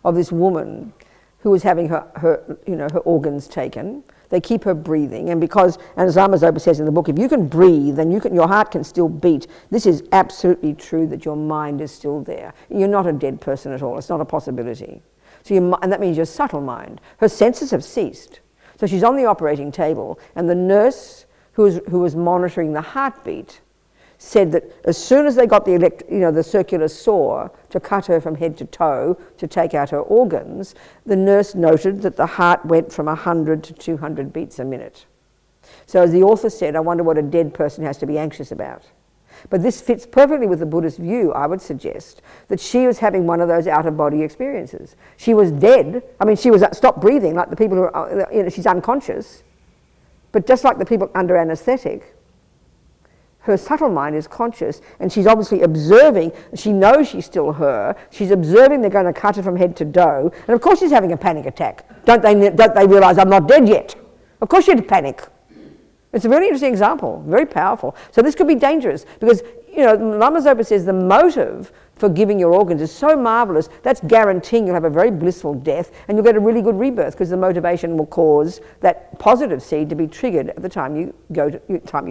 of this woman who was having her organs taken. They keep her breathing, and as Lama Zopa says in the book, if you can breathe, then your heart can still beat. This is absolutely true, that your mind is still there. You're not a dead person at all. It's not a possibility. So and that means your subtle mind. Her senses have ceased. So she's on the operating table, and the nurse who was monitoring the heartbeat said that as soon as they got the circular saw to cut her from head to toe to take out her organs, the nurse noted that the heart went from 100 to 200 beats a minute. So as the author said, I wonder what a dead person has to be anxious about. But this fits perfectly with the Buddhist view, I would suggest, that she was having one of those out-of-body experiences. She was dead. I mean, she was stopped breathing, like the people who are, she's unconscious. But just like the people under anesthetic, her subtle mind is conscious, and she's obviously observing. She knows she's still her. She's observing they're going to cut her from head to toe, and of course she's having a panic attack. Don't they realise I'm not dead yet? Of course she'd panic. It's a really interesting example, very powerful. So this could be dangerous because, Lama Zopa says the motive for giving your organs is so marvellous, that's guaranteeing you'll have a very blissful death and you'll get a really good rebirth because the motivation will cause that positive seed to be triggered at the time you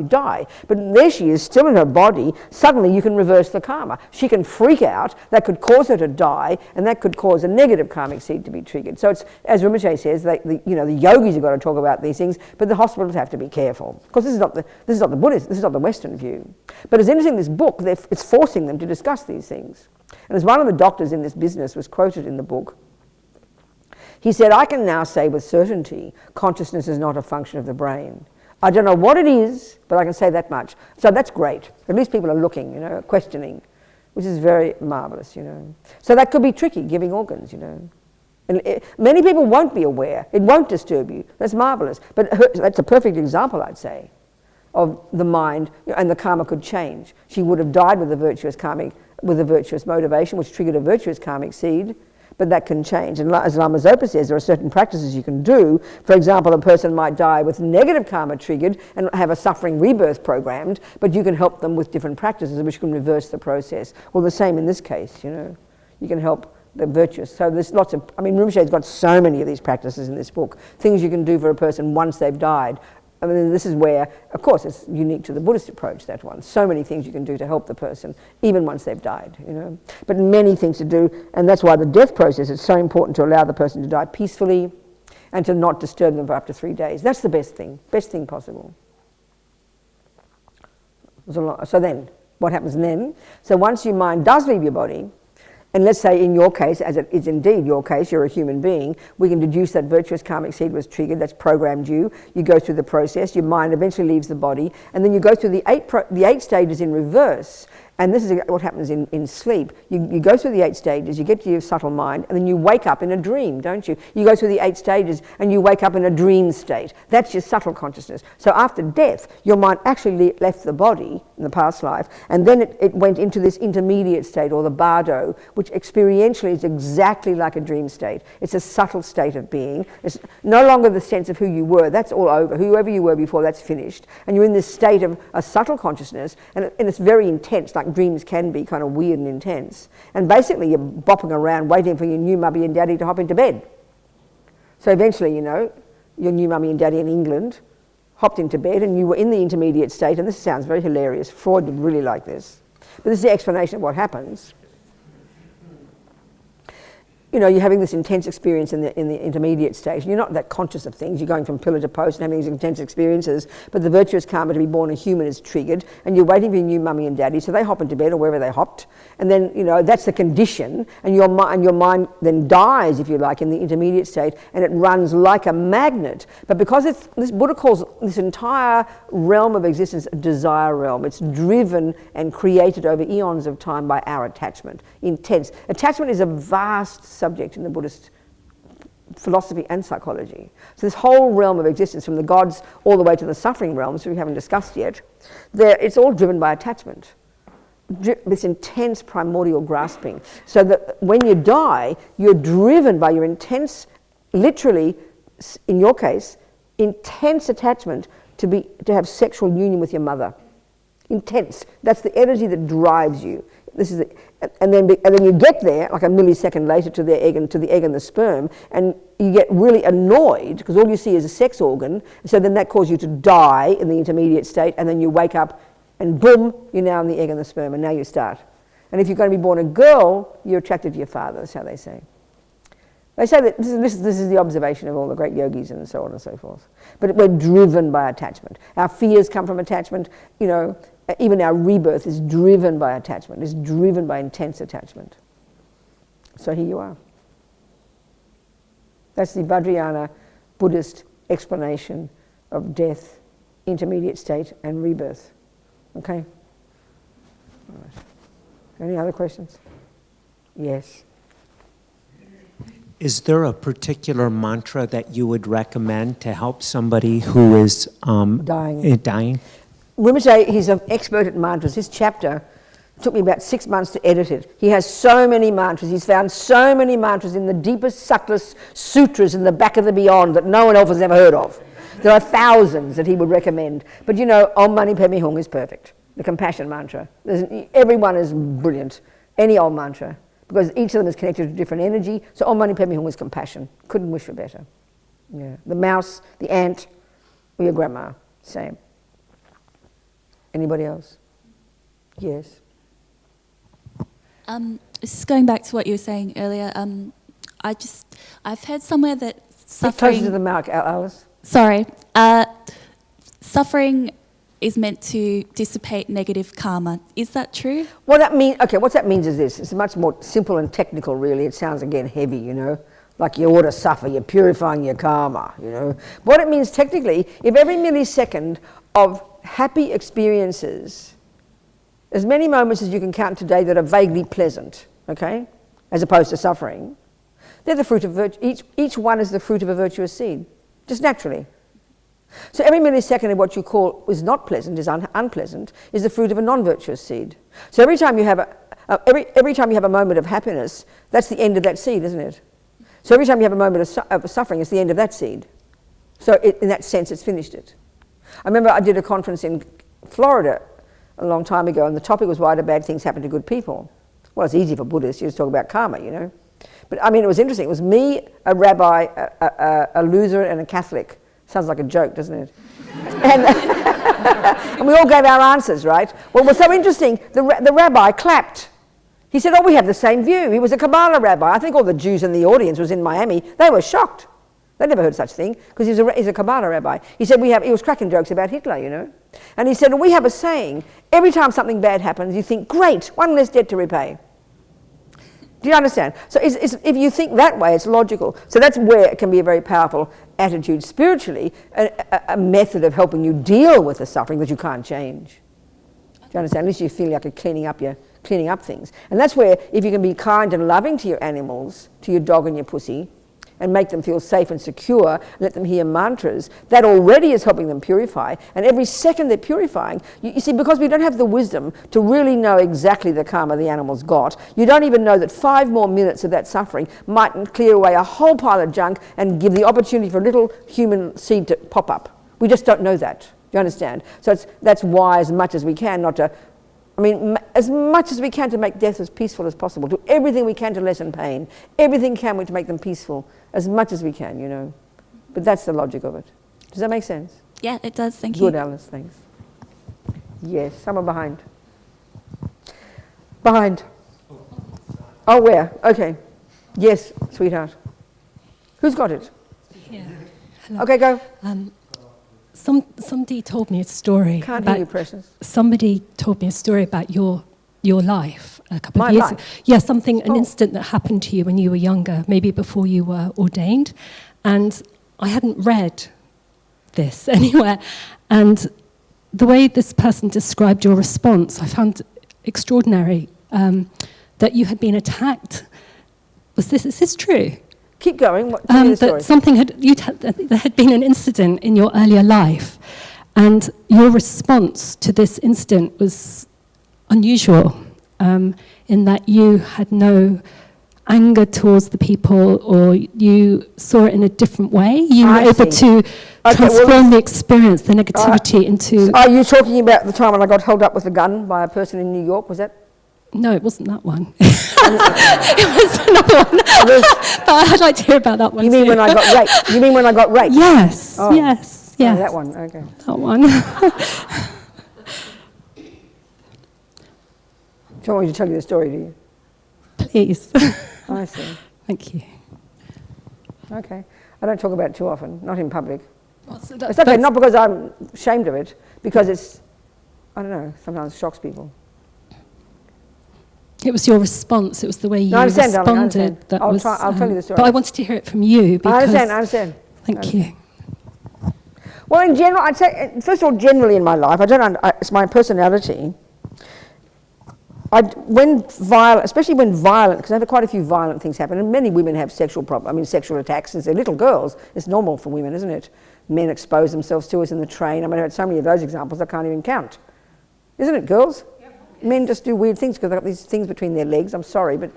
die. But there she is, still in her body, suddenly you can reverse the karma. She can freak out, that could cause her to die, and that could cause a negative karmic seed to be triggered. So it's, as Rinpoche says, the yogis have got to talk about these things, but the hospitals have to be careful. Because this is not the Buddhist, this is not the Western view. But it's interesting, this book, it's forcing them to discuss these things. And as one of the doctors in this business was quoted in the book, he said, I can now say with certainty, consciousness is not a function of the brain. I don't know what it is, but I can say that much. So that's great. At least people are looking, questioning, which is very marvellous, So that could be tricky, giving organs, And many people won't be aware. It won't disturb you. That's marvellous. But that's a perfect example, I'd say, of the mind, and the karma could change. She would have died with a virtuous motivation, which triggered a virtuous karmic seed, but that can change. And as Lama Zopa says, there are certain practices you can do. For example, a person might die with negative karma triggered and have a suffering rebirth programmed, but you can help them with different practices which can reverse the process. Well, the same in this case, You can help the virtuous. So there's lots of, Rinpoche's got so many of these practices in this book, things you can do for a person once they've died. This is where, of course, it's unique to the Buddhist approach, that one. So many things you can do to help the person, even once they've died, But many things to do, and that's why the death process is so important, to allow the person to die peacefully and to not disturb them for up to 3 days. That's the best thing possible. So then, what happens then? So once your mind does leave your body, and let's say in your case, as it is indeed your case, you're a human being, we can deduce that virtuous karmic seed was triggered, that's programmed you. You go through the process, your mind eventually leaves the body, and then you go through the eight stages in reverse. And this is what happens in sleep. You go through the 8 stages, you get to your subtle mind, and then you wake up in a dream, don't you? You go through the 8 stages and you wake up in a dream state. That's your subtle consciousness. So after death, your mind actually left the body in the past life, and then it went into this intermediate state, or the bardo, which experientially is exactly like a dream state. It's a subtle state of being. It's no longer the sense of who you were. That's all over. Whoever you were before, that's finished. And you're in this state of a subtle consciousness, and it's very intense, like dreams can be kind of weird and intense. And basically you're bopping around waiting for your new mummy and daddy to hop into bed. So eventually, your new mummy and daddy in England hopped into bed, and you were in the intermediate state, and this sounds very hilarious. Freud would really like this. But this is the explanation of what happens. You're having this intense experience in the intermediate stage. You're not that conscious of things. You're going from pillar to post and having these intense experiences. But the virtuous karma to be born a human is triggered, and you're waiting for your new mummy and daddy. So they hop into bed or wherever they hopped, and then that's the condition. And your mind then dies, if you like, in the intermediate state, and it runs like a magnet. But because this Buddha calls this entire realm of existence a desire realm. It's driven and created over eons of time by our attachment. Intense attachment is a vast subject in the Buddhist philosophy and psychology. So this whole realm of existence, from the gods all the way to the suffering realms, which we haven't discussed yet, it's all driven by attachment. This intense primordial grasping. So that when you die, you're driven by your intense, literally, in your case, intense attachment to have sexual union with your mother. Intense. That's the energy that drives you. And then you get there like a millisecond later to the egg and the sperm, and you get really annoyed because all you see is a sex organ. So then that causes you to die in the intermediate state, and then you wake up, and boom, you're now in the egg and the sperm, and now you start. And if you're going to be born a girl, you're attracted to your father. That's how they say. They say that this is the observation of all the great yogis and so on and so forth. But we're driven by attachment. Our fears come from attachment. Even our rebirth is driven by attachment. It's driven by intense attachment. So here you are. That's the Vajrayana Buddhist explanation of death, intermediate state, and rebirth. Okay? All right. Any other questions? Yes. Is there a particular mantra that you would recommend to help somebody who is dying? Rinpoche, he's an expert at mantras. His chapter took me about 6 months to edit it. He has so many mantras. He's found so many mantras in the deepest, subtlest sutras in the back of the beyond that no one else has ever heard of. There are thousands that he would recommend. But Om Mani Padme Hum is perfect. The compassion mantra. Everyone is brilliant. Any old mantra. Because each of them is connected to a different energy. So Om Mani Padme Hum is compassion. Couldn't wish for better. Yeah. The mouse, the ant, or your grandma. Same. Anybody else? Yes. Just going back to what you were saying earlier, I've heard somewhere that suffering... Closer to the mic, Alice. Sorry. Suffering is meant to dissipate negative karma. Is that true? What that means is this. It's much more simple and technical, really. It sounds, again, heavy, like you ought to suffer, you're purifying your karma, you know. What it means technically, if every millisecond of happy experiences, as many moments as you can count today that are vaguely pleasant, okay, as opposed to suffering, they're the fruit of virtue. Each one is the fruit of a virtuous seed, just naturally. So every millisecond of what you call is not pleasant, is unpleasant, is the fruit of a non-virtuous seed. So every time you have every time you have a moment of happiness, that's the end of that seed, isn't it? So every time you have a moment of suffering, it's the end of that seed. So in that sense, it's finished it. I remember I did a conference in Florida a long time ago, and the topic was why do bad things happen to good people? Well, it's easy for Buddhists, you just talk about karma, you know. But I mean, it was interesting. It was me, a rabbi, a loser, and a Catholic. Sounds like a joke, doesn't it? And we all gave our answers, right? Well, it was so interesting, the rabbi clapped. He said, oh, we have the same view. He was a Kabbalah rabbi. I think all the Jews in the audience was in Miami. They were shocked. They never heard such thing, because he's a Kabbalah rabbi. He said, he was cracking jokes about Hitler, you know. And he said, well, we have a saying, every time something bad happens, you think, great, one less debt to repay. Do you understand? So if you think that way, it's logical. So that's where it can be a very powerful attitude spiritually, a method of helping you deal with the suffering that you can't change. Do you understand? At least you feel like you're cleaning up things. And that's where, if you can be kind and loving to your animals, to your dog and your pussy, and make them feel safe and secure, let them hear mantras, that already is helping them purify. And every second they're purifying, you see, because we don't have the wisdom to really know exactly the karma the animal's got, you don't even know that 5 more minutes of that suffering might clear away a whole pile of junk and give the opportunity for a little human seed to pop up. We just don't know that. Do you understand? So that's why, as much as we can, not to, as much as we can to make death as peaceful as possible, do everything we can to lessen pain, everything can we to make them peaceful, as much as we can, you know. But that's the logic of it. Does that make sense? Yeah, it does. Thank you. Good, Alice, thanks. Yes, someone behind. Behind. Oh, where? Okay. Yes, sweetheart. Who's got it? Yeah. Hello. Okay, go. Somebody told me a story. Can't hear you, precious. Somebody told me a story about your life a couple of years ago. Yeah, an incident that happened to you when you were younger, maybe before you were ordained. And I hadn't read this anywhere. And the way this person described your response, I found extraordinary, that you had been attacked. Is this true? Keep going. Tell me the story. There had been an incident in your earlier life, and your response to this incident was unusual, in that you had no anger towards the people, or you saw it in a different way. You were able to transform the experience, the negativity into... Are you talking about the time when I got held up with a gun by a person in New York? Was that... No, it wasn't that one. It was another one. But I'd like to hear about that one. You mean when I got raped? You mean when I got raped? Yes, yes. Oh, that one, okay. That one. Don't want me to tell you the story, do you? Please. I see. Thank you. Okay. I don't talk about it too often, not in public. It's okay, not because I'm ashamed of it, because it's, I don't know, sometimes shocks people. It was your response. It was the way you responded. I'll tell you the story. But I wanted to hear it from you. Because I understand. Thank you. Well, in general, I'd say, first of all, generally in my life, it's my personality. Especially when violent, because I've had quite a few violent things happen, and many women have sexual attacks since they're little girls. It's normal for women, isn't it? Men expose themselves to us in the train. I've had so many of those examples I can't even count. Isn't it, girls? Men just do weird things because they've got these things between their legs. I'm sorry, but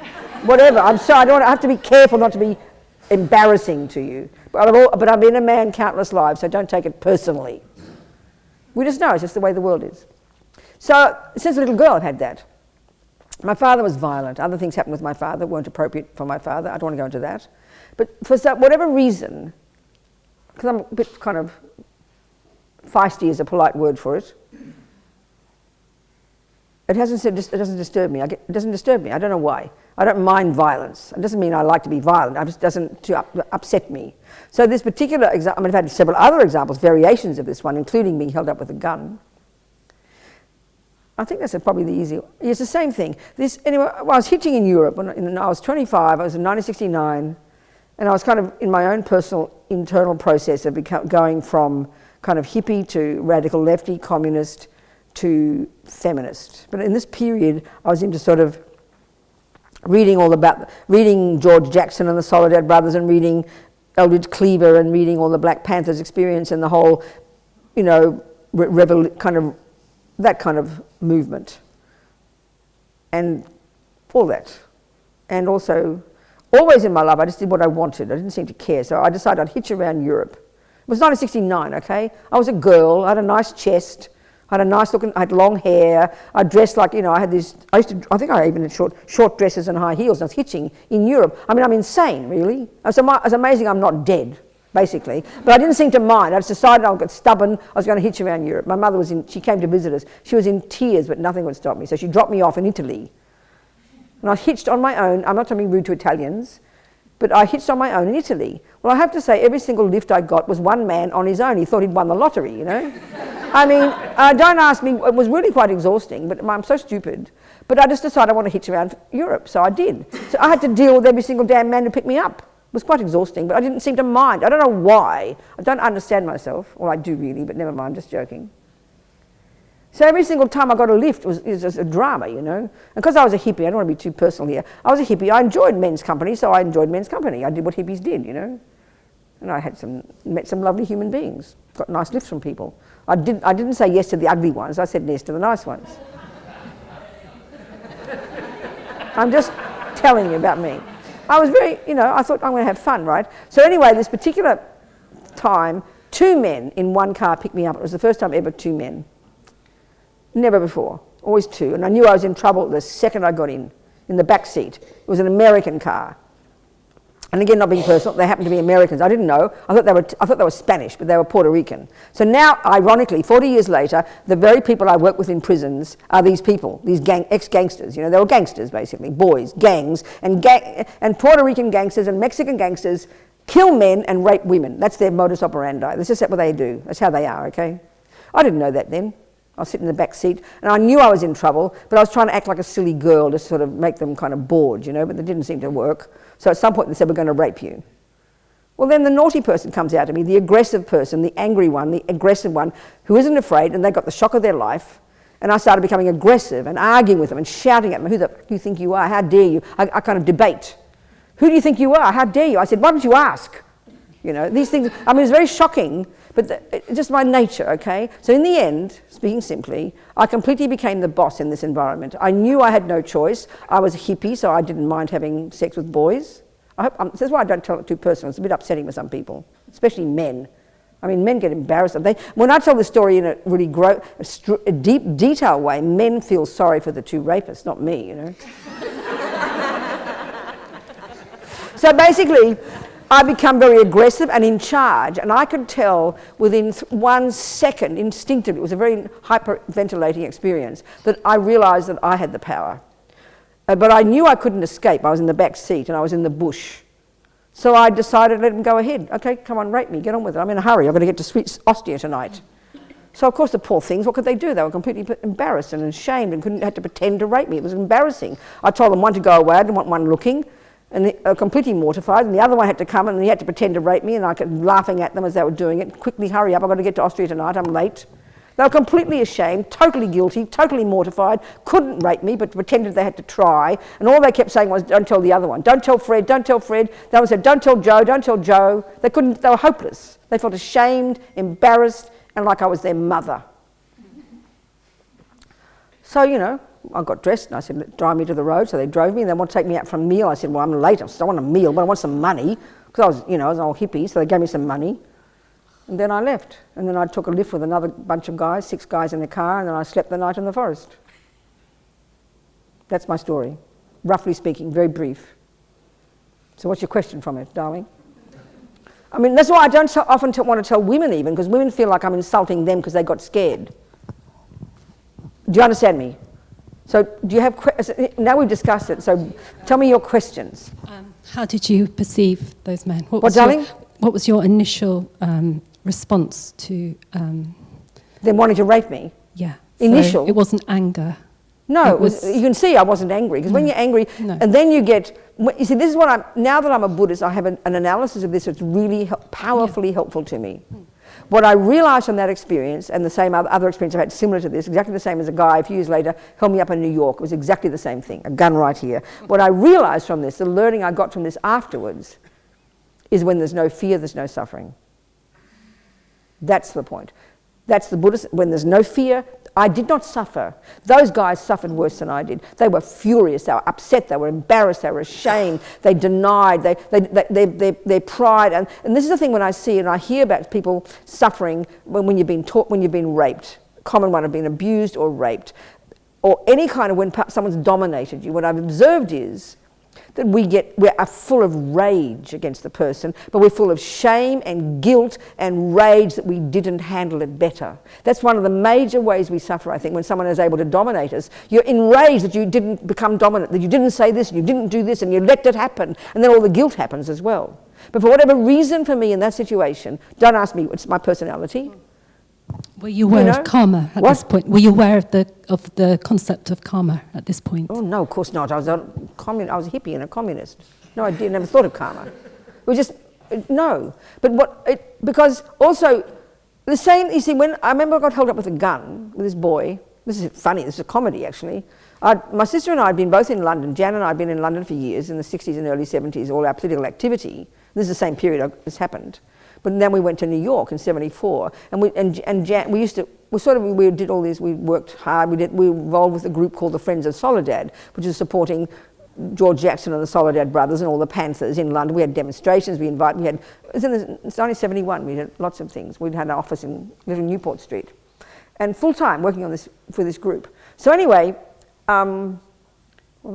whatever. I'm sorry. I have to be careful not to be embarrassing to you. But I've been a man countless lives, so don't take it personally. We just know it's just the way the world is. So since a little girl, I've had that. My father was violent. Other things happened with my father weren't appropriate for my father. I don't want to go into that. But for whatever reason, because I'm a bit kind of feisty is a polite word for it, it doesn't disturb me. It doesn't disturb me. I don't know why. I don't mind violence. It doesn't mean I like to be violent. It just doesn't upset me. So this particular example, I've had several other examples, variations of this one, including being held up with a gun. I think that's probably the easy one. It's the same thing. Anyway, I was hitching in Europe when I was 25. I was in 1969, And I was kind of in my own personal internal process of going from kind of hippie to radical lefty, communist to feminist. But in this period, I was into sort of reading George Jackson and the Soledad Brothers, and reading Eldridge Cleaver, and reading all the Black Panthers experience and the whole, you know, that kind of movement. And all that. And also, always in my life, I just did what I wanted. I didn't seem to care. So I decided I'd hitch around Europe. It was 1969, okay? I was a girl, I had a nice chest, I had long hair, I dressed like, you know, I think I even had short dresses and high heels, and I was hitching in Europe. I mean, I'm insane, really. It's amazing I'm not dead, basically. But I didn't seem to mind. I just decided I got stubborn, I was going to hitch around Europe. My mother she came to visit us. She was in tears, but nothing would stop me. So she dropped me off in Italy. And I hitched on my own. I'm not trying to be rude to Italians, but I hitched on my own in Italy. Well, I have to say, every single lift I got was one man on his own. He thought he'd won the lottery, you know. I mean, don't ask me, it was really quite exhausting, but I'm so stupid. But I just decided I want to hitch around Europe, so I did. So I had to deal with every single damn man who picked me up. It was quite exhausting, but I didn't seem to mind. I don't know why. I don't understand myself. Well, I do really, but never mind, just joking. So every single time I got a lift, it was just a drama, you know. And because I was a hippie, I don't want to be too personal here, I was a hippie, I enjoyed men's company, so I enjoyed men's company. I did what hippies did, you know. And I met some lovely human beings, got nice lifts from people. I didn't say yes to the ugly ones, I said yes to the nice ones. I'm just telling you about me. I was very, you know, I thought I'm going to have fun, right? So anyway, this particular time, 2 men in one car picked me up. It was the first time ever 2 men. Never before, always 2. And I knew I was in trouble the second I got in the back seat. It was an American car. And again, not being personal, they happened to be Americans. I didn't know. I thought they were Spanish, but they were Puerto Rican. So now, ironically, 40 years later, the very people I work with in prisons are these people, these ex-gangsters. You know, they were gangsters, basically, boys, gangs, and Puerto Rican gangsters and Mexican gangsters kill men and rape women. That's their modus operandi. That's just what they do. That's how they are, okay? I didn't know that then. I was sitting in the back seat, and I knew I was in trouble, but I was trying to act like a silly girl to sort of make them kind of bored, you know, but it didn't seem to work. So at some point they said, we're going to rape you. Well, then the naughty person comes out to me, the aggressive person, the angry one, the aggressive one, who isn't afraid, and they got the shock of their life. And I started becoming aggressive and arguing with them and shouting at them, who the fuck do you think you are? How dare you? I kind of debate. Who do you think you are? How dare you? I said, why don't you ask? You know, these things, I mean, it's very shocking, but it's just my nature, okay? So in the end, speaking simply, I completely became the boss in this environment. I knew I had no choice. I was a hippie, so I didn't mind having sex with boys. That's why I don't tell it too personal. It's a bit upsetting for some people, especially men. I mean, men get embarrassed. When I tell the story in a really deep detail way, men feel sorry for the 2 rapists, not me, you know? So basically, I become very aggressive and in charge, and I could tell within 1 second, instinctively, it was a very hyperventilating experience, that I realised that I had the power. But I knew I couldn't escape. I was in the back seat and I was in the bush. So I decided to let them go ahead. Okay, come on, rape me, get on with it. I'm in a hurry, I've got to get to Sweet Austria tonight. So of course the poor things, what could they do? They were completely embarrassed and ashamed and had to pretend to rape me. It was embarrassing. I told them one to go away, I didn't want one looking. And they were completely mortified, and the other one had to come and he had to pretend to rape me, and I kept laughing at them as they were doing it. Quickly, hurry up, I've got to get to Austria tonight, I'm late. They were completely ashamed, totally guilty, totally mortified, couldn't rape me, but pretended they had to try. And all they kept saying was, don't tell the other one. Don't tell Fred, don't tell Fred. The other one said, don't tell Joe, don't tell Joe. They were hopeless. They felt ashamed, embarrassed, and like I was their mother. So, you know, I got dressed and I said, drive me to the road. So they drove me and they wanted to take me out for a meal. I said, well, I'm late. I don't want a meal, but I want some money. Because I was, you know, I was an old hippie, so they gave me some money. And then I left. And then I took a lift with another bunch of guys, 6 guys in the car, and then I slept the night in the forest. That's my story. Roughly speaking, very brief. So what's your question from it, darling? I mean, that's why I don't so often want to tell women even, because women feel like I'm insulting them because they got scared. Do you understand me? So do you have now we've discussed it, so tell me your questions. How did you perceive those men? What, darling? What was your initial response to... them wanting to rape me? Yeah. Initial? So it wasn't anger? No, you can see I wasn't angry, because when you're angry, and then you get, you see, this is what now that I'm a Buddhist, I have an analysis of this that's really powerfully helpful to me. What I realized from that experience, and the same other experience I've had similar to this, exactly the same as a guy a few years later held me up in New York, it was exactly the same thing, a gun right here. What I realized from this, the learning I got from this afterwards, is when there's no fear, there's no suffering. That's the point. That's the Buddhist, when there's no fear, I did not suffer. Those guys suffered worse than I did. They were furious, they were upset, they were embarrassed, they were ashamed, they denied, their pride. And this is the thing when I see and I hear about people suffering when you've been taught, when you've been raped. Common one of being abused or raped. Or any kind of when someone's dominated you. What I've observed is that we are full of rage against the person, but we're full of shame and guilt and rage that we didn't handle it better. That's one of the major ways we suffer, I think, when someone is able to dominate us. You're enraged that you didn't become dominant, that you didn't say this, and you didn't do this, and you let it happen, and then all the guilt happens as well. But for whatever reason for me in that situation, don't ask me, it's my personality. Were you aware of karma at this point? Were you aware of the concept of karma at this point? Oh no, of course not. I was a hippie and a communist. No, I never thought of karma. It was just no. But because also the same. You see, when I remember I got held up with a gun with this boy. This is funny. This is a comedy actually. My sister and I had been both in London. Jan and I had been in London for years in the 60s and early 70s. All our political activity. This is the same period this happened. But then we went to New York in '74, and we did all this. We worked hard. We were involved with a group called the Friends of Soledad, which is supporting George Jackson and the Soledad Brothers and all the Panthers in London. We had demonstrations. It was in 1971. We had lots of things. We'd had an office in Little Newport Street, and full time working on this for this group. So anyway, what am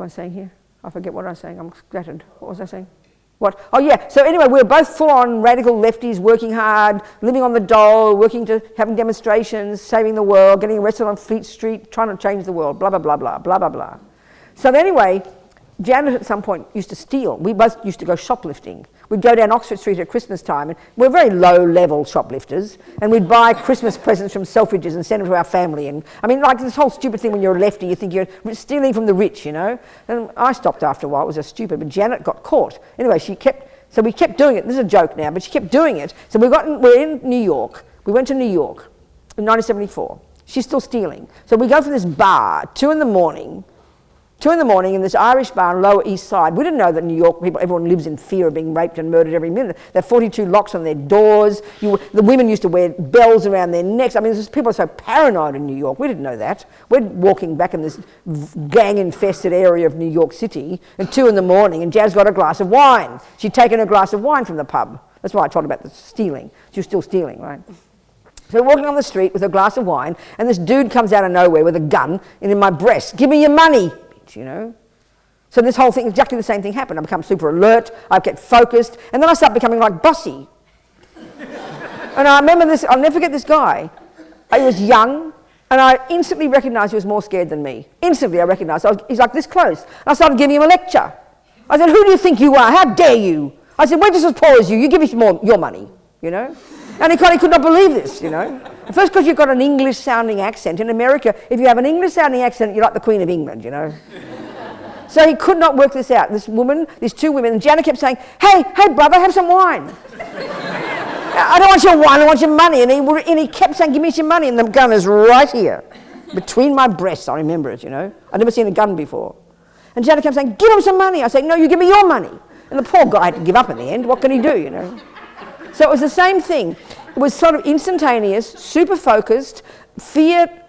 I saying here? I forget what I was saying. I'm scattered. What was I saying? What? Oh yeah, so anyway, we were both full-on radical lefties, working hard, living on the dole, having demonstrations, saving the world, getting arrested on Fleet Street, trying to change the world, blah, blah, blah, blah, blah, blah, blah. So anyway, Janet at some point used to steal. We both used to go shoplifting. We'd go down Oxford Street at Christmas time, and we're very low-level shoplifters, and we'd buy Christmas presents from Selfridges and send them to our family. And I mean, like this whole stupid thing when you're a lefty, you think you're stealing from the rich, you know? And I stopped after a while, it was just stupid, but Janet got caught. Anyway, so we kept doing it. This is a joke now, but she kept doing it. So we're in New York. We went to New York in 1974. She's still stealing. So we go from this bar, 2 in the morning in this Irish bar on Lower East Side. We didn't know that New York people, everyone lives in fear of being raped and murdered every minute. There are 42 locks on their doors. The women used to wear bells around their necks. I mean, people are so paranoid in New York. We didn't know that. We're walking back in this gang-infested area of New York City at 2 in the morning, and Jazz got a glass of wine. She'd taken a glass of wine from the pub. That's why I told about the stealing. She was still stealing, right? So we're walking on the street with a glass of wine, and this dude comes out of nowhere with a gun and in my breast. Give me your money. You know, so this whole thing, exactly the same thing happened. I become super alert, I get focused, and then I start becoming like bossy. And I remember this, I'll never forget this guy. He was young, and I instantly recognized he was more scared than me. Instantly I recognized, he's like this close. And I started giving him a lecture. I said, who do you think you are? How dare you? I said, we're just as poor as you give us more your money, you know. And he could not believe this, you know. First, because you've got an English-sounding accent. In America, if you have an English-sounding accent, you're like the Queen of England, you know. So he could not work this out. These 2 women, and Janet kept saying, hey, brother, have some wine. I don't want your wine, I want your money. And he kept saying, give me some money. And the gun is right here, between my breasts. I remember it, you know. I'd never seen a gun before. And Janet kept saying, give him some money. I said, no, you give me your money. And the poor guy had to give up in the end. What can he do, you know? So it was the same thing. It was sort of instantaneous, super focused.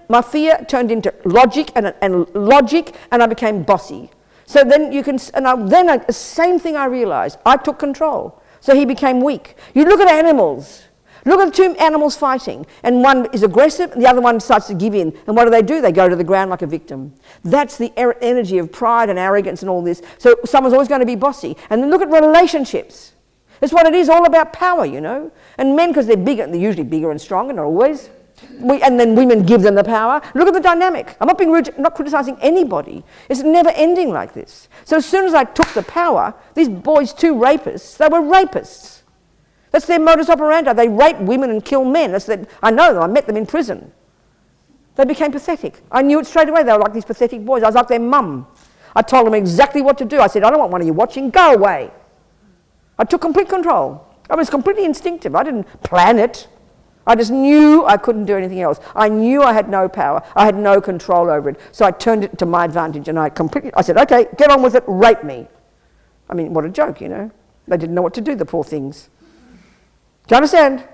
My fear turned into logic, and I became bossy. So then the same thing I realized. I took control. So he became weak. You look at animals. Look at the 2 animals fighting, and one is aggressive, and the other one starts to give in. And what do? They go to the ground like a victim. That's the energy of pride and arrogance and all this. So someone's always going to be bossy. And then look at relationships. It's what it is, all about power, you know. And men, because they're bigger, they're usually bigger and stronger, not always. And then women give them the power. Look at the dynamic. I'm not being rude, I'm not criticizing anybody. It's never ending like this. So as soon as I took the power, these boys, 2 rapists, they were rapists. That's their modus operandi. They rape women and kill men. I know them. I met them in prison. They became pathetic. I knew it straight away. They were like these pathetic boys. I was like their mum. I told them exactly what to do. I said, I don't want one of you watching. Go away. I took complete control. I was completely instinctive. I didn't plan it. I just knew I couldn't do anything else. I knew I had no power. I had no control over it. So I turned it to my advantage, and I said, okay, get on with it, rape me. I mean, what a joke, you know. They didn't know what to do, the poor things. Do you understand?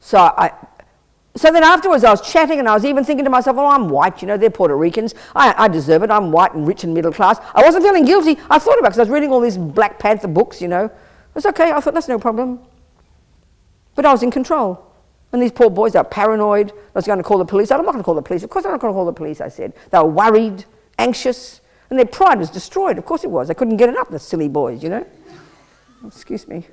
So then afterwards I was chatting, and I was even thinking to myself, oh, I'm white, you know, they're Puerto Ricans. I deserve it. I'm white and rich and middle class. I wasn't feeling guilty. I thought about it because I was reading all these Black Panther books, you know. It was okay. I thought, that's no problem. But I was in control. And these poor boys, they were paranoid. I was going to call the police. I'm not going to call the police. Of course I'm not going to call the police, I said. They were worried, anxious, and their pride was destroyed. Of course it was. They couldn't get it up, the silly boys, you know. Excuse me.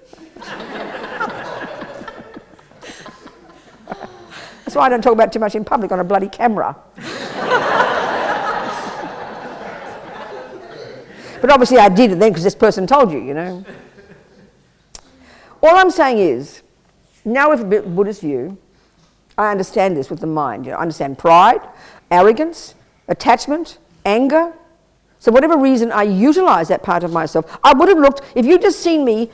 That's why I don't talk about it too much in public on a bloody camera. But obviously I did it then because this person told you, you know. All I'm saying is, now with a Buddhist view, I understand this with the mind. You know, I understand pride, arrogance, attachment, anger. So whatever reason I utilize that part of myself, I would have looked, if you'd just seen me,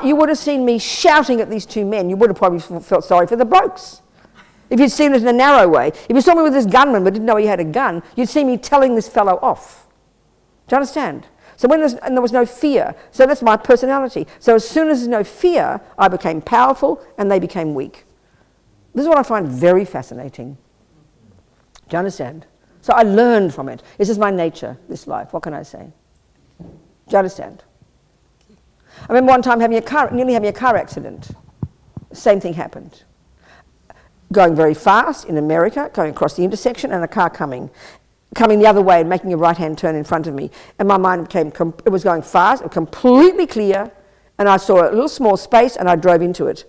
you would have seen me shouting at these two men. You would have probably felt sorry for the blokes. If you'd seen it in a narrow way. If you saw me with this gunman but didn't know he had a gun, you'd see me telling this fellow off. Do you understand? So and there was no fear. So that's my personality. So as soon as there's no fear, I became powerful and they became weak. This is what I find very fascinating. Do you understand? So I learned from it. This is my nature, this life. What can I say? Do you understand? I remember one time nearly having a car accident. Same thing happened. Going very fast in America, going across the intersection, and a car coming the other way and making a right-hand turn in front of me. And my mind it was going fast, completely clear, and I saw a little small space and I drove into it.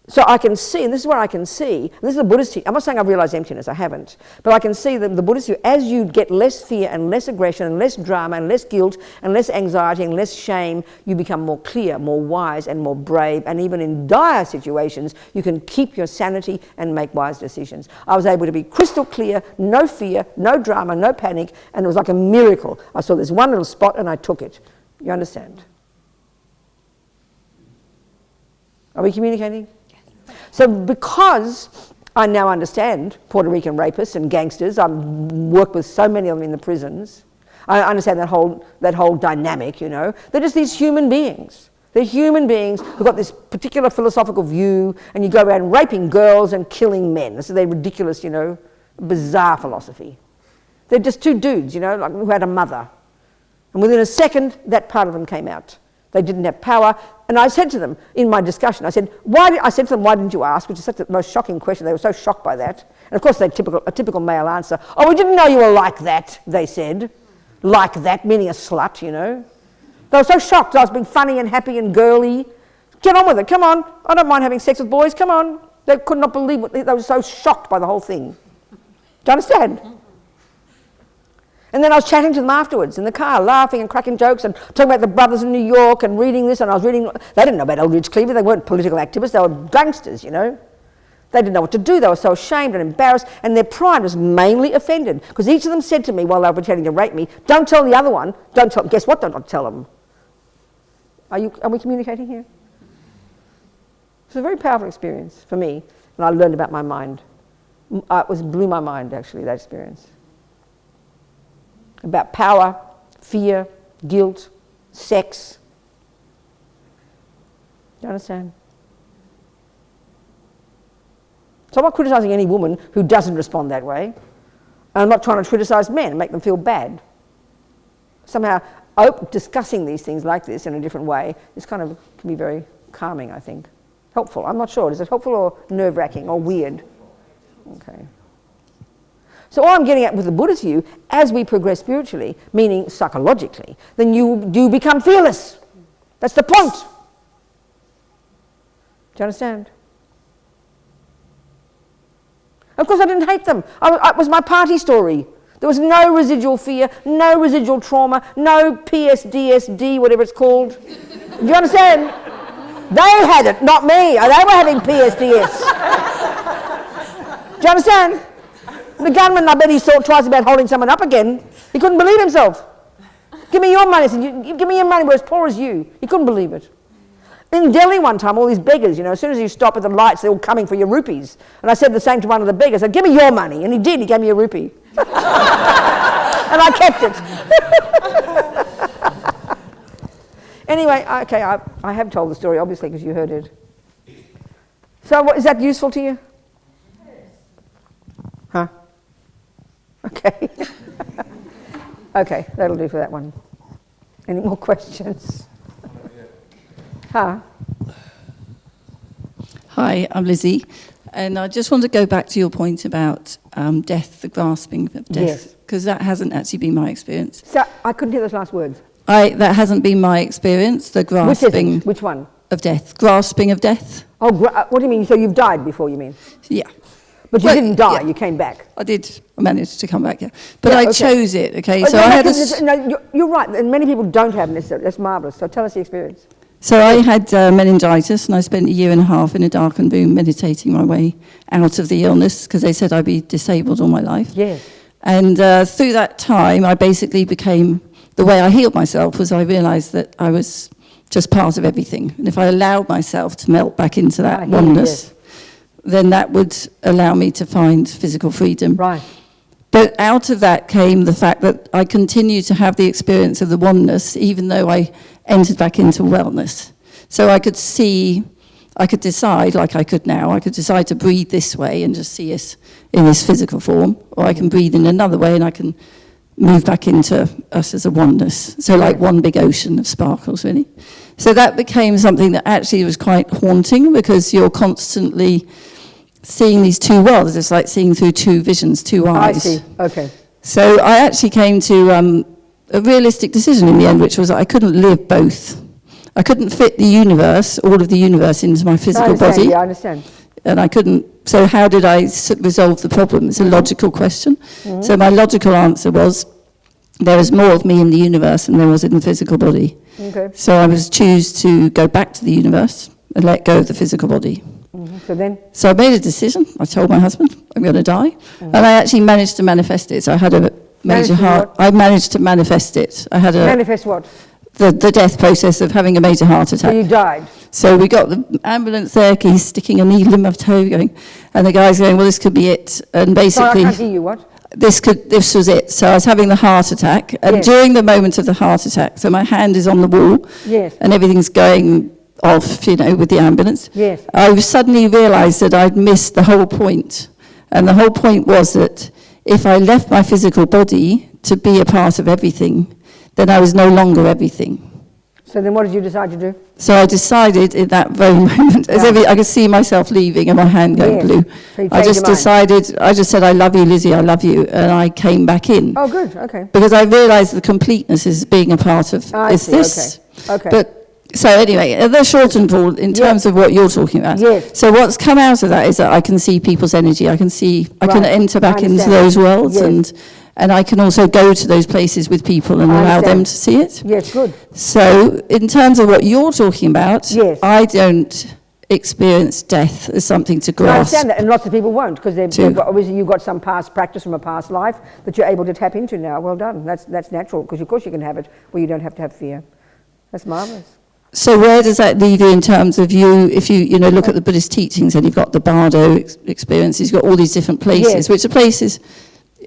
So I can see, and this is where I can see, and this is the Buddhist teaching. I'm not saying I've realized emptiness, I haven't. But I can see that the Buddhist view, as you get less fear and less aggression and less drama and less guilt and less anxiety and less shame, you become more clear, more wise and more brave. And even in dire situations, you can keep your sanity and make wise decisions. I was able to be crystal clear, no fear, no drama, no panic, and it was like a miracle. I saw this one little spot and I took it. You understand? Are we communicating? So because I now understand Puerto Rican rapists and gangsters, I've worked with so many of them in the prisons, I understand that whole dynamic, you know. They're just these human beings. They're human beings who've got this particular philosophical view, and you go around raping girls and killing men. This is their ridiculous, you know, bizarre philosophy. They're just two dudes, you know, like, who had a mother. And within a second, that part of them came out. They didn't have power. And I said to them in my discussion, I said to them, why didn't you ask? Which is such the most shocking question. They were so shocked by that. And of course, they had a typical male answer. Oh, we didn't know you were like that, they said. Like that, meaning a slut, you know. They were so shocked. I was being funny and happy and girly. Get on with it, come on. I don't mind having sex with boys, come on. They could not believe it. They were so shocked by the whole thing. Do you understand? And then I was chatting to them afterwards in the car, laughing and cracking jokes and talking about the brothers in New York and reading this, and I was reading, they didn't know about Eldridge Cleaver, they weren't political activists, they were gangsters, you know. They didn't know what to do, they were so ashamed and embarrassed, and their pride was mainly offended, because each of them said to me while they were pretending to rape me, don't tell the other one, guess what, don't tell them. Are we communicating here? It's a very powerful experience for me, and I learned about my mind. It blew my mind, actually, that experience. About power, fear, guilt, sex. Do you understand? So I'm not criticising any woman who doesn't respond that way. And I'm not trying to criticise men and make them feel bad. Somehow, discussing these things like this in a different way is can be very calming, I think. Helpful. I'm not sure. Is it helpful or nerve-wracking or weird? Okay. So all I'm getting at with the Buddhist view, as we progress spiritually, meaning psychologically, then you do become fearless. That's the point. Do you understand? Of course I didn't hate them. It was my party story. There was no residual fear, no residual trauma, no PSDSD, whatever it's called. Do you understand? They had it, not me. They were having PSDS. understand? The gunman, I bet he thought twice about holding someone up again. He couldn't believe himself. Give me your money. He said, give me your money, we're as poor as you. He couldn't believe it. In Delhi one time, all these beggars, as soon as you stop at the lights, they're all coming for your rupees. And I said the same to one of the beggars. I said, give me your money. And he did. He gave me a rupee. And I kept it. Anyway, okay, I have told the story, obviously, because you heard it. So is that useful to you? Huh? Okay. Okay, that'll do for that one. Any more questions? Huh? Hi, I'm Lizzie. And I just want to go back to your point about death, the grasping of death, because that hasn't actually been my experience. So I couldn't hear those last words. That hasn't been my experience, the grasping. Which one? Of death. Grasping of death. Oh, what do you mean? So you've died before, you mean? Yeah. But you didn't die, you came back. I did. I managed to come back, yeah. But I chose it, okay? So I had no, you're right, and many people don't have necessarily. That's marvellous. So tell us the experience. So I had meningitis, and I spent 1.5 years in a darkened room meditating my way out of the illness, because they said I'd be disabled all my life. Yes. And through that time, I basically became, the way I healed myself was I realised that I was just part of everything. And if I allowed myself to melt back into that oneness, then that would allow me to find physical freedom. Right. But out of that came the fact that I continued to have the experience of the oneness, even though I entered back into wellness. So I could see, I could decide, like I could now, I could decide to breathe this way and just see us in this physical form, or I can breathe in another way and I can move back into us as a oneness. So like one big ocean of sparkles, really. So that became something that actually was quite haunting, because you're constantly seeing these two worlds. It's like seeing through two visions, two eyes. I see, okay. So I actually came to a realistic decision in the end, which was that I couldn't live both. I couldn't fit the universe, all of the universe, into my physical body. Yeah, I understand. And I couldn't, so how did I resolve the problem? It's a logical question. Mm-hmm. So my logical answer was, there is more of me in the universe than there was in the physical body. Okay. So I was choose to go back to the universe and let go of the physical body. Mm-hmm. So I made a decision. I told my husband, I'm going to die. Mm-hmm. And I actually managed to manifest it. So I had a major heart. I managed to manifest it. I had a... Manifest what? The death process of having a major heart attack. So you died? So we got the ambulance there, he's sticking a needle in my toe, going, and the guy's going, well, this could be it. And basically... Sorry, I can't hear you, what? This was it. So I was having the heart attack, and during the moment of the heart attack, so my hand is on the wall, and everything's going off, with the ambulance. Yes. I suddenly realised that I'd missed the whole point. And the whole point was that if I left my physical body to be a part of everything, then I was no longer everything. So then what did you decide to do? So I decided in that very moment, I could see myself leaving and my hand going blue. So I just decided, I just said, I love you, Lizzie, I love you. And I came back in. Oh, good, okay. Because I realised the completeness is being a part of this. Okay. But so anyway, the short and tall in terms of what you're talking about. Yes. So what's come out of that is that I can see people's energy. I can see, I can enter back into those worlds, and I can also go to those places with people and allow them to see it. Yes, good. So in terms of what you're talking about, I don't experience death as something to grasp. I understand that, and lots of people won't, because obviously you've got some past practice from a past life that you're able to tap into now. Well done. That's natural, because of course you can have it where you don't have to have fear. That's marvellous. So where does that leave you in terms of you, if you look at the Buddhist teachings, and you've got the Bardo experiences, you've got all these different places, which are places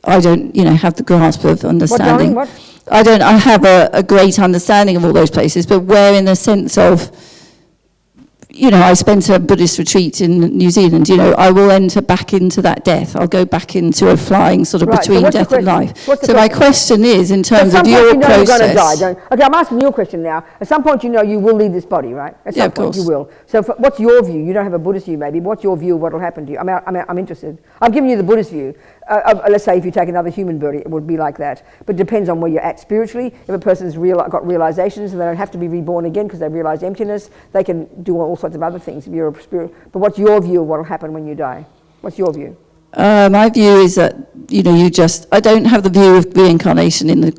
I don't, have the grasp of understanding. What? I have a great understanding of all those places, but where in the sense of, I spent a Buddhist retreat in New Zealand, I will enter back into that death. I'll go back into a flying sort of between death and life. So my question is, in terms of your process... You're going to die, okay, I'm asking you a question now. At some point you will leave this body, right? At some point you will. So what's your view? You don't have a Buddhist view maybe. What's your view of what will happen to you? I'm interested. I've given you the Buddhist view. Let's say if you take another human body, it would be like that. But it depends on where you're at spiritually. If a person's got realizations and they don't have to be reborn again because they realize emptiness, they can do all sorts of other things if you're a spirit. But what's your view of what will happen when you die? What's your view? My view is that, I don't have the view of reincarnation in the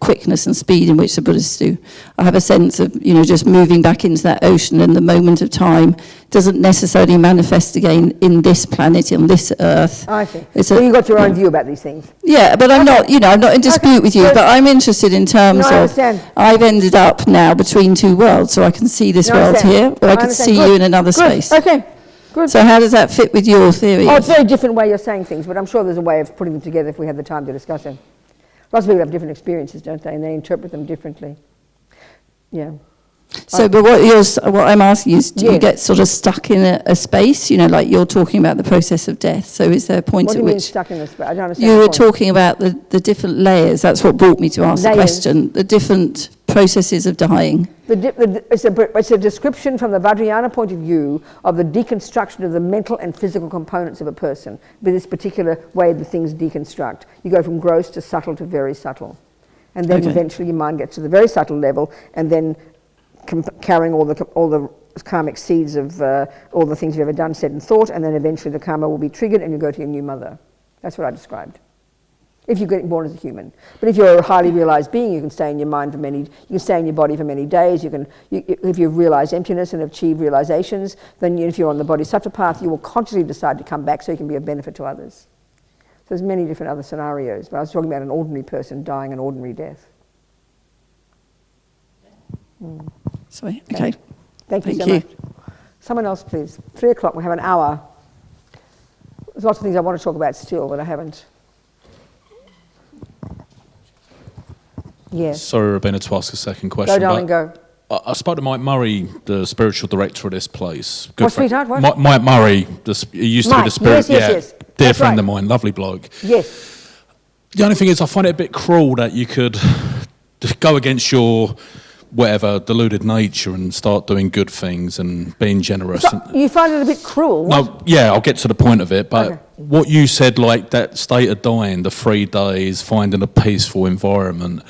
quickness and speed in which the Buddhists do. I have a sense of, just moving back into that ocean, and the moment of time doesn't necessarily manifest again in this planet, on this earth. I see. So you've got your own view about these things. Yeah, but I'm not, I'm not in dispute with you, but I'm interested in terms of, I've ended up now between two worlds, so I can see this world here, or I can see you in another space. Okay. Good. So how does that fit with your theory? Oh, it's a very different way you're saying things, but I'm sure there's a way of putting them together if we had the time to discuss it. Lots of people have different experiences, don't they? And they interpret them differently. Yeah. So, but what I'm asking is, do you get sort of stuck in a space? Like you're talking about the process of death. So is there a point at which stuck in a space? I don't understand. You were talking about the different layers. That's what brought me to ask the question. The different processes of dying. It's a description from the Vajrayana point of view of the deconstruction of the mental and physical components of a person. With this particular way the things deconstruct. You go from gross to subtle to very subtle. And then eventually your mind gets to the very subtle level, and then carrying all the karmic seeds of all the things you've ever done, said and thought, and then eventually the karma will be triggered and you go to your new mother. That's what I described. If you're getting born as a human. But if you're a highly realized being, you can stay in your mind for you can stay in your body for many days. If you've realized emptiness and achieved realizations, then if you're on the bodhisattva path, you will consciously decide to come back so you can be of benefit to others. So there's many different other scenarios, but I was talking about an ordinary person dying an ordinary death. Sorry, okay. Thank you so much. Someone else, please. 3 o'clock, we have an hour. There's lots of things I want to talk about still, but I haven't. Yes. Sorry, Robina, to ask a second question. Go, darling, go. I spoke to Mike Murray, the spiritual director of this place. What, sweetheart? What? Mike Murray, he used to be the spirit. Yes. Dear friend of mine, lovely bloke. Yes. The only thing is, I find it a bit cruel that you could go against your whatever deluded nature and start doing good things and being generous. So you find it a bit cruel? No, yeah, I'll get to the point of it. But what you said, like that state of dying, the 3 days, finding a peaceful environment.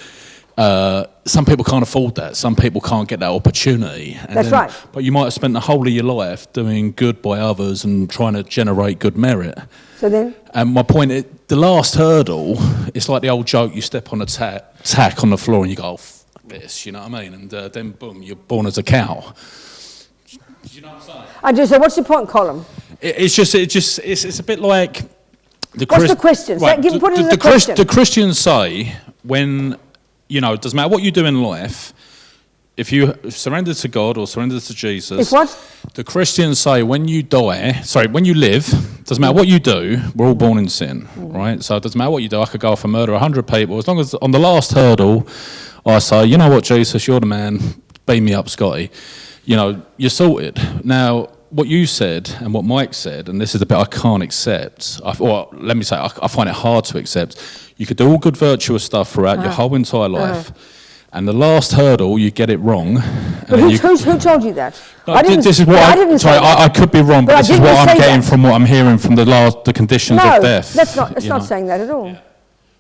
Some people can't afford that. Some people can't get that opportunity. That's right. But you might have spent the whole of your life doing good by others and trying to generate good merit. So then? And my point is, the last hurdle, it's like the old joke, you step on a tack on the floor and you go, oh, f*** this, you know what I mean? And then, boom, you're born as a cow. Do you know what I'm saying? I do. So what's your point, Colin? It's a bit like... What's the question? Right, Put it in the question. The Christians say, when... it doesn't matter what you do in life, if you surrender to God or surrender to Jesus, if what? The Christians say when you live, doesn't matter what you do, we're all born in sin, right? So it doesn't matter what you do. I could go off and murder 100 people. As long as on the last hurdle, I say, you know what, Jesus, you're the man, beam me up, Scotty. You're sorted. Now, what you said and what Mike said, and this is the bit I can't accept, I find it hard to accept. You could do all good virtuous stuff throughout your whole entire life, and the last hurdle, you get it wrong. But who told you that? No, this is what I could be wrong, but this is what I'm getting from what I'm hearing from the conditions of death. It's not saying that at all. Yeah.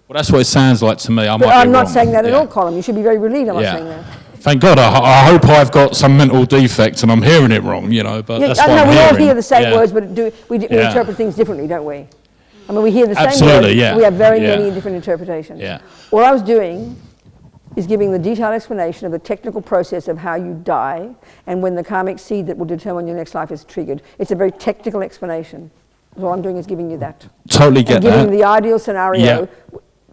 Well, that's what it sounds like to me. I'm not saying that at all, Colin. You should be very relieved I'm not saying that. Thank God. I hope I've got some mental defect and I'm hearing it wrong, but that's what I'm hearing. We all hear the same words, but we interpret things differently, don't we? I mean, we hear the same words, we have very many different interpretations. Yeah. All I was doing is giving the detailed explanation of the technical process of how you die and when the karmic seed that will determine your next life is triggered. It's a very technical explanation. All I'm doing is giving you that. Totally get that. Giving the ideal scenario. Yeah.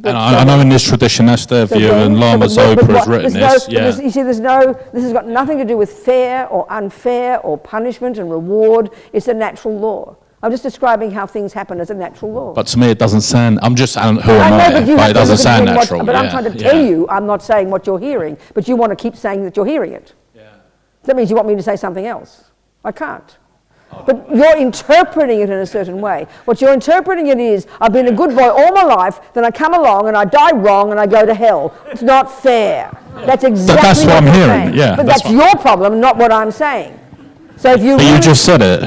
And I know in this tradition that's their view, and Lama Zopa has written this. You see, this has got nothing to do with fair or unfair or punishment and reward. It's a natural law. I'm just describing how things happen as a natural law. But to me, it doesn't sound. I'm just who am I? But it doesn't sound natural. But I'm trying to tell you, I'm not saying what you're hearing, but you want to keep saying that you're hearing it. Yeah. That means you want me to say something else. I can't. But you're interpreting it in a certain way. What you're interpreting it is, I've been a good boy all my life, then I come along and I die wrong and I go to hell. It's not fair. That's exactly what I'm hearing. saying. Yeah, but that's your problem, not what I'm saying. So if you... But you just said it.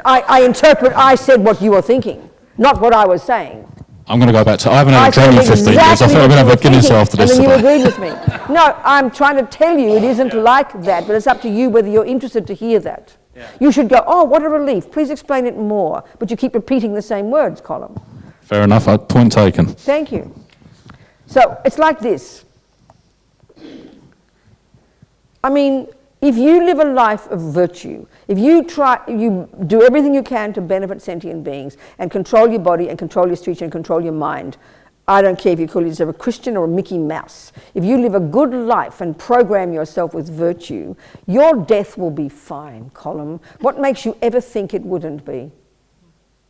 I said what you were thinking, not what I was saying. I'm going to go back to... I haven't had a drink in 15 years. I think I'm going to have a Guinness after this. And then you agreed with me. No, I'm trying to tell you it isn't like that, but it's up to you whether you're interested to hear that. Yeah. You should go, oh, what a relief. Please explain it more. But you keep repeating the same words, Colin. Fair enough. Point taken. Thank you. So it's like this. I mean, if you live a life of virtue, if you do everything you can to benefit sentient beings and control your body and control your speech and control your mind, I don't care if you call yourself a Christian or a Mickey Mouse. If you live a good life and program yourself with virtue, your death will be fine, Colin. What makes you ever think it wouldn't be?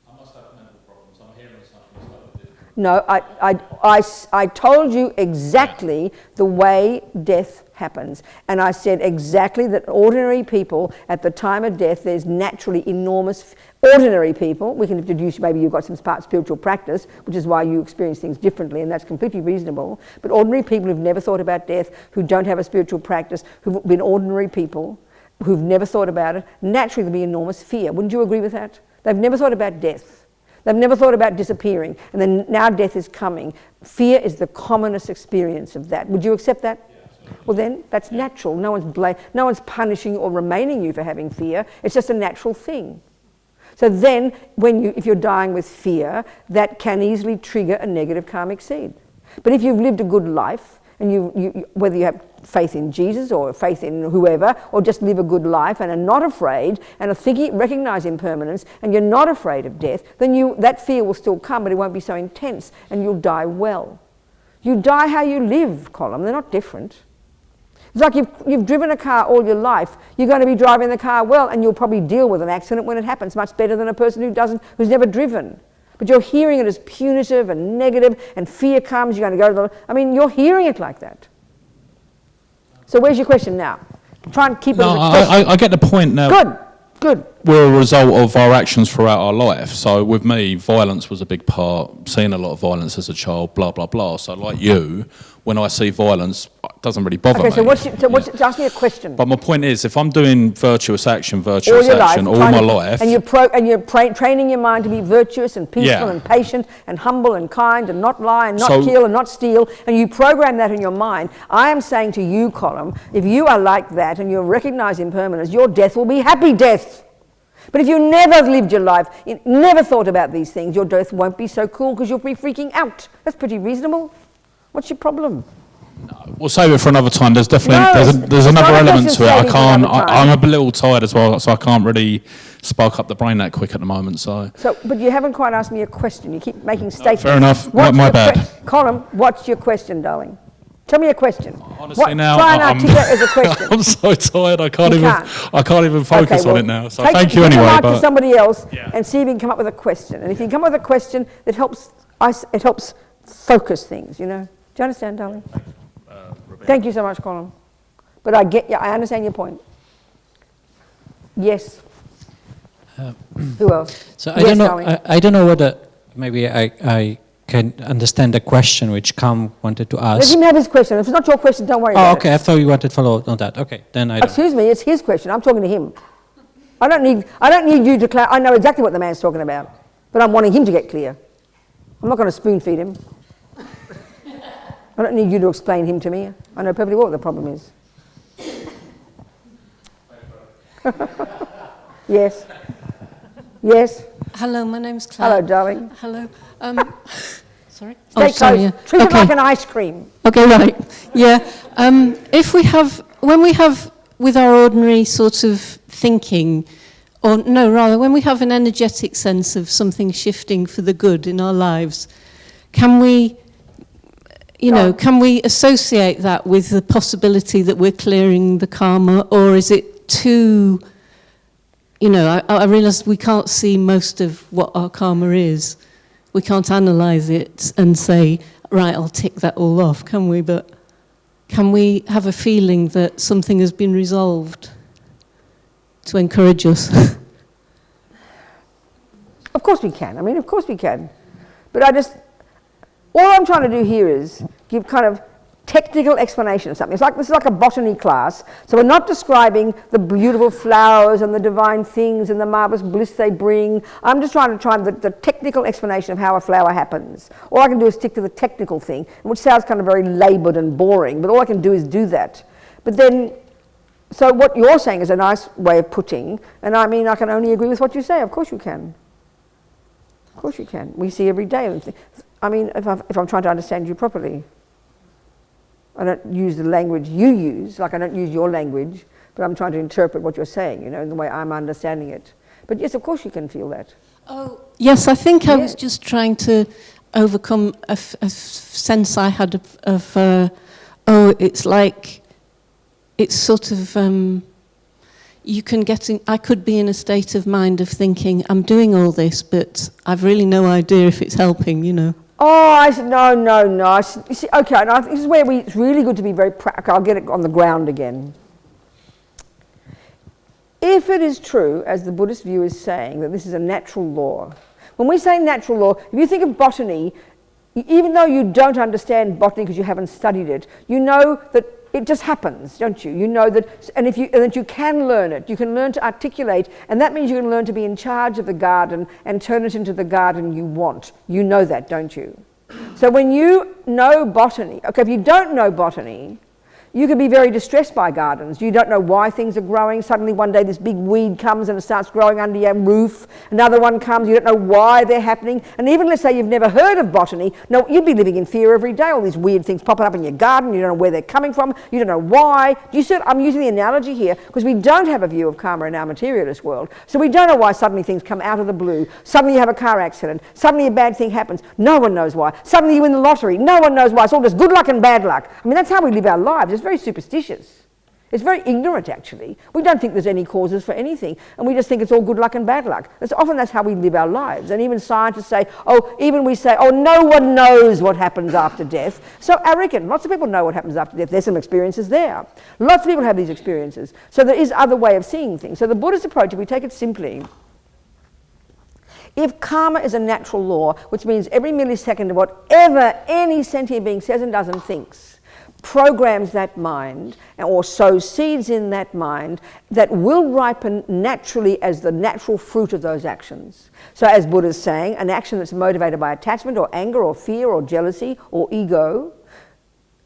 I must have mental problems. I'm hearing something. No, I told you exactly the way death happens. And I said exactly that ordinary people, at the time of death, there's naturally enormous... Ordinary people, we can deduce maybe you've got some spiritual practice, which is why you experience things differently, and that's completely reasonable. But ordinary people who've never thought about death, who don't have a spiritual practice, who've been ordinary people, who've never thought about it, naturally there'll be enormous fear. Wouldn't you agree with that? They've never thought about death. They've never thought about disappearing, and then now death is coming. Fear is the commonest experience of that. Would you accept that? Well then, that's natural. No one's punishing or remaining you for having fear. It's just a natural thing. So then, if you're dying with fear, that can easily trigger a negative karmic seed. But if you've lived a good life, and whether you have faith in Jesus or faith in whoever, or just live a good life and are not afraid, and are recognize impermanence, and you're not afraid of death, then that fear will still come, but it won't be so intense, and you'll die well. You die how you live, Colin. They're not different. It's like you've driven a car all your life. You're going to be driving the car well, and you'll probably deal with an accident when it happens much better than a person who's never driven. But you're hearing it as punitive and negative, and fear comes, you're going to go to you're hearing it like that. So where's your question now? Try and keep it as a question. I get the point now. Good. We're a result of our actions throughout our life. So with me, violence was a big part, seeing a lot of violence as a child, blah, blah, blah. So like you, when I see violence, it doesn't really bother me. Okay, so ask me a question. But my point is, if I'm doing virtuous action all my life... And you're training your mind to be virtuous and peaceful and patient and humble and kind and not lie and not kill and not steal, and you program that in your mind, I am saying to you, Colin, if you are like that and you recognize impermanence, your death will be happy death. But if you never lived your life, never thought about these things, your death won't be so cool because you'll be freaking out. That's pretty reasonable. What's your problem? No, we'll save it for another time. There's definitely there's another element to it. I'm a little tired as well, so I can't really spark up the brain that quick at the moment. So but you haven't quite asked me a question. You keep making statements. Fair enough. My bad. Colin, what's your question, darling? Tell me a question. Honestly, now try and articulate as a question. I'm so tired. I can't even focus on it now. So thank you anyway. anyway. Take to somebody else and see if you can come up with a question. And if you can come up with a question that helps focus things. You know. Do you understand, darling? Thank you so much, Colin. But I understand your point. Yes. Who else? So I don't know. I don't know whether maybe I can understand the question which Kam wanted to ask. Let him have his question. If it's not your question, don't worry about it. Okay. I thought you wanted to follow on that. Okay, then I don't. Excuse me, it's his question. I'm talking to him. I don't need you to clarify. I know exactly what the man's talking about, but I'm wanting him to get clear. I'm not going to spoon feed him. I don't need you to explain him to me. I know perfectly well what the problem is. Yes. Yes. Hello, my name's Claire. Hello, darling. Hello. Sorry. Stay close. Treat it like an ice cream. Okay, right. Yeah. When we have with our ordinary sort of thinking, or no, rather, when we have an energetic sense of something shifting for the good in our lives, can we associate that with the possibility that we're clearing the karma, or is it too, I realise we can't see most of what our karma is. We can't analyse it and say, right, I'll tick that all off, can we? But can we have a feeling that something has been resolved to encourage us? Of course we can. Of course we can. But all I'm trying to do here is give kind of technical explanation of something. This is like a botany class. So we're not describing the beautiful flowers and the divine things and the marvelous bliss they bring. I'm just trying the technical explanation of how a flower happens. All I can do is stick to the technical thing, which sounds kind of very laboured and boring, but all I can do is do that. But then, so what you're saying is a nice way of putting, and I can only agree with what you say. Of course you can. Of course you can. We see every day. If I'm trying to understand you properly. I don't use the language you use, like I don't use your language, but I'm trying to interpret what you're saying, in the way I'm understanding it. But yes, of course you can feel that. Oh, yes, I think I was just trying to overcome a sense I had of it's like, it's sort of, I could be in a state of mind of thinking, I'm doing all this, but I've really no idea if it's helping, Oh, I said, no. You see, okay, now this is where it's really good to be very practical. I'll get it on the ground again. If it is true, as the Buddhist view is saying, that this is a natural law, when we say natural law, if you think of botany, even though you don't understand botany because you haven't studied it, you know that it just happens, don't you? You know that, and that you can learn it. You can learn to articulate, and that means you can learn to be in charge of the garden and turn it into the garden you want. You know that, don't you? So when you know botany, okay, if you don't know botany, you can be very distressed by gardens. You don't know why things are growing. Suddenly one day this big weed comes and it starts growing under your roof. Another one comes, you don't know why they're happening. And even let's say you've never heard of botany, no, you'd be living in fear every day. All these weird things popping up in your garden. You don't know where they're coming from. You don't know why. Do you see what, I'm using the analogy here because we don't have a view of karma in our materialist world. So we don't know why suddenly things come out of the blue. Suddenly you have a car accident. Suddenly a bad thing happens. No one knows why. Suddenly you win the lottery. No one knows why. It's all just good luck and bad luck. I mean, that's how we live our lives. It's very superstitious. It's very ignorant, actually. We don't think there's any causes for anything, and we just think it's all good luck and bad luck. That's how we live our lives. And even scientists say, no one knows what happens after death. So arrogant. Lots of people know what happens after death. There's some experiences there. Lots of people have these experiences. So there is other way of seeing things. So the Buddhist approach, if we take it simply, if karma is a natural law, which means every millisecond of whatever any sentient being says and does and thinks, programs that mind or sows seeds in that mind that will ripen naturally as the natural fruit of those actions. So as Buddha is saying, an action that's motivated by attachment or anger or fear or jealousy or ego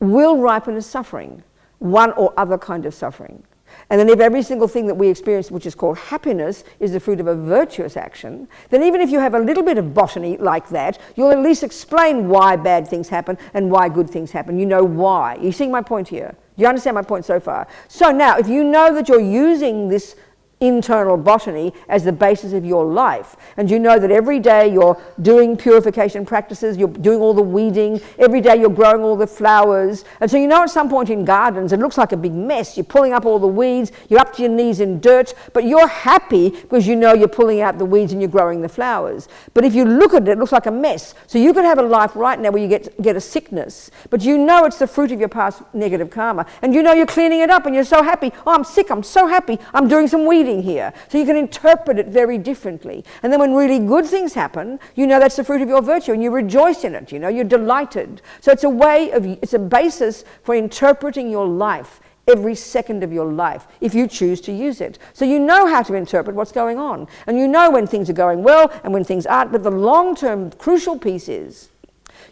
will ripen as suffering, one or other kind of suffering. And then if every single thing that we experience, which is called happiness, is the fruit of a virtuous action, then even if you have a little bit of botany like that, you'll at least explain why bad things happen and why good things happen. You know why. You see my point here? Do you understand my point so far? So now, if you know that you're using this internal botany as the basis of your life, and you know that every day you're doing purification practices, you're doing all the weeding, every day you're growing all the flowers, and so you know at some point in gardens it looks like a big mess, you're pulling up all the weeds, you're up to your knees in dirt, but you're happy because you know you're pulling out the weeds and you're growing the flowers. But if you look at it, it looks like a mess. So you could have a life right now where you get a sickness, but you know it's the fruit of your past negative karma, and you know you're cleaning it up and you're so happy. Oh, I'm sick, I'm so happy, I'm doing some weeding here. So you can interpret it very differently. And then when really good things happen, you know that's the fruit of your virtue and you rejoice in it, you know, you're delighted. So it's a basis for interpreting your life every second of your life if you choose to use it. So you know how to interpret what's going on. And you know when things are going well and when things aren't. But the long-term crucial piece is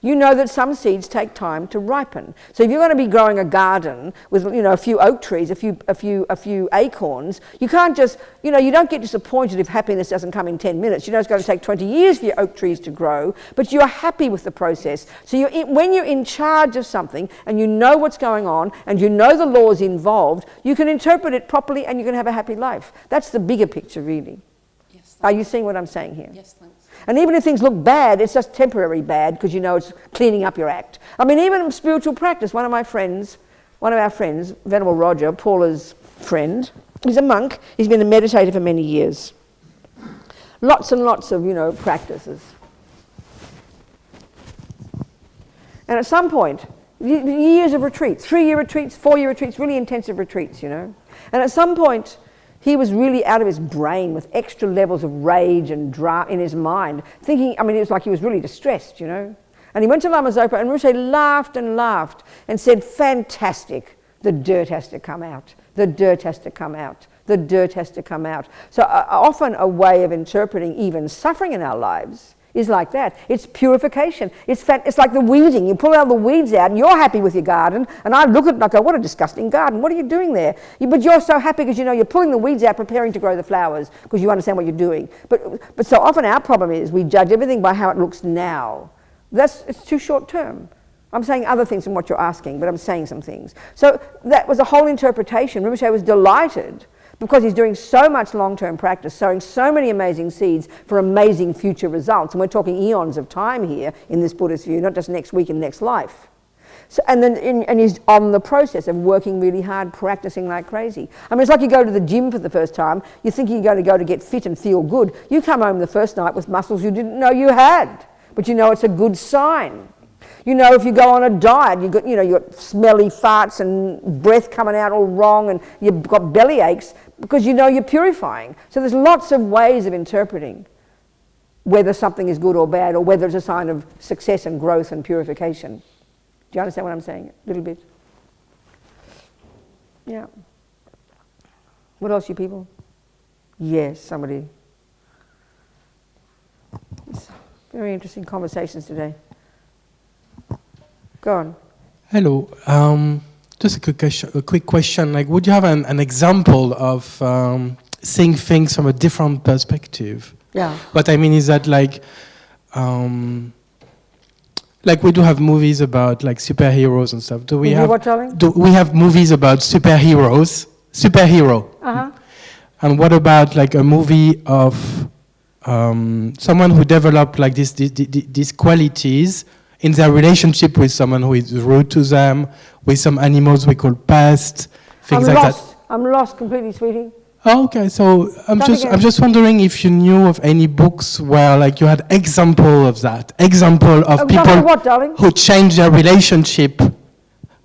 you know that some seeds take time to ripen. So if you're going to be growing a garden with, a few oak trees, a few acorns, you can't just, you don't get disappointed if happiness doesn't come in 10 minutes. You know it's going to take 20 years for your oak trees to grow, but you're happy with the process. So when you're in charge of something and you know what's going on and you know the laws involved, you can interpret it properly and you can have a happy life. That's the bigger picture, really. Yes, are you seeing what I'm saying here? Yes, thanks. And even if things look bad, it's just temporary bad because you know it's cleaning up your act. I mean, even in spiritual practice, one of our friends, Venerable Roger, Paula's friend, he's a monk. He's been a meditator for many years. Lots and lots of, practices. And at some point, years of retreats, 3-year retreats, 4-year retreats, really intensive retreats, And at some point, he was really out of his brain with extra levels of rage and drama in his mind, thinking, it was like he was really distressed, And he went to Lama Zopa and Rinpoche laughed and laughed and said, fantastic, the dirt has to come out. The dirt has to come out. The dirt has to come out. So often a way of interpreting even suffering in our lives is like that. It's purification. It's like the weeding. You pull all the weeds out and you're happy with your garden, and I look at it and I go, what a disgusting garden. What are you doing there? But you're so happy because you're pulling the weeds out, preparing to grow the flowers because you understand what you're doing. But so often our problem is we judge everything by how it looks now. It's too short term. I'm saying other things than what you're asking, but I'm saying some things. So that was a whole interpretation. Rinpoche was delighted because he's doing so much long-term practice, sowing so many amazing seeds for amazing future results. And we're talking eons of time here in this Buddhist view, not just next week and next life. So, and he's on the process of working really hard, practicing like crazy. I mean, it's like you go to the gym for the first time. You think you're going to go to get fit and feel good. You come home the first night with muscles you didn't know you had, but you know it's a good sign. You know, if you go on a diet, you've got smelly farts and breath coming out all wrong, and you've got belly aches because you know you're purifying. So there's lots of ways of interpreting whether something is good or bad, or whether it's a sign of success and growth and purification. Do you understand what I'm saying? A little bit. Yeah. What else, you people? Yes, somebody. It's very interesting conversations today. Go on. Hello. Just a quick question. Like, would you have an example of seeing things from a different perspective? Yeah. What I mean is that, like we do have movies about like superheroes and stuff. Do we have? What, darling? Do we have movies about superheroes? Superhero. Uh-huh. And what about like a movie of someone who developed like these qualities in their relationship with someone who is rude to them, with some animals we call pests, things like that. I'm lost completely, sweetie. Oh, okay, so I'm just wondering if you knew of any books where like you had example of that, example of people what, darling? who change their relationship,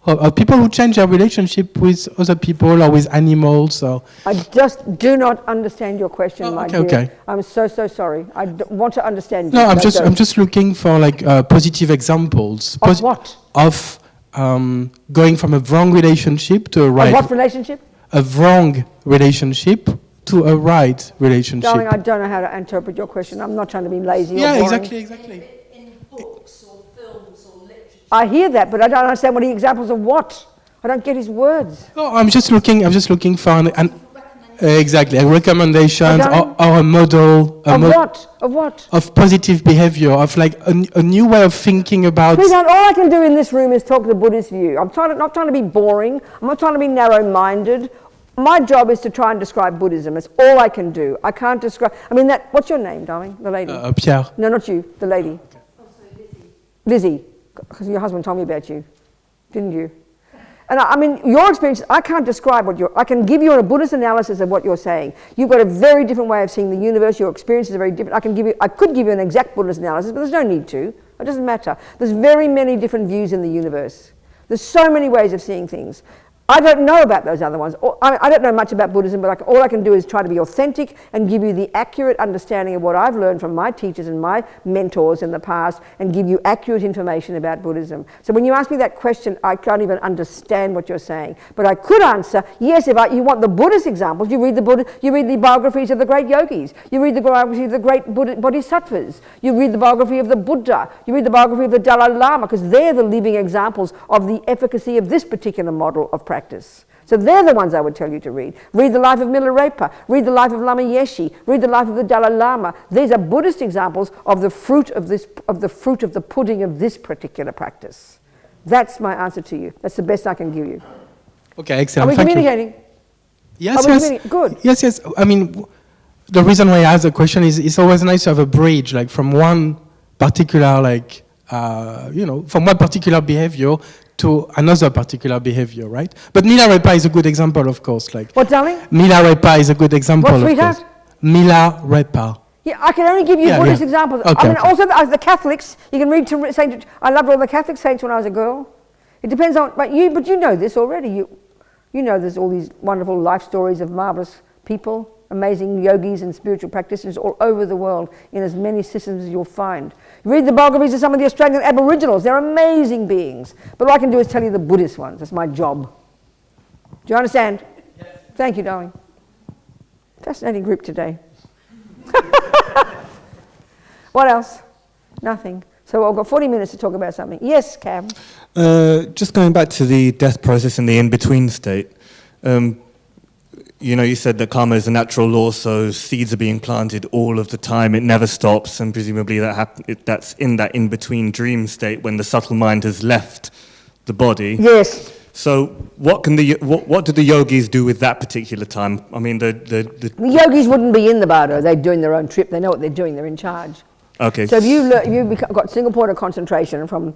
or people who change their relationship with other people or with animals. Or I just do not understand your question, my dear. Okay. I'm so sorry. I want to understand you. No, I'm just looking for like positive examples. Of what? Of going from a wrong relationship to a right. Of what relationship? A wrong relationship to a right relationship. Darling, I don't know how to interpret your question. I'm not trying to be lazy or boring. Exactly. In books or films or literature. I hear that, but I don't understand what the examples of what. I don't get his words. No, I'm just looking for exactly recommendations or a model. Of what? Of positive behavior, of like a new way of thinking about. Sweetheart, all I can do in this room is talk the Buddhist view. I'm not trying to be boring. I'm not trying to be narrow-minded. My job is to try and describe Buddhism. It's all I can do. I can't describe. I mean, what's your name, darling? The lady. Pierre. No, not you. The lady. Okay. Oh, sorry, Lizzie. Lizzie, because your husband told me about you, didn't you? And I mean, your experience, I can't describe I can give you a Buddhist analysis of what you're saying. You've got a very different way of seeing the universe. Your experiences are very different. I could give you an exact Buddhist analysis, but there's no need to. It doesn't matter. There's very many different views in the universe. There's so many ways of seeing things. I don't know about those other ones. I don't know much about Buddhism, but all I can do is try to be authentic and give you the accurate understanding of what I've learned from my teachers and my mentors in the past, and give you accurate information about Buddhism. So when you ask me that question, I can't even understand what you're saying. But I could answer, yes, if you want the Buddhist examples, you read the biographies of the great yogis. You read the biography of the great bodhisattvas. You read the biography of the Buddha. You read the biography of the Dalai Lama, because they're the living examples of the efficacy of this particular model of practice. So they're the ones I would tell you to read. Read the life of Milarepa. Read the life of Lama Yeshe. Read the life of the Dalai Lama. These are Buddhist examples of the fruit of the pudding of this particular practice. That's my answer to you. That's the best I can give you. Okay, excellent. Are we communicating? Yes. Good. Yes. I mean, the reason why I ask the question is it's always nice to have a bridge, like from one particular, from one particular behavior to another particular behavior, right? But Milarepa is a good example, of course. Like what, darling? Milarepa is a good example, what, sweetheart? Of course. Milarepa. Yeah, I can only give you Buddhist examples. Okay, I mean, also as the Catholics, you can read to Saint. I loved all the Catholic saints when I was a girl. It depends on, but you know this already. You know there's all these wonderful life stories of marvelous people, amazing yogis and spiritual practitioners all over the world in as many systems as you'll find. Read the biographies of some of the Australian Aboriginals. They're amazing beings. But all I can do is tell you the Buddhist ones. That's my job. Do you understand? Yes. Thank you, darling. Fascinating group today. What else? Nothing. So I've got 40 minutes to talk about something. Yes, Cam? Just going back to the death process and the in-between state. you know, you said that karma is a natural law, so seeds are being planted all of the time. It never stops, and presumably that's in that in-between dream state when the subtle mind has left the body. Yes. So what do the yogis do with that particular time? I mean, the yogis wouldn't be in the bardo. They're doing their own trip. They know what they're doing. They're in charge. Okay. So if you've got single point of concentration from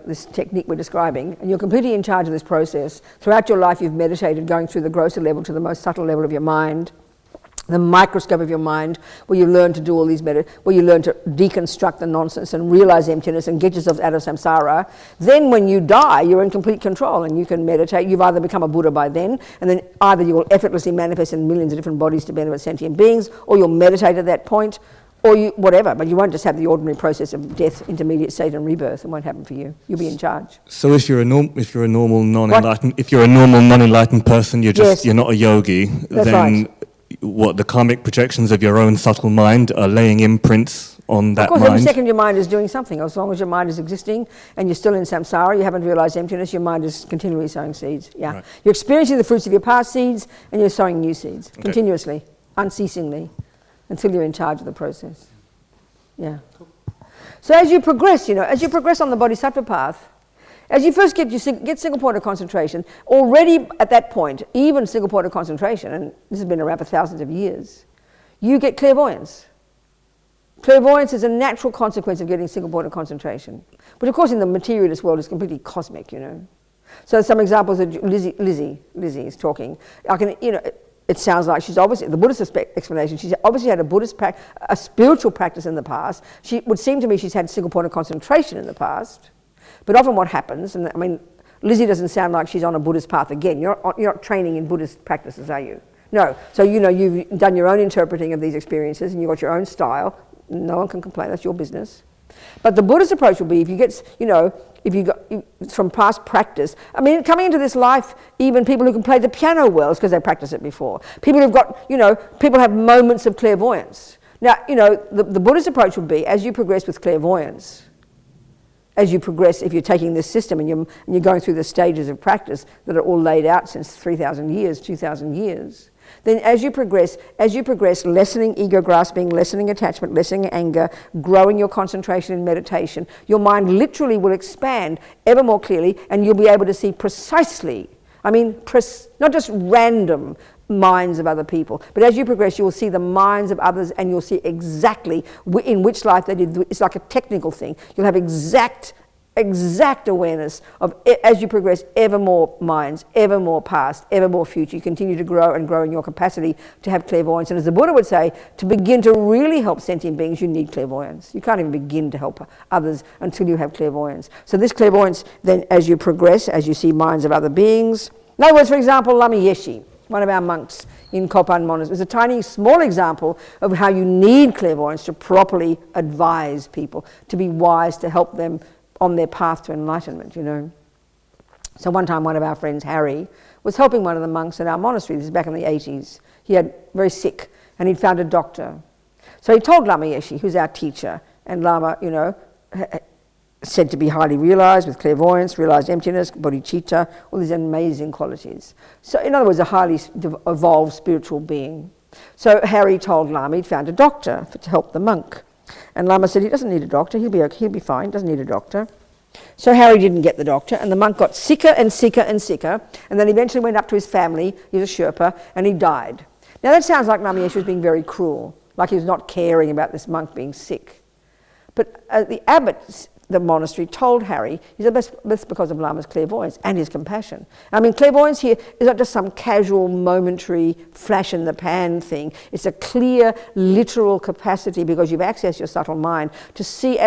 this technique we're describing, and you're completely in charge of this process. Throughout your life, you've meditated, going through the grosser level to the most subtle level of your mind, the microscope of your mind, where you learn to do all these where you learn to deconstruct the nonsense and realize emptiness and get yourself out of samsara. Then when you die, you're in complete control and you can meditate. You've either become a Buddha by then, and then either you will effortlessly manifest in millions of different bodies to benefit sentient beings, or you'll meditate at that point, or whatever, but you won't just have the ordinary process of death, intermediate state, and rebirth. It won't happen for you. You'll be in charge. So if you're a normal non-enlightened person, you're not a yogi. That's then right. What, the karmic projections of your own subtle mind are laying imprints on that mind? Of course, every second your mind is doing something. As long as your mind is existing and you're still in samsara, you haven't realized emptiness, your mind is continually sowing seeds. Yeah, right. You're experiencing the fruits of your past seeds, and you're sowing new seeds continuously, unceasingly, until you're in charge of the process. Yeah. So as you progress, on the bodhisattva path, as you first get single point of concentration, already at that point, even single point of concentration, and this has been around for thousands of years, you get clairvoyance. Clairvoyance is a natural consequence of getting single point of concentration. But of course in the materialist world it's completely cosmic, So some examples of Lizzie is talking. It sounds like she's obviously, the Buddhist explanation, she's obviously had a spiritual practice in the past. She would seem to me she's had single point of concentration in the past. But often what happens, and I mean, Lizzie doesn't sound like she's on a Buddhist path again. You're not training in Buddhist practices, are you? No. So you've done your own interpreting of these experiences and you've got your own style. No one can complain, that's your business. But the Buddhist approach will be, if you got from past practice, I mean, coming into this life, even people who can play the piano well is because they practiced it before. People who've got, people have moments of clairvoyance. Now, the Buddhist approach would be, as you progress with clairvoyance, as you progress, if you're taking this system and you're going through the stages of practice that are all laid out since 3,000 years, 2,000 years, then as you progress, lessening ego grasping, lessening attachment, lessening anger, growing your concentration in meditation, your mind literally will expand ever more clearly, and you'll be able to see precisely, not just random minds of other people, but as you progress, you will see the minds of others, and you'll see exactly in which life they did. It's like a technical thing. You'll have exact awareness of, as you progress, ever more minds, ever more past, ever more future. You continue to grow and grow in your capacity to have clairvoyance. And as the Buddha would say, to begin to really help sentient beings, you need clairvoyance. You can't even begin to help others until you have clairvoyance. So this clairvoyance, then, as you progress, as you see minds of other beings. In other words, for example, Lama Yeshe, one of our monks in Copan Monastery, was a tiny, small example of how you need clairvoyance to properly advise people, to be wise, to help them on their path to enlightenment, So one time one of our friends, Harry, was helping one of the monks at our monastery. This is back in the 80s. He had very sick, and he'd found a doctor. So he told Lama Yeshe, who's our teacher, and Lama, said to be highly realized with clairvoyance, realized emptiness, bodhicitta, all these amazing qualities. So in other words, a highly evolved spiritual being. So Harry told Lama he'd found a doctor to help the monk. And Lama said he doesn't need a doctor, he'll be fine, doesn't need a doctor. So Harry didn't get the doctor, and the monk got sicker and sicker and sicker, and then eventually went up to his family, he was a Sherpa, and he died. Now that sounds like Lama Yeshe was being very cruel, like he was not caring about this monk being sick. But the abbot, the monastery, told Harry, he said that's because of Lama's clairvoyance and his compassion. I mean, clairvoyance here is not just some casual, momentary, flash in the pan thing. It's a clear, literal capacity, because you've accessed your subtle mind to see,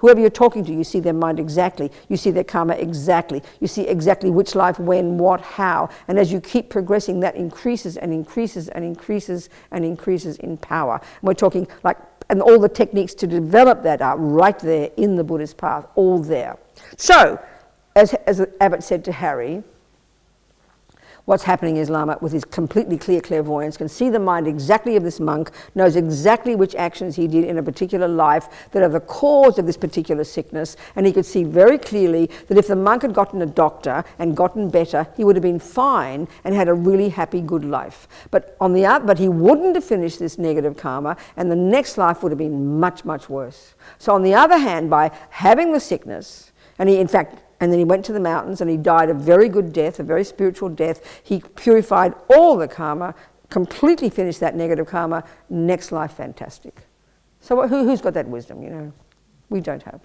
whoever you're talking to, you see their mind exactly, you see their karma exactly, you see exactly which life, when, what, how, and as you keep progressing, that increases and increases and increases and increases in power. And we're talking and all the techniques to develop that are right there in the Buddhist path, all there. So, as the abbot said to Harry, What's happening is Lama, with his completely clear clairvoyance, can see the mind exactly of this monk, knows exactly which actions he did in a particular life that are the cause of this particular sickness, and he could see very clearly that if the monk had gotten a doctor and gotten better, he would have been fine and had a really happy, good life. But he wouldn't have finished this negative karma, and the next life would have been much, much worse. So on the other hand, by having the sickness, and then he went to the mountains and he died a very good death, a very spiritual death. He purified all the karma, completely finished that negative karma. Next life, fantastic. So who's got that wisdom, you know? We don't have.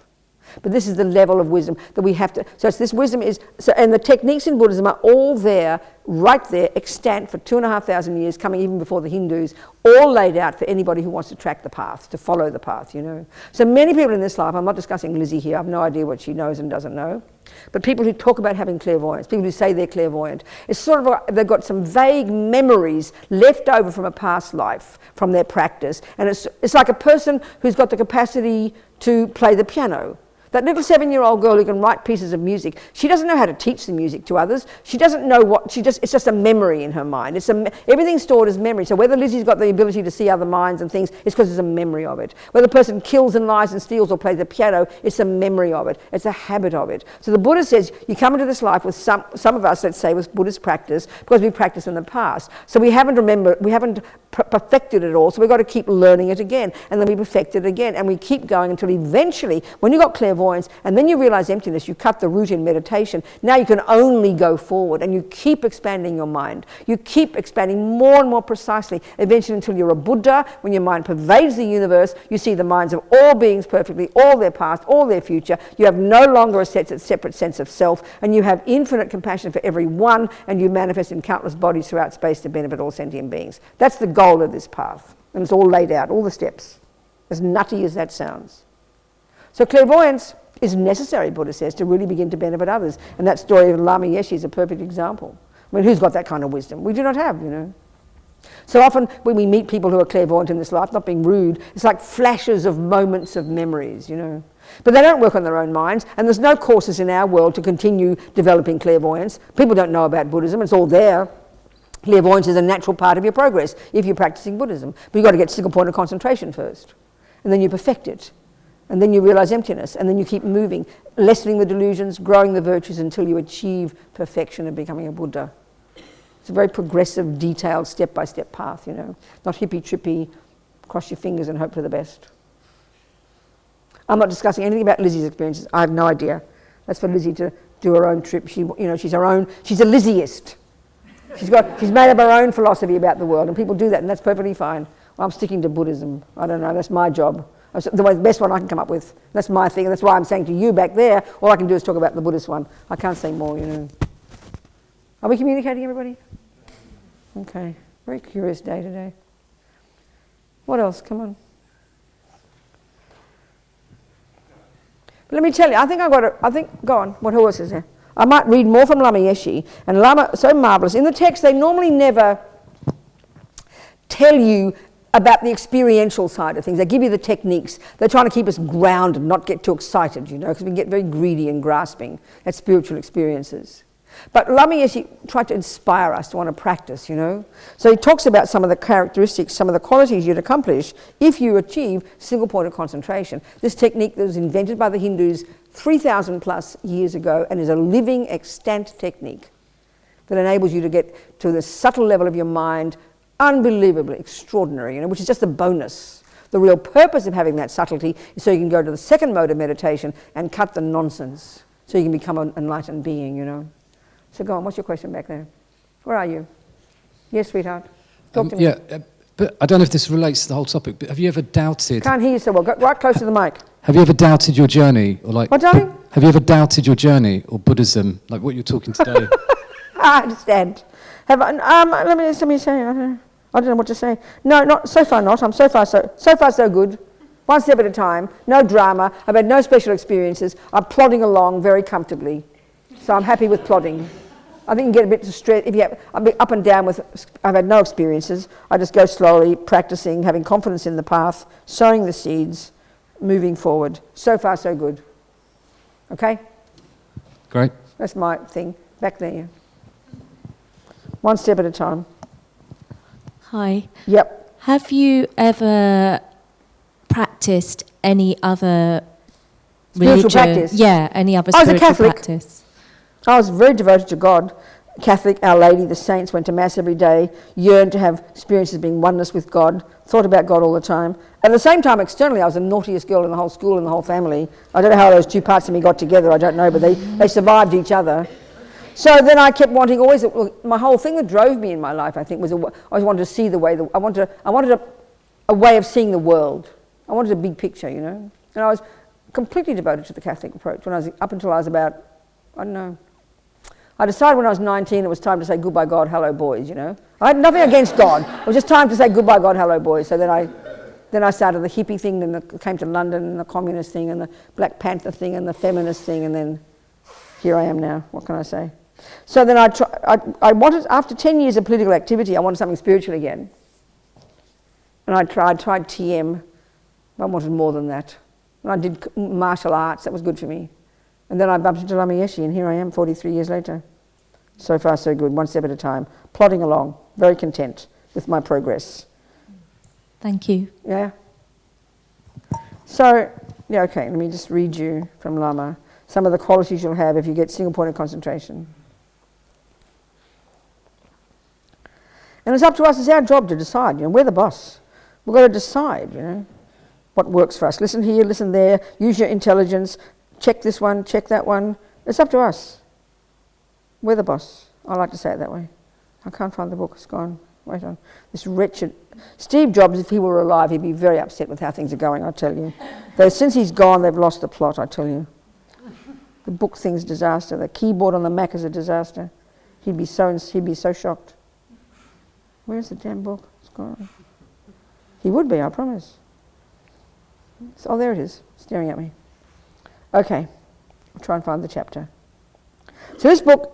But this is the level of wisdom that we have to, so it's this wisdom is, so, and the techniques in Buddhism are all there, right there, extant for 2,500 years, coming even before the Hindus, all laid out for anybody who wants to track the path, to follow the path, you know. So many people in this life, I'm not discussing Lizzie here, I have no idea what she knows and doesn't know, but people who talk about having clairvoyance, people who say they're clairvoyant, it's sort of they've got some vague memories left over from a past life, from their practice, and it's like a person who's got the capacity to play the piano. That little 7-year-old girl who can write pieces of music, she doesn't know how to teach the music to others. She doesn't know what, it's just a memory in her mind. Everything's stored as memory. So whether Lizzie's got the ability to see other minds and things, it's because there's a memory of it. Whether the person kills and lies and steals or plays the piano, it's a memory of it. It's a habit of it. So the Buddha says, you come into this life with some of us, let's say, with Buddhist practice, because we practiced in the past. So we haven't perfected it all, so we've got to keep learning it again, and then we perfect it again, and we keep going until eventually, when you've got clairvoyance, and then you realize emptiness, you cut the root in meditation, now you can only go forward, and you keep expanding your mind. You keep expanding more and more precisely, eventually until you're a Buddha, when your mind pervades the universe, you see the minds of all beings perfectly, all their past, all their future, you have no longer a separate sense of self, and you have infinite compassion for every one, and you manifest in countless bodies throughout space to benefit all sentient beings. That's the goal of this path, and it's all laid out, all the steps, as nutty as that sounds. So clairvoyance is necessary, Buddha says, to really begin to benefit others. And that story of Lama Yeshe is a perfect example. I mean, who's got that kind of wisdom? We do not have, you know. So often when we meet people who are clairvoyant in this life, not being rude, it's like flashes of moments of memories, you know. But they don't work on their own minds, and there's no courses in our world to continue developing clairvoyance. People don't know about Buddhism, it's all there. Clairvoyance is a natural part of your progress if you're practicing Buddhism. But you've got to get single point of concentration first, and then you perfect it. And then you realize emptiness, and then you keep moving, lessening the delusions, growing the virtues until you achieve perfection of becoming a Buddha. It's a very progressive, detailed, step-by-step path, you know. Not hippy-trippy, cross your fingers and hope for the best. I'm not discussing anything about Lizzie's experiences. I have no idea. That's for Lizzie to do her own trip. She's a Lizzieist. She's made up her own philosophy about the world, and people do that, and that's perfectly fine. Well, I'm sticking to Buddhism. I don't know, that's my job. The best one I can come up with. That's my thing, and that's why I'm saying to you back there, all I can do is talk about the Buddhist one. I can't say more, you know. Are we communicating, everybody? Okay. Very curious day today. What else? Come on. But let me tell you, go on, who else is there? I might read more from Lama Yeshe, and Lama, so marvelous. In the text, they normally never tell you about the experiential side of things. They give you the techniques. They're trying to keep us grounded, not get too excited, you know, because we get very greedy and grasping at spiritual experiences. But Lama Yeshe tried to inspire us to want to practice, you know. So he talks about some of the characteristics, some of the qualities you'd accomplish if you achieve single point of concentration. This technique that was invented by the Hindus 3,000 plus years ago and is a living, extant technique that enables you to get to the subtle level of your mind, unbelievably extraordinary, you know, which is just a bonus. The real purpose of having that subtlety is so you can go to the second mode of meditation and cut the nonsense, so you can become an enlightened being, you know. So go on, what's your question back there? Where are you? Yes, sweetheart. Talk to me. Yeah, but I don't know if this relates to the whole topic, but have you ever doubted... Can't hear you so well. Go right close to the mic. Have you ever doubted your journey? Or like, what, darling? Have you ever doubted your journey or Buddhism, like what you're talking today? I understand. Let me say, I don't know what to say. No, not so far not. I'm so far so good. One step at a time. No drama. I've had no special experiences. I'm plodding along very comfortably. So I'm happy with plodding. I think you get a bit distressed. I'm up and down with, I've had no experiences. I just go slowly, practicing, having confidence in the path, sowing the seeds, moving forward. So far so good. Okay? Great. That's my thing. Back there. One step at a time. Hi. Yep. Have you ever practiced any other Spiritual religion? practice? Yeah, any other I was a spiritual Catholic. practice? I was very devoted to God. Catholic, Our Lady, the saints, went to Mass every day, yearned to have experiences of being oneness with God, thought about God all the time. At the same time, externally, I was the naughtiest girl in the whole school and the whole family. I don't know how those two parts of me got together, I don't know, but they survived each other. So then I kept wanting always, my whole thing that drove me in my life, I think, was I always wanted to see the way, I wanted a way of seeing the world. I wanted a big picture, you know. And I was completely devoted to the Catholic approach up until I was about, I don't know. I decided when I was 19 it was time to say goodbye God, hello boys, you know. I had nothing against God. It was just time to say goodbye God, hello boys. So then I started the hippie thing, then came to London and the communist thing and the Black Panther thing and the feminist thing, and then here I am now. What can I say? So then I wanted, after 10 years of political activity, I wanted something spiritual again. And I tried TM, but I wanted more than that. And I did martial arts, that was good for me. And then I bumped into Lama Yeshe, and here I am 43 years later. So far so good, one step at a time, plodding along, very content with my progress. Thank you. Yeah? So, yeah, okay, let me just read you from Lama some of the qualities you'll have if you get single point of concentration. And it's up to us, it's our job to decide, you know, we're the boss. We've got to decide, you know, what works for us. Listen here, listen there, use your intelligence, check this one, check that one. It's up to us. We're the boss. I like to say it that way. I can't find the book, it's gone. Wait on. This wretched... Steve Jobs, if he were alive, he'd be very upset with how things are going, I tell you. Though since he's gone, they've lost the plot, I tell you. The book thing's a disaster. The keyboard on the Mac is a disaster. He'd be so shocked. Where's the damn book? It's gone. He would be, I promise. Oh, there it is, staring at me. Okay, I'll try and find the chapter. So this book,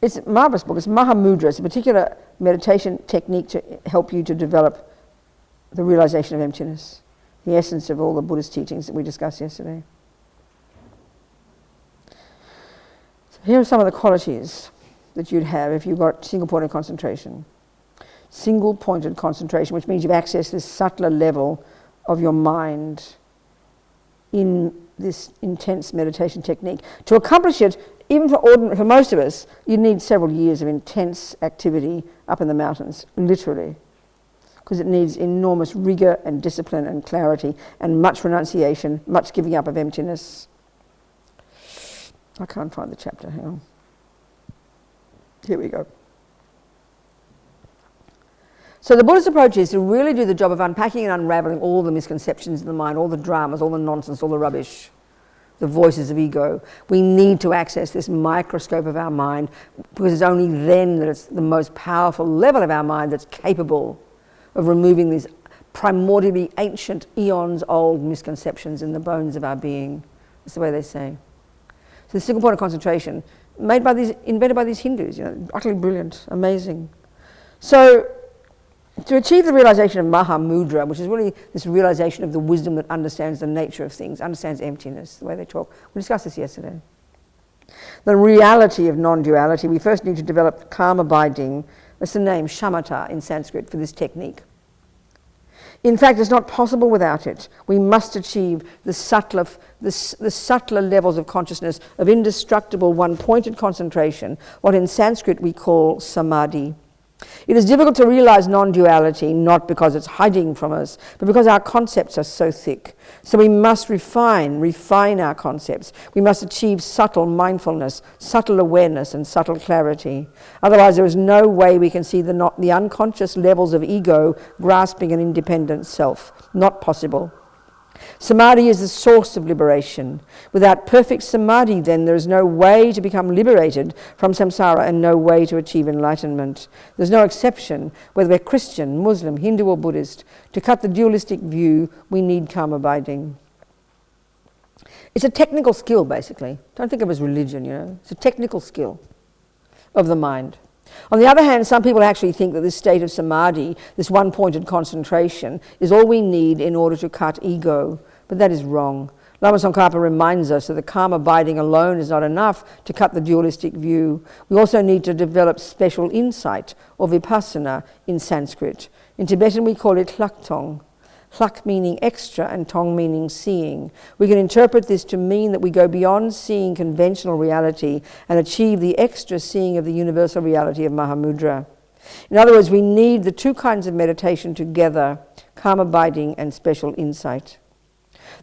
it's a marvellous book. It's Mahamudra. It's a particular meditation technique to help you to develop the realization of emptiness, the essence of all the Buddhist teachings that we discussed yesterday. So here are some of the qualities that you'd have if you've got single point of concentration. Single pointed concentration, which means you've accessed this subtler level of your mind in this intense meditation technique. To accomplish it, even for most of us, you need several years of intense activity up in the mountains, literally, because it needs enormous rigor and discipline and clarity and much renunciation, much giving up of emptiness. I can't find the chapter, hang on. Here we go. So the Buddhist approach is to really do the job of unpacking and unraveling all the misconceptions in the mind, all the dramas, all the nonsense, all the rubbish, the voices of ego. We need to access this microscope of our mind because it's only then that it's the most powerful level of our mind that's capable of removing these primordially ancient, eons old misconceptions in the bones of our being. That's the way they say. So the single point of concentration, invented by these Hindus, you know, utterly brilliant, amazing. So to achieve the realization of Mahamudra, which is really this realization of the wisdom that understands the nature of things, understands emptiness, the way they talk. We discussed this yesterday. The reality of non-duality, we first need to develop calm abiding. That's the name, shamatha in Sanskrit, for this technique. In fact, it's not possible without it. We must achieve the subtler levels of consciousness of indestructible one-pointed concentration, what in Sanskrit we call samadhi. It is difficult to realize non-duality, not because it's hiding from us, but because our concepts are so thick. So we must refine our concepts. We must achieve subtle mindfulness, subtle awareness, and subtle clarity. Otherwise, there is no way we can see the unconscious levels of ego grasping an independent self. Not possible. Samadhi is the source of liberation. Without perfect samadhi, then, there is no way to become liberated from samsara and no way to achieve enlightenment. There's no exception, whether we're Christian, Muslim, Hindu or Buddhist. To cut the dualistic view, we need calm abiding. It's a technical skill, basically. Don't think of it as religion, you know. It's a technical skill of the mind. On the other hand, some people actually think that this state of samadhi, this one-pointed concentration, is all we need in order to cut ego. But that is wrong. Lama Tsongkhapa reminds us that the calm abiding alone is not enough to cut the dualistic view. We also need to develop special insight, or vipassana in Sanskrit. In Tibetan we call it hlaktong. Hlak meaning extra and tong meaning seeing. We can interpret this to mean that we go beyond seeing conventional reality and achieve the extra seeing of the universal reality of Mahamudra. In other words, we need the two kinds of meditation together, calm abiding and special insight.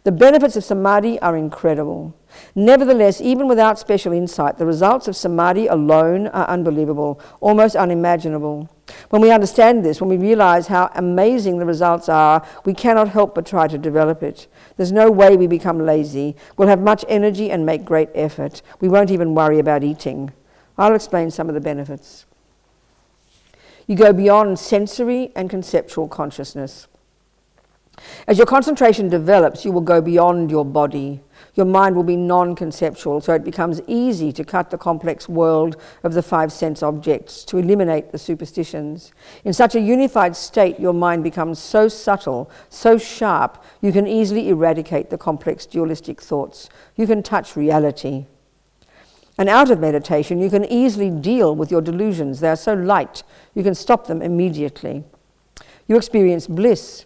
The benefits of samadhi are incredible. Nevertheless, even without special insight, the results of samadhi alone are unbelievable, almost unimaginable. When we understand this, when we realize how amazing the results are, we cannot help but try to develop it. There's no way we become lazy. We'll have much energy and make great effort. We won't even worry about eating. I'll explain some of the benefits. You go beyond sensory and conceptual consciousness. As your concentration develops, you will go beyond your body. Your mind will be non-conceptual, so it becomes easy to cut the complex world of the five sense objects, to eliminate the superstitions. In such a unified state, your mind becomes so subtle, so sharp, you can easily eradicate the complex dualistic thoughts. You can touch reality. And out of meditation, you can easily deal with your delusions. They are so light, you can stop them immediately. You experience bliss.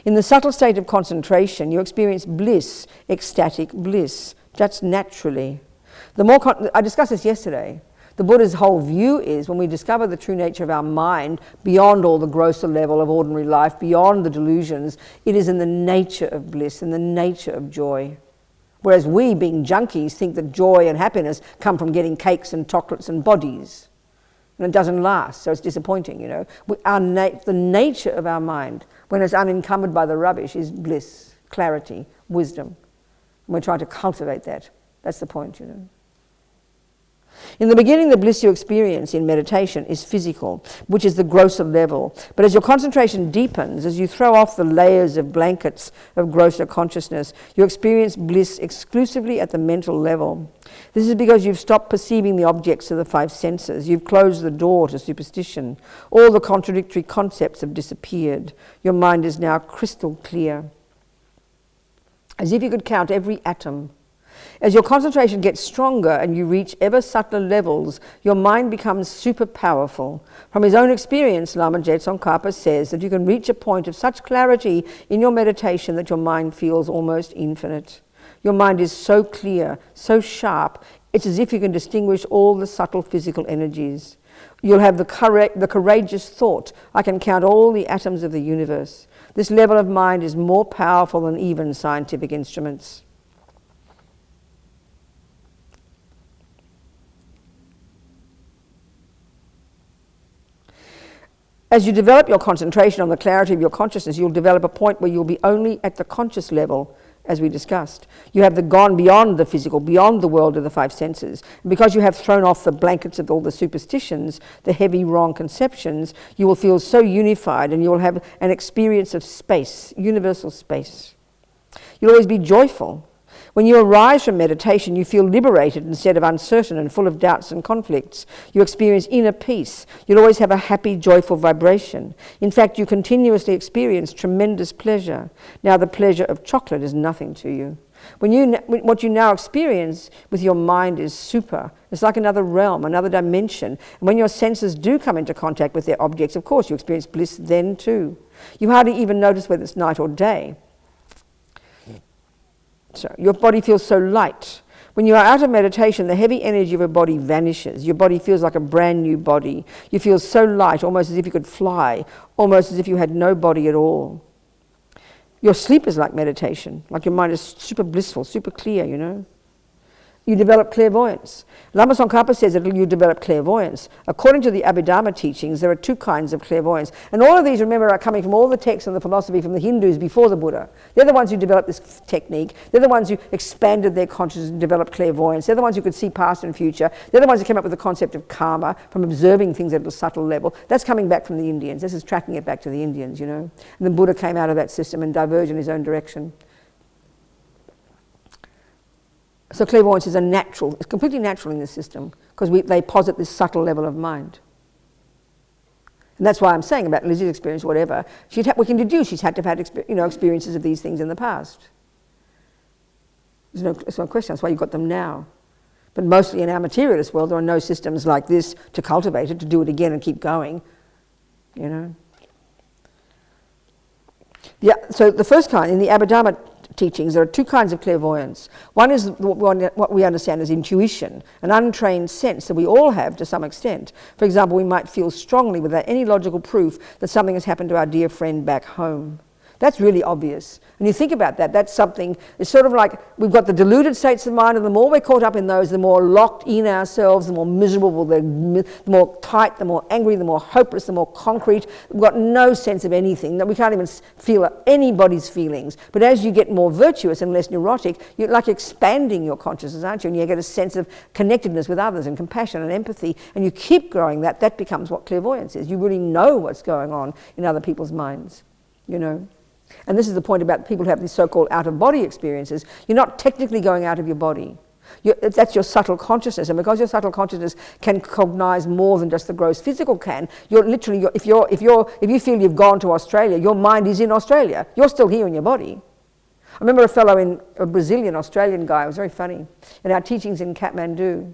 In the subtle state of concentration, you experience bliss, ecstatic bliss, just naturally. I discussed this yesterday. The Buddha's whole view is when we discover the true nature of our mind beyond all the grosser level of ordinary life, beyond the delusions, it is in the nature of bliss, in the nature of joy. Whereas we, being junkies, think that joy and happiness come from getting cakes and chocolates and bodies. And it doesn't last, so it's disappointing, you know. The nature of our mind, when it's unencumbered by the rubbish, is bliss, clarity, wisdom. And we're trying to cultivate that. That's the point, you know. In the beginning, the bliss you experience in meditation is physical, which is the grosser level. But as your concentration deepens, as you throw off the layers of blankets of grosser consciousness, you experience bliss exclusively at the mental level. This is because you've stopped perceiving the objects of the five senses. You've closed the door to superstition. All the contradictory concepts have disappeared. Your mind is now crystal clear, as if you could count every atom. As your concentration gets stronger and you reach ever subtler levels, your mind becomes super powerful. From his own experience, Lama Tsongkhapa says that you can reach a point of such clarity in your meditation that your mind feels almost infinite. Your mind is so clear, so sharp, it's as if you can distinguish all the subtle physical energies. You'll have the courageous thought, I can count all the atoms of the universe. This level of mind is more powerful than even scientific instruments. As you develop your concentration on the clarity of your consciousness, you'll develop a point where you'll be only at the conscious level, as we discussed. You have gone beyond the physical, beyond the world of the five senses. And because you have thrown off the blankets of all the superstitions, the heavy, wrong conceptions, you will feel so unified and you will have an experience of space, universal space. You'll always be joyful. When you arise from meditation, you feel liberated instead of uncertain and full of doubts and conflicts. You experience inner peace. You'll always have a happy, joyful vibration. In fact, you continuously experience tremendous pleasure. Now, the pleasure of chocolate is nothing to you. What you now experience with your mind is super. It's like another realm, another dimension. And when your senses do come into contact with their objects, of course, you experience bliss then too. You hardly even notice whether it's night or day. So your body feels so light. When you are out of meditation, the heavy energy of your body vanishes. Your body feels like a brand new body. You feel so light, almost as if you could fly, almost as if you had no body at all. Your sleep is like meditation, like your mind is super blissful, super clear, you know. You develop clairvoyance. Lama Tsongkhapa says that you develop clairvoyance. According to the Abhidharma teachings, there are two kinds of clairvoyance. And all of these, remember, are coming from all the texts and the philosophy from the Hindus before the Buddha. They're the ones who developed this technique. They're the ones who expanded their consciousness and developed clairvoyance. They're the ones who could see past and future. They're the ones who came up with the concept of karma, from observing things at a subtle level. That's coming back from the Indians. This is tracking it back to the Indians, you know. And the Buddha came out of that system and diverged in his own direction. So clairvoyance is it's completely natural in this system, because they posit this subtle level of mind. And that's why I'm saying about Lizzie's experience, whatever, we can deduce she's had to have had experiences of these things in the past. There's no question. That's why you've got them now. But mostly in our materialist world, there are no systems like this to cultivate it, to do it again and keep going, you know. Yeah, so the first kind, in the Abhidharma teachings, there are two kinds of clairvoyance. One is what we understand as intuition, an untrained sense that we all have to some extent. For example, we might feel strongly without any logical proof that something has happened to our dear friend back home. That's really obvious. And you think about that, that's something, it's sort of like we've got the deluded states of mind, and the more we're caught up in those, the more locked in ourselves, the more miserable, the more tight, the more angry, the more hopeless, the more concrete. We've got no sense of anything. We can't even feel anybody's feelings. But as you get more virtuous and less neurotic, you're like expanding your consciousness, aren't you? And you get a sense of connectedness with others and compassion and empathy, and you keep growing that. That becomes what clairvoyance is. You really know what's going on in other people's minds, you know. And this is the point about people who have these so-called out-of-body experiences. You're not technically going out of your body. That's your subtle consciousness, and because your subtle consciousness can cognize more than just the gross physical can, you're literally, if you feel you've gone to Australia, your mind is in Australia. You're still here in your body. I remember a Brazilian, Australian guy, it was very funny, in our teachings in Kathmandu.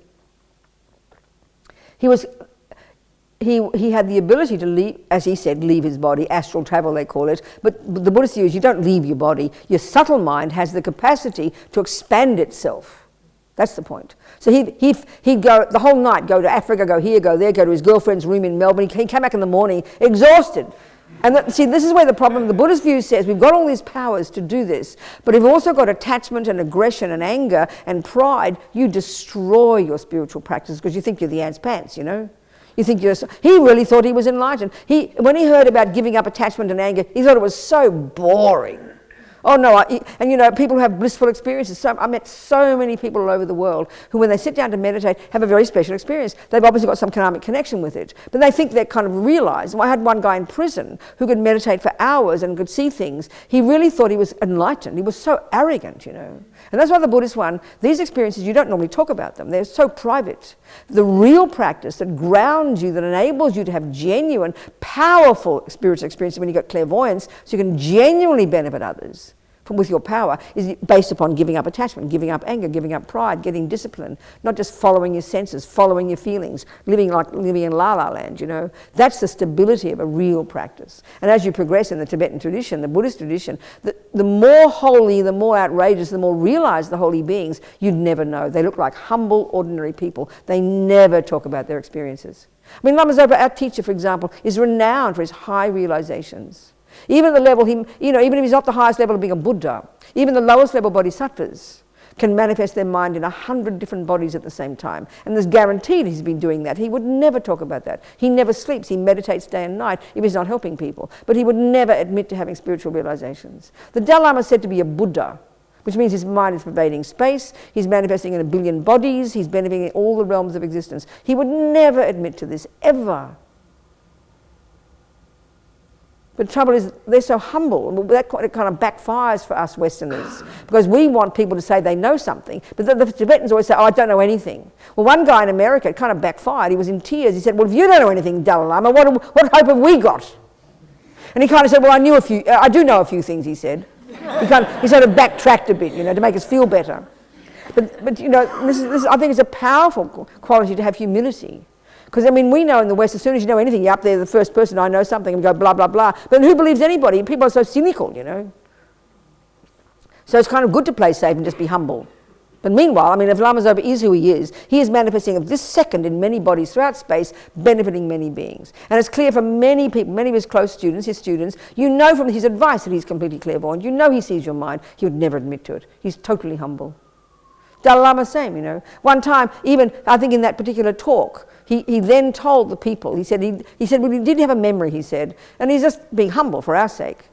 He had the ability to leave, as he said, leave his body, astral travel they call it, but the Buddhist view is you don't leave your body. Your subtle mind has the capacity to expand itself. That's the point. So he'd go the whole night, go to Africa, go here, go there, go to his girlfriend's room in Melbourne. He came back in the morning exhausted. And see, this is where the problem, the Buddhist view says we've got all these powers to do this, but if you've also got attachment and aggression and anger and pride, you destroy your spiritual practice because you think you're the ant's pants, you know. You think he really thought he was enlightened. When he heard about giving up attachment and anger, he thought it was so boring. Oh no, and you know, people who have blissful experiences. I met so many people all over the world who, when they sit down to meditate, have a very special experience. They've obviously got some karmic connection with it, but they think they kind of realize. I had one guy in prison who could meditate for hours and could see things. He really thought he was enlightened. He was so arrogant, you know. And that's why the Buddhist one, these experiences, you don't normally talk about them. They're so private. The real practice that grounds you, that enables you to have genuine, powerful spiritual experiences when you got clairvoyance, so you can genuinely benefit others with your power, is based upon giving up attachment, giving up anger, giving up pride, getting discipline, not just following your senses, following your feelings, living in la-la land, you know. That's the stability of a real practice. And as you progress in the Tibetan tradition, the Buddhist tradition, the more holy, the more outrageous, the more realized the holy beings, you'd never know. They look like humble, ordinary people. They never talk about their experiences. I mean, Lama Zopa, our teacher, for example, is renowned for his high realizations. Even the level, even if he's not the highest level of being a Buddha, even the lowest level bodhisattvas can manifest their mind in 100 different bodies at the same time. And there's guaranteed he's been doing that. He would never talk about that. He never sleeps. He meditates day and night if he's not helping people. But he would never admit to having spiritual realizations. The Dalai Lama is said to be a Buddha, which means his mind is pervading space. He's manifesting in 1 billion bodies. He's benefiting in all the realms of existence. He would never admit to this, ever. But the trouble is, they're so humble, and that kind of backfires for us Westerners, because we want people to say they know something, but the Tibetans always say, oh, I don't know anything. Well, one guy in America, it kind of backfired. He was in tears. He said, well, if you don't know anything, Dalai Lama, what hope have we got? And he kind of said, well, I do know a few things, he said. He sort of backtracked a bit, you know, to make us feel better. But you know, this I think is a powerful quality to have humility. Because, I mean, we know in the West, as soon as you know anything, you're up there, the first person, I know something, and go blah, blah, blah. But who believes anybody? People are so cynical, you know. So it's kind of good to play safe and just be humble. But meanwhile, I mean, if Lama Zopa is who he is manifesting of this second in many bodies throughout space, benefiting many beings. And it's clear for many people, many of his close students, you know from his advice that he's completely clairvoyant. You know he sees your mind. He would never admit to it. He's totally humble. Dalai Lama, same, you know. One time, even, I think in that particular talk, he then told the people, he said, well, he did have a memory, he said, and he's just being humble for our sake.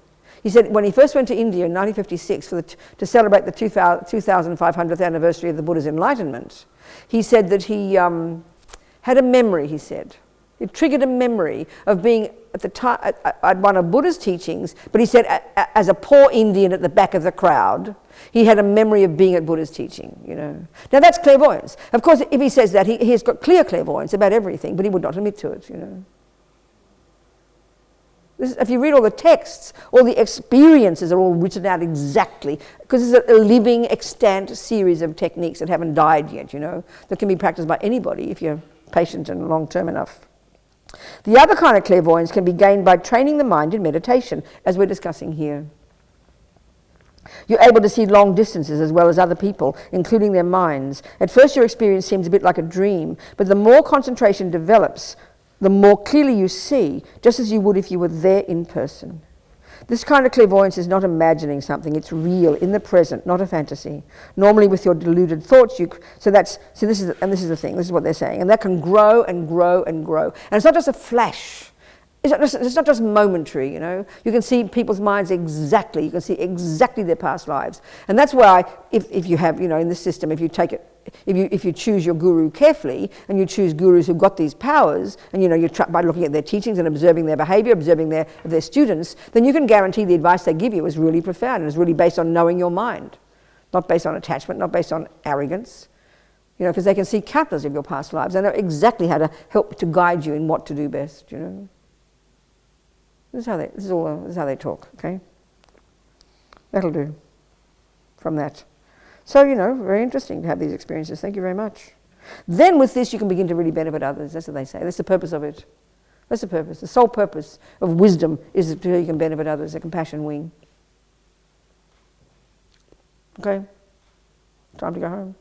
He said when he first went to India in 1956 to celebrate the 2500th anniversary of the Buddha's enlightenment, he said that he had a memory, he said. It triggered a memory of being at the time at one of Buddha's teachings, but he said as a poor Indian at the back of the crowd, he had a memory of being at Buddha's teaching, you know. Now that's clairvoyance. Of course, if he says that, he has got clear clairvoyance about everything, but he would not admit to it, you know. If you read all the texts, all the experiences are all written out exactly, because it's a living, extant series of techniques that haven't died yet, you know, that can be practiced by anybody if you're patient and long-term enough. The other kind of clairvoyance can be gained by training the mind in meditation, as we're discussing here. You're able to see long distances as well as other people, including their minds. At first your experience seems a bit like a dream, but the more concentration develops, the more clearly you see, just as you would if you were there in person. This kind of clairvoyance is not imagining something, it's real, in the present, not a fantasy. Normally with your deluded thoughts, this is the thing, this is what they're saying, and that can grow and grow and grow. And it's not just a flash. It's not just momentary, you know. You can see people's minds exactly. You can see exactly their past lives. And that's why, if you have, you know, in this system, if you take it, if you choose your guru carefully, and you choose gurus who've got these powers, and you know, by looking at their teachings and observing their behavior, observing their students, then you can guarantee the advice they give you is really profound and is really based on knowing your mind, not based on attachment, not based on arrogance. You know, because they can see countless of your past lives. They know exactly how to help to guide you in what to do best, you know. This is how they talk, okay? That'll do from that. So, you know, very interesting to have these experiences. Thank you very much. Then with this, you can begin to really benefit others. That's what they say. That's the purpose of it. That's the purpose. The sole purpose of wisdom is that you can benefit others, the compassion wing. Okay? Time to go home.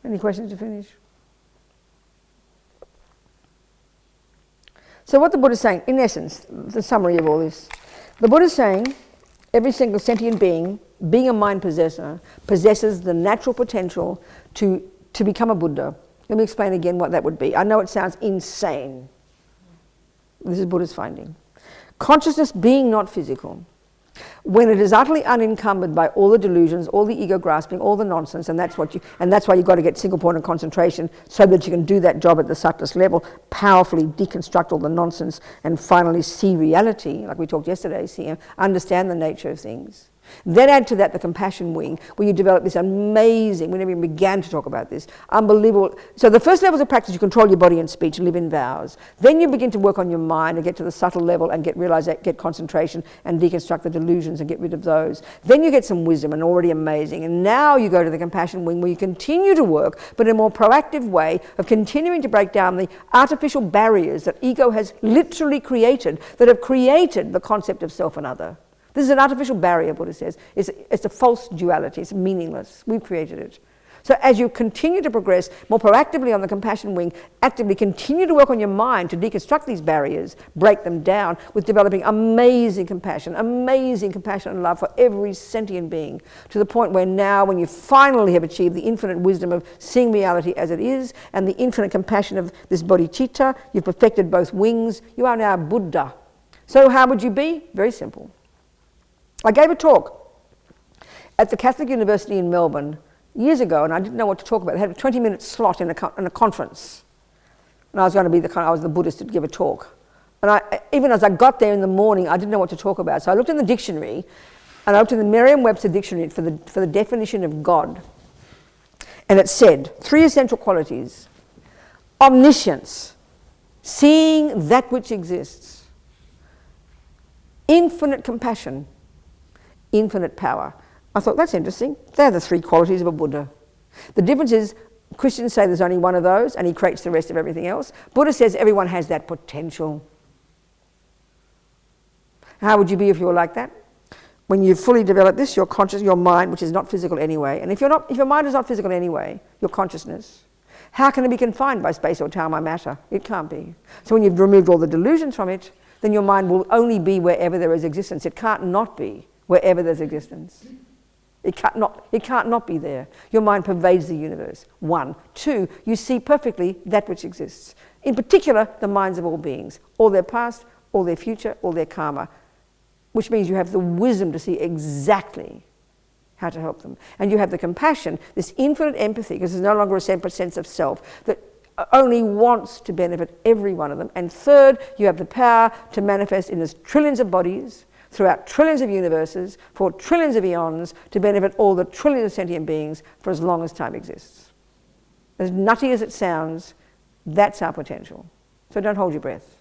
Any questions to finish? So what the Buddha is saying, in essence, the summary of all this, the Buddha is saying every single sentient being a mind possessor, possesses the natural potential to become a Buddha. Let me explain again what that would be. I know it sounds insane. This is Buddha's finding. Consciousness being not physical, when it is utterly unencumbered by all the delusions, all the ego grasping, all the nonsense, and that's why you've got to get single point of concentration so that you can do that job at the subtlest level, powerfully deconstruct all the nonsense, and finally see reality, like we talked yesterday, understand the nature of things. Then add to that the compassion wing, where you develop this amazing, we never even began to talk about this, unbelievable. So the first levels of practice, you control your body and speech and live in vows. Then you begin to work on your mind and get to the subtle level and get concentration and deconstruct the delusions and get rid of those. Then you get some wisdom and already amazing. And now you go to the compassion wing, where you continue to work, but in a more proactive way of continuing to break down the artificial barriers that ego has literally created, that have created the concept of self and other. This is an artificial barrier, Buddha says. It's a false duality. It's meaningless. We've created it. So as you continue to progress more proactively on the compassion wing, actively continue to work on your mind to deconstruct these barriers, break them down with developing amazing compassion and love for every sentient being, to the point where now, when you finally have achieved the infinite wisdom of seeing reality as it is and the infinite compassion of this bodhicitta, you've perfected both wings, you are now Buddha. So how would you be? Very simple. I gave a talk at the Catholic University in Melbourne years ago, and I didn't know what to talk about. They had a 20-minute slot in a conference, and I was going to be I was the Buddhist to give a talk. And even as I got there in the morning, I didn't know what to talk about. So I looked in the dictionary, and I looked in the Merriam-Webster dictionary for the definition of God, and it said 3 essential qualities: omniscience, seeing that which exists; infinite compassion; infinite power. I thought, that's interesting. They're the 3 qualities of a Buddha. The difference is, Christians say there's only one of those and he creates the rest of everything else. Buddha says everyone has that potential. How would you be if you were like that? When you fully develop this, your mind, which is not physical anyway, and if your mind is not physical anyway, your consciousness, how can it be confined by space or time or matter? It can't be. So when you've removed all the delusions from it, then your mind will only be wherever there is existence. It can't not be wherever there's existence. It can't not be there. Your mind pervades the universe. 1. 2, you see perfectly that which exists. In particular, the minds of all beings, all their past, all their future, all their karma, which means you have the wisdom to see exactly how to help them. And you have the compassion, this infinite empathy, because there's no longer a separate sense of self that only wants to benefit every one of them. And 3rd, you have the power to manifest in this trillions of bodies, throughout trillions of universes, for trillions of eons, to benefit all the trillions of sentient beings for as long as time exists. As nutty as it sounds, That's our potential. So don't hold your breath.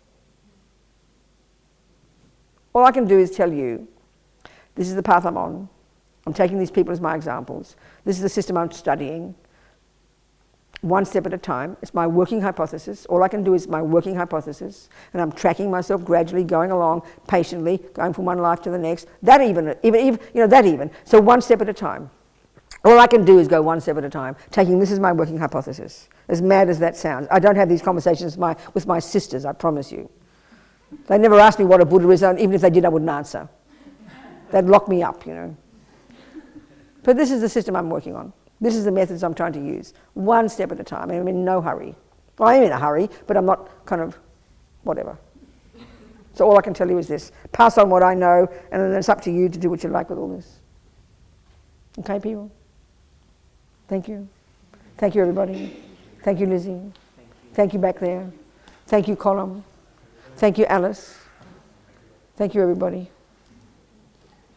All I can do is tell you, this is the path I'm on. I'm taking these people as my examples. This is the system I'm studying. One step at a time. It's my working hypothesis. All I can do is my working hypothesis, and I'm tracking myself gradually, going along patiently, going from one life to the next. That even. So one step at a time. All I can do is go one step at a time, taking this as my working hypothesis. As mad as that sounds. I don't have these conversations with my sisters, I promise you. They never asked me what a Buddha is, and even if they did, I wouldn't answer. They'd lock me up, But this is the system I'm working on. This is the methods I'm trying to use. One step at a time. I'm in no hurry. Well, I am in a hurry, but I'm not kind of whatever. So all I can tell you is this. Pass on what I know, and then it's up to you to do what you like with all this. Okay, people? Thank you. Thank you, everybody. Thank you, Lizzie. Thank you back there. Thank you, Colum. Thank you, Alice. Thank you, everybody.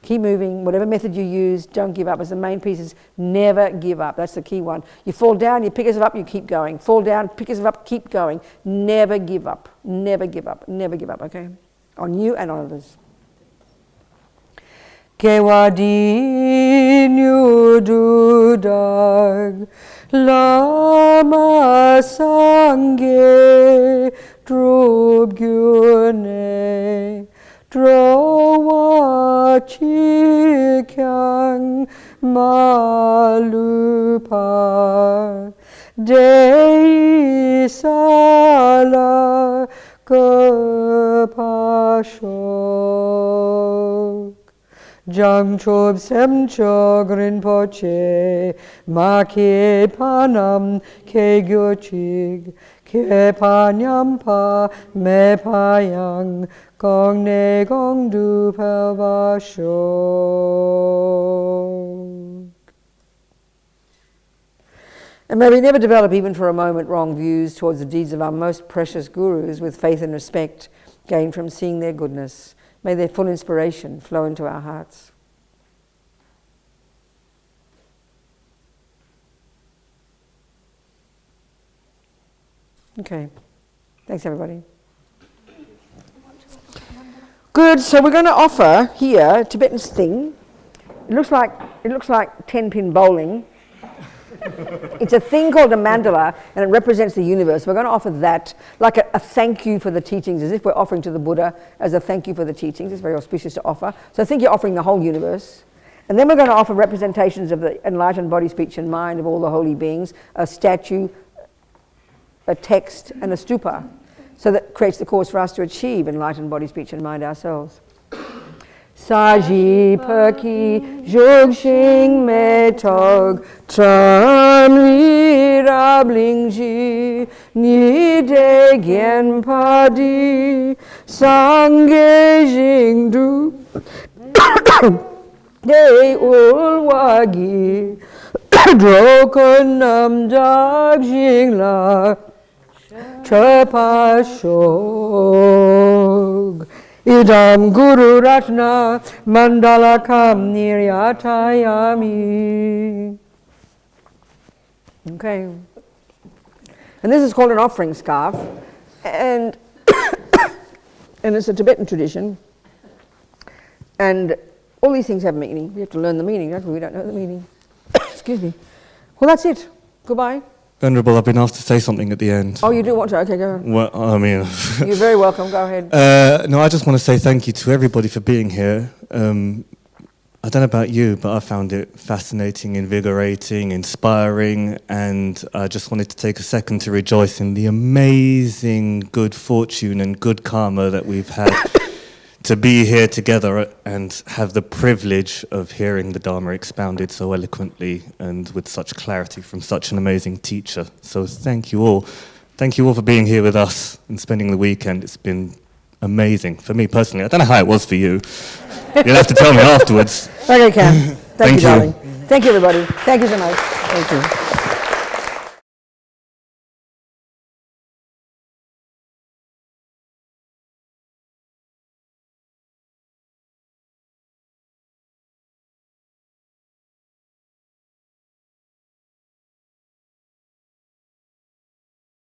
Keep moving. Whatever method you use, don't give up. As the main piece is never give up. That's the key one. You fall down, you pick yourself up, you keep going. Fall down, pick yourself up, keep going. Never give up. Never give up. Never give up, okay? On you and on others. Kewadinyu dudag Lama sangye drubgyune Drowa chikyang malupa Dei sala kapashok Jangchob semchog rinpoche ma ke panam ke gyochig ke panyampa me payang gong ne gong du pelvashok. And may we never develop even for a moment wrong views towards the deeds of our most precious gurus with faith and respect gained from seeing their goodness. May their full inspiration flow into our hearts. Okay. Thanks, everybody. Good. So we're going to offer here Tibetan thing. It looks like 10-pin bowling. It's a thing called a mandala, and it represents the universe. We're going to offer that like a thank you for the teachings, as if we're offering to the Buddha as a thank you for the teachings. It's very auspicious to offer. So I think you're offering the whole universe. And then we're going to offer representations of the enlightened body, speech, and mind of all the holy beings, a statue, a text, and a stupa. So that creates the course for us to achieve enlightened body, speech, and mind ourselves. Saji Perki Jogshing Metog Tram Rablingji Nide Gen Padi Sange Jingdu De Ulwagi Drokonam Dag Jingla Trapashog Idam Guru Ratna Mandalakam Niryatayami. Okay. And this is called an offering scarf. And it's a Tibetan tradition. And all these things have meaning. We have to learn the meaning, don't we? We don't know the meaning. Excuse me. Well, that's it. Goodbye. Venerable, I've been asked to say something at the end. Oh, you do want to? Okay, go on. Well, I mean... You're very welcome. Go ahead. No, I just want to say thank you to everybody for being here. I don't know about you, but I found it fascinating, invigorating, inspiring, and I just wanted to take a second to rejoice in the amazing good fortune and good karma that we've had to be here together and have the privilege of hearing the Dharma expounded so eloquently and with such clarity from such an amazing teacher. So thank you all. Thank you all for being here with us and spending the weekend. It's been amazing for me personally. I don't know how it was for you. You'll have to tell me afterwards. Okay, Cam. Thank you, darling. Thank you, everybody. Thank you so much. Thank you.